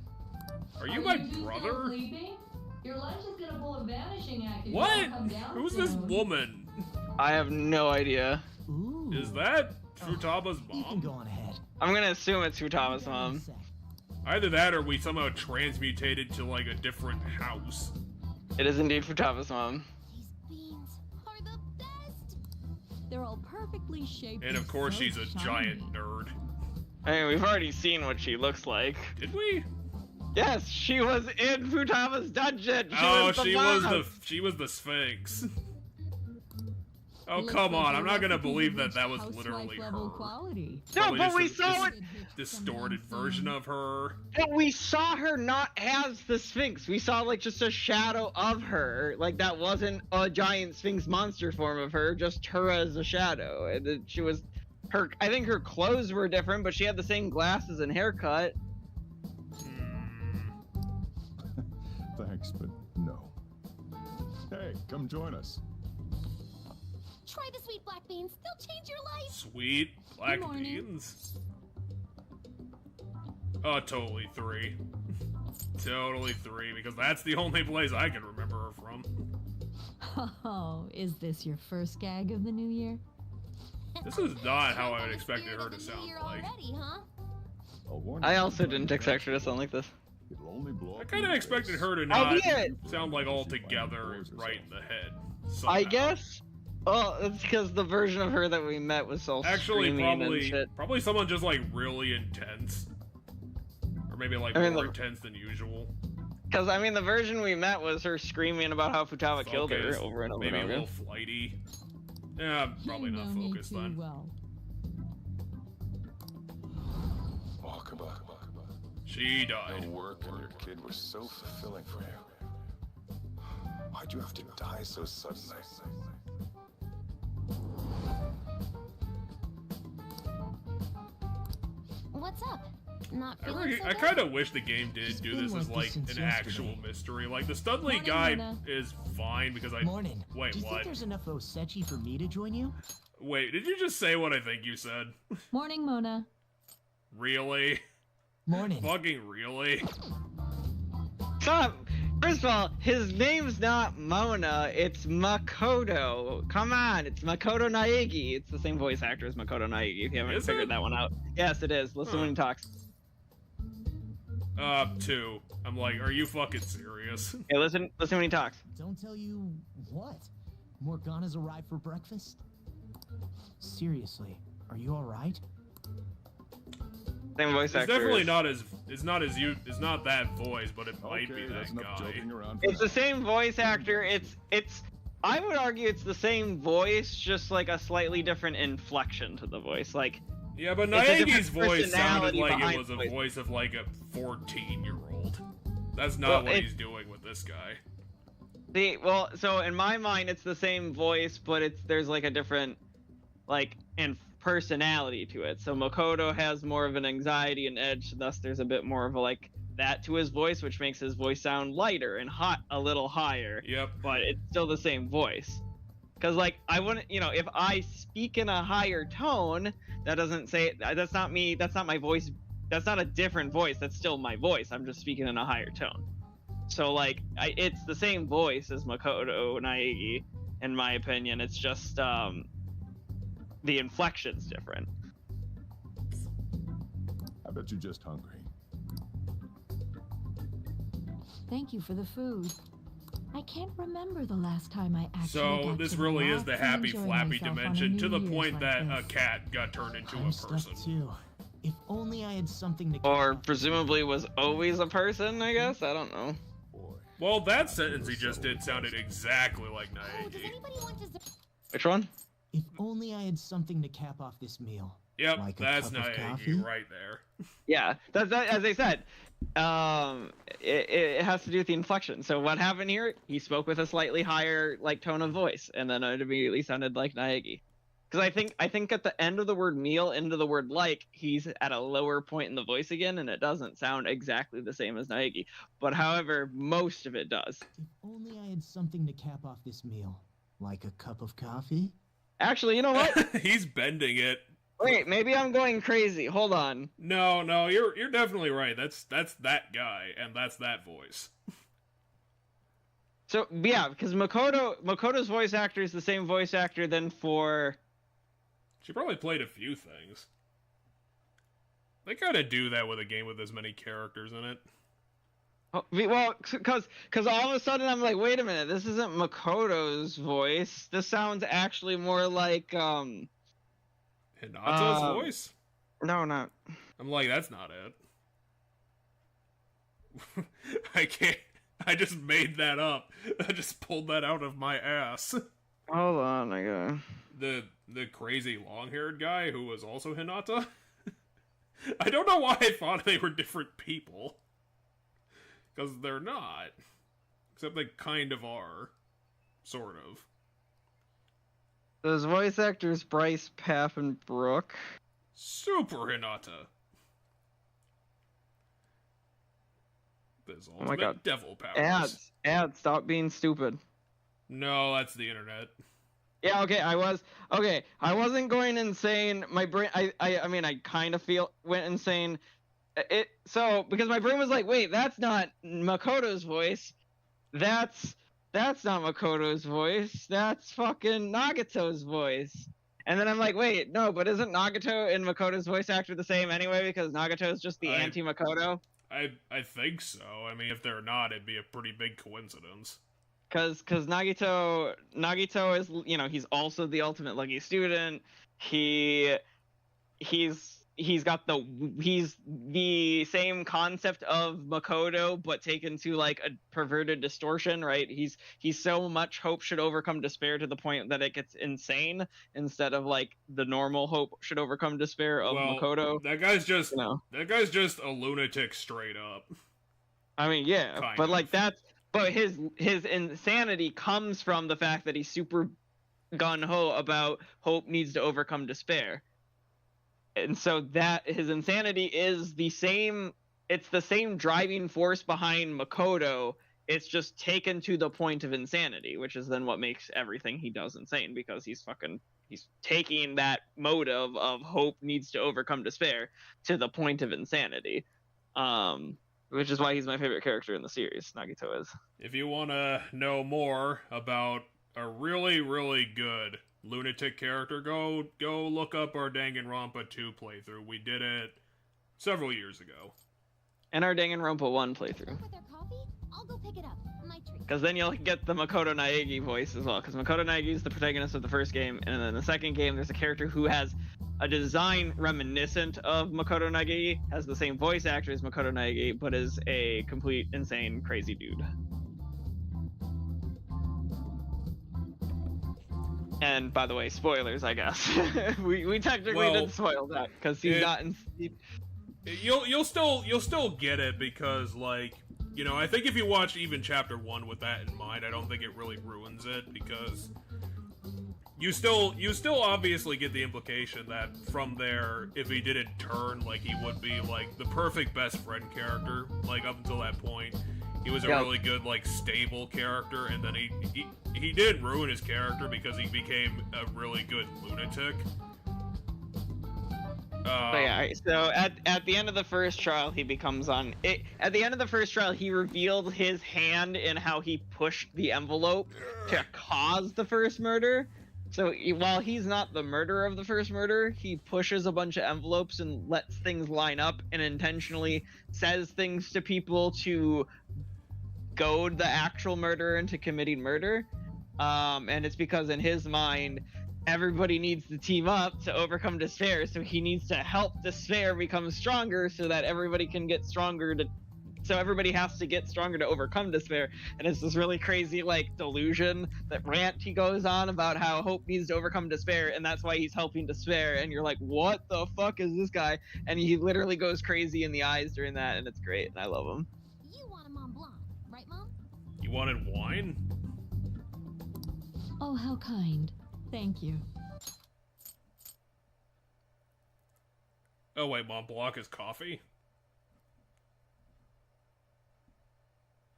Are you my brother? Your lunch is gonna pull a vanishing act. What? Who's this woman? I have no idea. Ooh. Is that Futaba's You can mom? go on ahead. I'm gonna assume it's Futaba's mom. Either that or we somehow transmutated to, like, a different house. It is indeed Futaba's mom. These beans are the best. They're all perfectly shaped. And of course so she's a shiny. giant nerd. I mean, we've already seen what she looks like. Did we? Yes, she was in Futaba's dungeon. She was the Sphinx. Oh, Looks come like on, you I'm not gonna replicated believe that rich that was housewife literally level her. quality. No, Probably but just we a saw it. distorted version of her. But we saw her not as the Sphinx. We saw like just a shadow of her. Like that wasn't a giant Sphinx monster form of her, just her as a shadow. And she was her. I think her clothes were different, but she had the same glasses and haircut. Thanks, but no. Hey, come join us. Try the sweet black beans. They'll change your life. Sweet black Good morning. beans. Oh, totally 3. Totally 3, because that's the only place I can remember her from. Oh, is this your first gag of the new year? This is not how I would The expected spirit her of to the new sound year like. already, huh? I'll warn I you, also didn't expect her to sound like this. It'll only blow I up kind in of your expected face. her to I not did. sound like all together right in the head. I somehow. guess. Well, it's because the version of her that we met was all Actually, screaming and shit. probably someone just like really intense, or maybe like I mean, more the- intense than usual. Because I mean, the version we met was her screaming about how Futaba killed her Focused, over and over maybe and a over. little flighty. Yeah, probably you not know me focused too then. well. Oh, come on. She died. Your work and your kid were so fulfilling for you. Why'd you have to die so suddenly? What's up? Not feeling so I good? kind of wish the game did She's do been this as like like this since an actual yesterday. mystery. Like the Studley Morning, guy Mona. is fine because I Morning. wait Do you what? think there's enough Osechi for me to join you? Wait, did you just say what I think you said? Morning, Mona. Really? Morning. Fucking really? Stop! First of all, his name's not Mona, it's Makoto. Come on, it's Makoto Naegi. It's the same voice actor as Makoto Naegi, if you haven't Is figured it? that one out. Yes, it is. Listen Huh. when he talks. 2. I'm like, are you fucking serious? Hey, listen when he talks. Don't tell you what? Morgana's arrived for breakfast? Seriously, are you alright? Same voice It's actor. definitely not as it's not that voice, but it might be Okay, that that's enough guy. joking around for It's the now. same voice actor. It's. I would argue it's the same voice, just like a slightly different inflection to the voice. Like, Yeah, but It's a different Naegi's voice sounded personality like it behind was a the voice. voice of like a 14-year-old. That's not Well, what he's doing with this guy. so in my mind, it's the same voice, but there's like a different, like, personality to it. So Makoto has more of an anxiety and edge, thus there's a bit more of a like that to his voice, which makes his voice sound lighter and a little higher. Yep. But it's still the same voice. Because like I wouldn't, if I speak in a higher tone, that doesn't say that's not me. That's not my voice. That's not a different voice. That's still my voice. I'm just speaking in a higher tone. So like it's the same voice as Makoto Naegi, in my opinion. It's just the inflection's different. I bet you're just hungry. Thank you for the food. I can't remember the last time I actually So got this to really is relax the and happy enjoy flappy myself on a dimension to New the Year's point like that a this. cat got turned into I'm a stuck person. too. If only I had something to. Or presumably was always a person, I guess. I don't know. Boy. Well, that sentence he just did sounded exactly like Oh, does Naegi. anybody want dessert? Which one? If only I had something to cap off this meal. Yep, Like a that's cup of Naegi coffee? right there. Yeah, that's as I said. It has to do with the inflection. So what happened here? He spoke with a slightly higher like tone of voice, and then it immediately sounded like Naegi. Because I think at the end of the word meal into the word like, he's at a lower point in the voice again, and it doesn't sound exactly the same as Naegi. But however, most of it does. If only I had something to cap off this meal. Like a cup of coffee? Actually, you know what? He's bending it. Wait, maybe I'm going crazy. Hold on. No, you're definitely right. That's that guy, and that's that voice. So yeah, because Makoto's voice actor is the same voice actor then for. She probably played a few things. They kind of do that with a game with as many characters in it. Oh, well, because all of a sudden I'm like, wait a minute, this isn't Makoto's voice. This sounds actually more like Hinata's voice? No, not. I'm like, that's not it. I can't. I just made that up. I just pulled that out of my ass. Hold on, I go. The crazy long-haired guy who was also Hinata? I don't know why I thought they were different people. Because they're not. Except they kind of are. Sort of. Those voice actors, Bryce, Paff, and Brooke. Super Hinata. There's Oh my god. devil powers. Ads, stop being stupid. No, that's the internet. Yeah, okay, I wasn't going insane. My brain, I mean, I kind of went insane. Because my brain was like, wait, that's not Makoto's voice. That's not Makoto's voice. That's fucking Nagato's voice. And then I'm like, wait, no, but isn't Nagato and Makoto's voice actor the same anyway? Because Nagato is just the anti-Makoto. I think so. I mean, if they're not, it'd be a pretty big coincidence. Because Nagito is, you know, he's also the ultimate lucky student. He's the same concept of Makoto, but taken to like a perverted distortion, right? He's so much hope should overcome despair to the point that it gets insane, instead of like the normal hope should overcome despair of Makoto. That guy's just a lunatic straight up. I mean, yeah, Kind but of. like that's. But his insanity comes from the fact that he's super gung-ho about hope needs to overcome despair. And so that his insanity is the same, it's the same driving force behind Makoto. It's just taken to the point of insanity, which is then what makes everything he does insane, because he's taking that motive of hope needs to overcome despair to the point of insanity. Which is why he's my favorite character in the series, Nagito is. If you want to know more about a really, really good lunatic character, go look up our Danganronpa 2 playthrough. We did it several years ago. And our Danganronpa 1 playthrough. With our coffee, I'll go pick it up. My treat. Because then you'll get the Makoto Naegi voice as well. Because Makoto Naegi is the protagonist of the first game, and then in the second game, there's a character who has a design reminiscent of Makoto Naegi, has the same voice actor as Makoto Naegi, but is a complete insane, crazy dude. And by the way, spoilers, I guess. we technically didn't spoil that because he's not in. You'll still get it because, like, you know, I think if you watch even chapter 1 with that in mind, I don't think it really ruins it, because you still obviously get the implication that from there, if he didn't turn, like, he would be like the perfect best friend character. Like, up until that point, he was a really good, like, stable character, and then he did ruin his character because he became a really good lunatic. So at the end of the first trial, he becomes at the end of the first trial, he revealed his hand in how he pushed the envelope to cause the first murder. So while he's not the murderer of the first murder, he pushes a bunch of envelopes and lets things line up and intentionally says things to people to goad the actual murderer into committing murder. And it's because in his mind, everybody needs to team up to overcome despair, so he needs to help despair become stronger so that everybody can get stronger so everybody has to get stronger to overcome despair. And it's this really crazy like delusion, that rant he goes on about how Hope needs to overcome despair, and that's why he's helping despair. And you're like, what the fuck is this guy? And he literally goes crazy in the eyes during that, and it's great, and I love him. You want a Mont Blanc, right, Mom? You wanted wine? Oh, how kind. Thank you. Oh wait, Mont Blanc is coffee?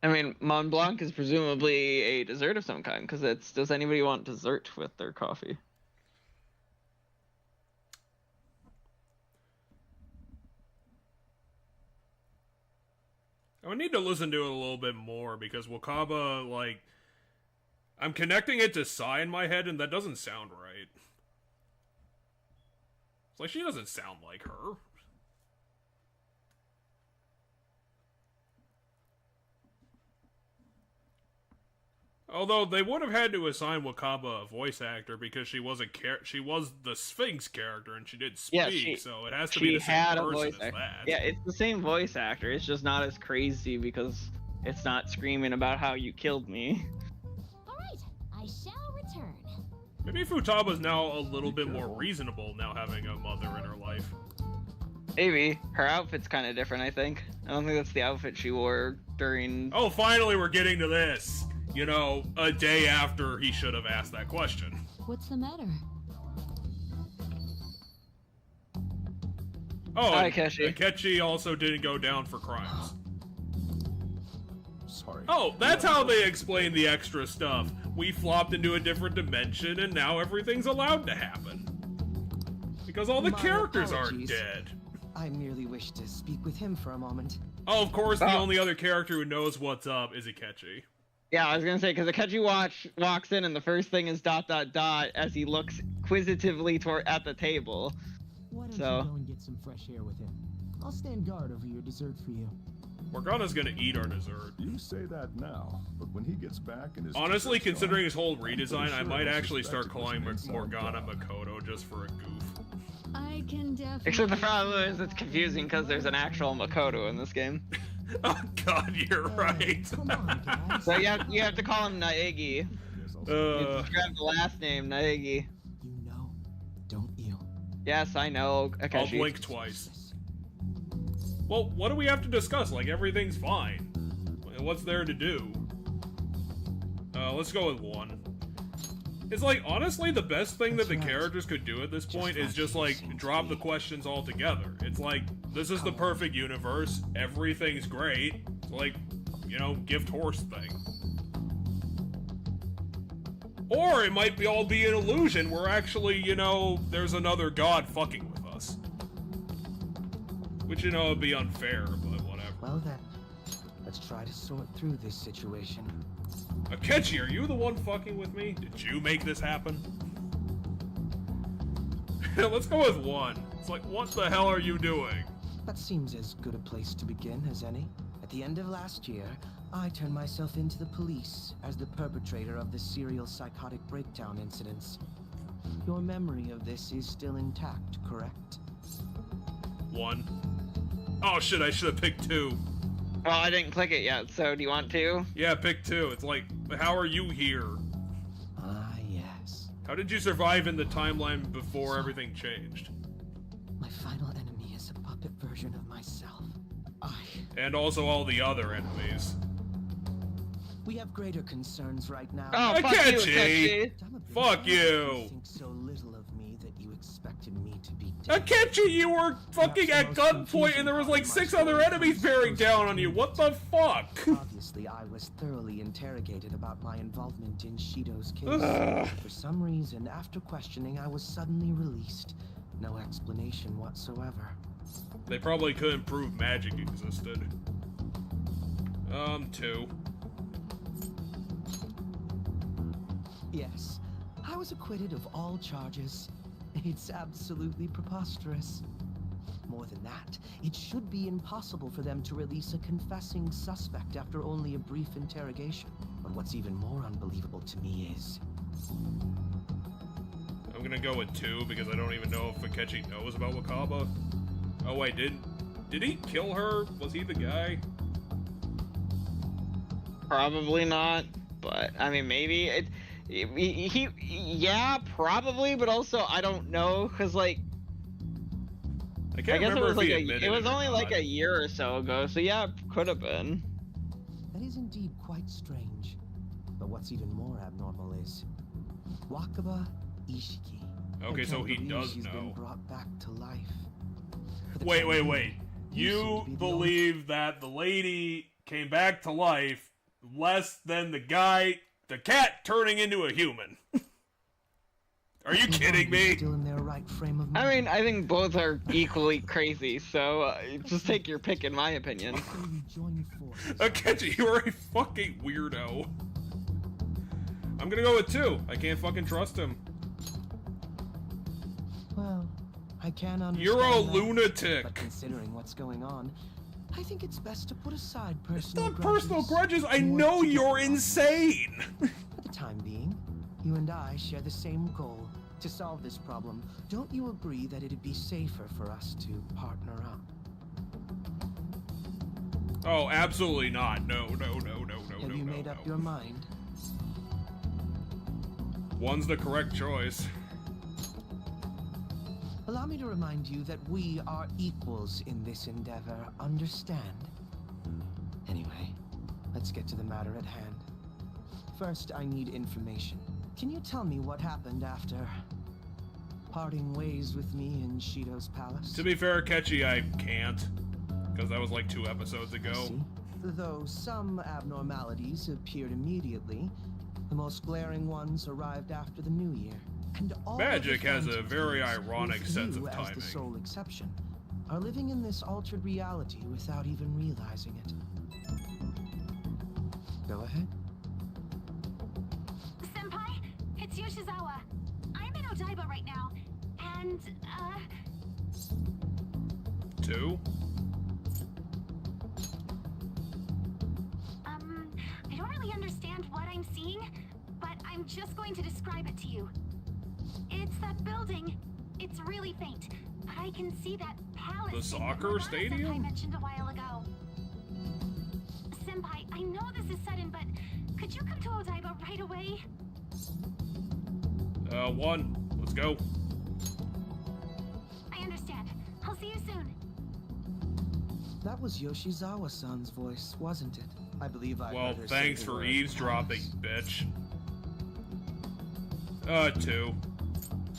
I mean, Mont Blanc is presumably a dessert of some kind, because it's, does anybody want dessert with their coffee? I would need to listen to it a little bit more, because Wakaba, like, I'm connecting it to Sai in my head, and that doesn't sound right. It's like, she doesn't sound like her. Although they would have had to assign Wakaba a voice actor because she was she was the Sphinx character and she did speak, so it has to be the same person as that. Yeah, it's the same voice actor. It's just not as crazy because it's not screaming about how you killed me. All right, I shall return. Maybe Futaba's now a little bit more reasonable now having a mother in her life. Maybe. Her outfit's kind of different, I think. I don't think that's the outfit she wore during... Oh, finally we're getting to this! You know, a day after he should have asked that question. What's the matter? Oh, Hi, Akechi. Akechi also didn't go down for crimes. Sorry. Oh, that's how they explain the extra stuff. We flopped into a different dimension and now everything's allowed to happen. Because all the characters aren't dead. I merely wish to speak with him for a moment. Oh, of course, the only other character who knows what's up is Akechi. Yeah, I was gonna say, because Akechi walks in and the first thing is ... as he looks inquisitively at the table. Why don't you go and get some fresh air with him? I'll stand guard over your dessert for you. Morgana's gonna eat our dessert. You say that now, but when he gets back and his honestly, considering his whole redesign, I might actually start calling Morgana Makoto just for a goof. I can definitely... Except the problem is it's confusing because there's an actual Makoto in this game. Oh god, you're right. Come on, guys. So you have to call him Naegi. You grab the last name, Naegi. You know, don't you? Yes, I know, Akechi. I'll blink twice. Well, what do we have to discuss? Like, everything's fine. What's there to do? Let's go with 1. It's like, honestly, the best thing that the characters could do at this point is just, like, drop the questions altogether. It's like, this is the perfect universe, everything's great, it's like, you know, gift horse thing. Or it might all be an illusion where actually, you know, there's another god fucking with us. Which, you know, would be unfair, but whatever. Well then, let's try to sort through this situation. Akechi, are you the one fucking with me? Did you make this happen? Let's go with 1. It's like, what the hell are you doing? That seems as good a place to begin as any. At the end of last year, I turned myself into the police as the perpetrator of the serial psychotic breakdown incidents. Your memory of this is still intact, correct? 1. Oh shit, I should have picked 2. Well, I didn't click it yet, so do you want 2? Yeah, pick 2. It's like, how are you here? Ah, yes. How did you survive in the timeline before everything changed? My final enemy is a puppet version of myself. And also all the other enemies. We have greater concerns right now. Oh, fuck you, Akechi! Fuck you! Think so little of me that you expected me to be dead. Akechi, you were fucking at gunpoint and there was like 6 other enemies bearing down on you. What the fuck? Obviously, I was thoroughly interrogated about my involvement in Shido's case. For some reason, after questioning, I was suddenly released. No explanation whatsoever. They probably couldn't prove magic existed. 2. Yes, I was acquitted of all charges. It's absolutely preposterous. More than that, it should be impossible for them to release a confessing suspect after only a brief interrogation. But what's even more unbelievable to me is... I'm gonna go with 2 because I don't even know if Akechi knows about Wakaba. Oh wait, did he kill her? Was he the guy? Probably not, but I mean, maybe yeah, probably, but also I don't know, cause like I I can't guess it remember was if like he admitted it was or only like not. a year or so ago, so yeah, it could have been. That is indeed quite strange. But what's even more abnormal is Wakaba Ishiki. Okay, I so can't he believe does she's been know. brought back to life. For the Wait, time wait, being, wait. you seem You to be the only- believe that the lady came back to life less than the cat turning into a human? Are you kidding me? Still in their right frame of mind. I mean, I think both are equally crazy, so just take your pick, in my opinion. Join forces. Akechi, you are a fucking weirdo. I'm gonna go with 2. I can't fucking trust him. Well, I can understand. You're a that, lunatic. But considering what's going on, I think it's best to put aside It's personal not personal grudges. I and work know together you're on this. insane. For the time being, you and I share the same goal. To solve this problem, don't you agree that it'd be safer for us to partner up? Oh, absolutely not. No. Have you made up your mind? One's the correct choice. Allow me to remind you that we are equals in this endeavor, understand? Anyway, let's get to the matter at hand. First, I need information. Can you tell me what happened after parting ways with me in Shido's palace? To be fair, Akechi, I can't. Because that was like 2 episodes ago. See? Though some abnormalities appeared immediately, the most glaring ones arrived after the new year. And all Magic the has a Phantom very Thieves, ironic with sense you of as the timing. sole exception, are living in this altered reality without even realizing it. Go ahead. Senpai, it's Yoshizawa. I'm in Odaiba right now, and, 2? I don't really understand what I'm seeing, but I'm just going to describe it to you. It's that building. It's really faint, but I can see that palace. The thing that soccer Madara stadium? Senpai mentioned a while ago. Senpai, I know this is sudden, but could you come to Odaiba right away? 1. Let's go. I understand. I'll see you soon. That was Yoshizawa-san's voice, wasn't it? I believe I Well, heard her say thanks the for word eavesdropping, palace. bitch. 2.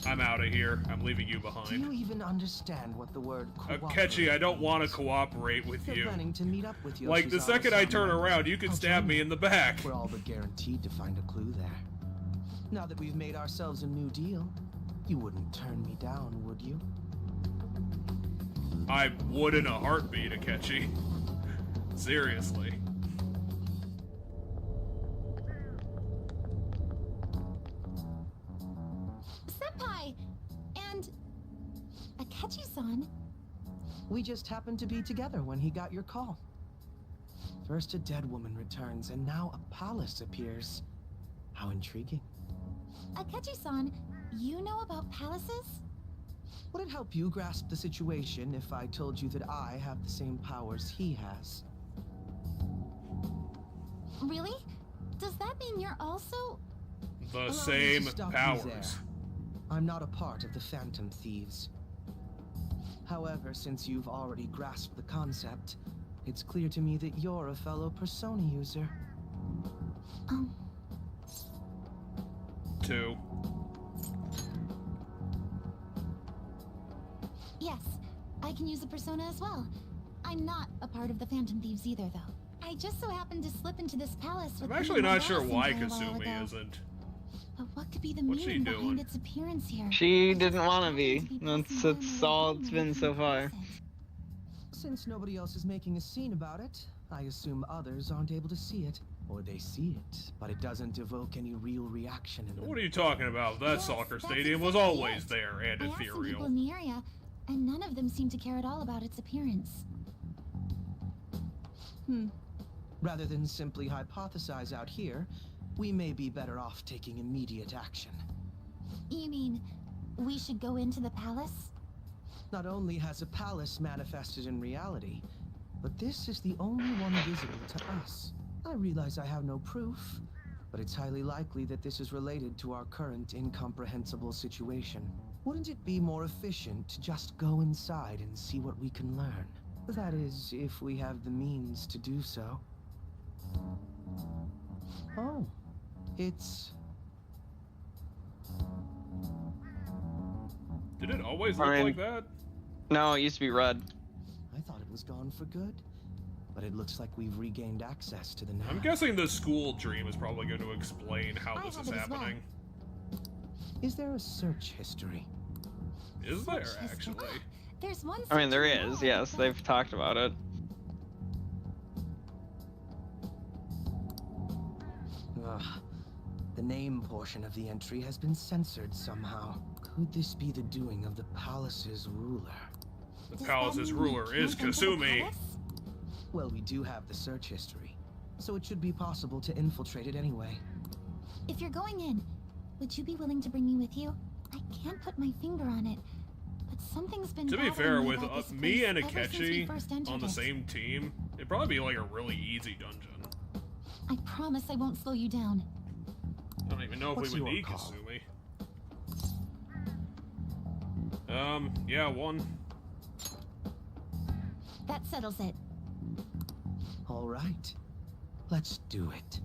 I'm out of here. I'm leaving you Do behind. you even understand what the word Akechi, I don't want to cooperate with They're you. planning to meet up with Like, the second I Yoshizawa-san turn right around, now. you can I'll stab join me you. in the back. We're all but guaranteed to find a clue there. Now that we've made ourselves a new deal, you wouldn't turn me down, would you? I would in a heartbeat, Akechi. Seriously. Senpai! And Akechi-san? We just happened to be together when he got your call. First a dead woman returns, and now a palace appears. How intriguing. Akechi-san, you know about palaces? Would it help you grasp the situation if I told you that I have the same powers he has? Really? Does that mean you're also... The Allow me to same stop you powers. there. I'm not a part of the Phantom Thieves. However, since you've already grasped the concept, it's clear to me that you're a fellow Persona user. 2. Yes, I can use a persona as well. I'm not a part of the Phantom Thieves either, though. I just so happened to slip into this palace with I'm actually not sure why Madara-senpai a while Kasumi ago. isn't. But what could be the What's she meaning doing? behind its appearance here? She didn't want to be. That's all it's been so far. Since nobody else is making a scene about it, I assume others aren't able to see it. Or they see it, but it doesn't evoke any real reaction in them. What are you talking about? That Yes, soccer that's stadium was exactly always it. there and I asked some people ethereal. in the area, and none of them seem to care at all about its appearance. Rather than simply hypothesize out here, we may be better off taking immediate action. You mean, we should go into the palace? Not only has a palace manifested in reality, but this is the only one visible to us. I realize I have no proof, but it's highly likely that this is related to our current incomprehensible situation. Wouldn't it be more efficient to just go inside and see what we can learn? That is, if we have the means to do so. Oh, it's... Did it always look like that? No, it used to be red. I thought it was gone for good, but it looks like we've regained access to the nav. I'm guessing the school dream is probably going to explain how this is happening. Is there a search history? Is there, actually? There's one. I mean, there is. Yes, they've talked about it. Ugh. The name portion of the entry has been censored somehow. Could this be the doing of the palace's ruler? The palace's ruler is Kasumi. Well, we do have the search history, so it should be possible to infiltrate it anyway. If you're going in, would you be willing to bring me with you? I can't put my finger on it, but something's been. To be bothering fair, me with about this me place and ever since we Akechi first entered on the it. same team, it'd probably be like a really easy dungeon. I promise I won't slow you down. I don't even know if What's we would your need call? Kasumi. Yeah, 1. That settles it. All right, let's do it.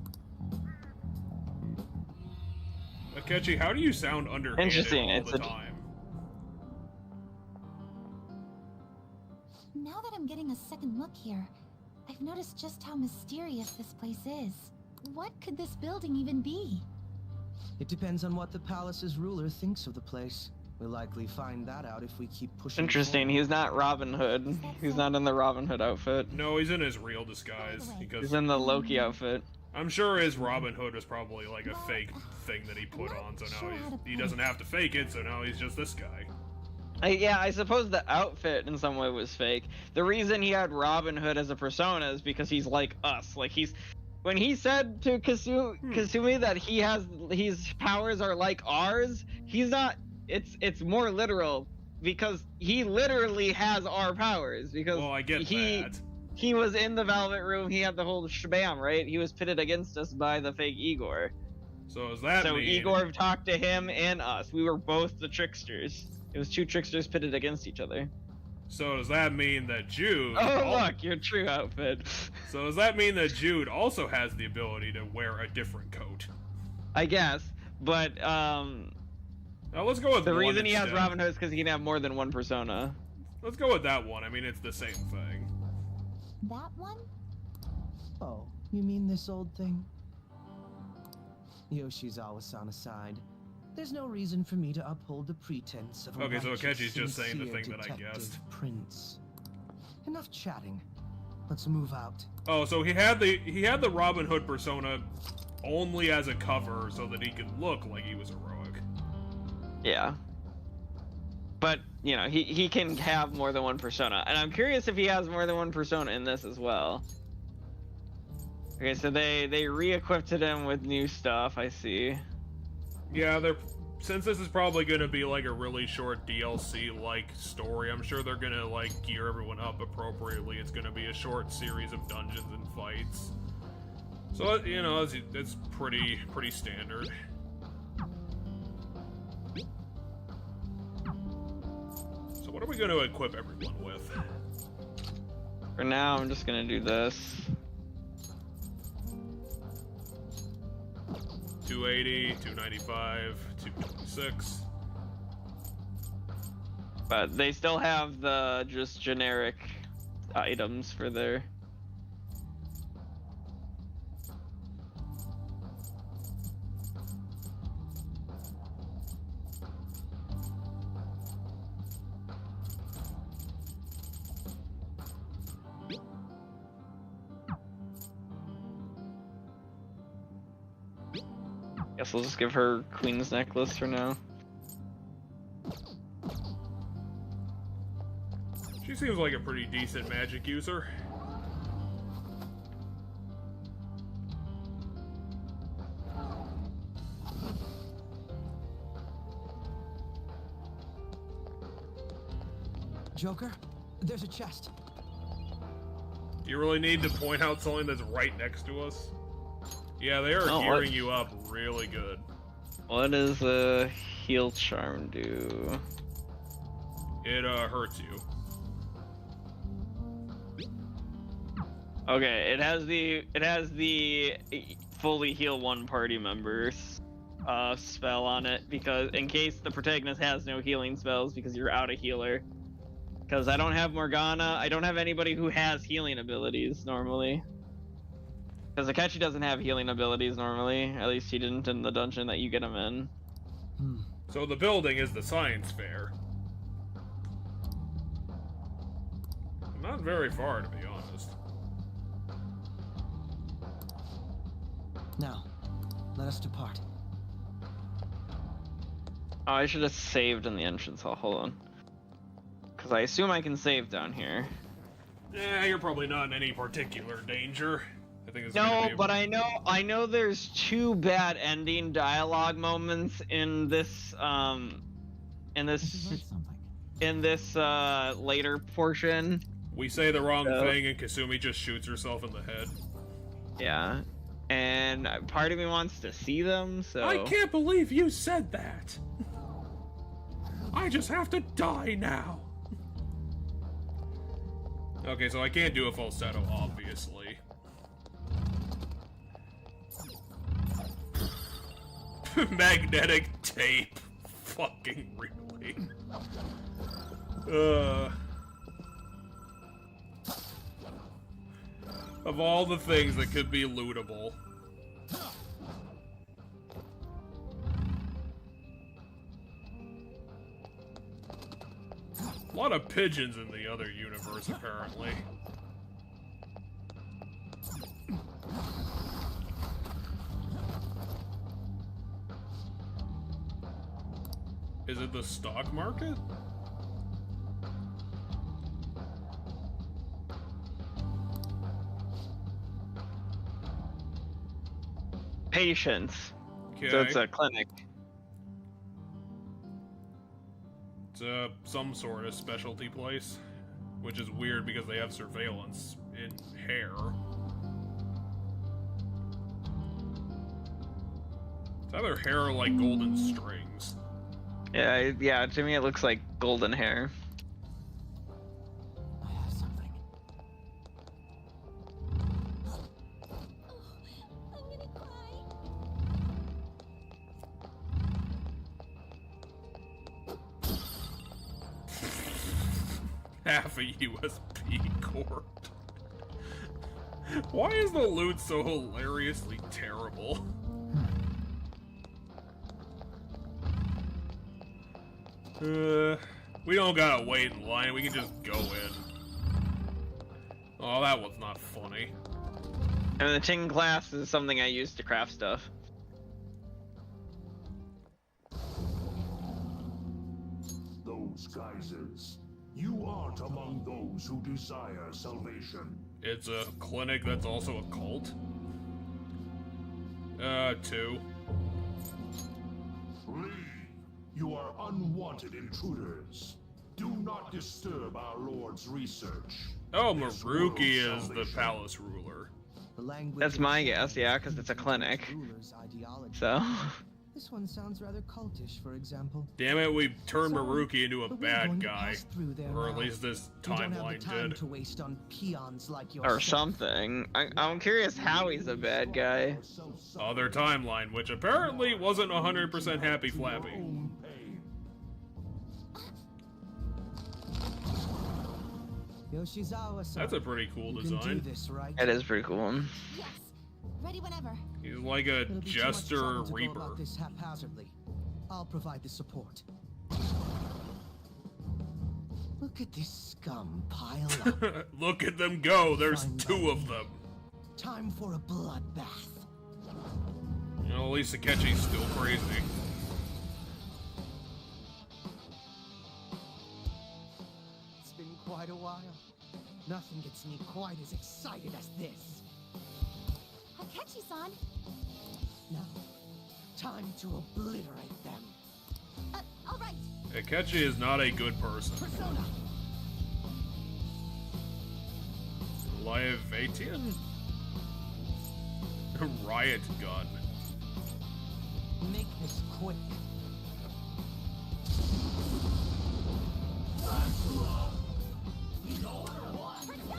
Akechi, how do you sound underhanded Interesting, all it's the a- time? Now that I'm getting a second look here, I've noticed just how mysterious this place is. What could this building even be? It depends on what the palace's ruler thinks of the place. We'll likely find that out if we keep pushing. Interesting. forward. He's not Robin Hood. He's not in the Robin Hood outfit. No, he's in his real disguise because He's in the Loki outfit. I'm sure his Robin Hood is probably like a fake thing that he put on, so now he doesn't have to fake it, so now he's just this guy. Yeah, I suppose the outfit in some way was fake. The reason he had Robin Hood as a persona is because he's like us. Like when he said to Kasumi that his powers are like ours, he's not. It's more literal because he literally has our powers. Because Well, I get that. He was in the Velvet Room. He had the whole shabam, right? He was pitted against us by the fake Igor. So does that So mean... Igor talked to him and us. We were both the tricksters. It was 2 tricksters pitted against each other. So does that mean that Jude... Oh, look, your true outfit. So does that mean that Jude also has the ability to wear a different coat? I guess, but Now let's go with the one reason he has instead. Robin Hood is because he can have more than one persona. Let's go with that one. I mean, it's the same thing. That one? Oh, you mean this old thing? Yoshizawa-san aside, there's no reason for me to uphold the pretense of a Okay, so righteous, Akechi's just saying the sincere thing that I detective guessed. Prince. Enough chatting. Let's move out. Oh, so he had the Robin Hood persona only as a cover so that he could look like he was heroic. Yeah. But, you know, he can have more than one persona. And I'm curious if he has more than one persona in this as well. Okay, so they re-equipped him with new stuff, I see. Yeah, since this is probably going to be like a really short DLC-like story, I'm sure they're going to like gear everyone up appropriately. It's going to be a short series of dungeons and fights. So, you know, it's pretty standard. So what are we going to equip everyone with? For now, I'm just gonna do this. 280, 295, 226. But they still have the just generic items for their... Guess we'll just give her Queen's Necklace for now. She seems like a pretty decent magic user. Joker, there's a chest. You really need to point out something that's right next to us? Yeah, they are Oh, gearing you up really good. What does a heal charm do? It hurts you. Okay, it has the fully heal one party members spell on it, because in case the protagonist has no healing spells because you're out of healer. Because I don't have Morgana, I don't have anybody who has healing abilities normally. Because Akechi doesn't have healing abilities normally, at least he didn't in the dungeon that you get him in. So the building is the science fair. Not very far, to be honest. Now, let us depart. Oh, I should have saved in the entrance hall, hold on. Because I assume I can save down here. Yeah, you're probably not in any particular danger. I think it's No, but I know there's two bad ending dialogue moments in this later portion. We say the wrong thing and Kasumi just shoots herself in the head. Yeah. And part of me wants to see them, so... I can't believe you said that! I just have to die now! Okay, so I can't do a falsetto, obviously. Magnetic tape. Fucking really. Of all the things that could be lootable. A lot of pigeons in the other universe, apparently. Is it the stock market? Patience. Okay. So it's a clinic. It's some sort of specialty place, which is weird because they have surveillance in hair. It's either hair or like golden strings. Yeah, to me it looks like golden hair. I have something. I'm gonna cry. Half a USB cord. Why is the loot so hilariously terrible? We don't gotta wait in line, we can just go in. Oh, that was not funny. And the tin glass is something I use to craft stuff. Those geysers. You aren't among those who desire salvation. It's a clinic that's also a cult? 2. Leave. You are unwanted intruders. Do not disturb our Lord's research. Oh, Maruki is the palace ruler. That's my guess, yeah, because it's a clinic. So. This one sounds rather cultish, for example. Damn it, we turned Maruki into a But we're bad going to guy. pass through there Or at now. least this We don't have timeline the time did. to waste on peons like Or yourself. something. I'm curious how he's a bad guy. Other timeline, which apparently wasn't 100% happy flappy. Yoshizawa-san, That's a pretty cool you can do design. this, right? It is pretty cool. Yes. Ready whenever. He's like a It'll be too much jester trouble to go reaper. about this haphazardly. I'll provide the support. Look at this scum pile up. Look at them go, there's Fine by 2 of me. them. Time for a bloodbath. You know, at least Akechi's still crazy. It's been quite a while. Nothing gets me quite as excited as this. Akechi-san. Now, time to obliterate them. All right. Akechi is not a good person. Persona! Liavatian? Riot gun. Make this quick.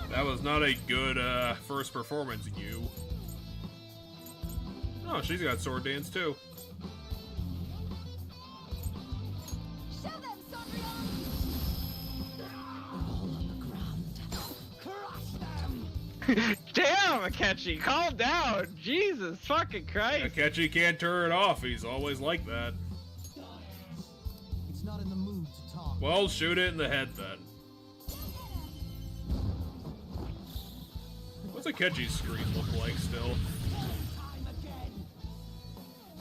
That was not a good first performance, you. Oh, she's got sword dance too. Show them, Damn, Akechi, calm down. Jesus fucking Christ. Akechi can't turn it off. He's always like that. It's not in the mood to talk. Well, shoot it in the head then. What's Akechi's screen look like still?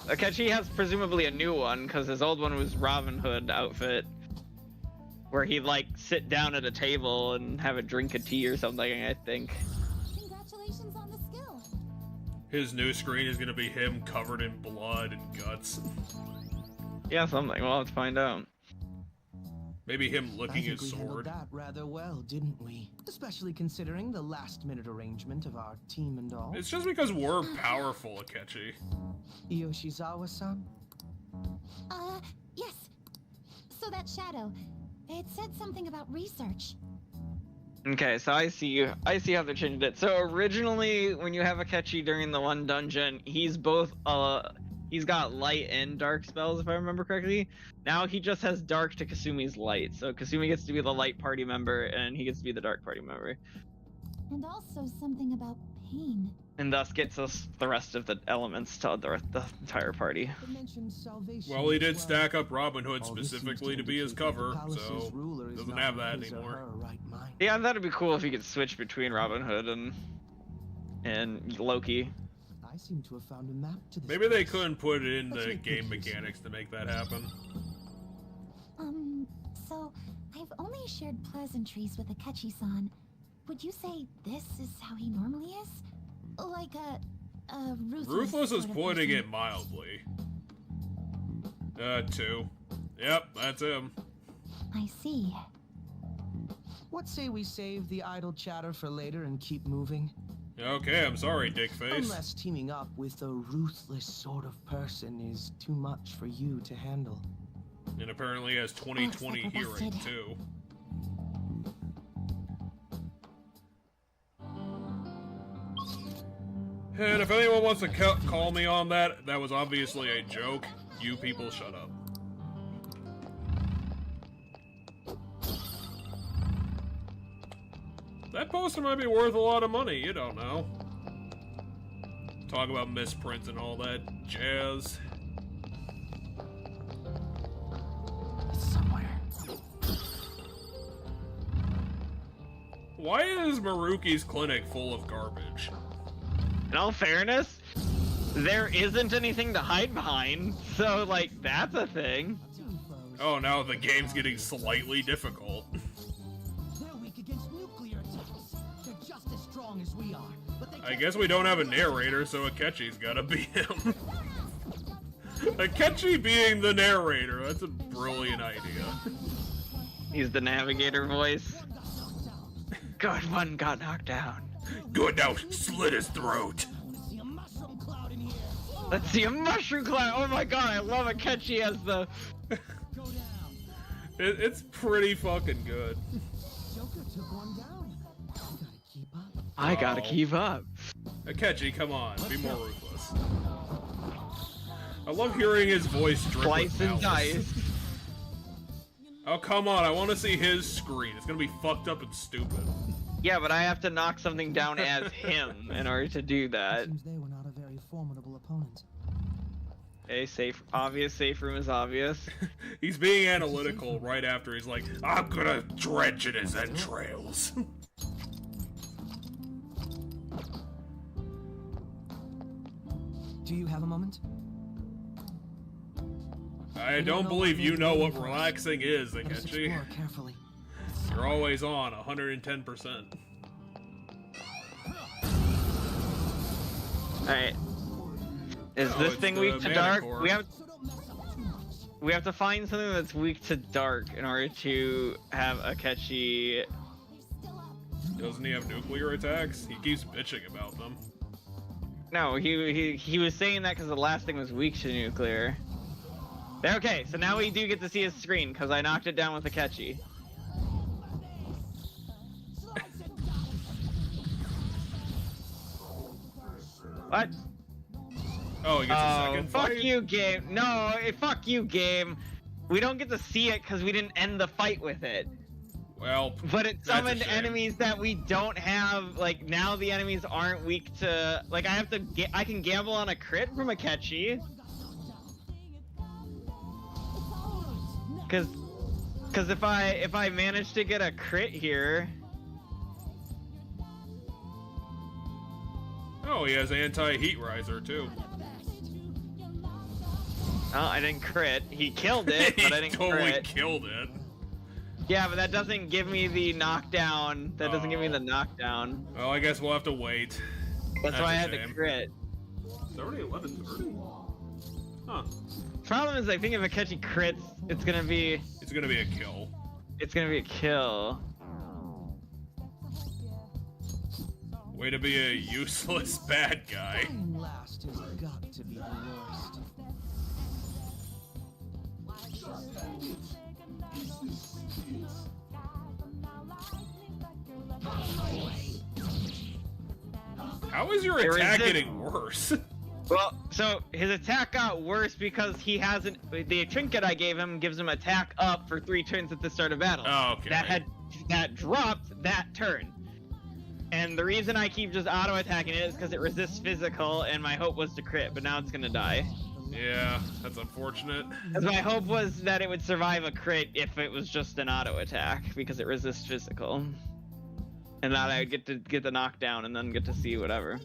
Akechi has presumably a new one, because his old one was Robin Hood outfit. Where he'd like sit down at a table and have a drink of tea or something, I think. Congratulations on the skill. His new screen is gonna be him covered in blood and guts. Yeah, something. Well, let's find out. Maybe him I licking think his we handled sword. that rather well, didn't we? Especially considering the last-minute arrangement of our team and all. It's just because we're powerful, Akechi. Yoshizawa-san? Yes. So that shadow, it said something about research. Okay, so I see how they changed it. So originally, when you have Akechi during the one dungeon, he's both he's got light and dark spells, if I remember correctly. Now he just has dark to Kasumi's light. So Kasumi gets to be the light party member, and he gets to be the dark party member. And also something about pain. And thus gets us the rest of the elements to the entire party. It mentioned salvation Well, he as did well. stack up Robin Hood All this seems specifically to be his indicate that the cover, palace's so ruler is doesn't not have that in his or anymore. her right mind. Yeah, that'd be cool if you could switch between Robin Hood and Loki. I seem to have found a map to this Maybe they place. couldn't put it in Let's the make good game use of mechanics to make that happen. So I've only shared pleasantries with Akechi-san. Would you say this is how he normally is? Like a ruthless Ruthless is sort of putting person? it mildly. 2. Yep, that's him. I see. What say we save the idle chatter for later and keep moving? Okay, I'm sorry, Dickface. Unless teaming up with a ruthless sort of person is too much for you to handle. And apparently he has 20/20 Looks like we're hearing, busted. too. And if anyone wants to call me on that, that was obviously a joke. You people shut up. That poster might be worth a lot of money, you don't know. Talk about misprints and all that jazz. It's somewhere. Why is Maruki's clinic full of garbage? In all fairness, there isn't anything to hide behind, so like that's a thing. Oh, now the game's getting slightly difficult. They're weak against nuclear attacks. They're just as strong as we are. But they I guess we don't have a narrator, so Akechi's gotta be him. Akechi being the narrator, that's a brilliant idea. He's the navigator voice. Good one got knocked down. Good, now slit his throat. see a mushroom cloud in here. Let's see a mushroom cloud. Oh my god, I love Akechi as the. Go down. It's pretty fucking good. Joker took one down. I gotta keep up. I gotta keep up. Akechi, come on, be more ruthless. I love hearing his voice drip Slice with and malice. dice. Oh, come on, I want to see his screen. It's gonna be fucked up and stupid. Yeah, but I have to knock something down as him in order to do that. Seems they were not a very formidable opponent. Okay, safe room is obvious. He's being analytical right after he's like, I'm gonna drench in his entrails. Do you have a moment? I don't believe you know what relaxing is, Let us Akechi. explore carefully. You're always on 110%. Alright. Is No, this it's thing the weak to mana dark? core. We have to find something that's weak to dark in order to have Akechi Doesn't he have nuclear attacks? He keeps bitching about them. No, he was saying that because the last thing was weak to nuclear. Okay, so now we do get to see his screen because I knocked it down with a catchy. What? Oh, he gets a second fuck fight? you, game. No, fuck you, game. We don't get to see it because we didn't end the fight with it. Well, but it that's a summoned shame. enemies that we don't have. Like now, the enemies aren't weak to. Like I can gamble on a crit from a catchy. Cause if I manage to get a crit here. Oh, he has anti-heat riser too. Oh, I didn't crit. He killed it, but I didn't totally crit. killed it. Yeah, but that doesn't give me the knockdown. That doesn't give me the knockdown. Well, I guess we'll have to wait. That's why I had to crit. It's already 11:30. Huh. Problem is, I think if a catchy crits, it's gonna be. It's gonna be a kill. It's gonna be a kill. Way to be a useless bad guy. Last has got to be the worst. How is your attack getting worse? Well, so his attack got worse because he hasn't. The trinket I gave him gives him attack up for 3 turns at the start of battle. Oh, okay. That dropped that turn. And the reason I keep just auto attacking it is because it resists physical, and my hope was to crit, but now it's gonna die. Yeah, that's unfortunate. Because my hope was that it would survive a crit if it was just an auto attack, because it resists physical. And that I would get to get the knockdown and then get to see whatever.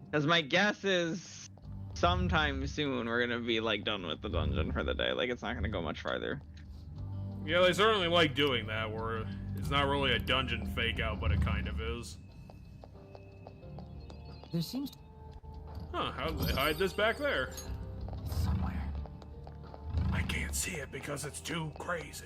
Because my guess is sometime soon we're gonna be like done with the dungeon for the day. Like it's not gonna go much farther. Yeah, they certainly like doing that, where it's not really a dungeon fake out, but it kind of is. There seems to... Huh, how did they hide this back there? Somewhere. I can't see it because it's too crazy.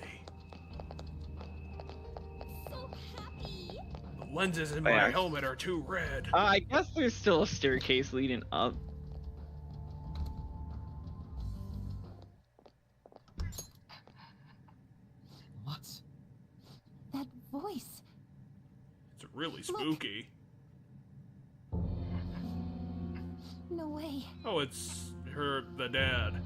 The lenses in my helmet are too red. I guess there's still a staircase leading up. What's that voice? It's really spooky. No way. Oh, it's the dad.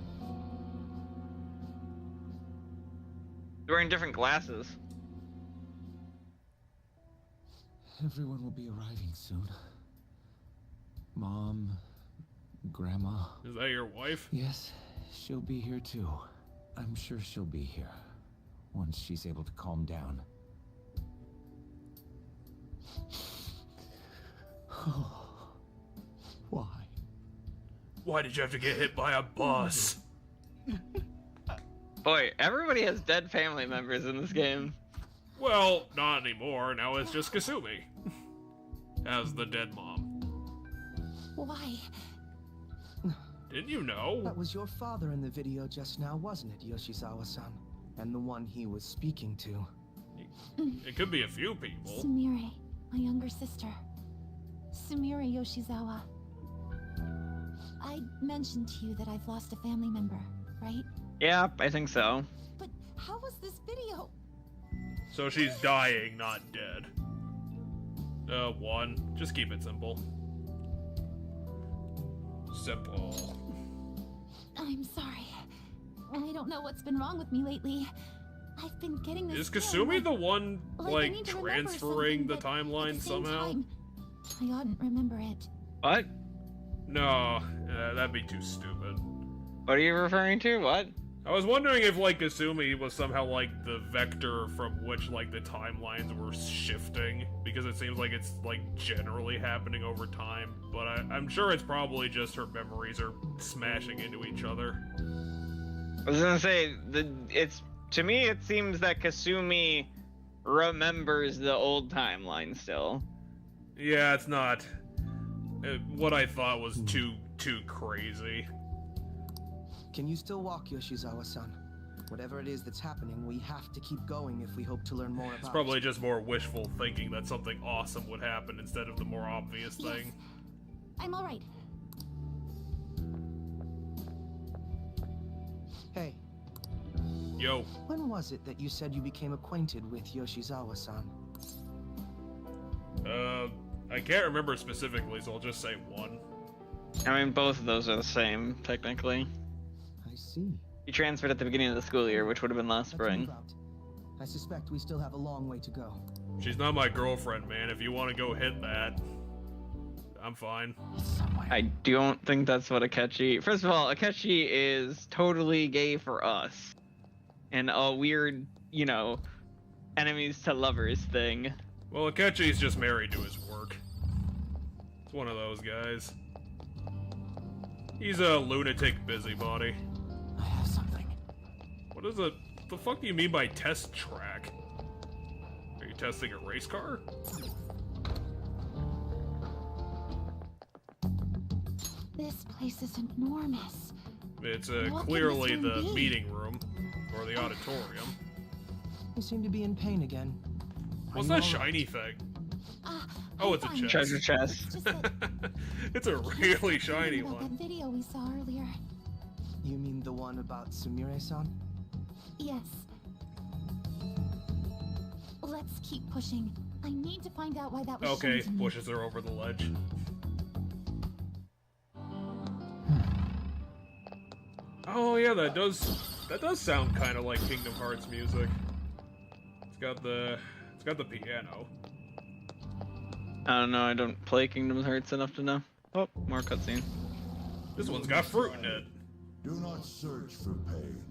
They're wearing different glasses. Everyone will be arriving soon. Mom, Grandma. Is that your wife? Yes, she'll be here too. I'm sure she'll be here once she's able to calm down. Why? Why did you have to get hit by a bus? Boy, everybody has dead family members in this game. Well, not anymore. Now it's just Kasumi as the dead mom. Why? Didn't you know? That was your father in the video just now, wasn't it, Yoshizawa-san? And the one he was speaking to. It could be a few people. Sumire, my younger sister. Sumire Yoshizawa. I mentioned to you that I've lost a family member, right? Yep, I think so. But how was this video? So she's dying, not dead. One. Just keep it simple. Simple. I'm sorry. I don't know what's been wrong with me lately. I've been getting this. Is Kasumi the one, I like, need to remember transferring the something, but timeline at the same somehow? time, I oughtn't remember it. What? No, that'd be too stupid. What are you referring to? What? I was wondering if, like, Kasumi was somehow, like, the vector from which, like, the timelines were shifting, because it seems like it's, like, generally happening over time, but I'm sure it's probably just her memories are smashing into each other. I was gonna say, to me it seems that Kasumi remembers the old timeline still. Yeah, it's not what I thought was too crazy. Can you still walk, Yoshizawa-san? Whatever it is that's happening, we have to keep going if we hope to learn more about It's probably just more wishful thinking that something awesome would happen instead of the more obvious thing. I'm all right. Hey. Yo. When was it that you said you became acquainted with Yoshizawa-san? I can't remember specifically, so I'll just say one. I mean, both of those are the same, technically. I see. You transferred at the beginning of the school year, which would have been last spring. Move out. I suspect we still have a long way to go. She's not my girlfriend, man. If you want to go hit that, I'm fine. I don't think that's what Akechi... First of all, Akechi is totally gay for us. And a weird, you know, enemies to lovers thing. Well, Akechi's just married to his work. It's one of those guys. He's a lunatic busybody. I have something. What is it? The fuck do you mean by test track? Are you testing a race car? This place is enormous. It's What can clearly this the room be? meeting room. Or the auditorium. You seem to be in pain again. What's Are that you all right? shiny thing? Ah, Oh, it's a fine. chest. Treasure chest. Just that It's a really shiny about one. that video we saw earlier. You mean the one about Sumire-san? Yes. Let's keep pushing. I need to find out why that was Okay, shown to me. pushes her over the ledge. Oh yeah, that does sound kind of like Kingdom Hearts music. It's got the piano. I don't know, I don't play Kingdom Hearts enough to know. Oh, more cutscene. This one's got fruit in it. Do not search for pain.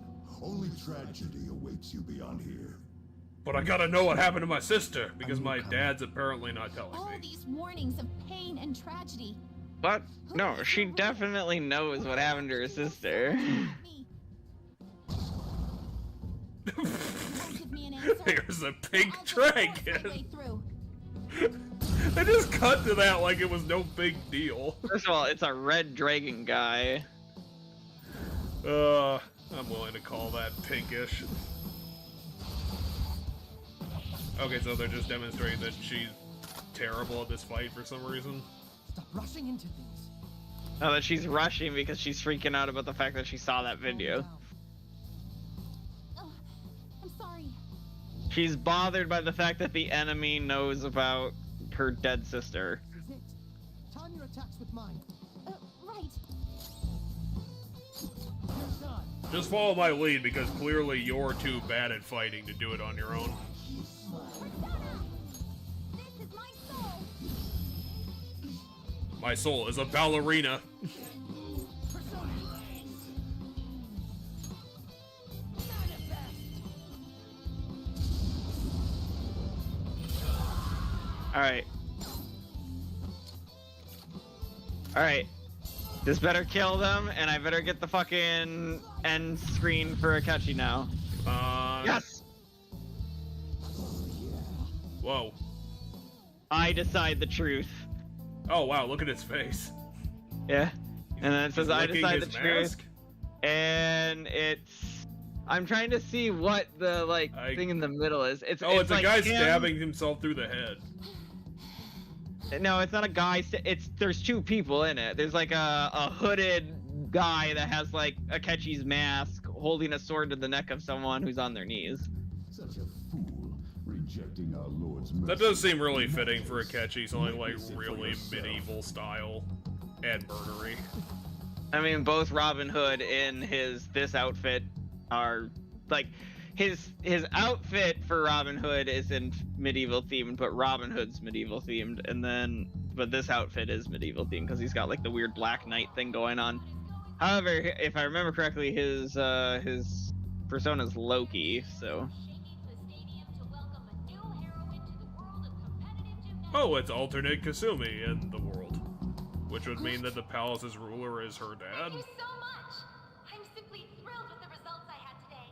Only tragedy awaits you beyond here. But I gotta know what happened to my sister, because my dad's apparently not telling All me. these warnings of pain and tragedy. But, no, she definitely knows what happened to her sister. Give me an answer. There's a pink I'll just force my dragon. way through. They just cut to that like it was no big deal. First of all, it's a red dragon guy. I'm willing to call that pinkish. Okay, so they're just demonstrating that she's terrible at this fight for some reason. Stop rushing into things. Oh, that she's rushing because she's freaking out about the fact that she saw that video. Oh, I'm sorry. She's bothered by the fact that the enemy knows about her dead sister. Is it? Time your attacks with mine. Right. You're done. Just follow my lead because clearly you're too bad at fighting to do it on your own. This is my soul. My soul is a ballerina. Alright. Alright. This better kill them, and I better get the fucking end screen for Akechi now. Yes! Whoa. I decide the truth. Oh wow, look at his face. Yeah. And then it says, I licking decide the his truth. mask? And it's... I'm trying to see what the, thing in the middle is. It's a like guy him- stabbing himself through the head. No, it's not a guy. There's two people in it. There's like a hooded guy that has like Akechi's mask, holding a sword to the neck of someone who's on their knees. Such a fool, rejecting our Lord's mercy. That does seem really fitting for Akechi, something like really medieval style and murdery. I mean, both Robin Hood in this outfit are like his outfit for Robin Hood is in medieval themed, but Robin Hood's medieval themed, but this outfit is medieval themed because he's got like the weird Black Knight thing going on. However, if I remember correctly, his persona's Loki, so. Oh, it's alternate Kasumi in the world. Which would mean that the palace's ruler is her dad? Thank you so much. I'm simply thrilled with the results I had today.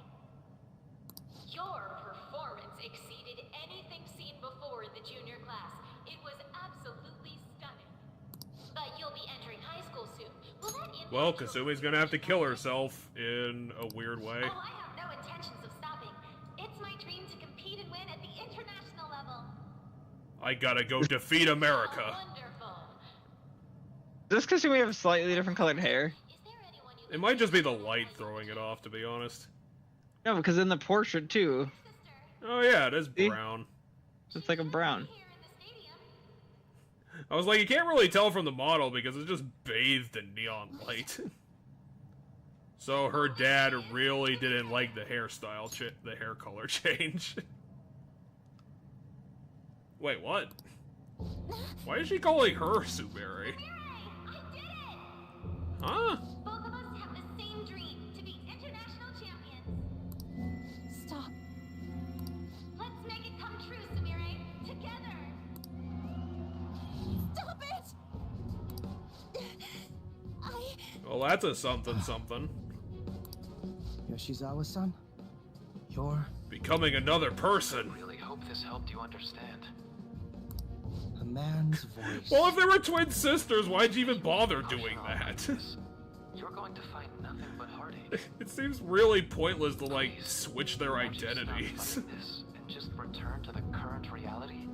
Your performance exceeded anything seen before in the junior class. It was absolutely stunning. But you'll be entering high school soon. Will that impact Well, your Kasumi's gonna have to kill herself in a weird way. Oh, I have no intention I gotta go defeat America. Just because we have slightly different colored hair? It might just be the light throwing it off, to be honest. No, because in the portrait too. Oh yeah, it is brown. It's like a brown. I was like, you can't really tell from the model because it's just bathed in neon light. So her dad really didn't like the hairstyle, the hair color change. Wait, what? Why is she calling her Sumeri? Huh? Both of us have the same dream, to be international champions. Stop. Let's make it come true, Sumire. Together. Stop it! Well, that's a something. Yoshizawa-san, you're becoming another person. I really hope this helped you understand. a man's voice. Well, if they were twin sisters, why'd you even bother doing that? You're going to find nothing but heartache. It seems really pointless to, like, switch their identities. And just return to the current reality?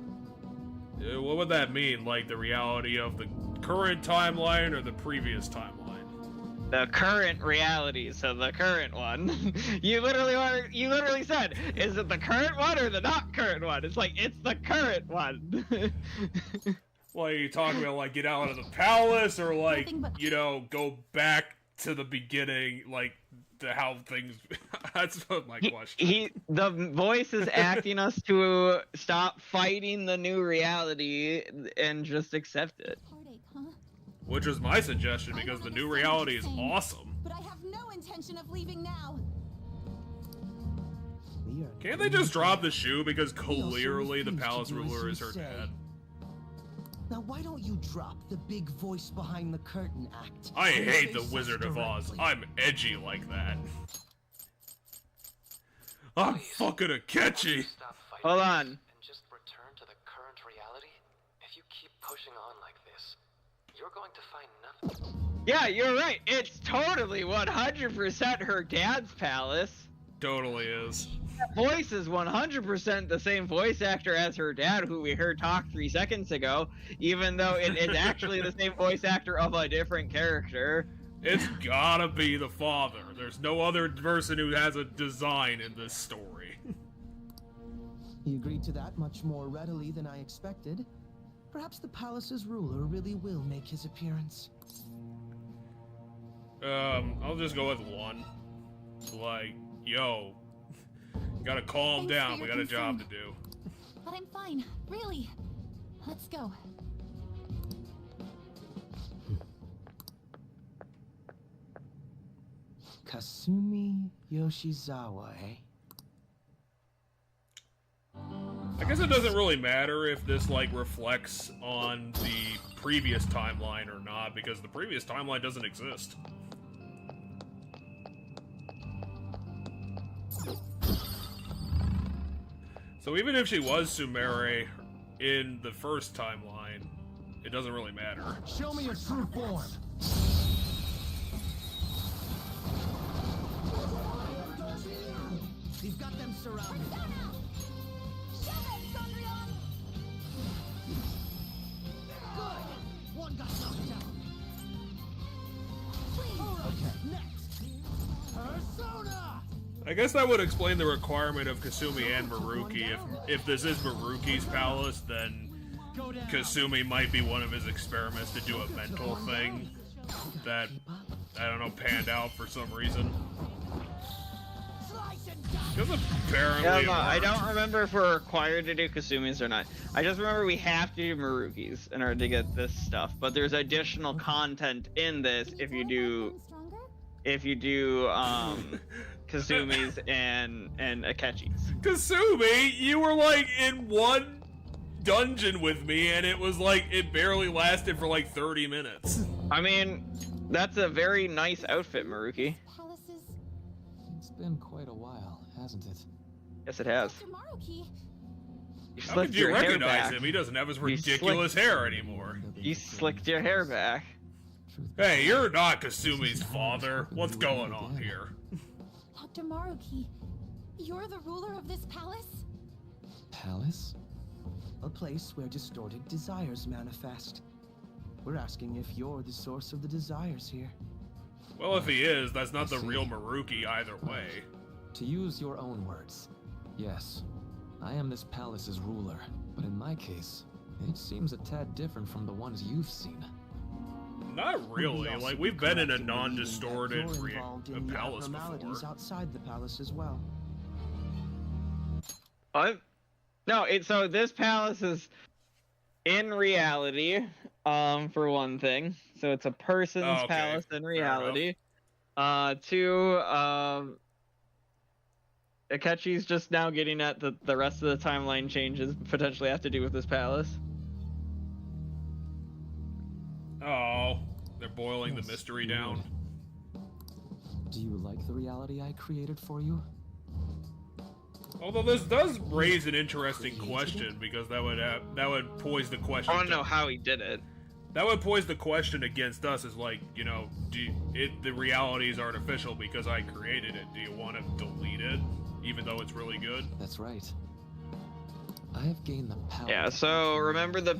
What would that mean? Like, the reality of the current timeline or the previous timeline? The current reality, so the current one. You literally said, is it the current one or the not current one? It's like, it's the current one. Like, you talking about, like, get out of the palace, or, like, you know, go back to the beginning, like, to how things... That's my question. The voice is acting us to stop fighting the new reality and just accept it. Which was my suggestion, because the new reality is awesome. But I have no intention of leaving now. Can't they just drop the shoe, because clearly the palace ruler is her dad? Now why don't you drop the big voice behind the curtain act? I hate the Wizard of Oz. I'm edgy like that. I'm fucking a catchy. Hold on. And just return to the current reality? If you keep pushing on like this, you're going to find nothing. Yeah, you're right. It's totally 100% her dad's palace. Totally is. That voice is 100% the same voice actor as her dad, who we heard talk 3 seconds ago, even though it is actually the same voice actor of a different character. It's gotta be the father. There's no other person who has a design in this story. He agreed to that much more readily than I expected. Perhaps the palace's ruler really will make his appearance. I'll just go with one. Like, yo, gotta calm down. We got a job to do. But I'm fine, really. Let's go. Kasumi Yoshizawa, eh? I guess it doesn't really matter if this, like, reflects on the previous timeline or not, because the previous timeline doesn't exist. So even if she was Sumere in the first timeline, it doesn't really matter. Show me your true form. We've got them surrounded. Good. One got knocked out. Okay, next. Persona. I guess that would explain the requirement of Kasumi and Maruki. If this is Maruki's palace, then Kasumi might be one of his experiments to do a mental thing that, I don't know, panned out for some reason. Because apparently Yeah, no, I don't remember if we're required to do Kasumi's or not. I just remember we have to do Maruki's in order to get this stuff. But there's additional content in this if you do Kasumi's and Akechi's. Kasumi, you were like in one dungeon with me, and it was like it barely lasted for like 30 minutes. I mean, that's a very nice outfit, Maruki. It's been quite a while, hasn't it? Yes, it has. Maruki. You How slicked could you your hair recognize back. him? He doesn't have his ridiculous hair anymore. You slicked your hair back. Hey, you're not Kasumi's father. What's going on here? Dr. Maruki, you're the ruler of this palace? Palace? a place where distorted desires manifest. We're asking if you're the source of the desires here. Well, if he is, that's not I the see. real Maruki either way. To use your own words, yes, I am this palace's ruler, but in my case, it seems a tad different from the ones you've seen. Not really. also Like, be we've been in a correct in believing that non-distorted you're involved in the palace abnormalities before. outside the palace as well. No, so this palace is in reality, for one thing. So it's a person's Oh, okay. palace in Fair reality. Two, Akechi's just now getting at the rest of the timeline changes potentially have to do with this palace. Oh, they're boiling Yes, the mystery you down. would. Do you like the reality I created for you? Although this does raise an interesting question, because that would pose the question. I want to know how he did it. That would pose the question against us, is like, you know, the reality is artificial because I created it. Do you want to delete it, even though it's really good? That's right. I have gained the power. Yeah, so remember the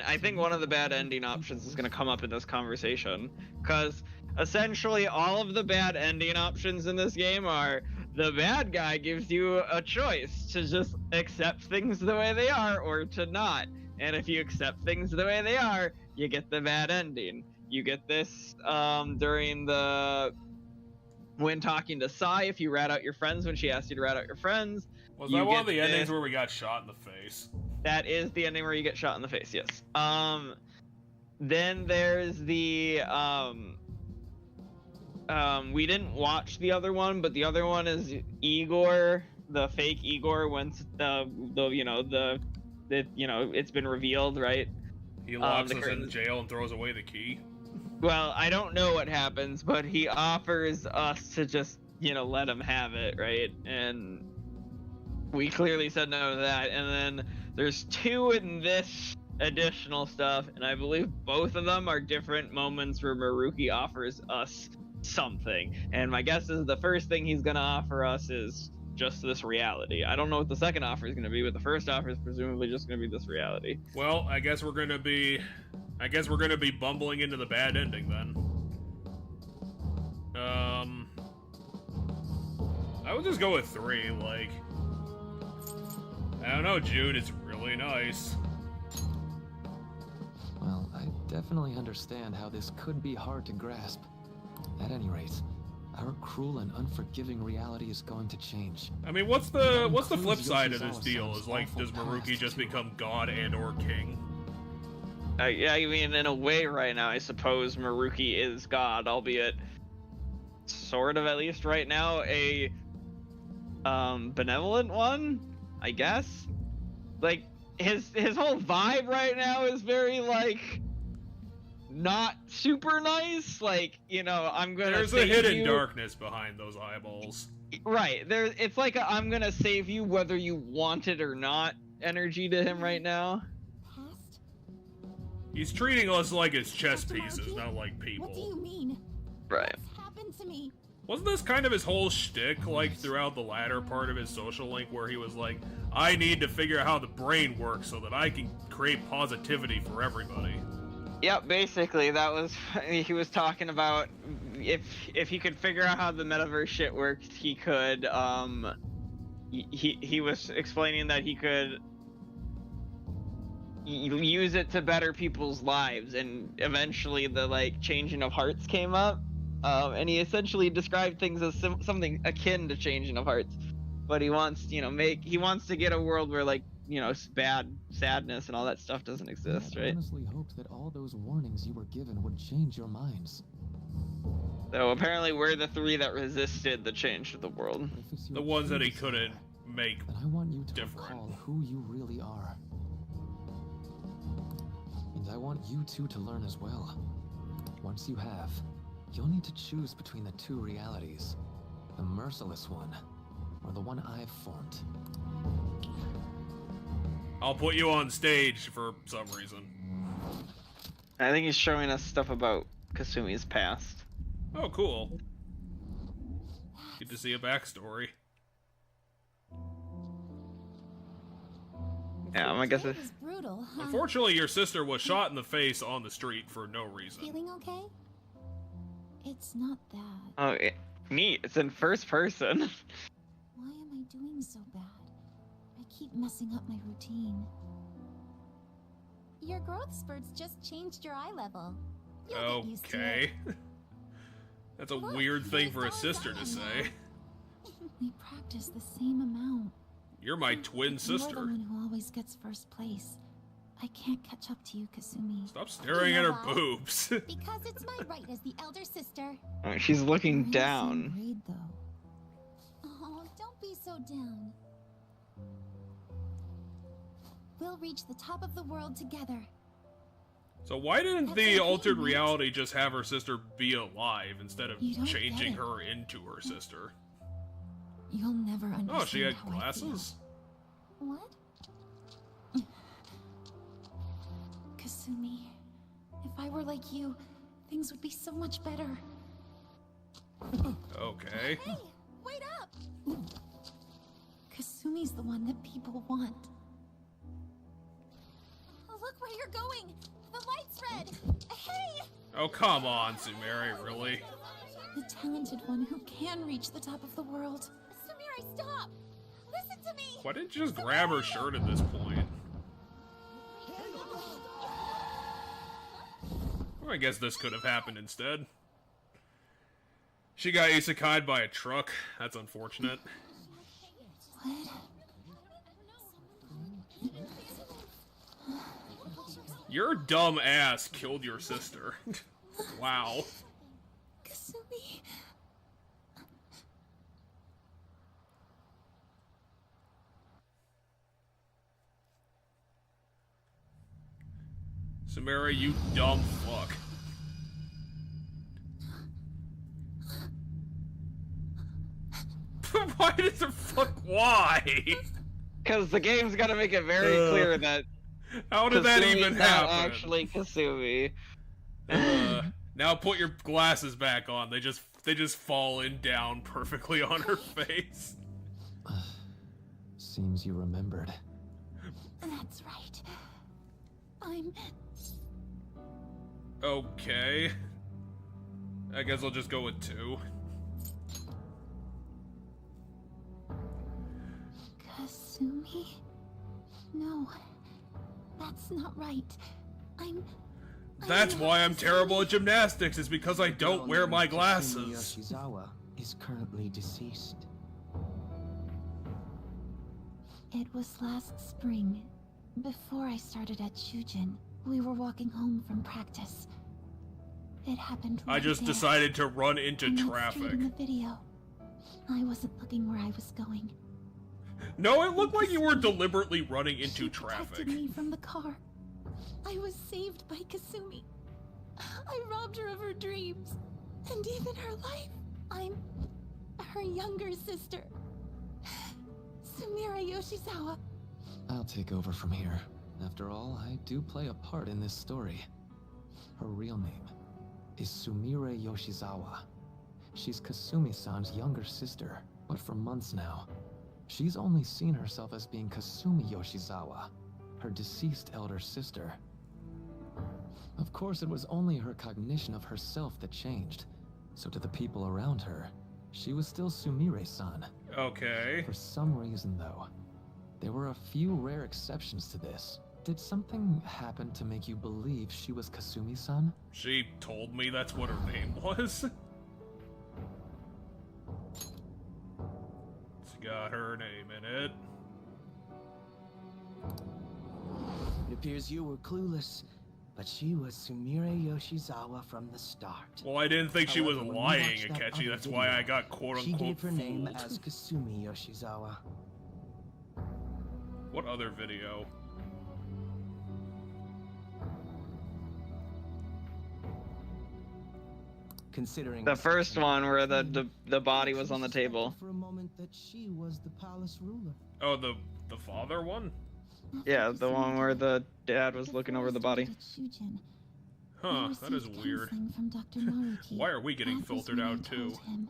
I think one of the bad ending options is going to come up in this conversation, because essentially all of the bad ending options in this game are the bad guy gives you a choice to just accept things the way they are or to not. And if you accept things the way they are, you get the bad ending. You get this during when talking to Sai, if you rat out your friends when she asked you to rat out your friends. Was that one of the endings where we got shot in the face? That is the ending where you get shot in the face, yes. Then there's the we didn't watch the other one, but the other one is Igor, the fake Igor, once it's been revealed, right? He locks us in jail and throws away the key. Well, I don't know what happens, but he offers us to just, let him have it, right? And we clearly said no to that. And then there's two in this additional stuff, and I believe both of them are different moments where Maruki offers us something. And my guess is the first thing he's gonna offer us is just this reality. I don't know what the second offer is gonna be, but the first offer is presumably just gonna be this reality. Well, I guess we're gonna be bumbling into the bad ending then. I would just go with 3, like, I don't know, Jude, it's really nice. Well, I definitely understand how this could be hard to grasp. At any rate, our cruel and unforgiving reality is going to change. I mean, what's the flip side of this deal? Is like, does Maruki just become god and or king? Yeah, I mean, in a way right now, I suppose Maruki is god, albeit sort of, at least right now, a benevolent one, I guess. Like, his whole vibe right now is very, like, not super nice. Like, I'm gonna There's a hidden darkness behind those eyeballs. Right, it's like a I'm gonna save you whether you want it or not energy to him right now. He's treating us like his chess pieces, not like people. What do you mean? Right. What's happened to me? Wasn't this kind of his whole shtick, like, throughout the latter part of his social link, where he was like, I need to figure out how the brain works so that I can create positivity for everybody? Yep, basically, that was, he was talking about if he could figure out how the metaverse shit works, he could, he was explaining that he could use it to better people's lives, and eventually the, like, changing of hearts came up. And he essentially described things as something akin to changing of hearts, but he wants, he wants to get a world where, like, bad sadness and all that stuff doesn't exist, right? I honestly hoped that all those warnings you were given would change your minds. So apparently we're the 3 that resisted the change of the world. The ones that he couldn't make and I want you to different. recall who you really are. And I want you two to learn as well. Once you have, you'll need to choose between the 2 realities. The merciless one, or the one I've formed. I'll put you on stage for some reason. I think he's showing us stuff about Kasumi's past. Oh, cool. Get to see a backstory. Yeah, I guess It it's... was brutal, huh? Unfortunately, your sister was shot in the face on the street for no reason. Feeling okay? It's not that. Oh, neat. It's in first person. Why am I doing so bad? I keep messing up my routine. Your growth spurts just changed your eye level. You'll get used to Okay. it. That's a weird thing for a sister to say. We practice the same amount. You're my twin You're the sister. one who always gets first place. I can't catch up to you, Kasumi. Stop staring at her boobs. Because it's my right as the elder sister. Oh, she's looking We're in the same down. grade, though. Oh, don't be so down. We'll reach the top of the world together. So why didn't That's the okay, altered right? reality just have her sister be alive instead of You don't changing get it. her into her sister? You'll never understand. Oh, she had how I feel. glasses? What? Kasumi, if I were like you, things would be so much better. Okay. Hey, wait up! Kasumi's the one that people want. Oh, look where you're going! The light's red! Hey! Oh, come on, Sumeri, really? The talented one who can reach the top of the world. Sumire, stop! Listen to me! Why didn't you just grab her shirt at this point? Well, I guess this could have happened instead. She got isekai'd by a truck. That's unfortunate. What? Your dumb ass killed your sister. Wow. Kasumi. Sumeri, you dumb fuck. Why does the fuck why? Because the game's gotta make it very clear that How did that Kasumi's even not happen? actually Kasumi. Now put your glasses back on. They just fall in down perfectly on her face. Seems you remembered. That's right. I'm... Okay. I guess I'll just go with 2. Kasumi? No. That's not right. That's why I'm terrible at gymnastics, is because I don't wear my Kasumi glasses. Yoshizawa is currently deceased. It was last spring. Before I started at Shujin, we were walking home from practice. It happened I right just there, decided to run into on that street traffic. in the video. I wasn't looking where I was going. No, it looked like you were deliberately running into She traffic. protected me from the car. I was saved by Kasumi. I robbed her of her dreams, and even her life. I'm her younger sister, Sumire Yoshizawa. I'll take over from here. After all, I do play a part in this story. Her real name is Sumire Yoshizawa. She's Kasumi-san's younger sister, but for months now, she's only seen herself as being Kasumi Yoshizawa, her deceased elder sister. Of course, it was only her cognition of herself that changed, so to the people around her, she was still Sumire-san. Okay. For some reason, though, there were a few rare exceptions to this. Did something happen to make you believe she was Kasumi-san? She told me that's what her name was. It's got her name in it. It appears you were clueless, but she was Sumire Yoshizawa from the start. Well, I didn't think she was However, when you lying, watched that Akechi. other That's why video, I got quote-unquote She gave her name fooled. as Kasumi Yoshizawa. What other video? Considering The first one where the body was on the table. for a moment that she was the palace ruler. Oh, the father one? Yeah, the one where the dad was looking over the body. Shujin. Huh, that is weird. From Dr. Maruki. Why are we getting That was filtered when I out too? told him,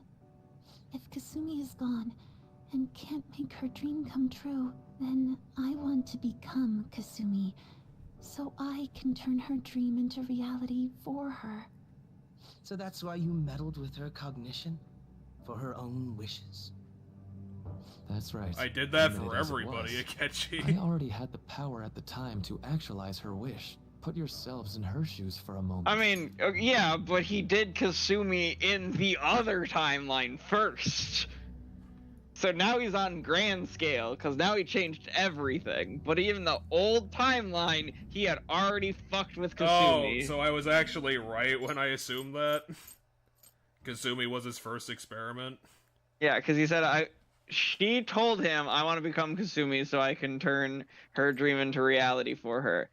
if Kasumi is gone, and can't make her dream come true, then I want to become Kasumi, so I can turn her dream into reality for her. So that's why you meddled with her cognition? For her own wishes? That's right. I did that Limited for as it everybody, was, Akechi. I already had the power at the time to actualize her wish. Put yourselves in her shoes for a moment. I mean, yeah, but he did Kasumi in the other timeline first. So now he's on grand scale, because now he changed everything. But even the old timeline, he had already fucked with Kasumi. Oh, so I was actually right when I assumed that? Kasumi was his first experiment? Yeah, because he said, she told him, I want to become Kasumi so I can turn her dream into reality for her.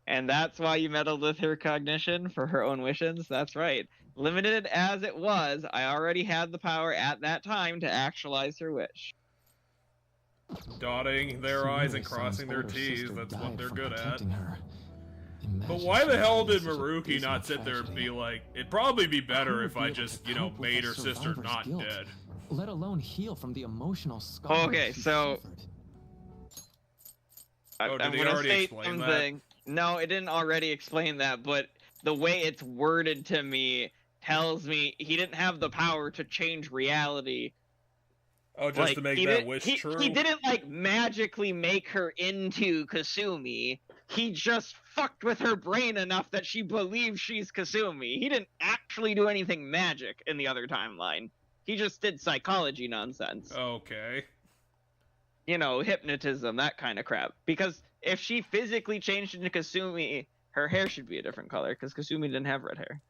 And that's why you meddled with her cognition for her own wishes? That's right. Limited as it was, I already had the power at that time to actualize her wish. Dotting their I's and crossing their T's, that's what they're good at. But Imagine why the she hell died in did such a Maruki dismal not sit there and tragedy. be like, it'd probably be better Who if would I be able just, to you know, cope with made a her sister survivor's not guilt, dead? let alone heal from the emotional scar Okay, she so suffered. Oh, did I'm he gonna already say explain that? something. No, it didn't already explain that, but the way it's worded to me tells me he didn't have the power to change reality. Oh, just to make that wish true? He didn't, like, magically make her into Kasumi. He just fucked with her brain enough that she believes she's Kasumi. He didn't actually do anything magic in the other timeline. He just did psychology nonsense. Okay. You know, hypnotism, that kind of crap. Because if she physically changed into Kasumi, her hair should be a different color, because Kasumi didn't have red hair.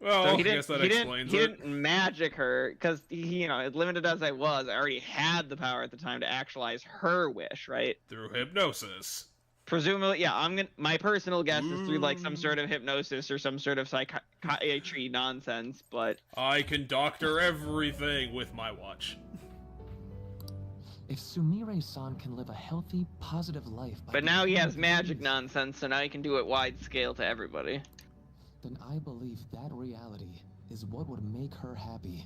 Well, So I guess that explains he it. didn't magic her, because, you know, as limited as I was, I already had the power at the time to actualize her wish, right? Through hypnosis. Presumably, yeah, my personal guess is through, like, some sort of hypnosis or some sort of psychiatry nonsense, but... I can doctor everything with my watch. If Sumire-san can live a healthy, positive life by But now he has becoming magic Kasumi, nonsense, so now he can do it wide scale to everybody. then I believe that reality is what would make her happy.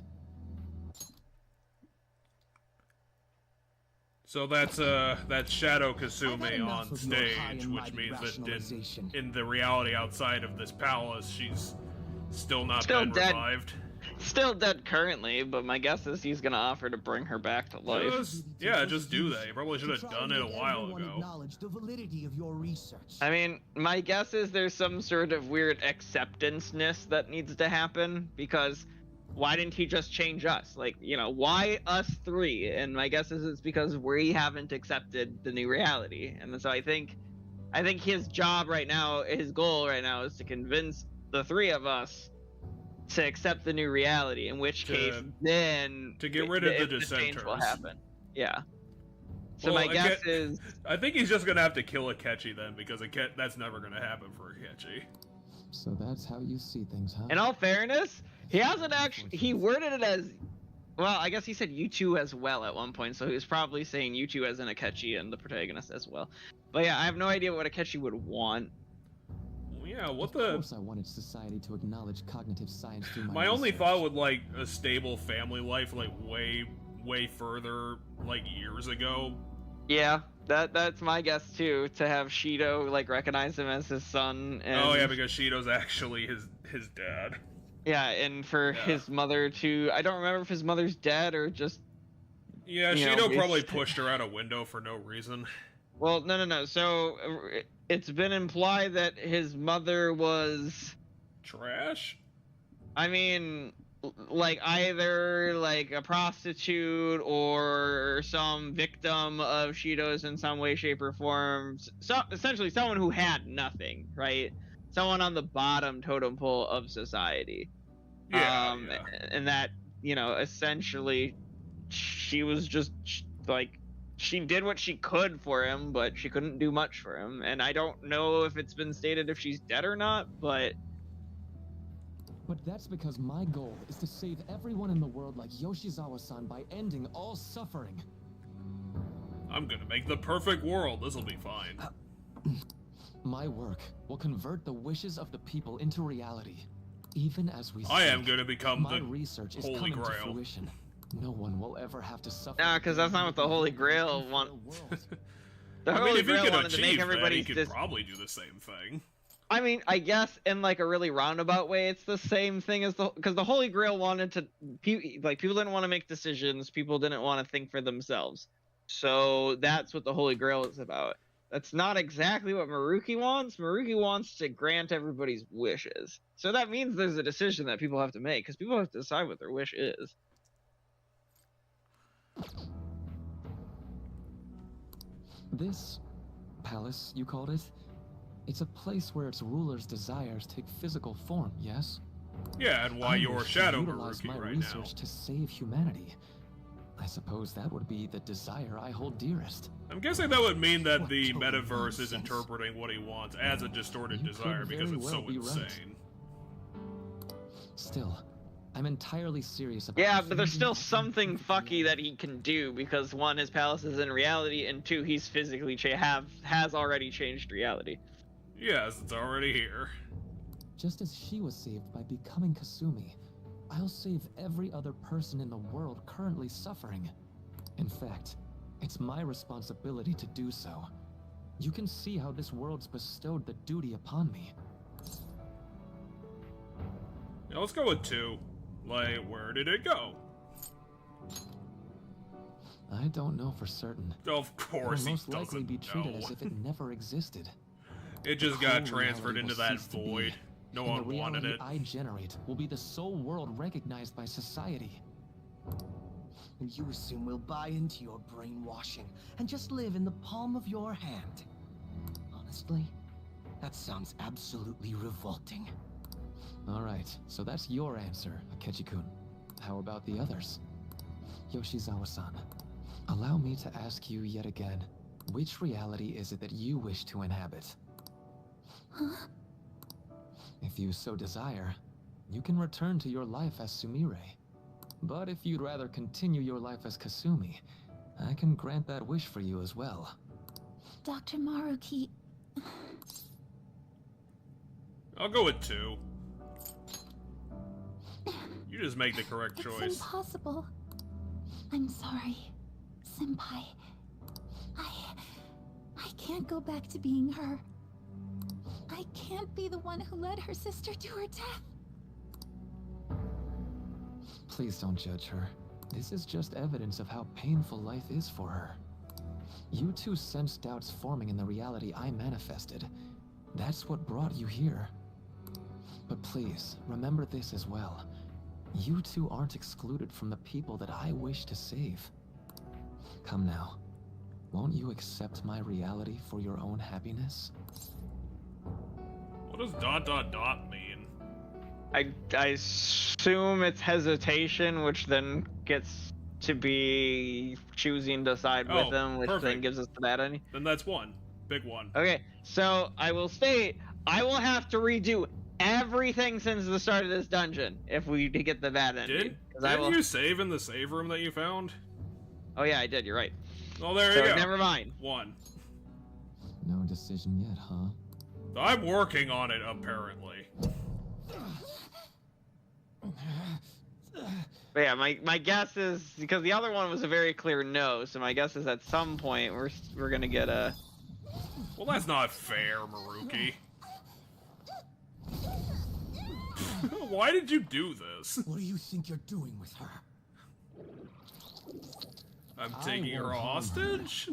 So that's Shadow I've had Kasumi enough on of your high stage, and which mighty means that rationalization. in the reality outside of this palace, she's still not Still been dead. revived. Still dead currently, but my guess is he's gonna offer to bring her back to life. Just do that. You probably should have done it a while ago. Acknowledge the validity of your research. I mean, my guess is there's some sort of weird acceptance-ness that needs to happen, because why didn't he just change us? Like, you know, why us three? And my guess is it's because we haven't accepted the new reality. And so I think his job right now, his goal right now, is to convince the three of us to accept the new reality, in which case then to get rid of the change will dissenters. happen. Yeah. So Well, my guess is I think he's just gonna have to kill Akechi then, because that's never gonna happen for Akechi. So that's how you see things, huh? in all fairness, he hasn't actually, he worded it as, well, I guess he said you two as well at one point, so he was probably saying you two as in Akechi and the protagonist as well. But yeah, I have no idea what Akechi would want. Yeah, what Of course I wanted society to acknowledge cognitive science through my My only research. thought would, like, a stable family life, like, way further, like, years ago. Yeah, that's my guess too, to have Shido, like, recognize him as his son. And, Oh yeah, because Shido's actually his dad. yeah, and for his mother to, I don't remember if his mother's dead or just... Yeah, you know, Shido probably pushed her out a window for no reason. Well, no. So it's been implied that his mother was trash. I mean, like either like a prostitute or some victim of Shido's in some way, shape, or form. So essentially, someone who had nothing, right? Someone on the bottom totem pole of society. Yeah. And that, you know, essentially, she was just like. She did what she could for him, but she couldn't do much for him. And I don't know if it's been stated if she's dead or not, but... But that's because my goal is to save everyone in the world like Yoshizawa-san by ending all suffering. I'm gonna make the perfect world. This'll be fine. My work will convert the wishes of the people into reality. Even as we I am speak, gonna become my the research is Holy coming to Grail. fruition. No one will ever have to suffer. Nah, because that's not what the Holy Grail wants. The I mean, Holy if he Grail could wanted to make achieve that, he everybody's could probably do the same thing. I mean, I guess in like a really roundabout way, it's the same thing as because the Holy Grail wanted to, people didn't want to make decisions, people didn't want to think for themselves, so that's what the Holy Grail is about. That's not exactly what Maruki wants. Maruki wants to grant everybody's wishes, so that means there's a decision that people have to make because people have to decide what their wish is. This palace, you called it? It's a place where its ruler's desires take physical form, yes? Yeah, and why you're Shadow Maruki my right research now. to save humanity. I suppose that would be the desire I hold dearest. I'm guessing that would mean that the metaverse is interpreting what he wants as a distorted desire because it's so insane. Still, I'm entirely serious about. Yeah, but there's still something fucky that he can do because one, his palace is in reality, and two, he's physically has already changed reality. Yes, it's already here. Just as she was saved by becoming Kasumi, I'll save every other person in the world currently suffering. In fact, it's my responsibility to do so. You can see how this world's bestowed the duty upon me. Yeah, let's go with 2. Like, where did it go? I don't know for certain. Of course, he most likely doesn't be treated know. as if it never existed. It just The got whole transferred reality into will that cease to void. be, No and one the wanted reality it. I generate will be the sole world recognized by society. And you assume we'll buy into your brainwashing and just live in the palm of your hand. Honestly, that sounds absolutely revolting. Alright, so that's your answer, Akechi-kun. How about the others? Yoshizawa-san, allow me to ask you yet again, which reality is it that you wish to inhabit? Huh? If you so desire, you can return to your life as Sumire. But if you'd rather continue your life as Kasumi, I can grant that wish for you as well. Dr. Maruki... I'll go with 2. You just make the correct choice. It's impossible. I'm sorry, Senpai. I can't go back to being her. I can't be the one who led her sister to her death. Please don't judge her. This is just evidence of how painful life is for her. You two sensed doubts forming in the reality I manifested. That's what brought you here. But please, remember this as well. You two aren't excluded from the people that I wish to save. Come now. Won't you accept my reality for your own happiness? What does ... mean? I assume it's hesitation, which then gets to be choosing to side with them, which then gives us the bad ending. Then that's 1. Big 1. Okay, so I will state, I will have to redo everything since the start of this dungeon if we get the bad ending. Didn't you save in the save room that you found? Oh yeah, I did, you're right. Well, there you go. Never mind. 1. No decision yet, huh? I'm working on it, apparently. But yeah, my guess is, because the other one was a very clear no, so my guess is at some point we're gonna get a... Well, that's not fair, Maruki. Why did you do this? What do you think you're doing with her? I'm taking her hostage?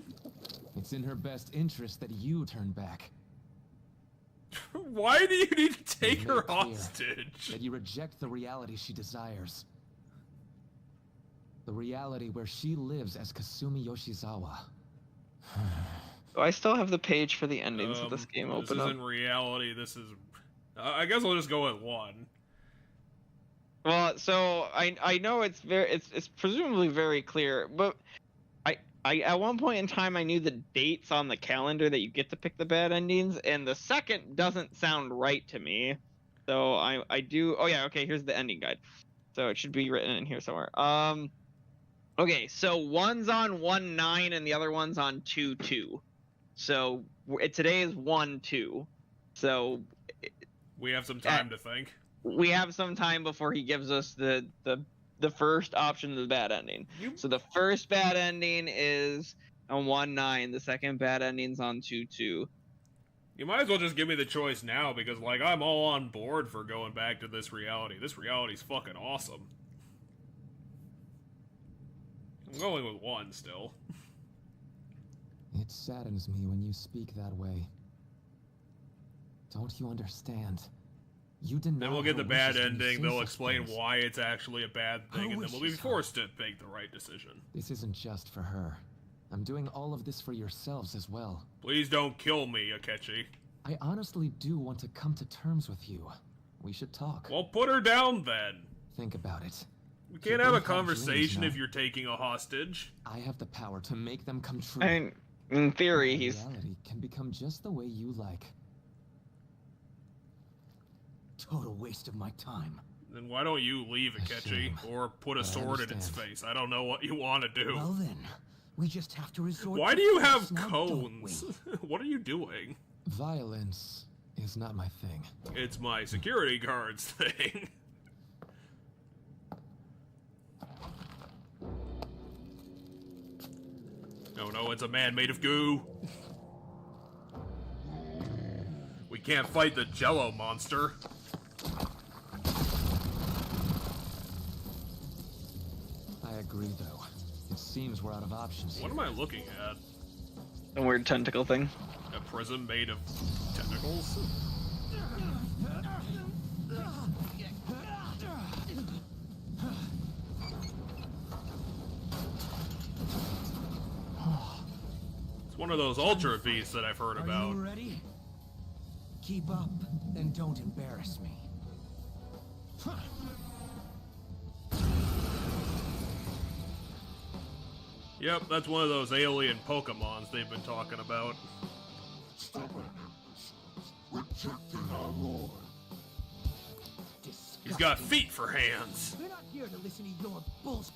It's in her best interest that you turn back. Why do you need to take her hostage? That you reject the reality she desires. The reality where she lives as Kasumi Yoshizawa. Oh, I still have the page for the endings of this game open up. This isn't reality, this is... I guess I'll just go with 1. Well, so I know it's presumably very clear, but I at one point in time I knew the dates on the calendar that you get to pick the bad endings, and the second doesn't sound right to me. So I do. Oh yeah, okay. Here's the ending guide. So it should be written in here somewhere. Okay, so one's on 1/9 and the other one's on 2/2. So today is 1/2. So we have some time to think. We have some time before he gives us the the first option of the bad ending. So the first bad ending is on 1-9. The second bad ending's on 2-2. You might as well just give me the choice now, because, like, I'm all on board for going back to this reality. This reality's fucking awesome. I'm going with 1 still. It saddens me when you speak that way. Don't you understand? You deny Then we'll get her the bad wishes when you ending, say they'll such explain things. why it's actually a bad thing, Her and then we'll be wishes, huh? forced to make the right decision. This isn't just for her. I'm doing all of this for yourselves as well. Please don't kill me, Akechi. I honestly do want to come to terms with you. We should talk. Well, put her down then. Think about it. We can't have a conversation if you're taking a hostage. I have the power to make them come true. I mean, in theory, My he's... reality can become just the way you like. Total waste of my time. Then why don't you leave, Akechi, or put a but I sword in its understand. face? I don't know what you want to do. Well then, we just have to resort Why to do you force have now, don't we? cones? What are you doing? Violence is not my thing. It's my security guard's thing. Oh no, it's a man made of goo. We can't fight the Jello monster. I agree, though. It seems we're out of options What here. am I looking at? A weird tentacle thing. A prism made of tentacles? It's one of those ultra beasts that I've heard Are about. you ready? Keep up and don't embarrass me. Yep, that's one of those alien Pokemons they've been talking about. Rejecting our lord. He's got feet for hands. We're not here to listen to your bullshit.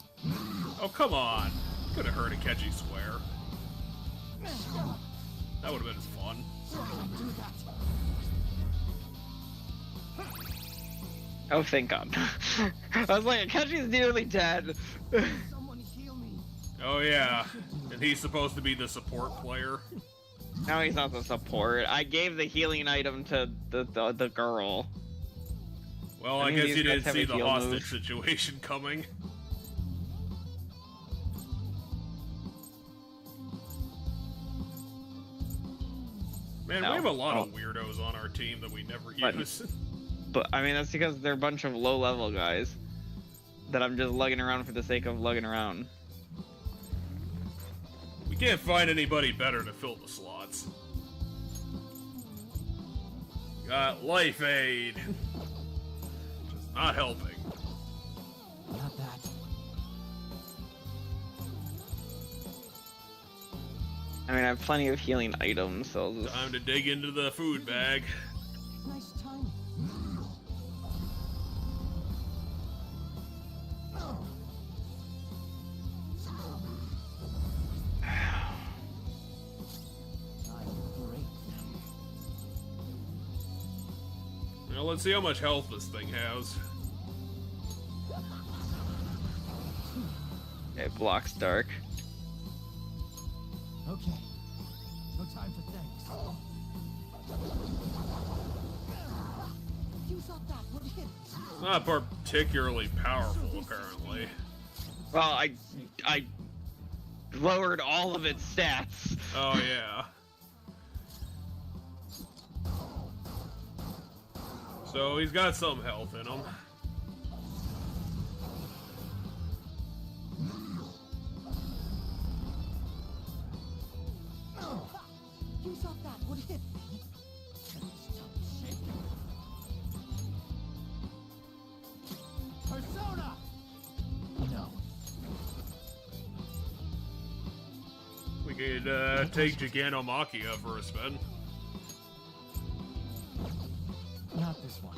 Oh, come on. Could have heard Akechi swear. That would have been fun. Do that. Oh, thank God. I was like, Akechi's nearly dead. Someone heal me. Oh, yeah. And he's supposed to be the support player. No, he's not the support. I gave the healing item to the girl. Well, I I mean, guess these you guys didn't have see a the heal hostage move. situation coming. Man, No. we have a lot Oh. of weirdos on our team that we never But- use. But, I mean, that's because they're a bunch of low-level guys that I'm just lugging around for the sake of lugging around. We can't find anybody better to fill the slots. Got Life Aid. Just not helping. Not that. I mean, I have plenty of healing items, so I'll just... Time to dig into the food bag. Nice timing. Well, let's see how much health this thing has. It blocks dark. Okay. No time for thanks. You thought that would hit. It's not particularly powerful, apparently. Well, I lowered all of its stats. Oh, yeah. So he's got some health in him. You thought that would hit me. Stop shaking. Persona! No. We could take Gigantomachia for a spin. Not this one.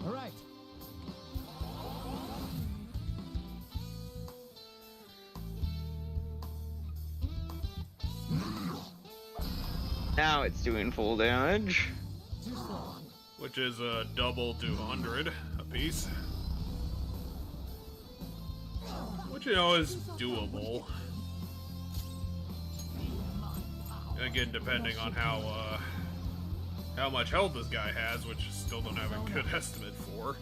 All right. Now it's doing full damage. Which is a double 200, apiece. Which, you know, is doable. Again, depending on how much health this guy has, which I still don't have a good estimate for.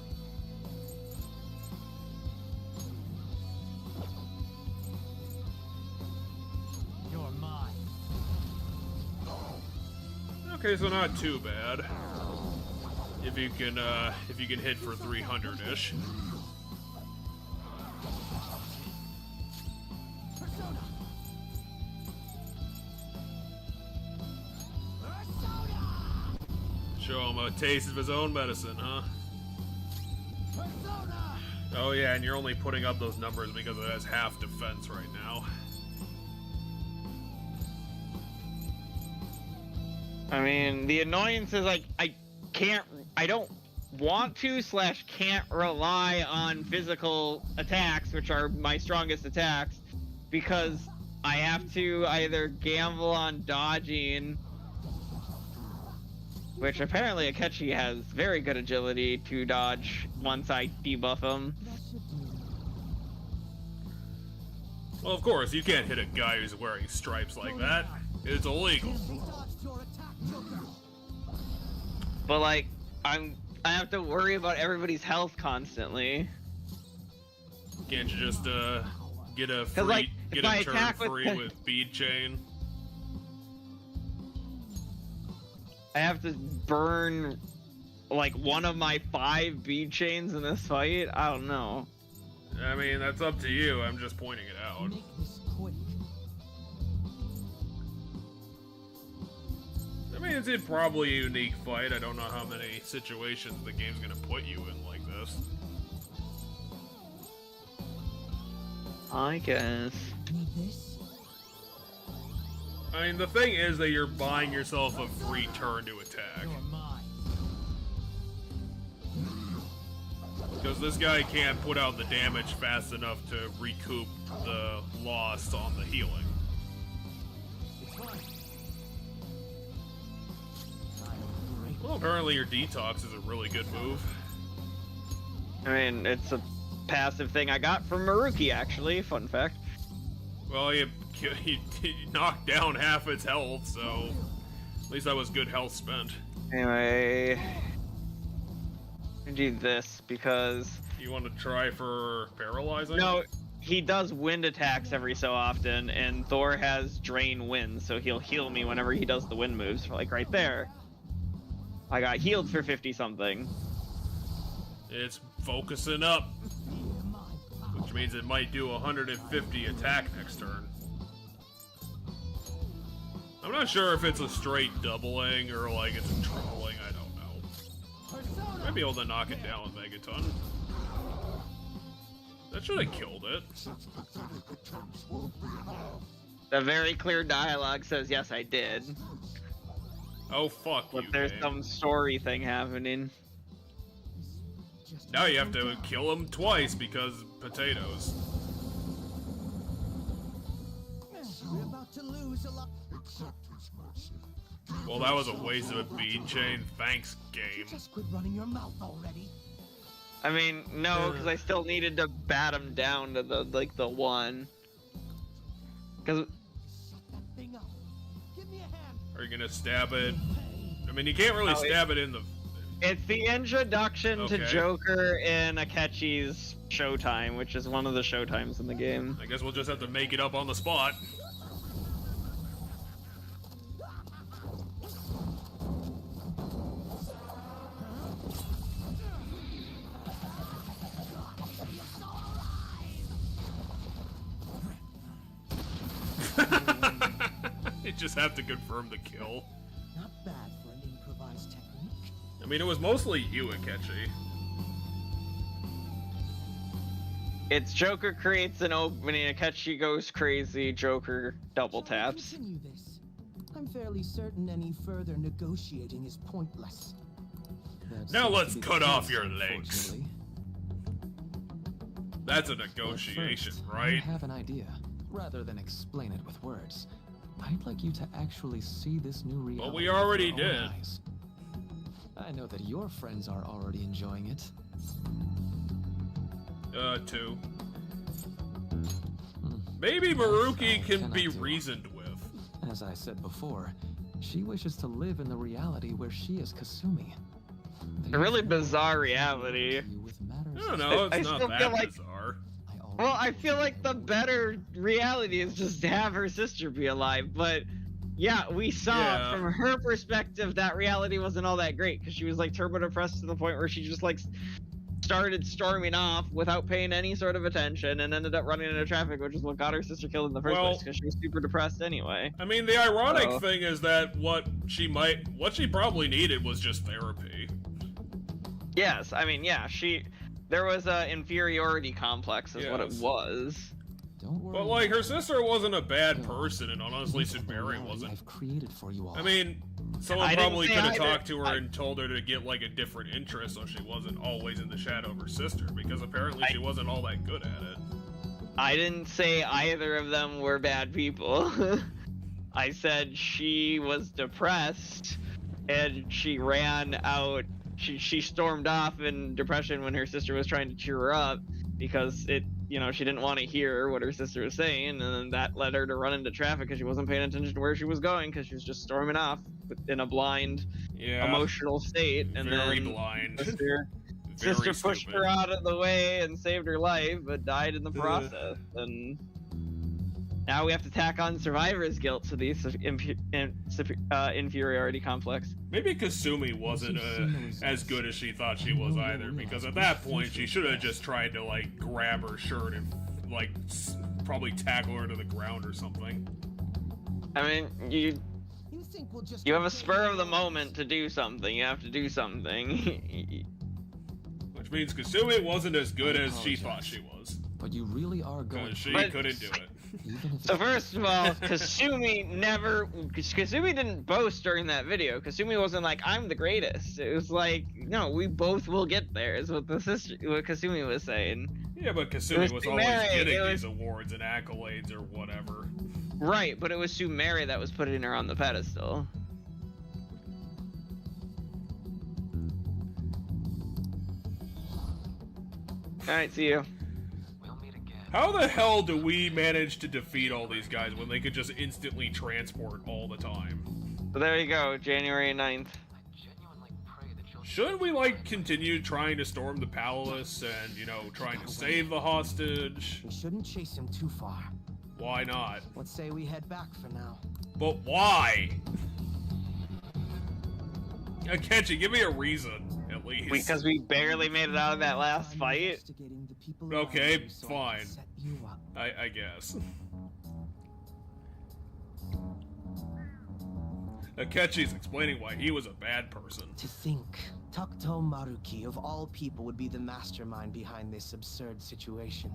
You're mine. Okay, so not too bad. If you can hit for 300-ish. Show him a taste of his own medicine, huh? Oh yeah, and you're only putting up those numbers because it has half defense right now. I mean, the annoyance is like I don't want to / can't rely on physical attacks, which are my strongest attacks, because I have to either gamble on dodging, which apparently Akechi has very good agility to dodge once I debuff him. Well, of course, you can't hit a guy who's wearing stripes like that. It's illegal. But like, I have to worry about everybody's health constantly. Can't you just get a free, like, get a turn free with bead chain? I have to burn like one of my 5 bead chains in this fight? I don't know. I mean, that's up to you. I'm just pointing it out. Make this quick. I mean, it's probably a unique fight. I don't know how many situations the game's gonna put you in like this. I guess. Need this? I mean, the thing is that you're buying yourself a free turn to attack. You're mine. Because this guy can't put out the damage fast enough to recoup the loss on the healing. It's fine. Well, apparently your detox is a really good move. I mean, it's a passive thing I got from Maruki, actually. Fun fact. Well, he knocked down half its health, so at least that was good health spent. Anyway, I do this because... You want to try for paralyzing? No, he does wind attacks every so often, and Thor has drain wind, so he'll heal me whenever he does the wind moves, like right there. I got healed for 50-something. It's focusing up, which means it might do 150 attack next turn. I'm not sure if it's a straight doubling or like it's a tripling, I don't know. Might be able to knock it down with Megaton. That should have killed it. The very clear dialogue says, yes, I did. Oh, fuck but you, there's man. some story thing happening. Now you have to kill him twice because potatoes. We're about to lose a lot. Well, that was a waste of a bead chain. Thanks, game. Just quit running your mouth already. I mean, no, because I still needed to bat him down to the, like, the 1. Because... Are you gonna stab it? I mean, you can't really stab it in the... It's the introduction to Joker in Akechi's Showtime, which is one of the Showtimes in the game. I guess we'll just have to make it up on the spot. You just have to confirm the kill. Not bad for an improvised technique. I mean, it was mostly you, Akechi. It's Joker creates an opening, Akechi goes crazy, Joker double taps. Continue this. I'm fairly certain any further negotiating is pointless. Now let's cut off your legs. That's a negotiation, right? I have an idea. Rather than explain it with words, I'd like you to actually see this new reality. But we already with your own did. eyes. I know that your friends are already enjoying it. 2. Maybe Maruki can be reasoned with. As I said before, she wishes to live in the reality where she is Kasumi. A really bizarre reality. I don't know, it's not that bizarre. Well, I feel like the better reality is just to have her sister be alive, but yeah, we saw from her perspective that reality wasn't all that great because she was like turbo depressed to the point where she just like started storming off without paying any sort of attention and ended up running into traffic, which is what got her sister killed in the first place because she was super depressed anyway. I mean, the ironic thing is that what she probably needed was just therapy. Yes, I mean, yeah, there was a inferiority complex is what it was. But like, her sister wasn't a bad person, and honestly, Sumire wasn't. I've created for you all. I mean, someone probably could have talked to her and told her to get like a different interest so she wasn't always in the shadow of her sister, because apparently she wasn't all that good at it. I didn't say either of them were bad people. I said she was depressed, and she ran out. She stormed off in depression when her sister was trying to cheer her up because she didn't want to hear what her sister was saying, and then that led her to run into traffic because she wasn't paying attention to where she was going because she was just storming off in a blind, emotional state. And very then blind. Sister pushed her out of the way and saved her life, but died in the process. And now we have to tack on survivor's guilt to the inferiority complex. Maybe Kasumi wasn't as good as she thought she was either, because at that point she should have just tried to like grab her shirt and like probably tackle her to the ground or something. I mean, you have a spur of the moment to do something. You have to do something. Which means Kasumi wasn't as good as she thought she was. But you really are going. Because she couldn't do it. So first of all, Kasumi didn't boast during that video. Kasumi wasn't like, I'm the greatest. It was like, no, we both will get there, is what Kasumi was saying. Yeah, but Kasumi was always getting these awards and accolades or whatever. Right, but it was Sumire that was putting her on the pedestal. Alright, see you. How the hell do we manage to defeat all these guys when they could just instantly transport all the time? So there you go, January 9th. Shouldn't we, like, continue trying to storm the palace and, trying to save the hostage? We shouldn't chase him too far. Why not? Let's say we head back for now. But why? Akechi, give me a reason, at least. Because we barely made it out of that last fight? Okay, fine. I guess. Akechi's explaining why he was a bad person. To think, Takuto Maruki of all people would be the mastermind behind this absurd situation.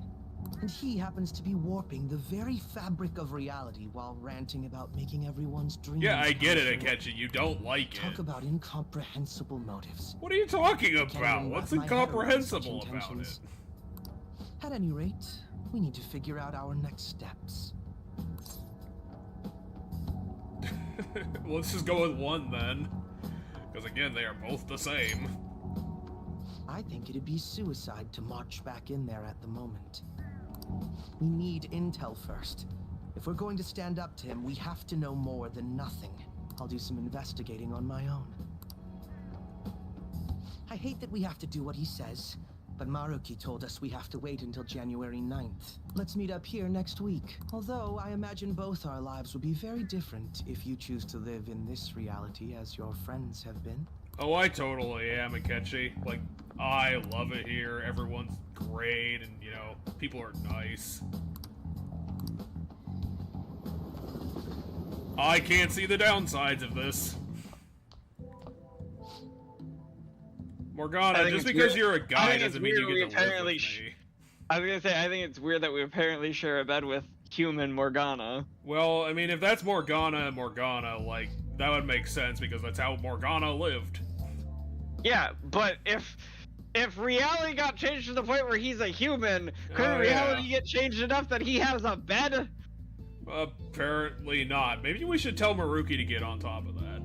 And he happens to be warping the very fabric of reality while ranting about making everyone's dreams. Yeah, I get it, Akechi. You don't like it. Talk about incomprehensible motives. What are you talking about? What's incomprehensible about it? At any rate, we need to figure out our next steps. Let's just go with one then. Because again, they are both the same. I think it'd be suicide to march back in there at the moment. We need intel first. If we're going to stand up to him, we have to know more than nothing. I'll do some investigating on my own. I hate that we have to do what he says, but Maruki told us we have to wait until January 9th. Let's meet up here next week. Although, I imagine both our lives will be very different if you choose to live in this reality as your friends have been. Oh, I totally am, Akechi. Like, I love it here. Everyone's great, and, people are nice. I can't see the downsides of this. Morgana, just because you're a guy doesn't mean you get to live with me. I was gonna say, I think it's weird that we apparently share a bed with human Morgana. Well, I mean, if that's Morgana and Morgana, like, that would make sense because that's how Morgana lived. Yeah, but if reality got changed to the point where he's a human, couldn't reality get changed enough that he has a bed? Apparently not. Maybe we should tell Maruki to get on top of that.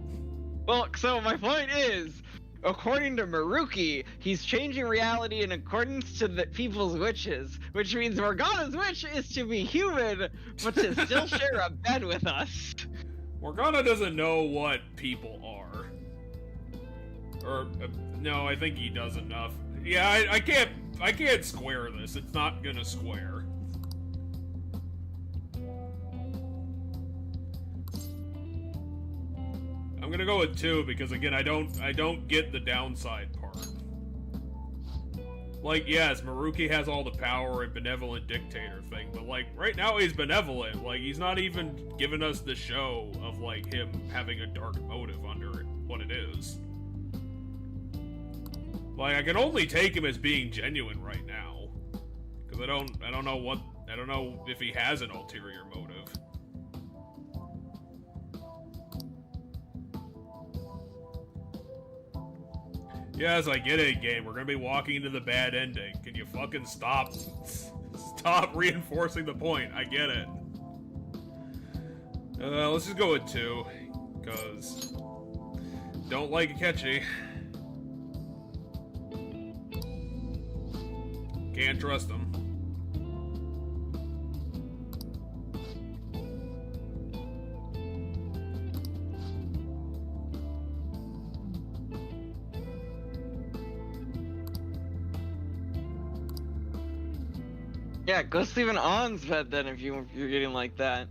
Well, so my point is, according to Maruki, he's changing reality in accordance to the people's wishes, which means Morgana's wish is to be human, but to still share a bed with us. Morgana doesn't know what people are. Or, no, I think he does enough. Yeah, I can't square this. It's not gonna square. I'm gonna go with 2 because again, I don't get the downside part. Like, yes, Maruki has all the power and benevolent dictator thing, but like, right now he's benevolent. Like, he's not even giving us the show of like him having a dark motive under what it is. Like, I can only take him as being genuine right now. Because I don't know if he has an ulterior motive. Yes, I get it, game. We're gonna be walking into the bad ending. Can you fucking stop reinforcing the point? I get it. Let's just go with 2. Because don't like Akechi. Can't trust him. Yeah, go sleep in On's bed then if you're getting like that.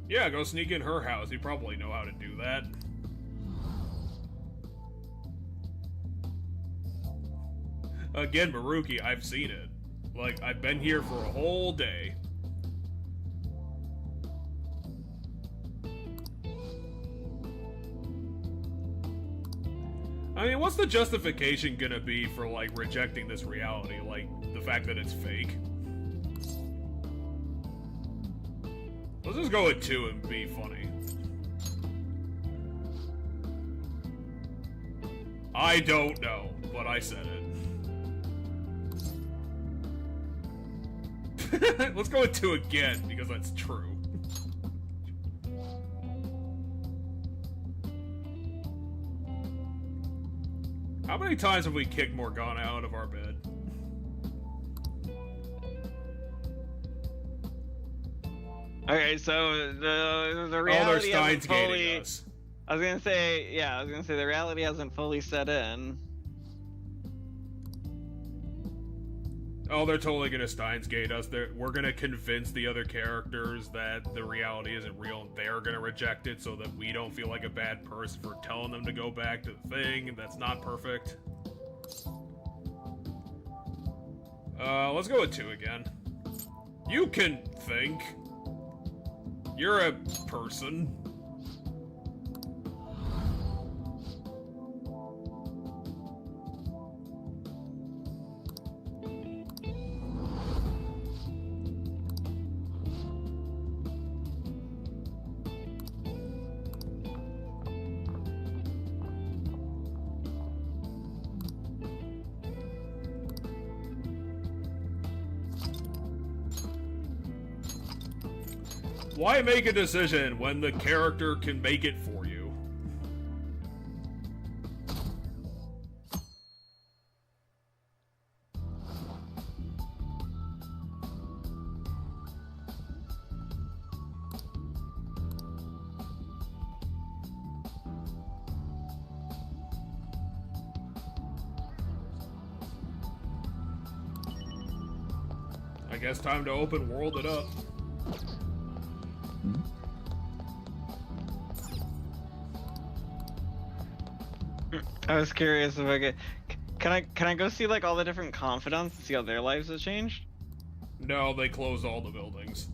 Yeah, go sneak in her house. You probably know how to do that. Again, Maruki, I've seen it. Like, I've been here for a whole day. I mean, what's the justification gonna be for, like, rejecting this reality? Like, the fact that it's fake? Let's just go with 2 and be funny. I don't know, but I said it. Let's go with 2 again, because that's true. How many times have we kicked Morgana out of our bed? Okay, so the reality hasn't fully... us. I was gonna say the reality hasn't fully set in. Oh, they're totally gonna Steins Gate us. We're gonna convince the other characters that the reality isn't real, and they're gonna reject it so that we don't feel like a bad person for telling them to go back to the thing that's not perfect. Let's go with 2 again. You can think. You're a person. Why make a decision when the character can make it for you? I guess time to open world it up. I was curious if I could. Can I go see like all the different confidants and see how their lives have changed? No, they closed all the buildings.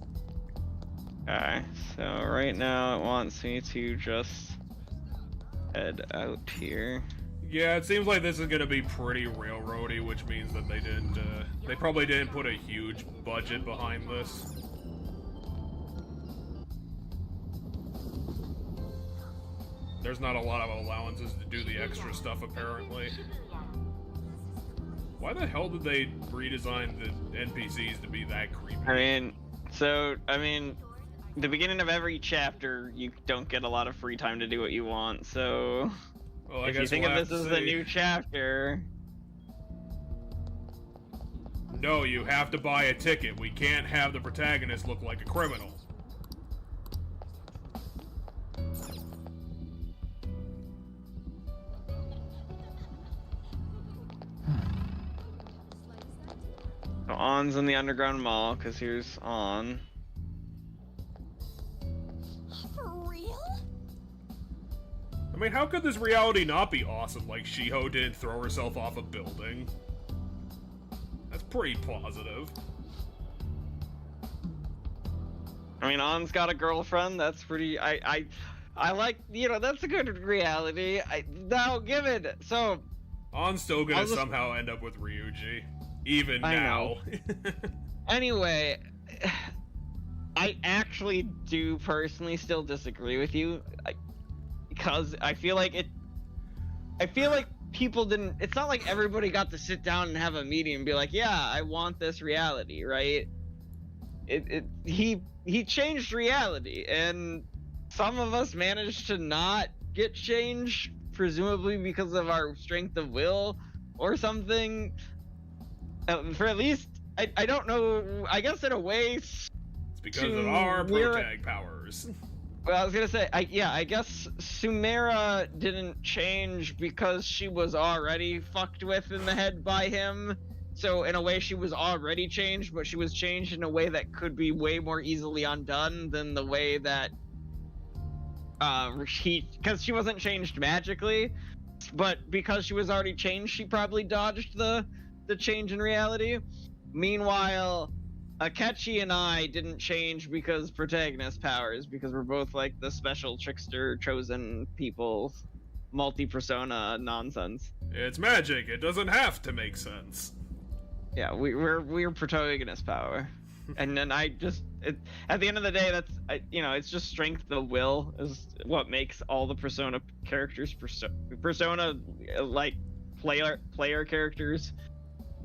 Alright, so right now it wants me to just head out here. Yeah, it seems like this is gonna be pretty railroady, which means that they probably didn't put a huge budget behind this. There's not a lot of allowances to do the extra stuff, apparently. Why the hell did they redesign the NPCs to be that creepy? I mean, the beginning of every chapter, you don't get a lot of free time to do what you want, so... Well, I if you guess think we'll of have this to as a see. new chapter. No, you have to buy a ticket. We can't have the protagonist look like a criminal. So On's in the underground mall, because here's On. For real? I mean, how could this reality not be awesome? Like, Shiho didn't throw herself off a building. That's pretty positive. I mean, On's got a girlfriend. That's pretty. I like. You know, that's a good reality. Now, given so. On's still gonna I'll just- somehow end up with Ryuji, even I now. Anyway, I actually do personally still disagree with you, because I feel like people didn't. It's not like everybody got to sit down and have a meeting and be like, "Yeah, I want this reality," right? He changed reality, and some of us managed to not get changed, presumably because of our strength of will or something. For at least, I don't know. I guess in a way, It's because of our protag powers. Well, I was gonna say, I guess Sumera didn't change because she was already fucked with in the head by him. So in a way, she was already changed, but she was changed in a way that could be way more easily undone than the way that because she wasn't changed magically, but because she was already changed, she probably dodged the change in reality. Meanwhile, Akechi and I didn't change because protagonist powers, because we're both like the special trickster chosen people, multi-persona nonsense. It's magic. It doesn't have to make sense. Yeah, we're protagonist power, and then at the end of the day, that's it's just strength of will is what makes all the persona characters persona like player characters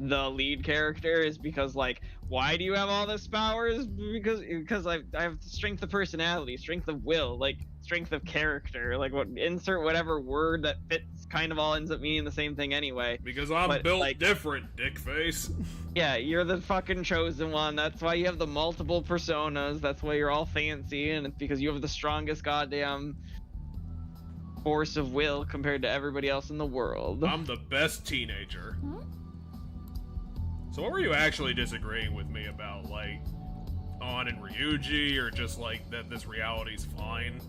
the lead character, is because like, why do you have all this powers? Because I have strength of personality, strength of will, like strength of character, like insert whatever word that fits, kind of all ends up meaning the same thing anyway. Because I'm built different, dickface. Yeah, you're the fucking chosen one. That's why you have the multiple personas. That's why you're all fancy, and it's because you have the strongest goddamn force of will compared to everybody else in the world. I'm the best teenager. So what were you actually disagreeing with me about, like, On and Ryuji, or just like that this reality's fine?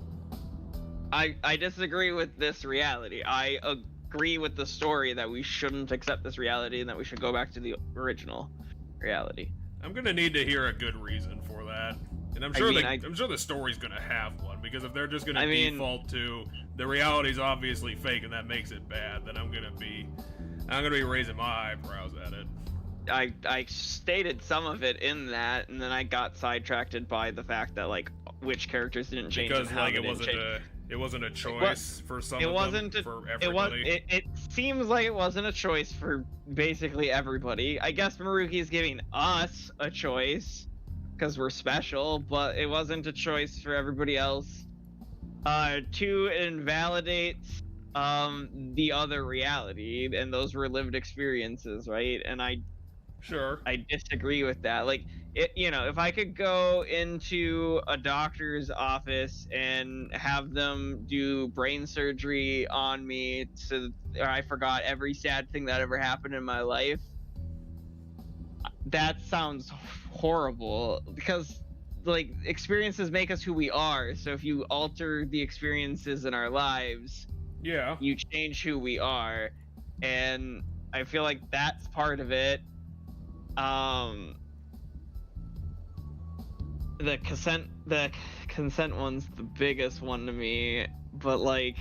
I disagree with this reality. I agree with the story that we shouldn't accept this reality and that we should go back to the original reality. I'm gonna need to hear a good reason for that, and I'm sure I'm sure the story's gonna have one, because if they're just gonna default to the reality's obviously fake and that makes it bad, then I'm gonna be raising my eyebrows at it. I stated some of it in that, and then I got sidetracked by the fact that like which characters didn't change, because and how like they didn't change. it wasn't a choice for some it of wasn't them, for everybody. It seems like it wasn't a choice for basically everybody. I guess Maruki is giving us a choice because we're special, but it wasn't a choice for everybody else. 2, it invalidates the other reality, and those were lived experiences, right? And I disagree with that. Like, if I could go into a doctor's office and have them do brain surgery on me so that I forgot every sad thing that ever happened in my life, that sounds horrible, because like experiences make us who we are. So if you alter the experiences in our lives, you change who we are, and I feel like that's part of it. The consent one's the biggest one to me, but like,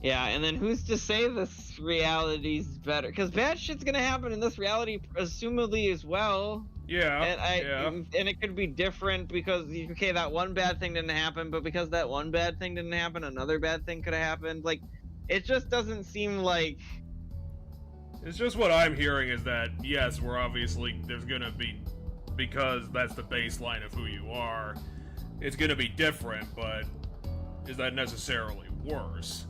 yeah, and then who's to say this reality's better? Because bad shit's gonna happen in this reality, assumedly, as well. And it could be different because that one bad thing didn't happen, but because that one bad thing didn't happen, another bad thing could have happened. Like, it just doesn't seem like. It's just what I'm hearing is that, yes, we're obviously, there's gonna be, because that's the baseline of who you are, it's gonna be different, but is that necessarily worse?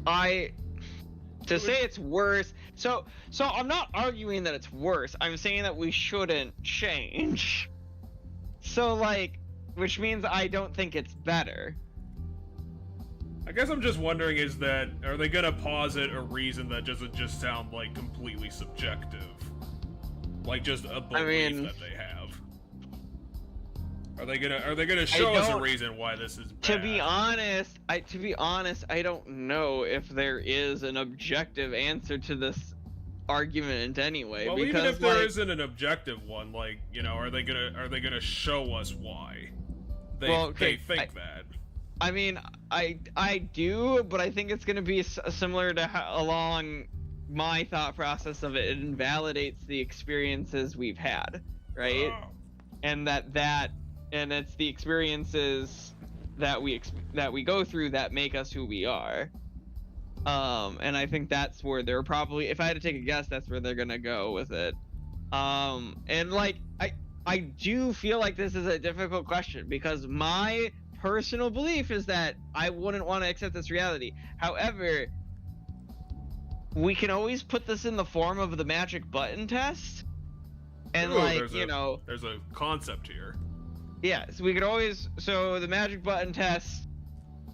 to say it's worse. So I'm not arguing that it's worse. I'm saying that we shouldn't change. So like, which means I don't think it's better. I guess I'm just wondering, are they gonna posit a reason that doesn't just sound like completely subjective? Like just a belief that they have? Are they gonna show us a reason why this is bad? To be honest, I don't know if there is an objective answer to this argument anyway. Well, because, even if there isn't an objective one, like, you know, are they gonna show us why they think that? I mean, I do, but I think it's going to be similar to along my thought process of it. It invalidates the experiences we've had, right? Oh. And and it's the experiences that we go through that make us who we are. And I think that's where they're probably, if I had to take a guess, that's where they're going to go with it. And like, I do feel like this is a difficult question because my personal belief is that I wouldn't want to accept this reality. However, we can always put this in the form of the magic button test, and there's a concept here. Yeah, so we could always, so the magic button test,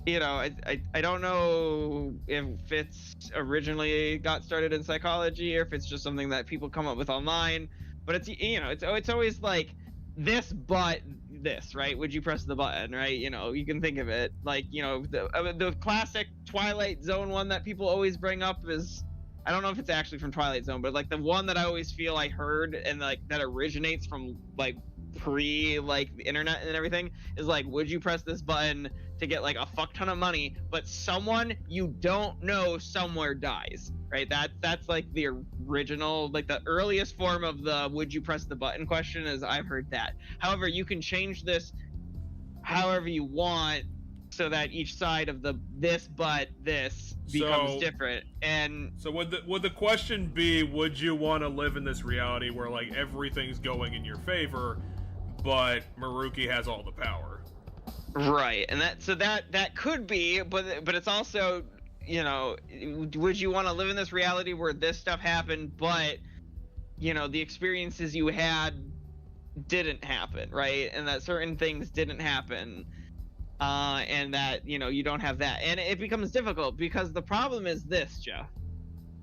you know, I don't know if it's originally got started in psychology or if it's just something that people come up with online, but it's, you know, it's always like this but this, right? Would you press the button, right? You know, you can think of it like, you know, the classic Twilight Zone one that people always bring up is, I don't know if it's actually from Twilight Zone, but like the one that I always feel I heard and like that originates from like like the internet and everything is like, would you press this button to get like a fuck ton of money, but someone you don't know somewhere dies, right? That's like the original, like the earliest form of the would you press the button question is I've heard that. However, you can change this however you want so that each side of the this but this becomes different. And so would the question be, would you want to live in this reality where like everything's going in your favor, but Maruki has all the power? Right, and that could be, but it's also, you know, would you want to live in this reality where this stuff happened, but, you know, the experiences you had didn't happen, right? And that certain things didn't happen, and that, you know, you don't have that. And it becomes difficult because the problem is this, Jeff.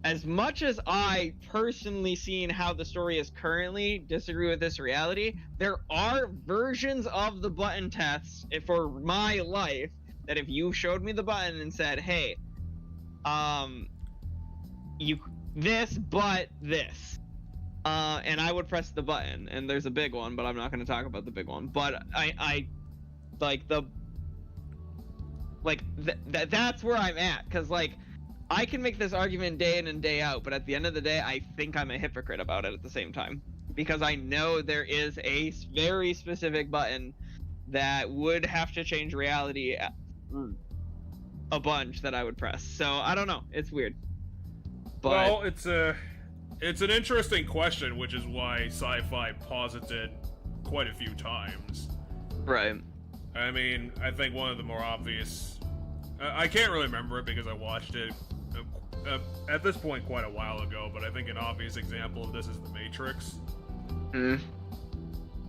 As much as I personally, seeing how the story is currently, disagree with this reality, there are versions of the button tests for my life that if you showed me the button and said, hey, this but this, and I would press the button, and there's a big one, but I'm not going to talk about the big one, but that's where I'm at, because like I can make this argument day in and day out, but at the end of the day, I think I'm a hypocrite about it at the same time. Because I know there is a very specific button that would have to change reality a bunch that I would press. So, I don't know. It's weird. But... Well, it's an interesting question, which is why sci-fi posits it quite a few times. Right. I mean, I think one of the more obvious... I can't really remember it because I watched it at this point quite a while ago, but I think an obvious example of this is The Matrix.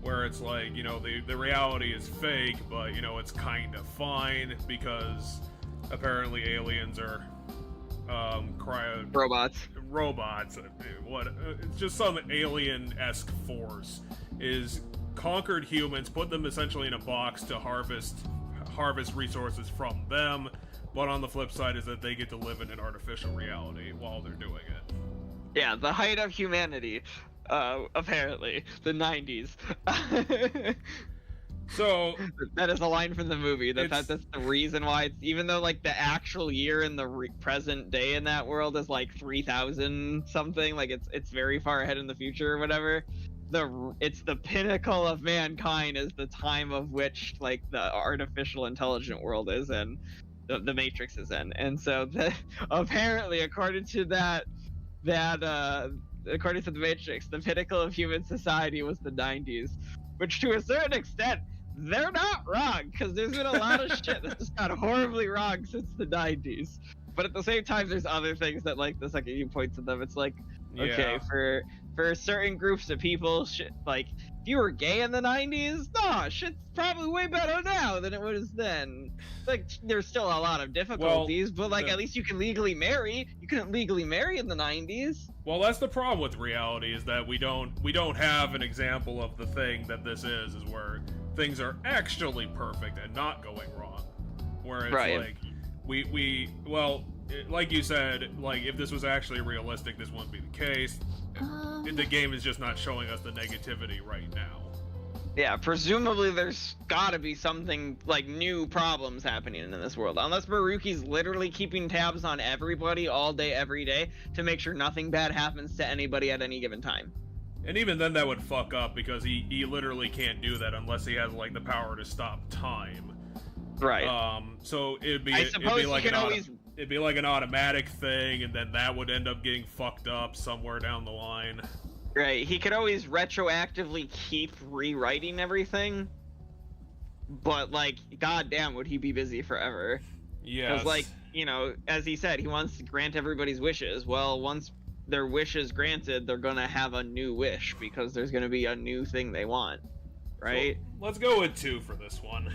Where it's like, you know, the reality is fake, but, you know, it's kind of fine because apparently aliens are robots. It's just some alien-esque force is conquered humans, put them essentially in a box to harvest resources from them, but on the flip side is that they get to live in an artificial reality while they're doing it. Yeah, the height of humanity, apparently, the 90s. So that is a line from the movie. That's the reason why it's, even though like the actual year in the present day in that world is like 3000 something, like it's very far ahead in the future or whatever. It's the pinnacle of mankind is the time of which like the artificial intelligent world is in, the Matrix is in, and so apparently according to according to the Matrix, the pinnacle of human society was the 90s, which to a certain extent they're not wrong, because there's been a lot of shit that's just got horribly wrong since the 90s. but at the same time, there's other things that, like, the second you point to them, it's like, okay, Yeah. for certain groups of people, shit, like, if you were gay in the 90s, nah, shit's probably way better now than it was then. Like, there's still a lot of difficulties, but, like, at least you can legally marry. You couldn't legally marry in the 90s. Well, that's the problem with reality, is that we don't have an example of the thing that this is where things are actually perfect and not going wrong. Where it's like, well, like you said, like, if this was actually realistic, this wouldn't be the case. The game is just not showing us the negativity right now. Yeah, presumably there's gotta be something, like, new problems happening in this world. Unless Baruki's literally keeping tabs on everybody all day, every day, to make sure nothing bad happens to anybody at any given time. And even then that would fuck up, because he literally can't do that unless he has, like, the power to stop time. Right. So it'd be like an automatic thing, and then that would end up getting fucked up somewhere down the line. Right, he could always retroactively keep rewriting everything, but, like, goddamn, would he be busy forever? Yeah. Because, like, you know, as he said, he wants to grant everybody's wishes. Well, once their wish is granted, they're gonna have a new wish, because there's gonna be a new thing they want, right? So, let's go with 2 for this one.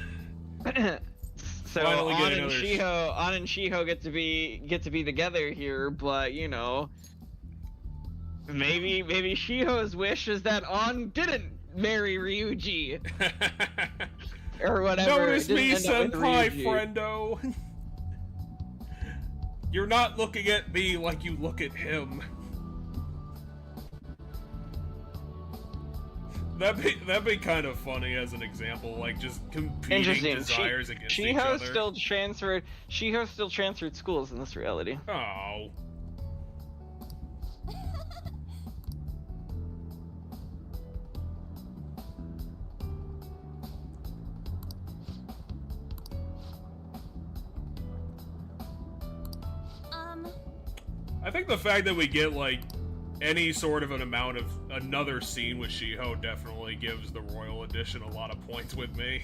So Ahh and Shiho get to be together here, but, you know, maybe Shiho's wish is that Ahh didn't marry Ryuji. Or whatever. Notice me, senpai friendo. You're not looking at me like you look at him. That'd be kind of funny as an example, like, just competing desires against each other. Shiho still transferred schools in this reality. Oh. I think the fact that we get, like, any sort of an amount of another scene with Shiho definitely gives the Royal Edition a lot of points with me.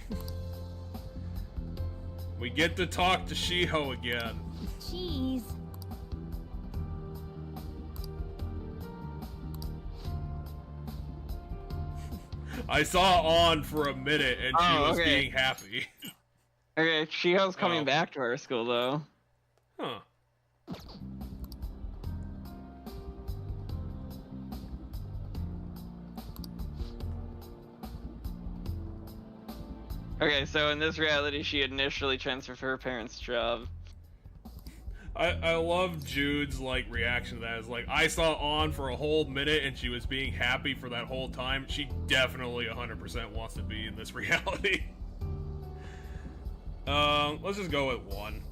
We get to talk to Shiho again. Jeez. I saw Ahh for a minute and she was being happy. Okay, Shiho's coming back to our school though. Huh. Okay, so in this reality, she initially transferred for her parents' job. I love Jude's, like, reaction to that. It's like, I saw Ahh for a whole minute and she was being happy for that whole time. She definitely 100% wants to be in this reality. Let's just go with 1.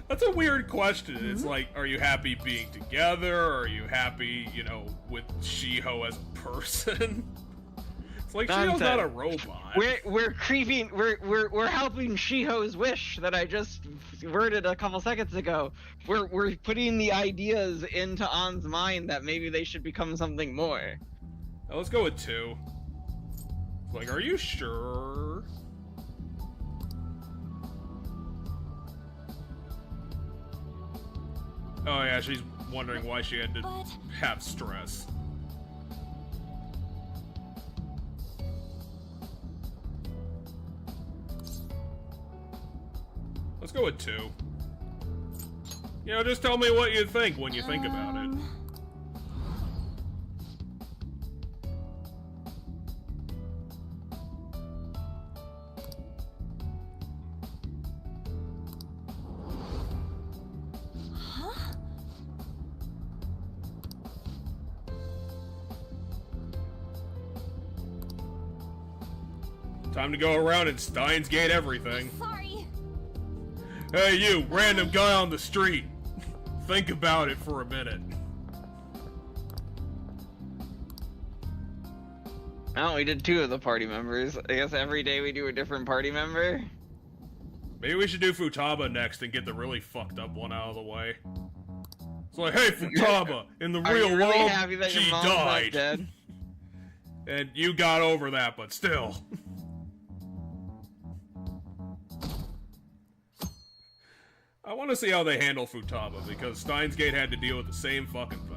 That's a weird question. It's like, are you happy being together? Or are you happy, you know, with Shiho as a person? It's like Shiho's not a robot. We're helping Shiho's wish that I just worded a couple seconds ago. We're putting the ideas into Ahh's mind that maybe they should become something more. Now, let's go with 2. It's like, are you sure? Oh yeah, she's wondering why she had to have stress. Let's go with 2. You know, just tell me what you think when you think about it. Time to go around and Steins Gate everything. Sorry. Hey you, random guy on the street. Think about it for a minute. Oh, we did 2 of the party members. I guess every day we do a different party member. Maybe we should do Futaba next and get the really fucked up one out of the way. It's like, hey Futaba, in the real really world, happy that your she mom's not died. dead? And you got over that, but still. I want to see how they handle Futaba, because Steins Gate had to deal with the same fucking thing.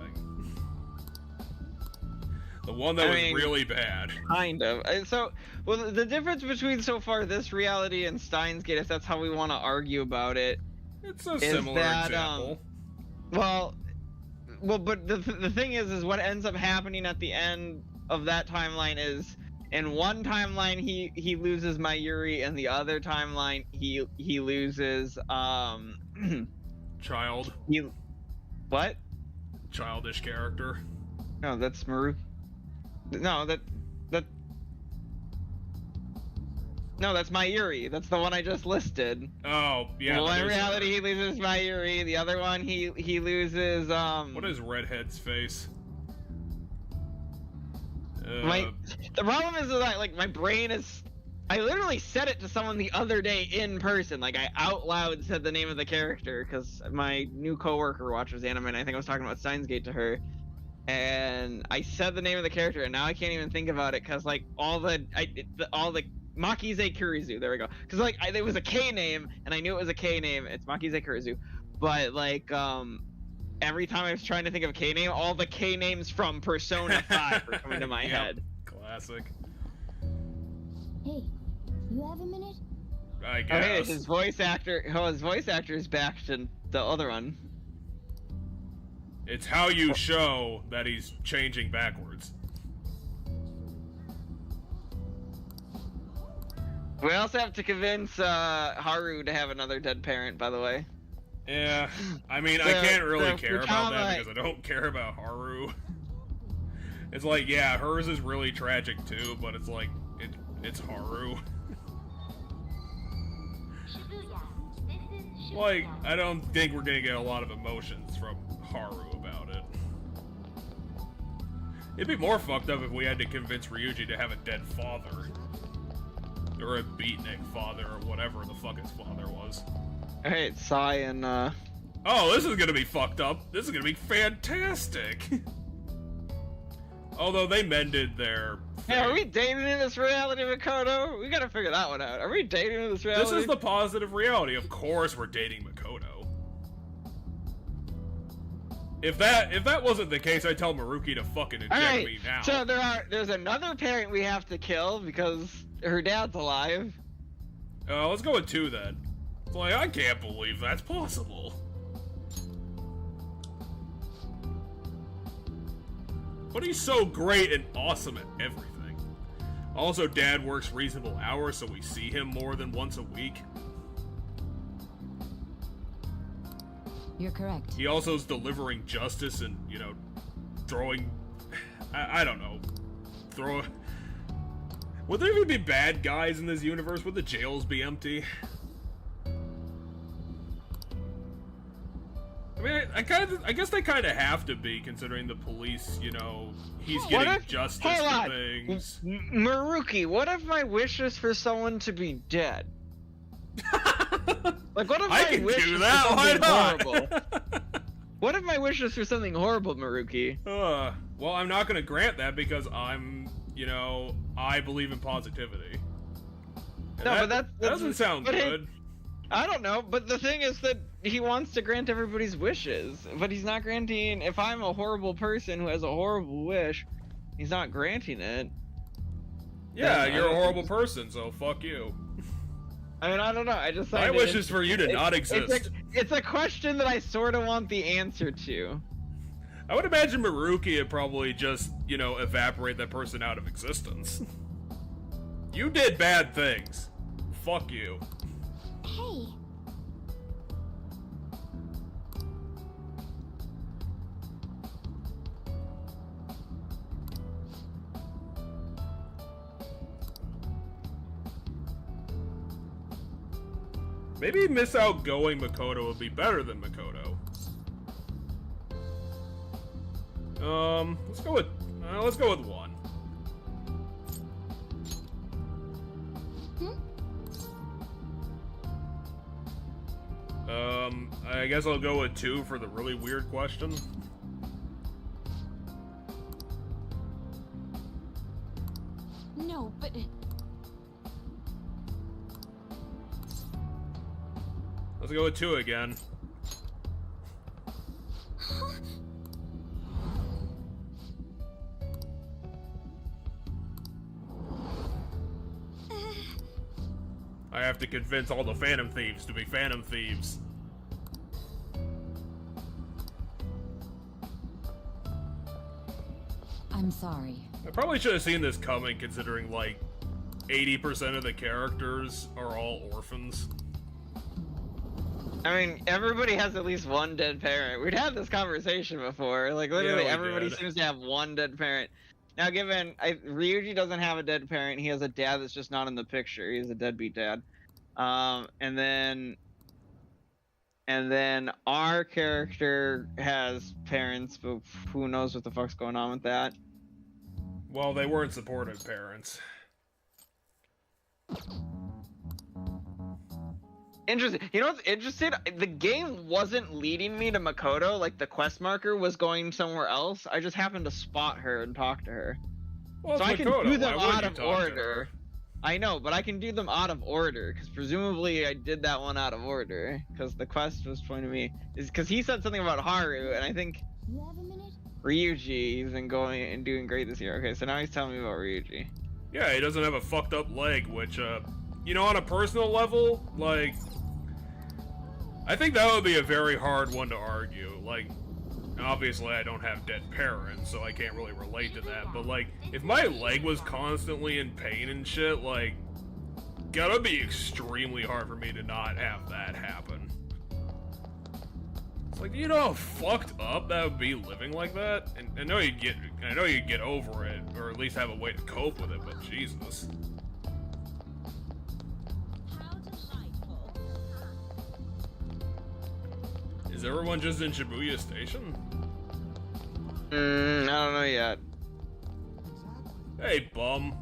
The one that was really bad. Kind of. So, well, the difference between so far this reality and Steins Gate, if that's how we want to argue about it, it's a similar example. Well, but the thing is what ends up happening at the end of that timeline is, in one timeline he loses Mayuri, and the other timeline he loses Child. What? Childish character. No, that's Maru. No, no, that's Mayuri. That's the one I just listed. Oh, yeah. Well, in reality, he loses Mayuri. The other one, he loses, What is Redhead's face? The problem is that, like, my brain is... I literally said it to someone the other day in person. Like, I out loud said the name of the character, because my new coworker watches anime, and I think I was talking about Steins Gate to her. And I said the name of the character, and now I can't even think about it, because, like, all the Makize Kurizu, there we go. Because, like, there was a K name, and I knew it was a K name. It's Makize Kurizu. But, like, every time I was trying to think of a K name, all the K names from Persona 5 were coming to my head. Classic. Hey, you have a minute? I guess. Okay, his voice actor is back to the other one. It's how you show that he's changing backwards. We also have to convince Haru to have another dead parent, by the way. Yeah, I mean, I can't really care about that because I don't care about Haru. It's like, yeah, hers is really tragic too, but it's like, it's Haru. Like, I don't think we're gonna get a lot of emotions from Haru about it. It'd be more fucked up if we had to convince Ryuji to have a dead father. Or a beatnik father, or whatever the fuck his father was. Alright, Sai and, Oh, this is gonna be fucked up. This is gonna be fantastic. Although they mended their... Hey, are we dating in this reality, Makoto? We gotta figure that one out. Are we dating in this reality? This is the positive reality. Of course we're dating Makoto. If that wasn't the case, I'd tell Maruki to fucking eject me now. So there's another parent we have to kill because her dad's alive. Let's go with 2 then. It's like, I can't believe that's possible. But he's so great and awesome at everything. Also, Dad works reasonable hours, so we see him more than once a week. You're correct. He also is delivering justice and, you know, throwing... I don't know. Would there even be bad guys in this universe? Would the jails be empty? I mean, I guess they kind of have to be, considering the police, you know, he's getting justice for things. Maruki, what if my wish is for someone to be dead? Like, what if my wish is for something horrible? What if my wish is for something horrible, Maruki? Well, I'm not gonna grant that because I'm, you know, I believe in positivity. And no, but that doesn't sound good. I don't know, but the thing is that he wants to grant everybody's wishes, but he's not granting. If I'm a horrible person who has a horrible wish, he's not granting it. Yeah, you're a horrible person, so fuck you. I mean, I don't know. I just my wish is for you to not exist. It's a question that I sort of want the answer to. I would imagine Maruki would probably just, you know, evaporate that person out of existence. You did bad things. Fuck you. Hey. Maybe Miss Outgoing Makoto would be better than Makoto. Let's go with 1. I guess I'll go with 2 for the really weird question. No, but... Let's go with 2 again. I have to convince all the Phantom Thieves to be Phantom Thieves. I'm sorry. I probably should have seen this coming, considering, like, 80% of the characters are all orphans. I mean, everybody has at least one dead parent. We'd had this conversation before. Like, literally, Yeah, we everybody did. seems to have one dead parent. Now, given Ryuji doesn't have a dead parent, he has a dad that's just not in the picture. He's a deadbeat dad. And then our character has parents, but who knows what the fuck's going on with that? Well, they weren't supportive parents. Interesting. You know what's interesting? The game wasn't leading me to Makoto, like the quest marker was going somewhere else. I just happened to spot her and talk to her. Well, so I it's can Makoto. do them Why would out you of talk to order. her? I know, but I can do them out of order, because presumably I did that one out of order, because the quest was pointing to me. Is because he said something about Haru, and I think You have a minute? Ryuji, he's been going and doing great this year. Okay, so now he's telling me about Ryuji. Yeah, he doesn't have a fucked up leg, which, you know, on a personal level, like, I think that would be a very hard one to argue. Like, obviously I don't have dead parents, so I can't really relate to that, but, like, if my leg was constantly in pain and shit, like, gotta be extremely hard for me to not have that happen. It's like, you know how fucked up that would be living like that? And I know you'd get over it, or at least have a way to cope with it, but Jesus. How delightful. Is everyone just in Shibuya Station? I don't know yet. Hey, bum.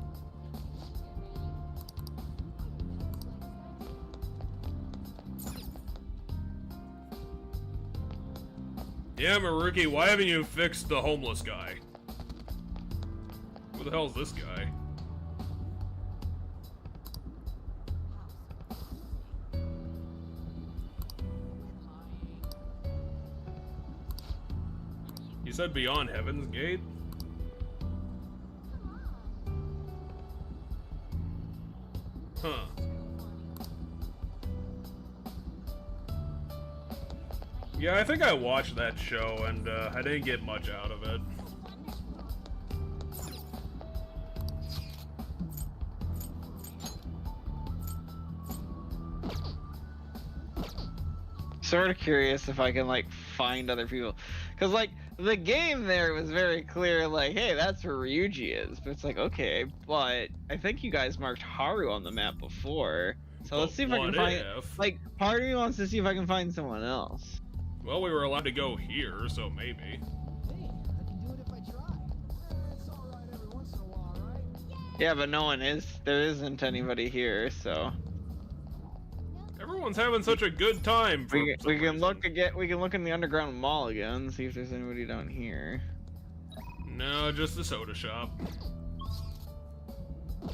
Yeah, Maruki, why haven't you fixed the homeless guy? Who the hell's this guy? You said beyond Heaven's Gate? Huh. Yeah, I think I watched that show, and I didn't get much out of it. Sort of curious if I can, like, find other people. Because, like, the game there was very clear, like, hey, that's where Ryuji is. But it's like, okay, but I think you guys marked Haru on the map before. So let's see if I can find... Like, part of me wants to see if I can find someone else. Well, we were allowed to go here, so maybe. Hey, I can do it if I try. It's alright every once in a while, right? Yeah, but no one is. There isn't anybody here, so... Everyone's having such a good time. For We can look again. We can look in the underground mall again, see if there's anybody down here. No, just the soda shop. Wait. I'm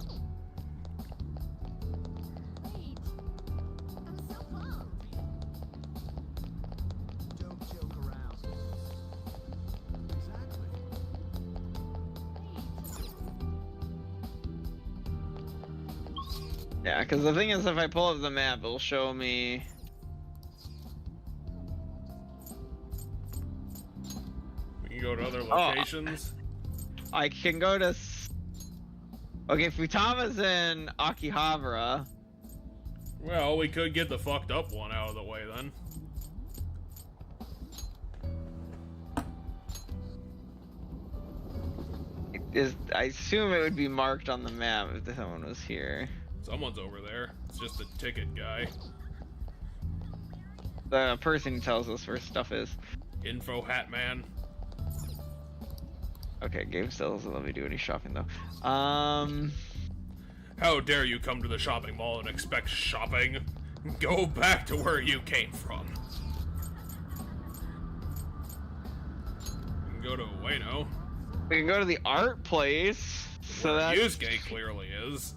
so pumped. Don't joke around. Exactly. Yeah, because the thing is, if I pull up the map, it'll show me. We can go to other locations. I can go to. Okay, Futama's in Akihabara. Well, we could get the fucked up one out of the way then. I assume it would be marked on the map if someone was here. Someone's over there. It's just a ticket guy. The person who tells us where stuff is. Info hat man. Okay, game still doesn't let me do any shopping though. How dare you come to the shopping mall and expect shopping? Go back to where you came from. We can go to Ueno. We can go to the art place. So Where that Yusuke clearly is.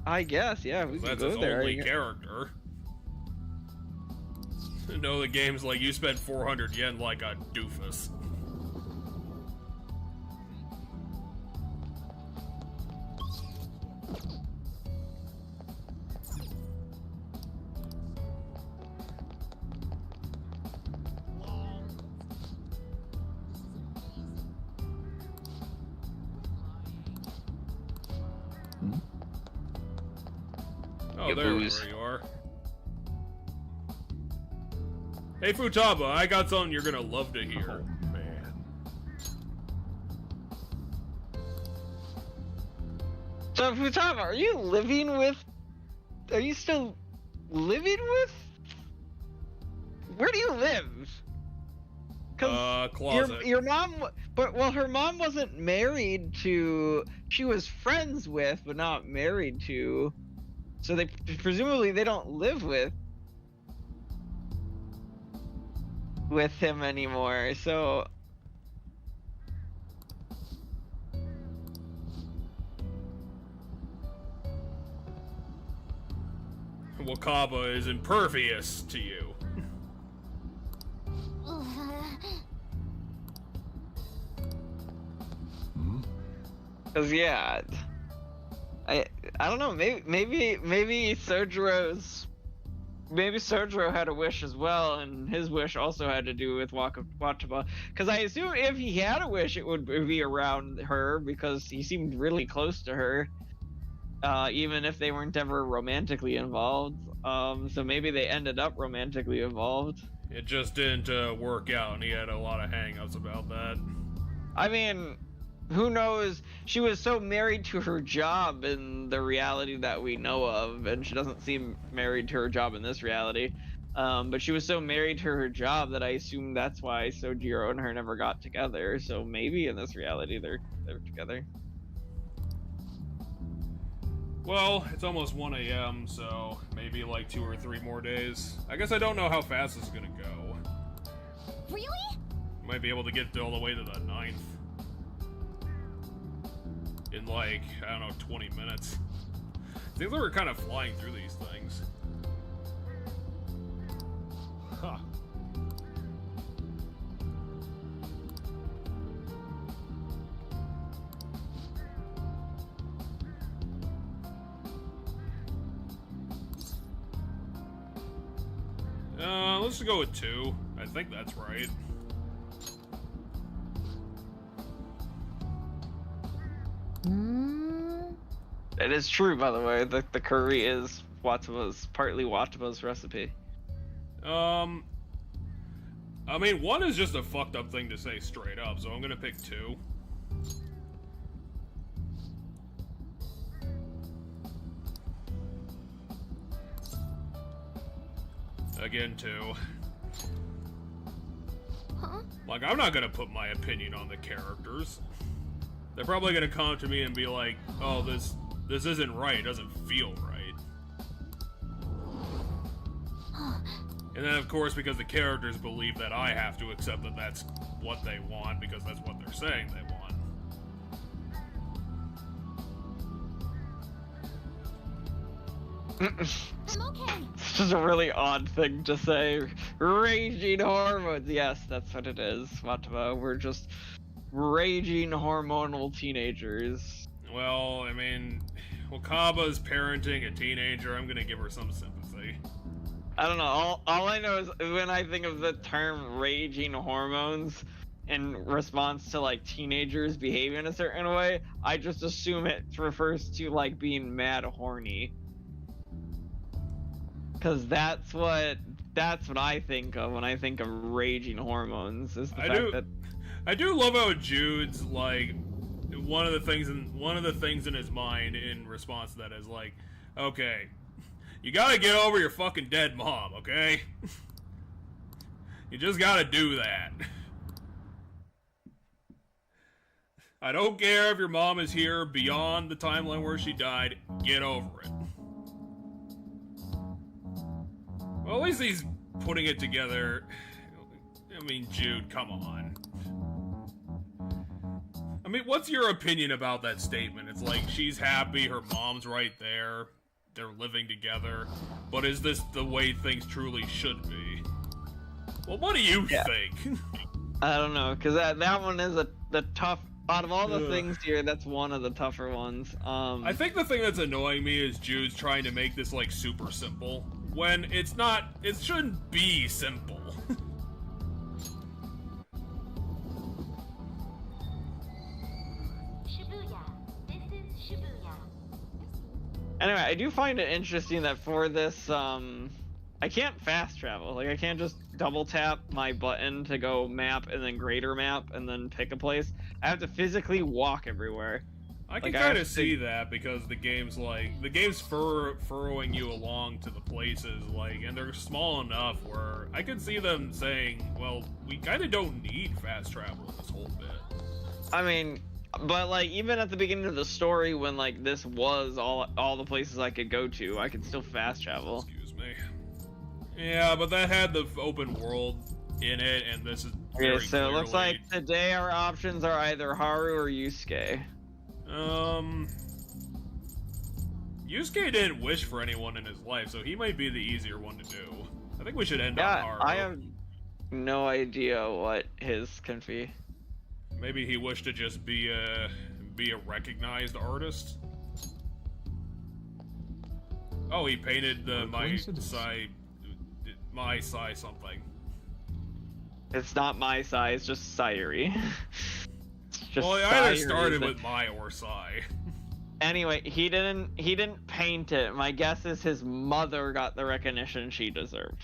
I guess, yeah, we can That's go his there. only character. No, the game's like, you spent 400 yen like a doofus. Oh, there where you are. Hey, Futaba, I got something you're gonna love to hear. Oh, man. So, Futaba, are you living with... Are you still living with... Where do you live? Closet. Your mom... But, well, her mom wasn't married to... She was friends with, but not married to. So they... Presumably they don't live with him anymore, so... Wakaba is impervious to you. Cause yeah, I don't know. Maybe Sojiro had a wish as well, and his wish also had to do with Wataba. Because I assume if he had a wish, it would be around her, because he seemed really close to her, even if they weren't ever romantically involved. So maybe they ended up romantically involved. It just didn't work out, and he had a lot of hang-ups about that. I mean, who knows? She was so married to her job in the reality that we know of, and she doesn't seem married to her job in this reality. But she was so married to her job that I assume that's why Sojiro and her never got together. So maybe in this reality they're together. Well, it's almost 1 a.m., so maybe like 2 or 3 more days. I guess I don't know how fast this is gonna go. Really? Might be able to get all the way to the 9th. In like, I don't know, 20 minutes. Seems like we're kind of flying through these things. Huh. Let's go with 2. I think that's right. It is true, by the way. The curry is partly Wataba's recipe. I mean, 1 is just a fucked up thing to say straight up, so I'm gonna pick 2. Again, 2. Huh? Like, I'm not gonna put my opinion on the characters. They're probably gonna come to me and be like, oh, this isn't right, it doesn't feel right. And then, of course, because the characters believe that I have to accept that that's what they want, because that's what they're saying they want. I'm okay. This is a really odd thing to say. Raging hormones. Yes, that's what it is, Wataba. We're just raging hormonal teenagers. Well, I mean, Wakaba's parenting a teenager. I'm gonna give her some sympathy. I don't know. All I know is when I think of the term raging hormones in response to like teenagers behaving a certain way, I just assume it refers to like being mad horny. Cause that's what I think of when I think of raging hormones. Is the fact that I do love how Jude's like one of the things in his mind in response to that is like, okay, you gotta get over your fucking dead mom, okay? You just gotta do that. I don't care if your mom is here beyond the timeline where she died, get over it. Well, at least he's putting it together. I mean, Jude, come on. I mean, what's your opinion about that statement? It's like, she's happy, her mom's right there, they're living together, but is this the way things truly should be? Well, what do you think? I don't know, because that one is the tough. Out of all the things here, that's one of the tougher ones. I think the thing that's annoying me is Jude's trying to make this like super simple when it's not. It shouldn't be simple. Shibuya. This is Shibuya. Anyway, I do find it interesting that for this, I can't fast travel. Like, I can't just double tap my button to go map and then greater map and then pick a place. I have to physically walk everywhere. I can Like, kind of see that because the game's furrowing you along to the places, like, and they're small enough where I could see them saying, well, we kind of don't need fast travel this whole bit. I mean, but like, even at the beginning of the story when like this was all the places I could go to, I could still fast travel. Excuse me. Yeah, but that had the open world in it, and this is very Okay, so it looks clearly... like today our options are either Haru or Yusuke. Yusuke didn't wish for anyone in his life, so he might be the easier one to do. I think we should end on Haru. I have no idea what his can be. Maybe he wished to just be a recognized artist. Oh, he painted the my Sai something. It's not my Sai, it's just Sayuri. Well, it either started with my or Sai. Anyway, he didn't paint it. My guess is his mother got the recognition she deserved.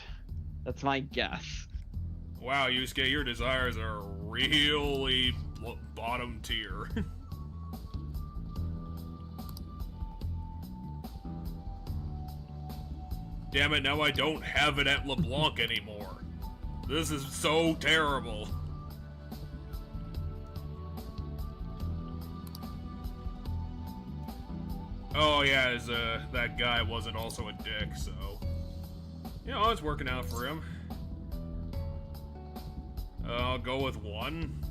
That's my guess. Wow, Yusuke, your desires are really bottom tier. Damn it, now I don't have it at LeBlanc anymore. This is so terrible. Oh yeah, that guy wasn't also a dick, so... You know, it's working out for him. I'll go with 1.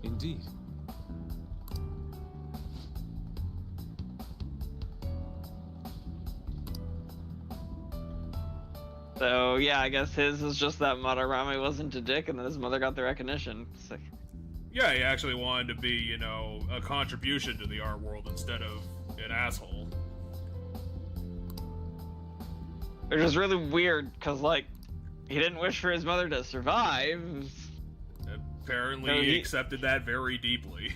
Indeed. So yeah, I guess his is just that Madarame wasn't a dick, and then his mother got the recognition. It's like... Yeah, he actually wanted to be, you know, a contribution to the art world instead of an asshole. Which is really weird, because, like, he didn't wish for his mother to survive. Apparently, he accepted that very deeply.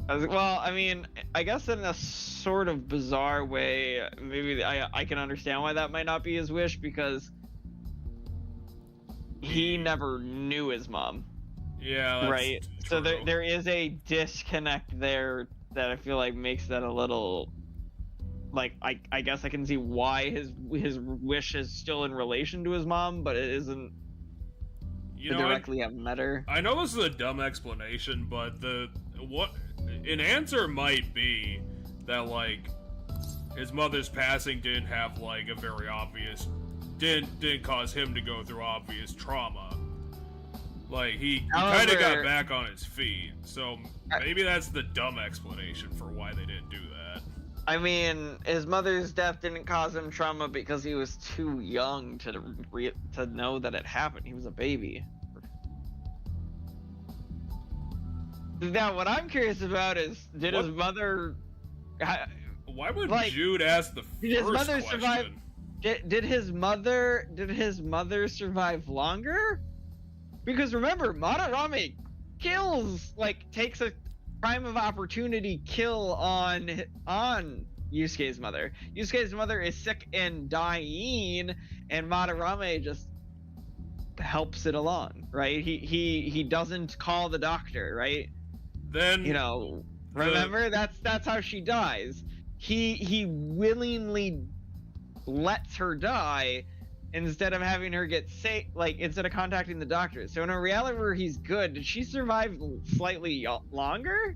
Well, I mean, I guess in a sort of bizarre way, maybe I can understand why that might not be his wish, because he never knew his mom. Yeah, that's right. true. So there is a disconnect there that I feel like makes that a little, like, I guess I can see why his wish is still in relation to his mom, but it isn't. You know, directly have met her. I know this is a dumb explanation, but an answer might be that, like, his mother's passing didn't have like a very obvious, didn't cause him to go through obvious trauma. Like, he kind of got back on his feet, so maybe that's the dumb explanation for why they didn't do that. I mean, his mother's death didn't cause him trauma because he was too young to know that it happened. He was a baby. Now, what I'm curious about is, did his mother... Why would Jude ask the first did his mother question? Survive? Did his mother survive longer? Because remember, Madarame takes a crime of opportunity kill on Yusuke's mother. Yusuke's mother is sick and dying, and Madarame just helps it along, right? He doesn't call the doctor, right? Then, you know, remember, that's how she dies. He willingly lets her die instead of having her get sick, like, instead of contacting the doctor. So in a reality where he's good, did she survive slightly longer?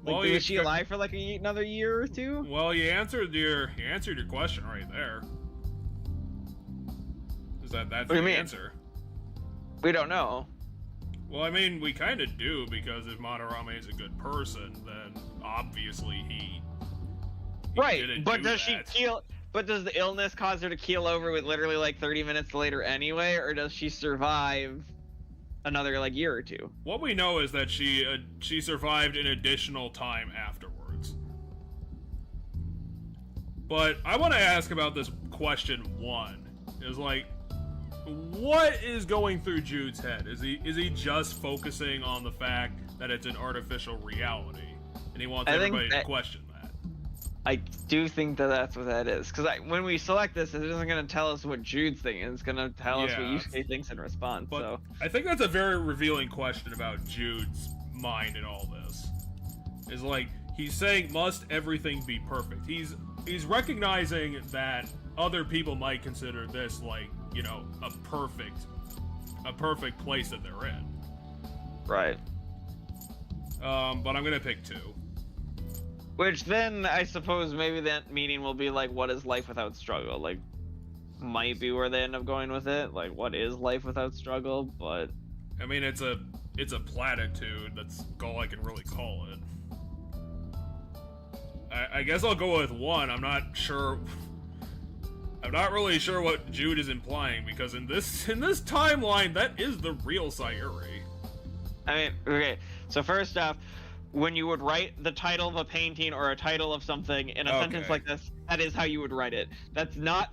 Like, was she alive for like another year or two? Well, you answered your question right there. That's the answer? We don't know. Well, I mean, we kind of do, because if Madarame is a good person, then obviously he right, but does she But does the illness cause her to keel over with literally like 30 minutes later anyway, or does she survive another like year or two? What we know is that she survived an additional time afterwards. But I want to ask about this question 1. Is like, what is going through Jude's head? Is he just focusing on the fact that it's an artificial reality, and he wants everybody to question that? I do think that that's what that is, because when we select this, it isn't going to tell us what Jude's thinking. It's going to tell us what Yusuke thinks in response. But so I think that's a very revealing question about Jude's mind in all this. Is like, he's saying, must everything be perfect? He's recognizing that other people might consider this like, you know, a perfect place that they're in. Right. But I'm gonna pick 2. Which then, I suppose, maybe that meaning will be like, what is life without struggle? Like, might be where they end up going with it. Like, what is life without struggle? But I mean, it's a platitude. That's all I can really call it. I guess I'll go with 1. I'm not sure. I'm not really sure what Jude is implying, because in this timeline, that is the real Sayuri. I mean, okay. So first off, when you would write the title of a painting or a title of something in a sentence like this, that is how you would write it. That's not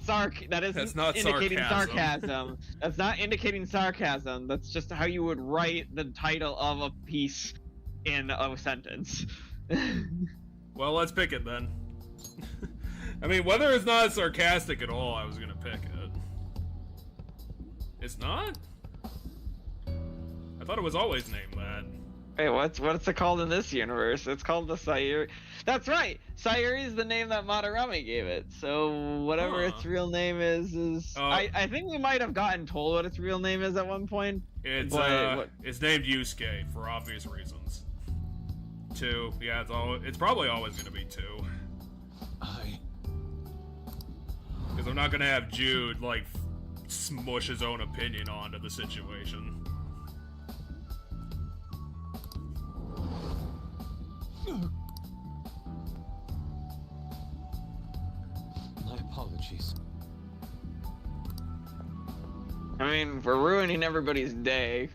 indicating sarcasm. That's not indicating sarcasm. That's just how you would write the title of a piece in a sentence. Well, let's pick it then. I mean, whether it's not sarcastic at all, I was gonna pick it. It's not? I thought it was always named that. Hey, what's it called in this universe? It's called the Sayuri. That's right! Sayuri is the name that Madarame gave it. So whatever its real name is... I think we might have gotten told what its real name is at one point. It's named Yusuke, for obvious reasons. 2. Yeah, it's probably always gonna be 2. Because I'm not gonna have Jude, like, smush his own opinion onto the situation. My apologies. I mean, we're ruining everybody's day.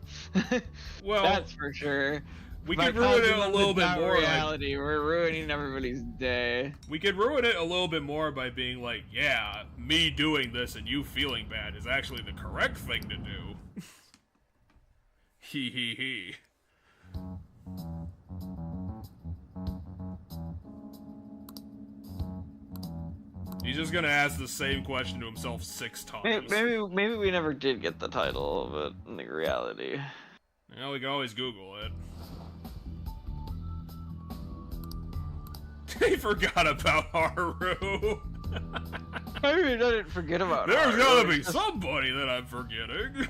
Well, that's for sure. We could ruin it a little bit more. Reality, we're ruining everybody's day. We could ruin it a little bit more by being like, yeah, me doing this and you feeling bad is actually the correct thing to do. Hee hee hee. He's just gonna ask the same question to himself 6 times. Maybe we never did get the title of it in the reality. Well, we can always Google it. They forgot about Haru. I mean, I didn't forget about There's Haru. gotta be somebody that I'm forgetting.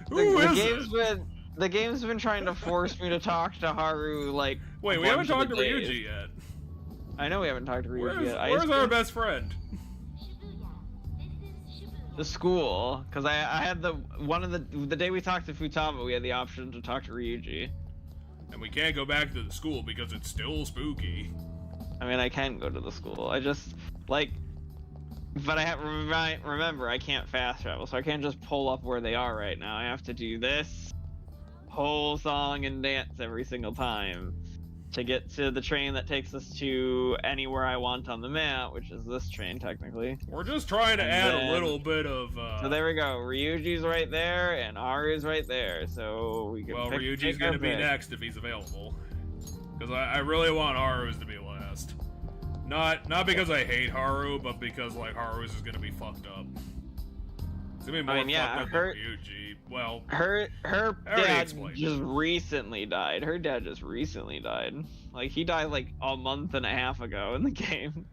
Who is it? The game's been trying to force me to talk to Haru, like... Wait, we haven't talked to Ryuji yet. I know we haven't talked to Ryuji yet. Where's our best friend? The school, because I had the day we talked to Futaba, we had the option to talk to Ryuji. And we can't go back to the school because it's still spooky. I mean, I can go to the school. I just, like... But I have remember, I can't fast travel, so I can't just pull up where they are right now. I have to do this whole song and dance every single time to get to the train that takes us to anywhere I want on the map, which is this train, technically. We're just trying to add a little bit of... So there we go. Ryuji's right there, and Haru's right there, so we can Ryuji's gonna be next if he's available. Because I really want Haru's to be last. Not because I hate Haru, but because, like, Haru's is gonna be fucked up. It's gonna be more fucked up than Ryuji. Well, her dad just recently died. Her dad just recently died. Like, he died like a month and a half ago in the game.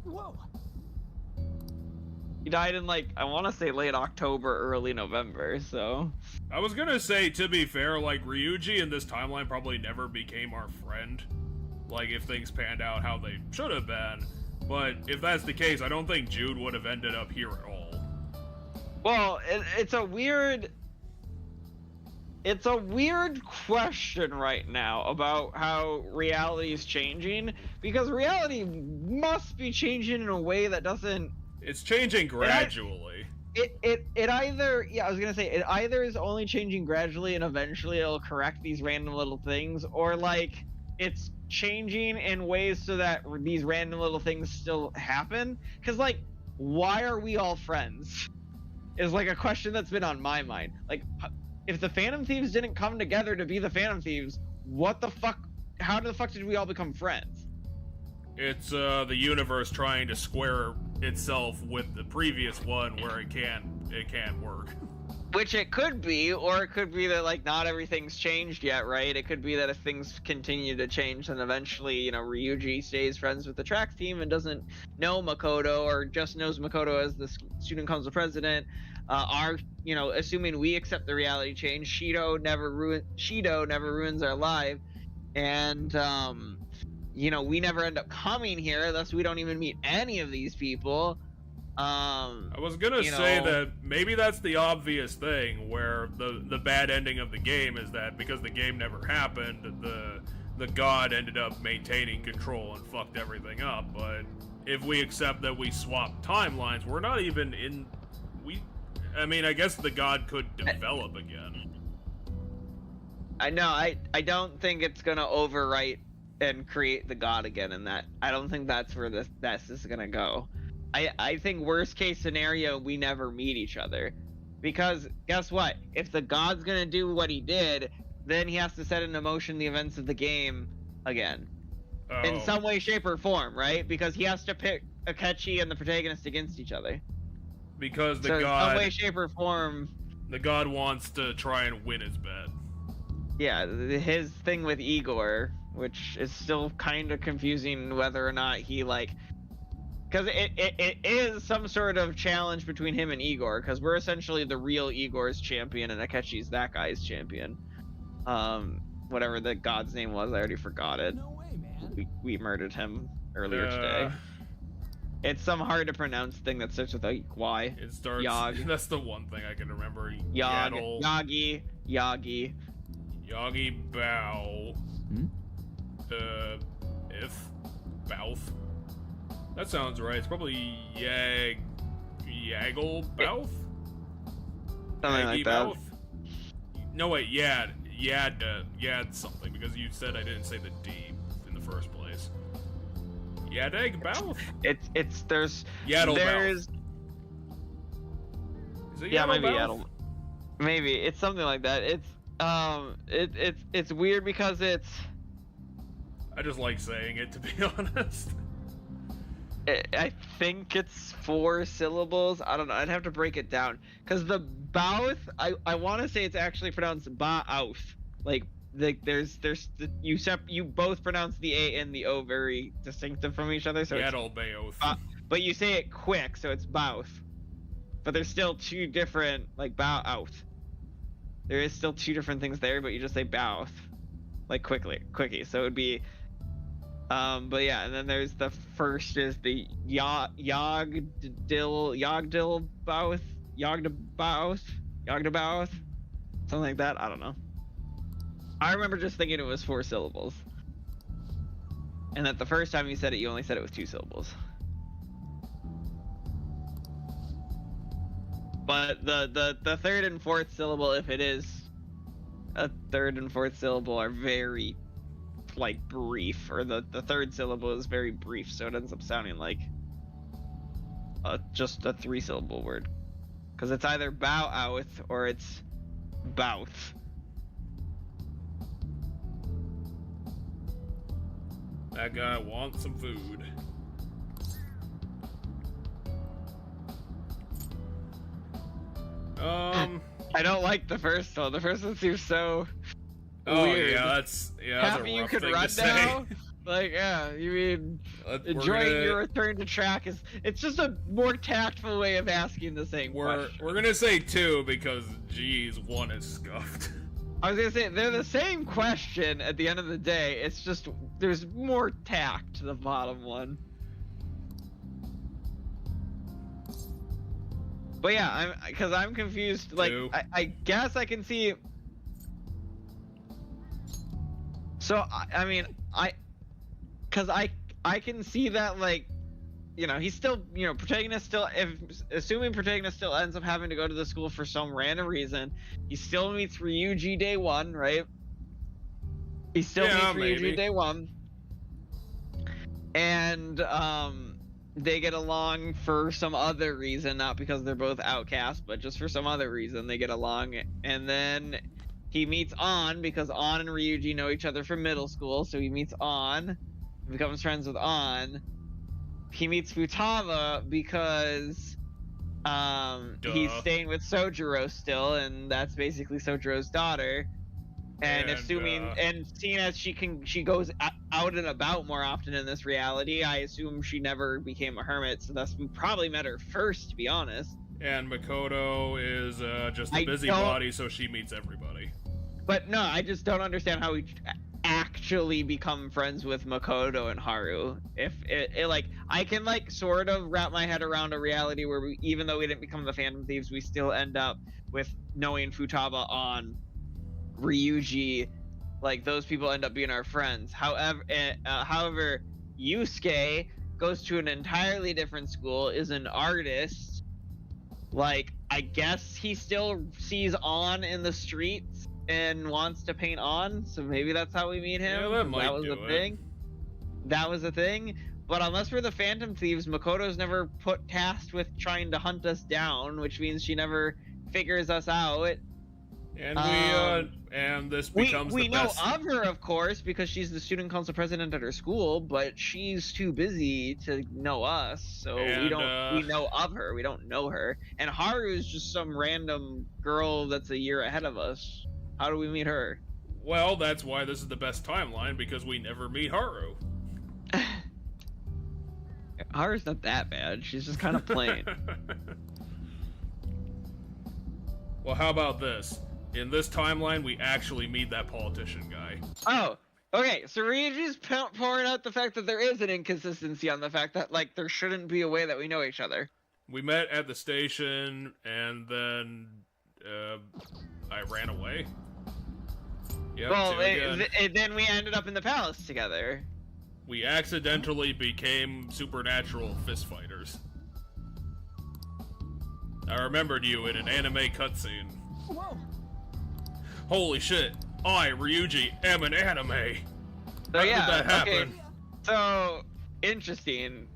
Whoa. He died in, like, I want to say late October, early November, so... I was gonna say, to be fair, like, Ryuji in this timeline probably never became our friend. Like, if things panned out how they should have been. But if that's the case, I don't think Jude would have ended up here at all. Well, it's a weird... it's a weird question right now about how reality is changing, because reality must be changing in a way that doesn't. It's changing gradually. It either, yeah, I was gonna say, it either is only changing gradually and eventually it'll correct these random little things, or like it's changing in ways so that these random little things still happen. Because like, why are we all friends? Is like a question that's been on my mind. Like, if the Phantom Thieves didn't come together to be the Phantom Thieves, what the fuck? How the fuck did we all become friends? It's the universe trying to square itself with the previous one where it can't work. Which it could be, or it could be that like not everything's changed yet, right? It could be that if things continue to change, then eventually, you know, Ryuji stays friends with the track team and doesn't know Makoto, or just knows Makoto as the student council president. You know, assuming we accept the reality change, Shido never ruins our life, and you know, we never end up coming here, thus we don't even meet any of these people. I was gonna say that maybe that's the obvious thing, where the bad ending of the game is that because the game never happened, the god ended up maintaining control and fucked everything up. But if we accept that we swapped timelines, we're not even in. I mean, I guess the god could develop again. I know. I don't think it's gonna overwrite and create the god again, and that I don't think that's where this is gonna go. I think worst case scenario, we never meet each other, because guess what? If the god's gonna do what he did, then he has to set into motion the events of the game again, in some way, shape, or form, right? Because he has to pit Akechi and the protagonist against each other. Because the so god, in some way, shape, or form, the god wants to try and win his bet. Yeah, his thing with Igor, which is still kind of confusing whether or not he like. Because it is some sort of challenge between him and Igor, because we're essentially the real Igor's champion and Akechi's that guy's champion. Whatever the god's name was, I already forgot it. No way, man. We murdered him earlier today. It's some hard to pronounce thing that starts with a Y. It starts. Yog. That's the one thing I can remember. Yagi. Yagi Bao. If Bouth. That sounds right. It's probably Yaggle Bouth? Something like that. No, wait, Yad something, because you said I didn't say the D in the first place. Yadag Bouth? There's Yaddle Bouth. Is it yeah, Yaddle maybe Bouth? Yaddle. Maybe it's something like that. It's weird because it's. I just like saying it, to be honest. I think it's 4 syllables. I don't know. I'd have to break it down. Because the Bouth, I want to say it's actually pronounced Ba'outh. Like you both pronounce the A and the O very distinctive from each other. So Yaddle Baoth. But you say it quick, so it's Bouth. But there's still 2 different, like Ba'outh. There is still 2 different things there, but you just say Bouth, like quickie. So it would be. But yeah, and then there's the first is the Yogdil Bouth, something like that. I don't know. I remember just thinking it was 4 syllables, and that the first time you said it, you only said it with 2 syllables. But the third and fourth syllable, if it is a third and fourth syllable, are very like brief, or the third syllable is very brief, so it ends up sounding like just a 3-syllable word, because it's either Ba'outh or it's Bouth. That guy wants some food. I don't like the first one. The first one seems so weird. That's Happy a rough you can thing run to say. now? Like, yeah, you mean enjoying your return to track is. It's just a more tactful way of asking the same question. We're gonna say 2 because, geez, 1 is scuffed. I was gonna say they're the same question at the end of the day. It's just there's more tact to the bottom one. But yeah, I'm confused. Like, I guess I can see So I mean, because I can see that, like, you know, he's still, you know, protagonist still, assuming protagonist still ends up having to go to the school for some random reason, he still meets Ryuji day one, right? He still meets Ryuji day one, and they get along for some other reason, not because they're both outcasts, but just for some other reason they get along. And then he meets An because An and Ryuji know each other from middle school, so he meets An, becomes friends with An. He meets Futaba because he's staying with Sojiro still, and that's basically Sojiro's daughter. And assuming, and seeing as she goes out and about more often in this reality, I assume she never became a hermit, so thus we probably met her first, to be honest. And Makoto is just a busybody, so she meets everybody. But no, I just don't understand how we actually become friends with Makoto and Haru. If it like, I can like sort of wrap my head around a reality where we, even though we didn't become the Phantom Thieves, we still end up with knowing Futaba on Ryuji, like those people end up being our friends. However, Yusuke goes to an entirely different school, is an artist. Like, I guess he still sees An in the streets and wants to paint On, so maybe that's how we meet him. Yeah, that was a thing. That was a thing. But unless we're the Phantom Thieves, Makoto's never put tasked with trying to hunt us down, which means she never figures us out. And and this becomes we the know best. of her, of course, because she's the student council president at her school, but she's too busy to know us, so we know of her, we don't know her. And Haru is just some random girl that's a year ahead of us. How do we meet her? Well, that's why this is the best timeline, because we never meet Haru. Haru's not that bad, she's just kind of plain. Well, how about this? In this timeline, we actually meet that politician guy. Oh, okay. So Ryuji's pouring out the fact that there is an inconsistency on the fact that, like, there shouldn't be a way that we know each other. We met at the station, and then I ran away. Yep, well, then we ended up in the palace together. We accidentally became supernatural fistfighters. I remembered you in an anime cutscene. Whoa! Holy shit! I, Ryuji, am an anime! So How yeah, did that happen? okay. So, interesting.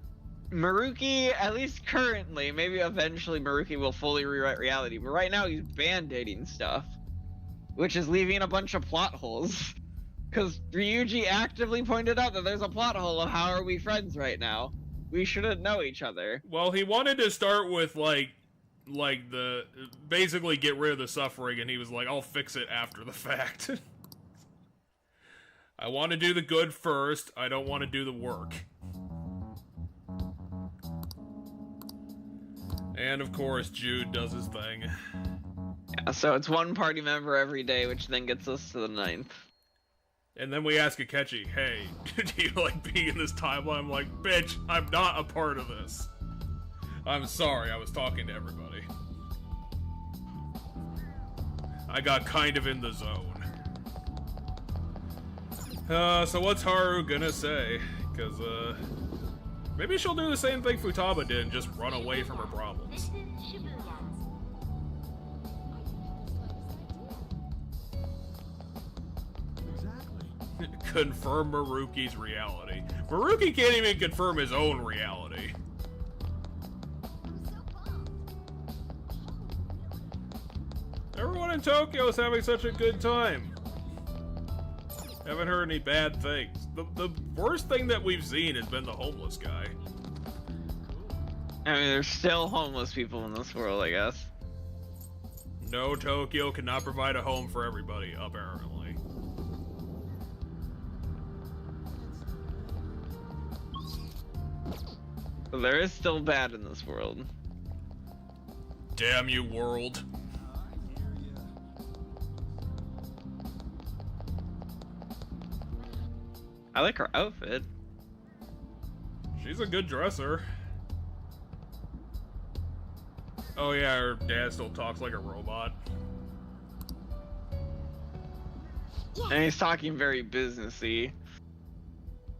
Maruki, at least currently, maybe eventually Maruki will fully rewrite reality, but right now he's band-aiding stuff. Which is leaving a bunch of plot holes. Because Ryuji actively pointed out that there's a plot hole of how are we friends right now. We shouldn't know each other. Well, he wanted to start with, basically get rid of the suffering, and he was like, I'll fix it after the fact. I want to do the good first, I don't want to do the work. And of course, Jude does his thing. Yeah, so it's one party member every day, which then gets us to the 9th. And then we ask Akechi, hey, do you like being in this timeline? I'm like, bitch, I'm not a part of this. I'm sorry, I was talking to everybody. I got kind of in the zone. So what's Haru gonna say? Because, maybe she'll do the same thing Futaba did and just run away from her problems. Confirm Maruki's reality. Maruki can't even confirm his own reality. Everyone in Tokyo is having such a good time. Haven't heard any bad things. The worst thing that we've seen has been the homeless guy. I mean, there's still homeless people in this world, I guess. No, Tokyo cannot provide a home for everybody, apparently. But there is still bad in this world. Damn you, world. I like her outfit. She's a good dresser. Oh yeah, her dad still talks like a robot. And he's talking very businessy.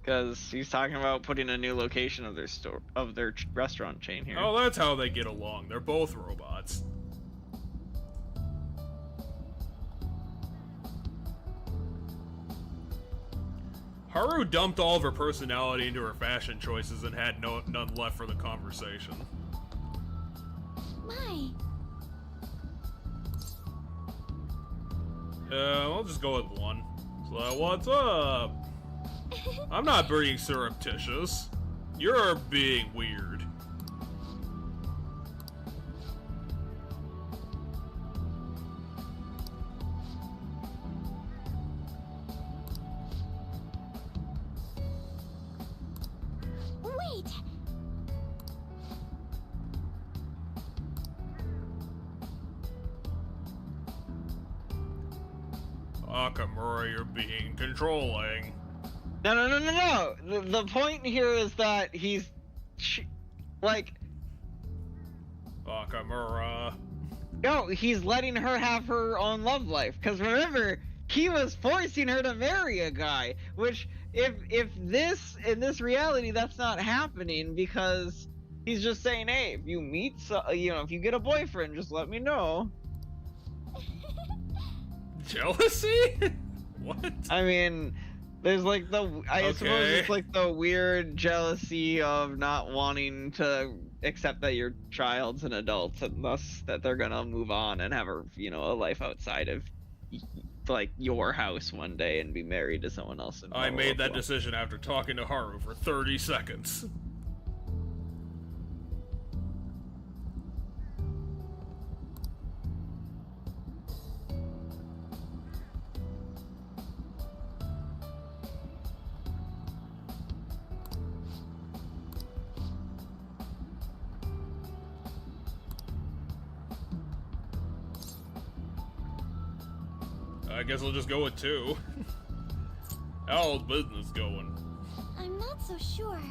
Because he's talking about putting a new location of their restaurant chain here. Oh, that's how they get along. They're both robots. Haru dumped all of her personality into her fashion choices and had none left for the conversation. My. I'll just go with one. So, what's up? I'm not being surreptitious. You're being weird. Wait. Akamura, you're being controlling. No. The point here is that he's like, Akamura. no, he's letting her have her own love life. Because remember, he was forcing her to marry a guy. Which, if this in this reality, that's not happening because he's just saying, hey, if you meet, if you get a boyfriend, just let me know. Jealousy? What? I mean, there's like I suppose it's like the weird jealousy of not wanting to accept that your child's an adult and thus that they're gonna move on and have a life outside of like your house one day and be married to someone else. And I made that decision after talking to Haru for 30 seconds. I guess I'll just go with 2. How's business going? I'm not so sure.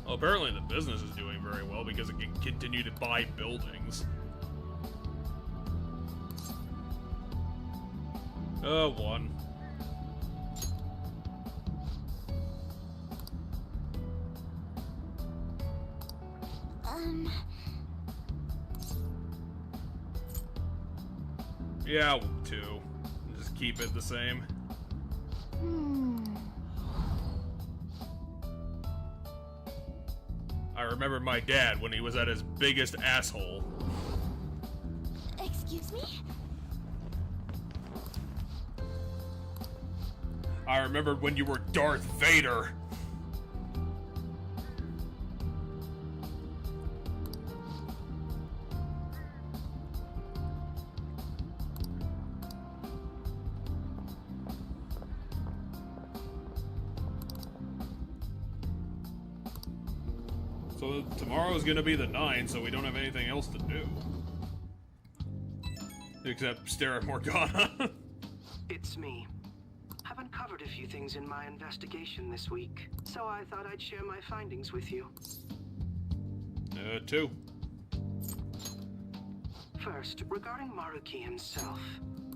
Well, apparently the business is doing very well because it can continue to buy buildings. 1. Yeah, 2. Just keep it the same. I remember my dad when he was at his biggest asshole. Excuse me? I remember when you were Darth Vader. So tomorrow's gonna be the 9, so we don't have anything else to do. Except stare at Morgana. It's me. I've uncovered a few things in my investigation this week, so I thought I'd share my findings with you. 2. First, regarding Maruki himself.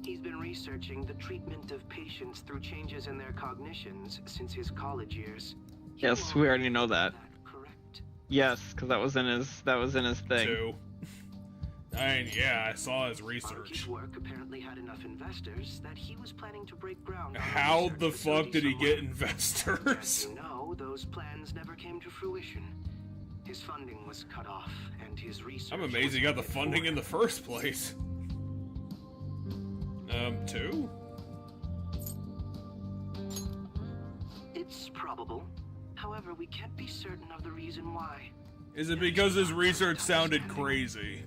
He's been researching the treatment of patients through changes in their cognitions since his college years. Yes, we already know that. Yes, because that was in his thing. 2. I mean, yeah, I saw his research. Maruki's work apparently had enough investors that he was planning to break ground. How the fuck did he get investors? As you know, those plans never came to fruition. His funding was cut off, and his research. I'm amazed he got the funding in the first place. 2? It's probable. However, we can't be certain of the reason why. Is it because his research sounded crazy?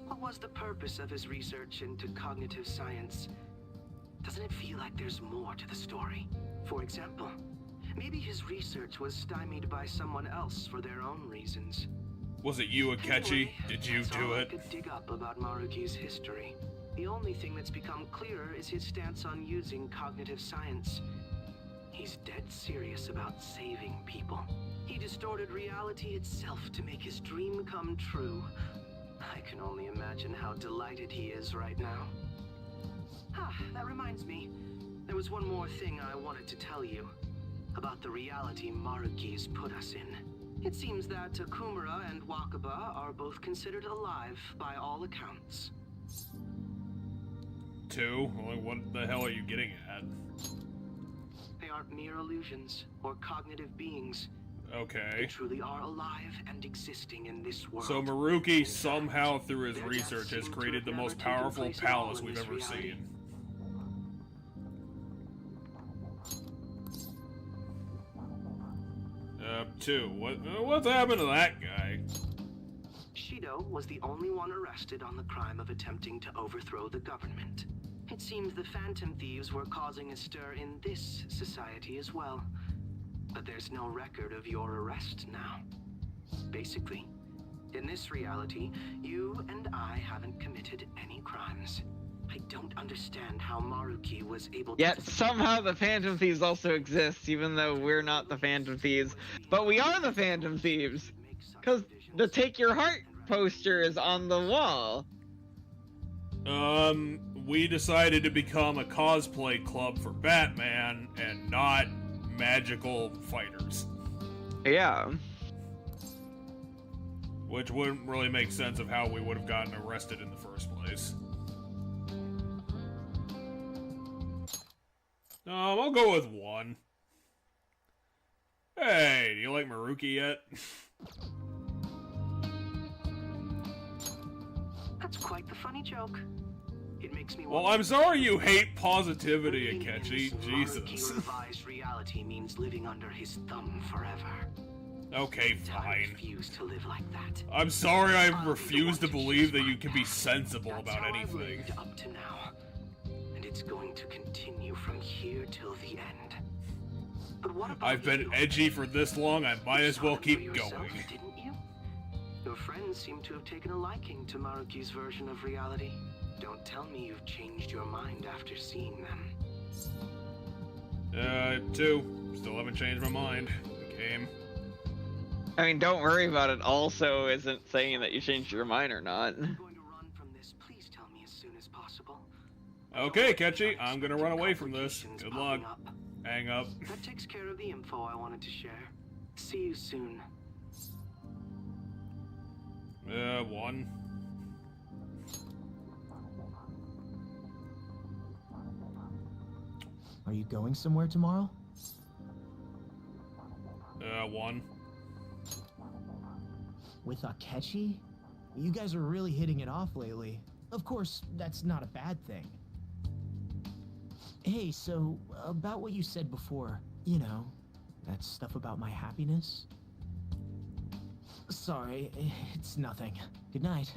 What was the purpose of his research into cognitive science? Doesn't it feel like there's more to the story? For example, maybe his research was stymied by someone else for their own reasons. Was it you, Akechi? Did you do I it? could dig up about Maruki's history. The only thing that's become clearer is his stance on using cognitive science. He's dead serious about saving people. He distorted reality itself to make his dream come true. I can only imagine how delighted he is right now. Ah, that reminds me. There was one more thing I wanted to tell you. About the reality Maruki's put us in. It seems that Akumura and Wakaba are both considered alive by all accounts. 2? Well, what the hell are you getting at? They aren't mere illusions or cognitive beings. Okay. They truly are alive and existing in this world. So Maruki somehow, through his research, has created the most powerful palace we've ever seen. Two. What's happened to that guy? Shido was the only one arrested on the crime of attempting to overthrow the government. It seems the Phantom Thieves were causing a stir in this society as well. But there's no record of your arrest now. Basically, in this reality, you and I haven't committed any crimes. I don't understand how Maruki was able to... Yet somehow the Phantom Thieves also exist, even though we're not the Phantom Thieves. But we are the Phantom Thieves! Because the Take Your Heart poster is on the wall. We decided to become a cosplay club for Batman and not magical fighters. Yeah. Which wouldn't really make sense of how we would have gotten arrested in the first place. I'll go with 1. Hey, do you like Maruki yet? That's quite the funny joke. It makes me well, I'm sorry you hate positivity, Akechi. Jesus. Maruki revised reality means living under his thumb forever. Okay, fine. I refuse to live like that. I'm sorry I refuse to believe that you can be sensible about anything. I've lived up to now, and it's going to continue from here till the end. But what about I've been edgy for this long, I might as well keep going. Didn't you? Your friends seem to have taken a liking to Maruki's version of reality. Don't tell me you've changed your mind after seeing them. 2. Still haven't changed my mind. The game. I mean, don't worry about it. Also, isn't saying that you changed your mind or not. I'm going to run from this. Please tell me as soon as possible. Okay, Ketchy, I'm gonna run away from this. Good luck. Hang up. That takes care of the info I wanted to share. See you soon. 1. Are you going somewhere tomorrow? 1. With Akechi? You guys are really hitting it off lately. Of course, that's not a bad thing. Hey, so, about what you said before, you know, that stuff about my happiness? Sorry, it's nothing. Good night.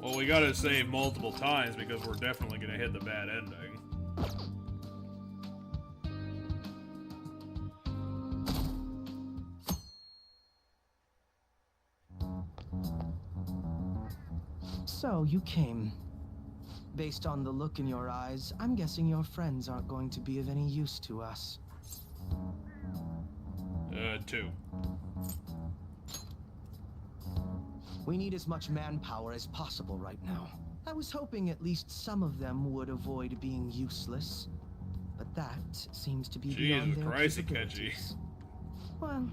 Well, we gotta save multiple times because we're definitely gonna hit the bad ending. So, you came. Based on the look in your eyes, I'm guessing your friends aren't going to be of any use to us. 2. We need as much manpower as possible right now. I was hoping at least some of them would avoid being useless, but that seems to be beyond their capabilities. Well,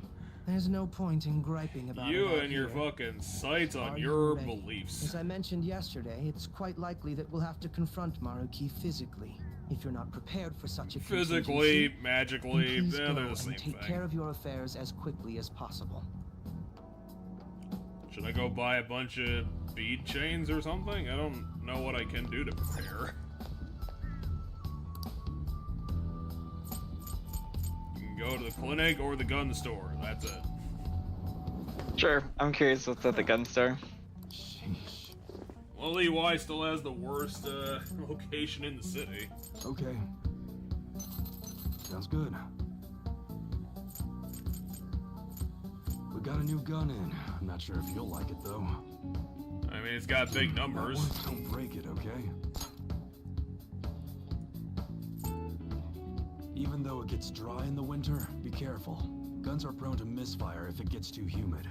there's no point in griping about you it. And your fucking sights on your beliefs. As I mentioned yesterday, it's quite likely that we'll have to confront Maruki physically. If you're not prepared for such a physically, magically, please they're go the same and take thing. care of your affairs as quickly as possible. Should I go buy a bunch of bead chains or something? I don't know what I can do to prepare. You can go to the clinic or the gun store. That's it. Sure, I'm curious what's at the gun store. Well, EY still has the worst location in the city. Okay. Sounds good. We got a new gun in. I'm not sure if you'll like it, though. I mean, it's got big numbers. Don't break it, okay? Even though it gets dry in the winter, be careful. Guns are prone to misfire if it gets too humid.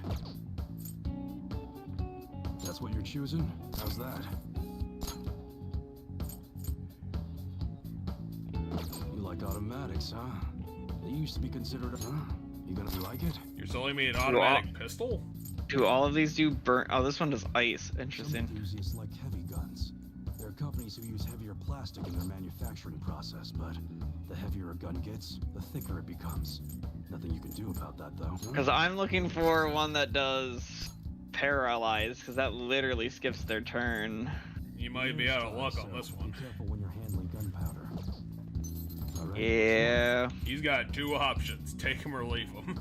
That's what you're choosing? How's that? You like automatics, huh? They used to be considered a... Huh? You like it? You're selling me an automatic pistol? Do all of these do burn? Oh, this one does ice. Interesting. Some enthusiasts like heavy guns. There are companies who use heavier plastic in their manufacturing process, but the heavier a gun gets, the thicker it becomes. Nothing you can do about that, though. Because I'm looking for one that does paralyze, because that literally skips their turn. You might be out of luck on this one. Be careful when you're handling gunpowder. Right. Yeah. He's got two options: take him or leave him.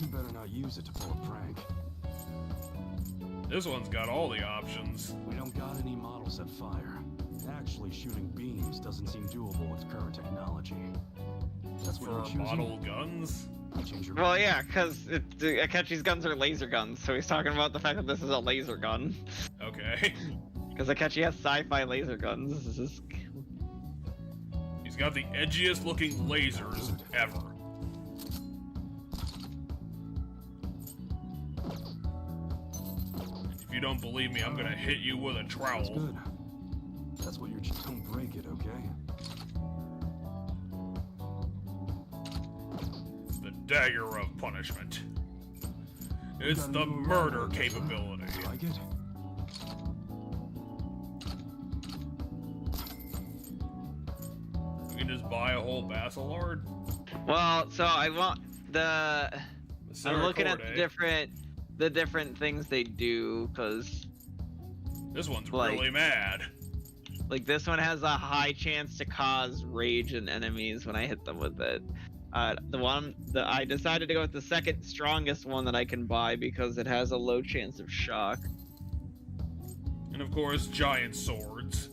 You better not use it to pull a prank. This one's got all the options. We don't got any models that fire. Actually, shooting beams doesn't seem doable with current technology. That's what For you're choosing? model guns? Well, yeah, because Akechi's guns are laser guns, so he's talking about the fact that this is a laser gun. Okay. Because Akechi has sci-fi laser guns. This is... He's got the edgiest looking lasers ever. If you don't believe me, I'm gonna hit you with a trowel. That's good. That's what you're... Don't break it, okay? The dagger of punishment. It's the murder capability. You like it? You can just buy a whole Basilard? Well, so I want the... I'm looking at the different things they do, because... This one's like, really mad. Like, this one has a high chance to cause rage in enemies when I hit them with it. I decided to go with the second strongest one that I can buy because it has a low chance of shock. And of course, giant swords.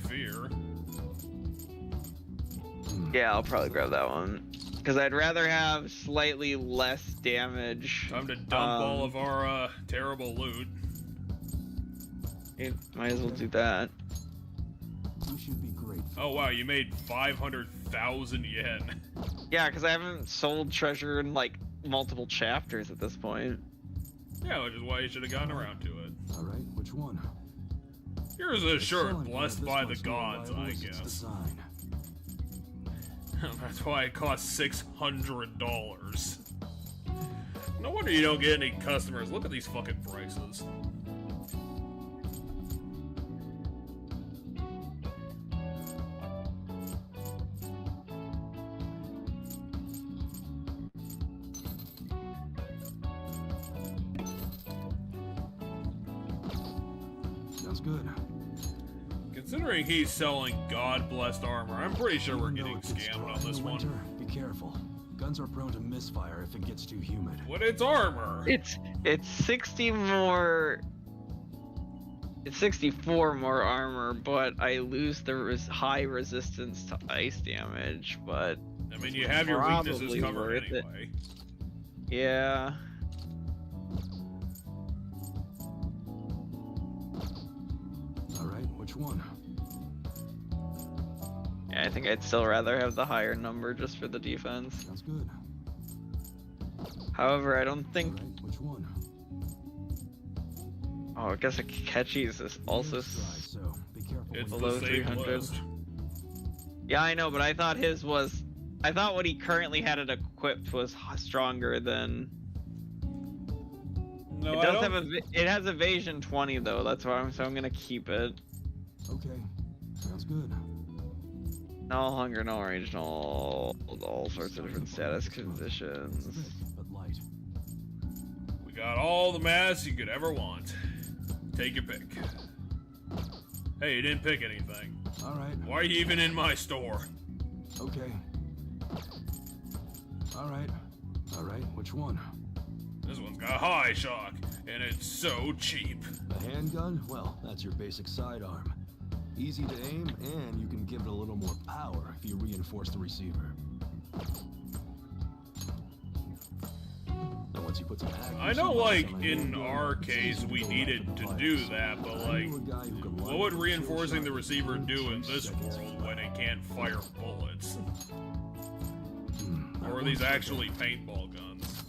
Fear. Yeah, I'll probably grab that one. Because I'd rather have slightly less damage. Time to dump all of our terrible loot. Might as well do that. You should be grateful. Oh wow, you made 500,000 yen. Yeah, because I haven't sold treasure in like multiple chapters at this point. Yeah, which is why you should have gotten around to it. Alright, which one? Here's a shirt blessed by the gods, I guess. That's why it cost $600. No wonder you don't get any customers. Look at these fucking prices. Sounds good. Considering he's selling God-blessed armor, I'm pretty sure we're getting scammed on this one. Be careful. Guns are prone to misfire if it gets too humid. But it's armor. It's 60 more. It's 64 more armor, but I lose the high resistance to ice damage. But I mean, you have your weaknesses covered anyway. Yeah. Alright, which one? Yeah, I think I'd still rather have the higher number just for the defense. Sounds good. However, I don't think... Alright, which one? Oh, I guess Akechi's is also It's below the same 300. list. Yeah, I know, but I thought his was... I thought what he currently had it equipped was stronger than... No, it does have it has evasion 20 though. That's why I'm gonna keep it. Okay, sounds good. No hunger, no rage, no all sorts of different status conditions. But light. We got all the masks you could ever want. Take your pick. Hey, you didn't pick anything. Alright. Why are you even in my store? Okay. Alright. Alright, which one? This one's got high shock, and it's so cheap. A handgun? Well, that's your basic sidearm. Easy to aim, and you can give it a little more power if you reinforce the receiver. Oh, once you put some accuracy I know, marks like, on a in handgun, our it's case, easy to we go needed after the to do players. that, but, I like, knew a guy who could what line would up a reinforcing the shot receiver in do in 2 this seconds world when it can't fire bullets? I Or are wouldn't these put that. actually paintball guns?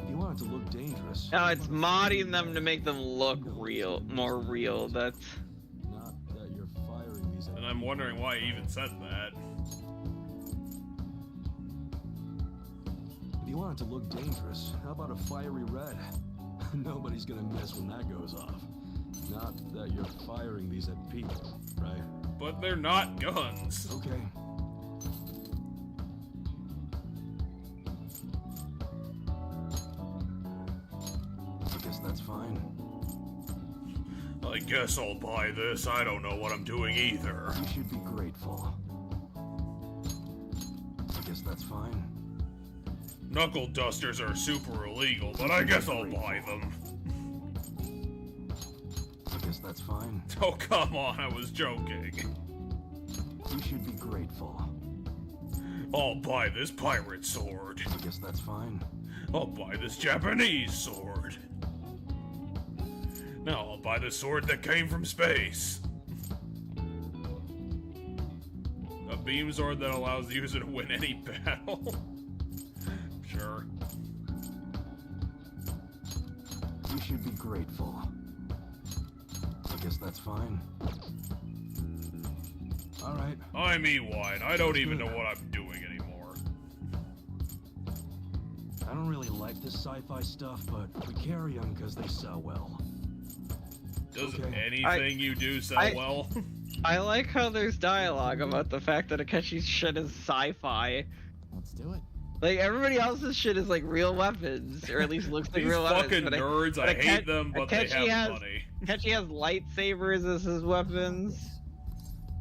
If you want it to look dangerous. No, it's modding them to make them look real, more real. That's. Not that you're firing these. And I'm wondering why he even said that. If you want it to look dangerous, how about a fiery red? Nobody's gonna miss when that goes off. Not that you're firing these at people, right? But they're not guns. Okay. I guess that's fine. I guess I'll buy this. I don't know what I'm doing either. You should be grateful. I guess that's fine. Knuckle dusters are super illegal, but I guess I'll buy them. I guess that's fine. Oh, come on, I was joking. You should be grateful. I'll buy this pirate sword. I guess that's fine. I'll buy this Japanese sword. Now I'll buy the sword that came from space. A beam sword that allows the user to win any battle. Sure. You should be grateful. I guess that's fine. Alright. I'm E1. I don't even know what I'm doing anymore. I don't really like this sci-fi stuff, but we carry them because they sell well. Does Okay. anything you do sell well? I like how there's dialogue about the fact that Akeshi's shit is sci-fi. Let's do it. Like, everybody else's shit is like real weapons, or at least looks like These real fucking weapons. nerds, I hate them, but they have money. Akechi has lightsabers as his weapons.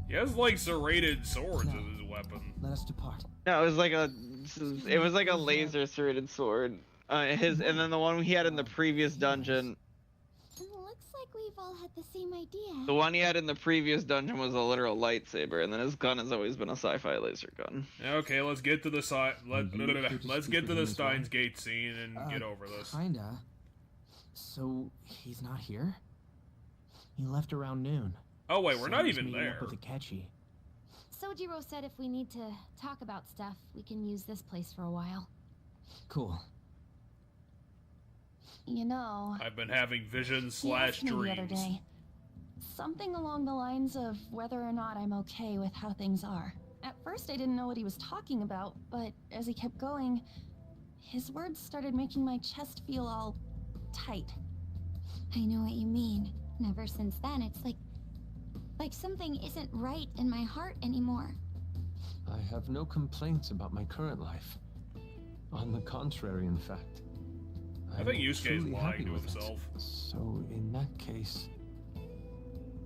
He has like serrated swords as his weapon. Let us depart. No, it was like a laser serrated sword. And then the one he had in the previous dungeon. Looks like we've all had the same idea. The one he had in the previous dungeon was a literal lightsaber, and then his gun has always been a sci-fi laser gun. Okay, let's get to the let's get to the Steins Gate scene and get over this. Kinda. So he's not here? He left around noon. Oh wait, we're Said not he was even meeting there. up with Akechi. Sojiro said if we need to talk about stuff, we can use this place for a while. Cool. You know, I've been having visions he slash asked me the other dreams. day, something along the lines of whether or not I'm okay with how things are. At first I didn't know what he was talking about, but as he kept going, his words started making my chest feel all tight. I know what you mean. And ever since then, it's like something isn't right in my heart anymore. I have no complaints about my current life. On the contrary, in fact. I think Yusuke's truly lying happy to with it. himself. So, in that case,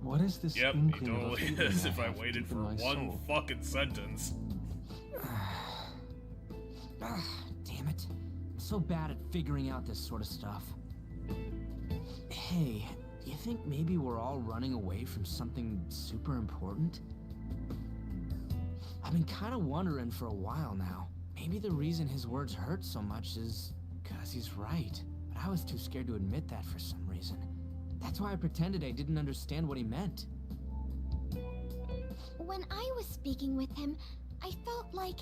what is this Yep, he inkling of a totally feeling is. I If I have waited deep in for my one soul? fucking sentence. Damn it. I'm so bad at figuring out this sort of stuff. Hey, do you think maybe we're all running away from something super important? I've been kind of wondering for a while now. Maybe the reason his words hurt so much is because he's right. But I was too scared to admit that for some reason. That's why I pretended I didn't understand what he meant. When I was speaking with him, I felt like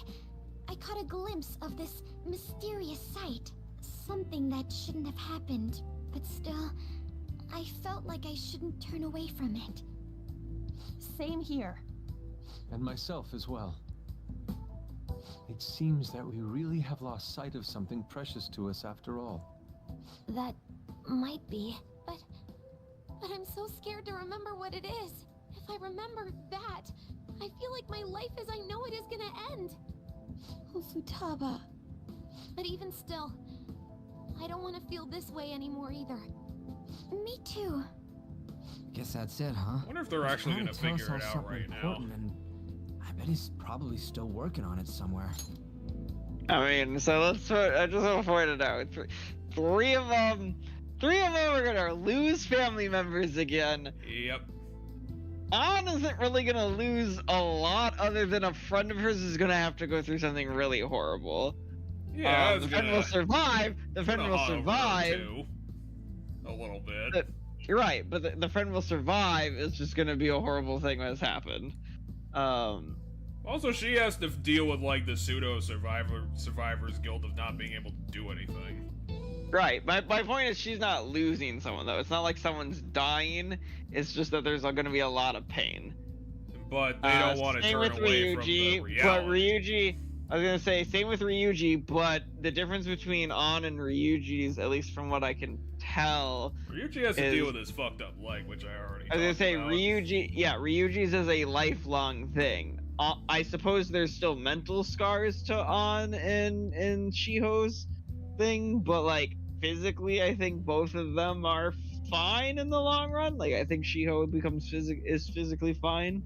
I caught a glimpse of this mysterious sight. Something that shouldn't have happened, but still, I felt like I shouldn't turn away from it. Same here. And myself as well. It seems that we really have lost sight of something precious to us after all. That might be, but I'm so scared to remember what it is. If I remember that, I feel like my life as I know it is gonna end. Oh, Futaba. But even still, I don't want to feel this way anymore either. Me too. Guess that's it, huh? I wonder if they're actually Trying gonna to tell us figure all it out something right now. important, and I bet he's probably still working on it somewhere. I mean, so I just want to point it out. Three of them are gonna lose family members again. Yep. Ann isn't really gonna lose a lot other than a friend of hers is gonna have to go through something really horrible. Yeah, the friend will survive. The friend will survive. A little bit. You're right, but the friend will survive is just gonna be a horrible thing that has happened. Also, she has to deal with like the pseudo survivors guild of not being able to do anything. Right. My point is she's not losing someone though. It's not like someone's dying. It's just that there's going to be a lot of pain. But they don't want to turn away Ryuji, from the reality. But Ryuji, I was gonna say same with Ryuji, but the difference between An and Ryuji's, at least from what I can tell, Ryuji has to deal with his fucked up leg, which I already. I was gonna say about. Ryuji's is a lifelong thing. I suppose there's still mental scars to An and Shiho's thing, but like physically, I think both of them are fine in the long run. Like I think Shiho is physically fine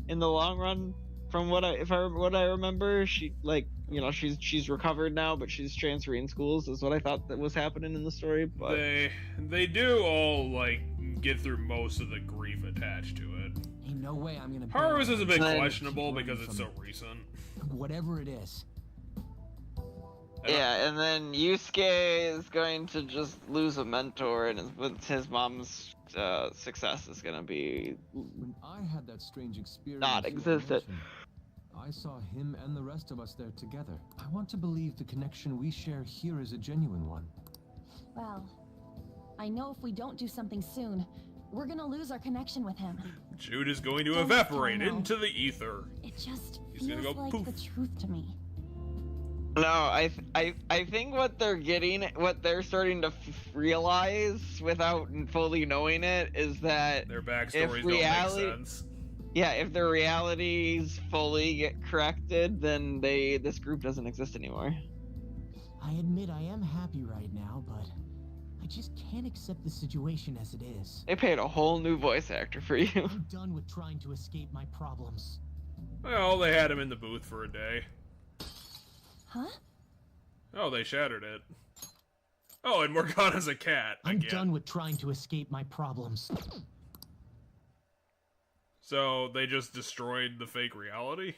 in the long run. From what I remember, she like she's recovered now, but she's transferring schools. Is what I thought that was happening in the story. But they do all like get through most of the grief attached to it. Ain't no way I'm gonna. Haru's is a bit questionable because it's so recent. Whatever it is. Yeah, and then Yusuke is going to just lose a mentor, and his mom's success is gonna be when I had that strange experience non-existent. I saw him and the rest of us there together. I want to believe the connection we share here is a genuine one. Well, I know if we don't do something soon, we're gonna lose our connection with him. Jude is going to evaporate into the ether. It just He's feels gonna go like poof. the truth to me. No, I think what they're starting to realize without fully knowing it is that their backstories don't make sense. Yeah, if their realities fully get corrected, then this group doesn't exist anymore. I admit I am happy right now, but I just can't accept the situation as it is. They paid a whole new voice actor for you. I'm done with trying to escape my problems. Well, they had him in the booth for a day. Huh? Oh, they shattered it. Oh, and Morgana's a cat. I'm done with trying to escape my problems. So they just destroyed the fake reality?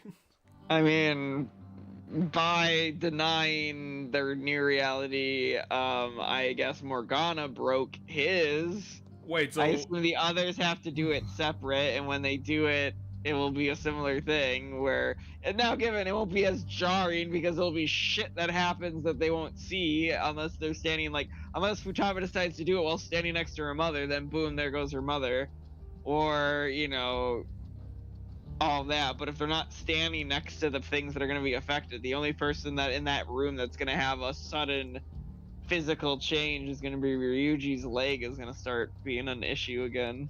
I mean, by denying their new reality, I guess Morgana broke his. Wait, so I assume the others have to do it separate, and when they do it, it will be a similar thing where, and now given it won't be as jarring because there'll be shit that happens that they won't see unless they're standing unless Futaba decides to do it while standing next to her mother, then boom, there goes her mother. Or, all that. But if they're not standing next to the things that are going to be affected, the only person that in that room that's going to have a sudden physical change is going to be Ryuji's leg is going to start being an issue again.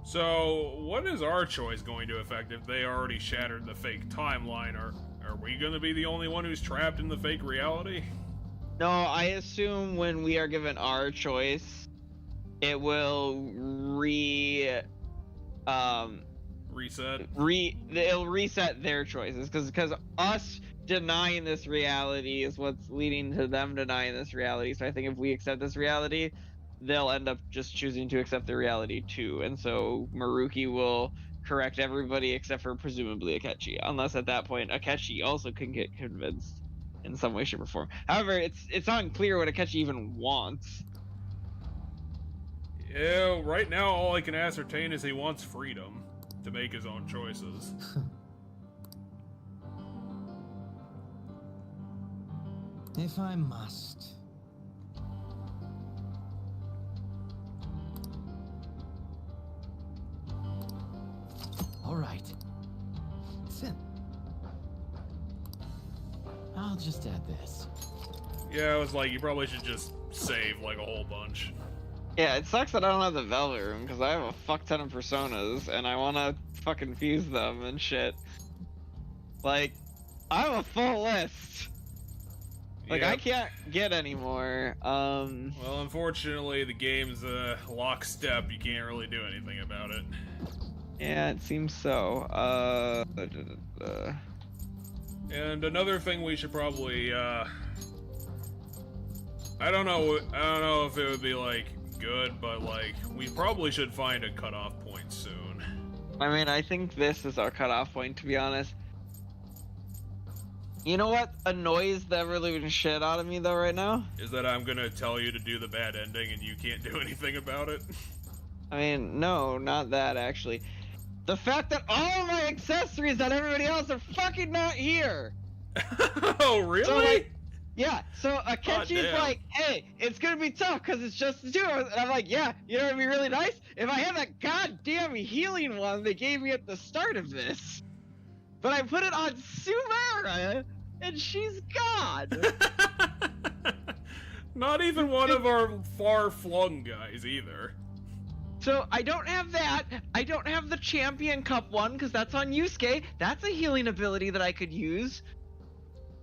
So, what is our choice going to affect if they already shattered the fake timeline? Are we going to be the only one who's trapped in the fake reality? No, I assume when we are given our choice, it will reset. It'll reset their choices because us denying this reality is what's leading to them denying this reality. So I think if we accept this reality, they'll end up just choosing to accept the reality too, and so Maruki will correct everybody except for presumably Akechi, unless at that point Akechi also can get convinced in some way, shape, or form. However, it's unclear what Akechi even wants. Yeah, right now all I can ascertain is he wants freedom to make his own choices. If I must. All right. I'll just add this. Yeah, I was like, you probably should just save like a whole bunch. Yeah, it sucks that I don't have the Velvet Room, because I have a fuck ton of personas, and I want to fucking fuse them and shit. Like, I have a full list. Like, Yep. I can't get any more. Well, unfortunately, the game's lockstep. You can't really do anything about it. Yeah, it seems so. And another thing we should probably, I don't know if it would be, like, good, but, like, we probably should find a cutoff point soon. I mean, I think this is our cutoff point, to be honest. You know what annoys the ever-living shit out of me though right now? Is that I'm gonna tell you to do the bad ending and you can't do anything about it? I mean, no, not that actually. The fact that all of my accessories that everybody else are fucking not here. Oh, really? So, like, yeah, so Akechi's damn. like, hey, it's gonna be tough because it's just the two of us. And I'm like, yeah, you know what'd be really nice? If I had that goddamn healing one they gave me at the start of this. But I put it on Sumera, and she's gone. Not even one of our far-flung guys either. So I don't have that. I don't have the Champion Cup one because that's on Yusuke. That's a healing ability that I could use.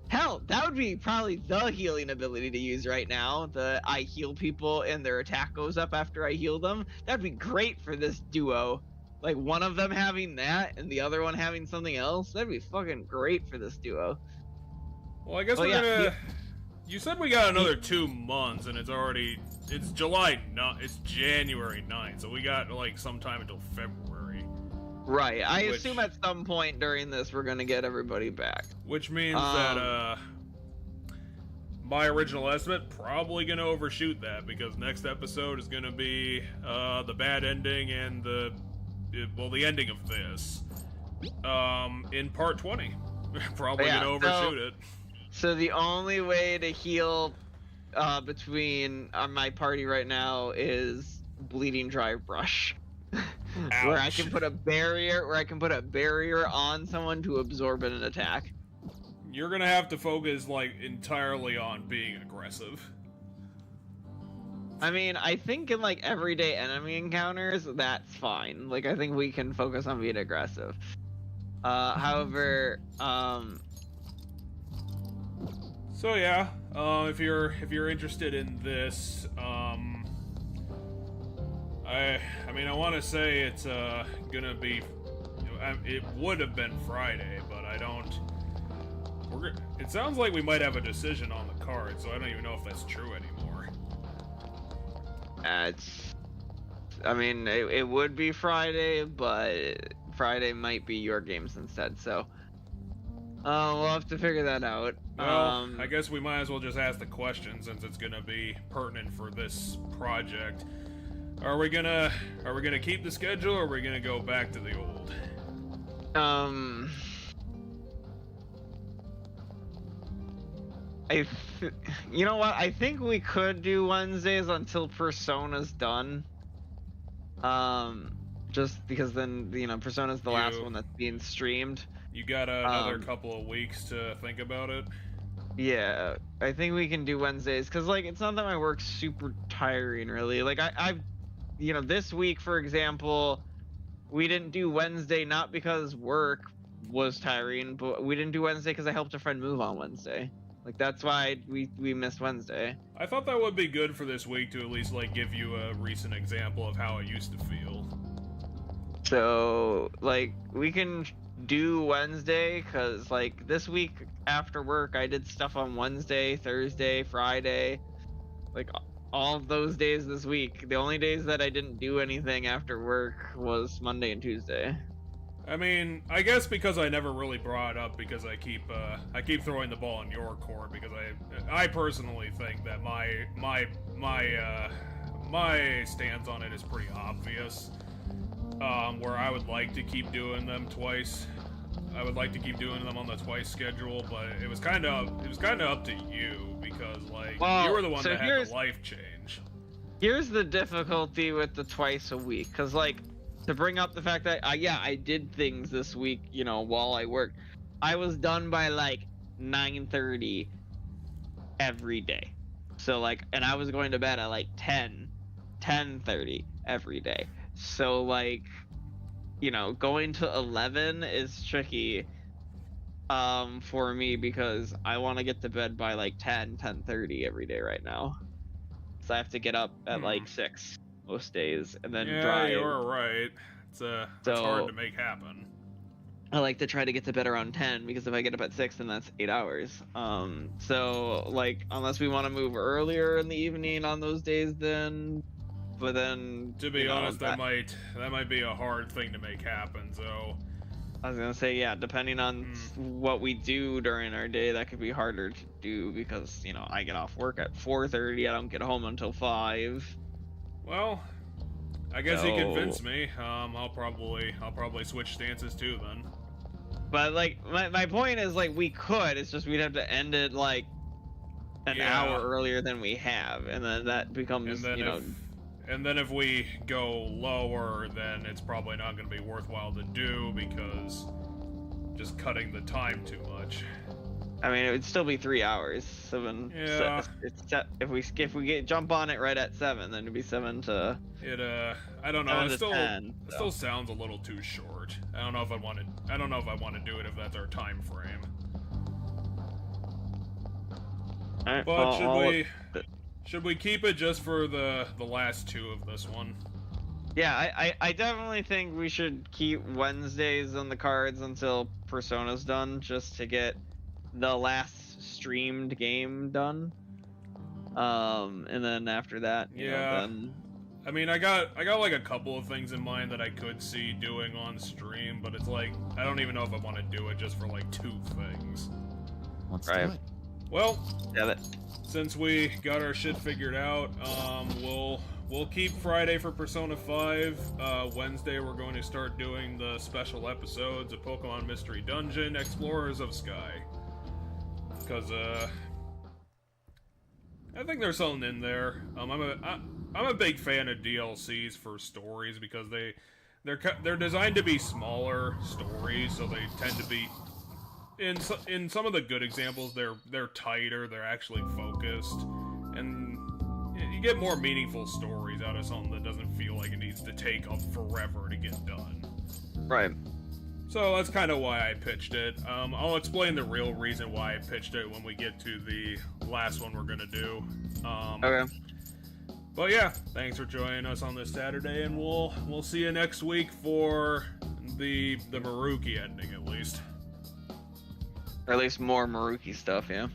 Hell, that would be probably the healing ability to use right now. I heal people and their attack goes up after I heal them. That'd be great for this duo. Like one of them having that and the other one having something else. That'd be fucking great for this duo. Well, I guess we're gonna... You said we got another 2 months, and it's July 9th, it's January 9th, so we got, like, sometime until February. Right, I assume at some point during this we're gonna get everybody back. Which means that, my original estimate, probably gonna overshoot that, because next episode is gonna be, the bad ending and the ending of this, in part 20. Probably gonna overshoot it. So the only way to heal between my party right now is bleeding dry brush. Where I can put a barrier on someone to absorb an attack. You're gonna have to focus like entirely on being aggressive. I mean, I think in like everyday enemy encounters, that's fine. Like I think we can focus on being aggressive. However, So yeah, if you're interested in this, I mean I want to say it's gonna be, it would have been Friday, but I don't. It sounds like we might have a decision on the card, so I don't even know if that's true anymore. I mean, it would be Friday, but Friday might be your games instead, so. We'll have to figure that out. Well, I guess we might as well just ask the question since it's gonna be pertinent for this project. Are we gonna keep the schedule, or are we gonna go back to the old? You know what? I think we could do Wednesdays until Persona's done. Just because then Persona's the last one that's being streamed. You got another couple of weeks to think about it? Yeah, I think we can do Wednesdays, because, like, it's not that my work's super tiring, really. Like, I've this week, for example, we didn't do Wednesday not because work was tiring, but we didn't do Wednesday because I helped a friend move on Wednesday. Like, that's why we missed Wednesday. I thought that would be good for this week to at least, like, give you a recent example of how it used to feel. So, like, we can do Wednesday, because like this week after work I did stuff on Wednesday, Thursday, Friday, like all of those days this week. The only days that I didn't do anything after work was Monday and Tuesday. I mean, I guess because I never really brought it up because I keep throwing the ball in your court, because I personally think that my stance on it is pretty obvious. Where I would like to keep doing them twice. I would like to keep doing them on the twice schedule, but it was kind of up to you, because like you were the one that had the life change. Here's the difficulty with the twice a week, because like to bring up the fact that I did things this week, while I worked. I was done by like 9:30 every day. So like, and I was going to bed at like 10:30 every day. So like, going to 11 is tricky for me, because I want to get to bed by like 10:30 every day right now. So I have to get up at like 6 most days and then drive. Yeah, you're right. It's hard to make happen. I like to try to get to bed around 10, because if I get up at 6, then that's 8 hours. So like, unless we want to move earlier in the evening on those days, then. But then, to be honest, that might be a hard thing to make happen. So I was gonna say, yeah, depending on what we do during our day, that could be harder to do because, you know, I get off work at 4:30. I don't get home until 5. Well, I guess you convinced me. I'll probably switch stances too then. But like, my point is, like, we could. It's just we'd have to end it like an hour earlier than we have, and then that becomes, you know. And then if we go lower, then it's probably not going to be worthwhile to do because just cutting the time too much. I mean, it would still be 3 hours. 7. Yeah. If we jump on it right at 7, then it'd be 7 to. I don't know. It 10, still sounds a little too short. I don't know if I want to do it if that's our time frame. All right, but should we keep it just for the last 2 of this one? Yeah, I definitely think we should keep Wednesdays on the cards until Persona's done, just to get the last streamed game done. And then after that, you know, then. I mean, I got like a couple of things in mind that I could see doing on stream, but it's like I don't even know if I want to do it just for like 2 things. Let's do it. Well, yeah, since we got our shit figured out, we'll keep Friday for Persona 5. Wednesday we're going to start doing the special episodes of Pokemon Mystery Dungeon, Explorers of Sky. Because I think there's something in there. I'm a big fan of DLCs for stories because they're designed to be smaller stories, so they tend to be. In some of the good examples, they're tighter, they're actually focused, and you get more meaningful stories out of something that doesn't feel like it needs to take up forever to get done. Right. So that's kind of why I pitched it. I'll explain the real reason why I pitched it when we get to the last one we're gonna do. Okay. But yeah, thanks for joining us on this Saturday, and we'll see you next week for the Maruki ending, at least. Or at least more Maruki stuff, yeah.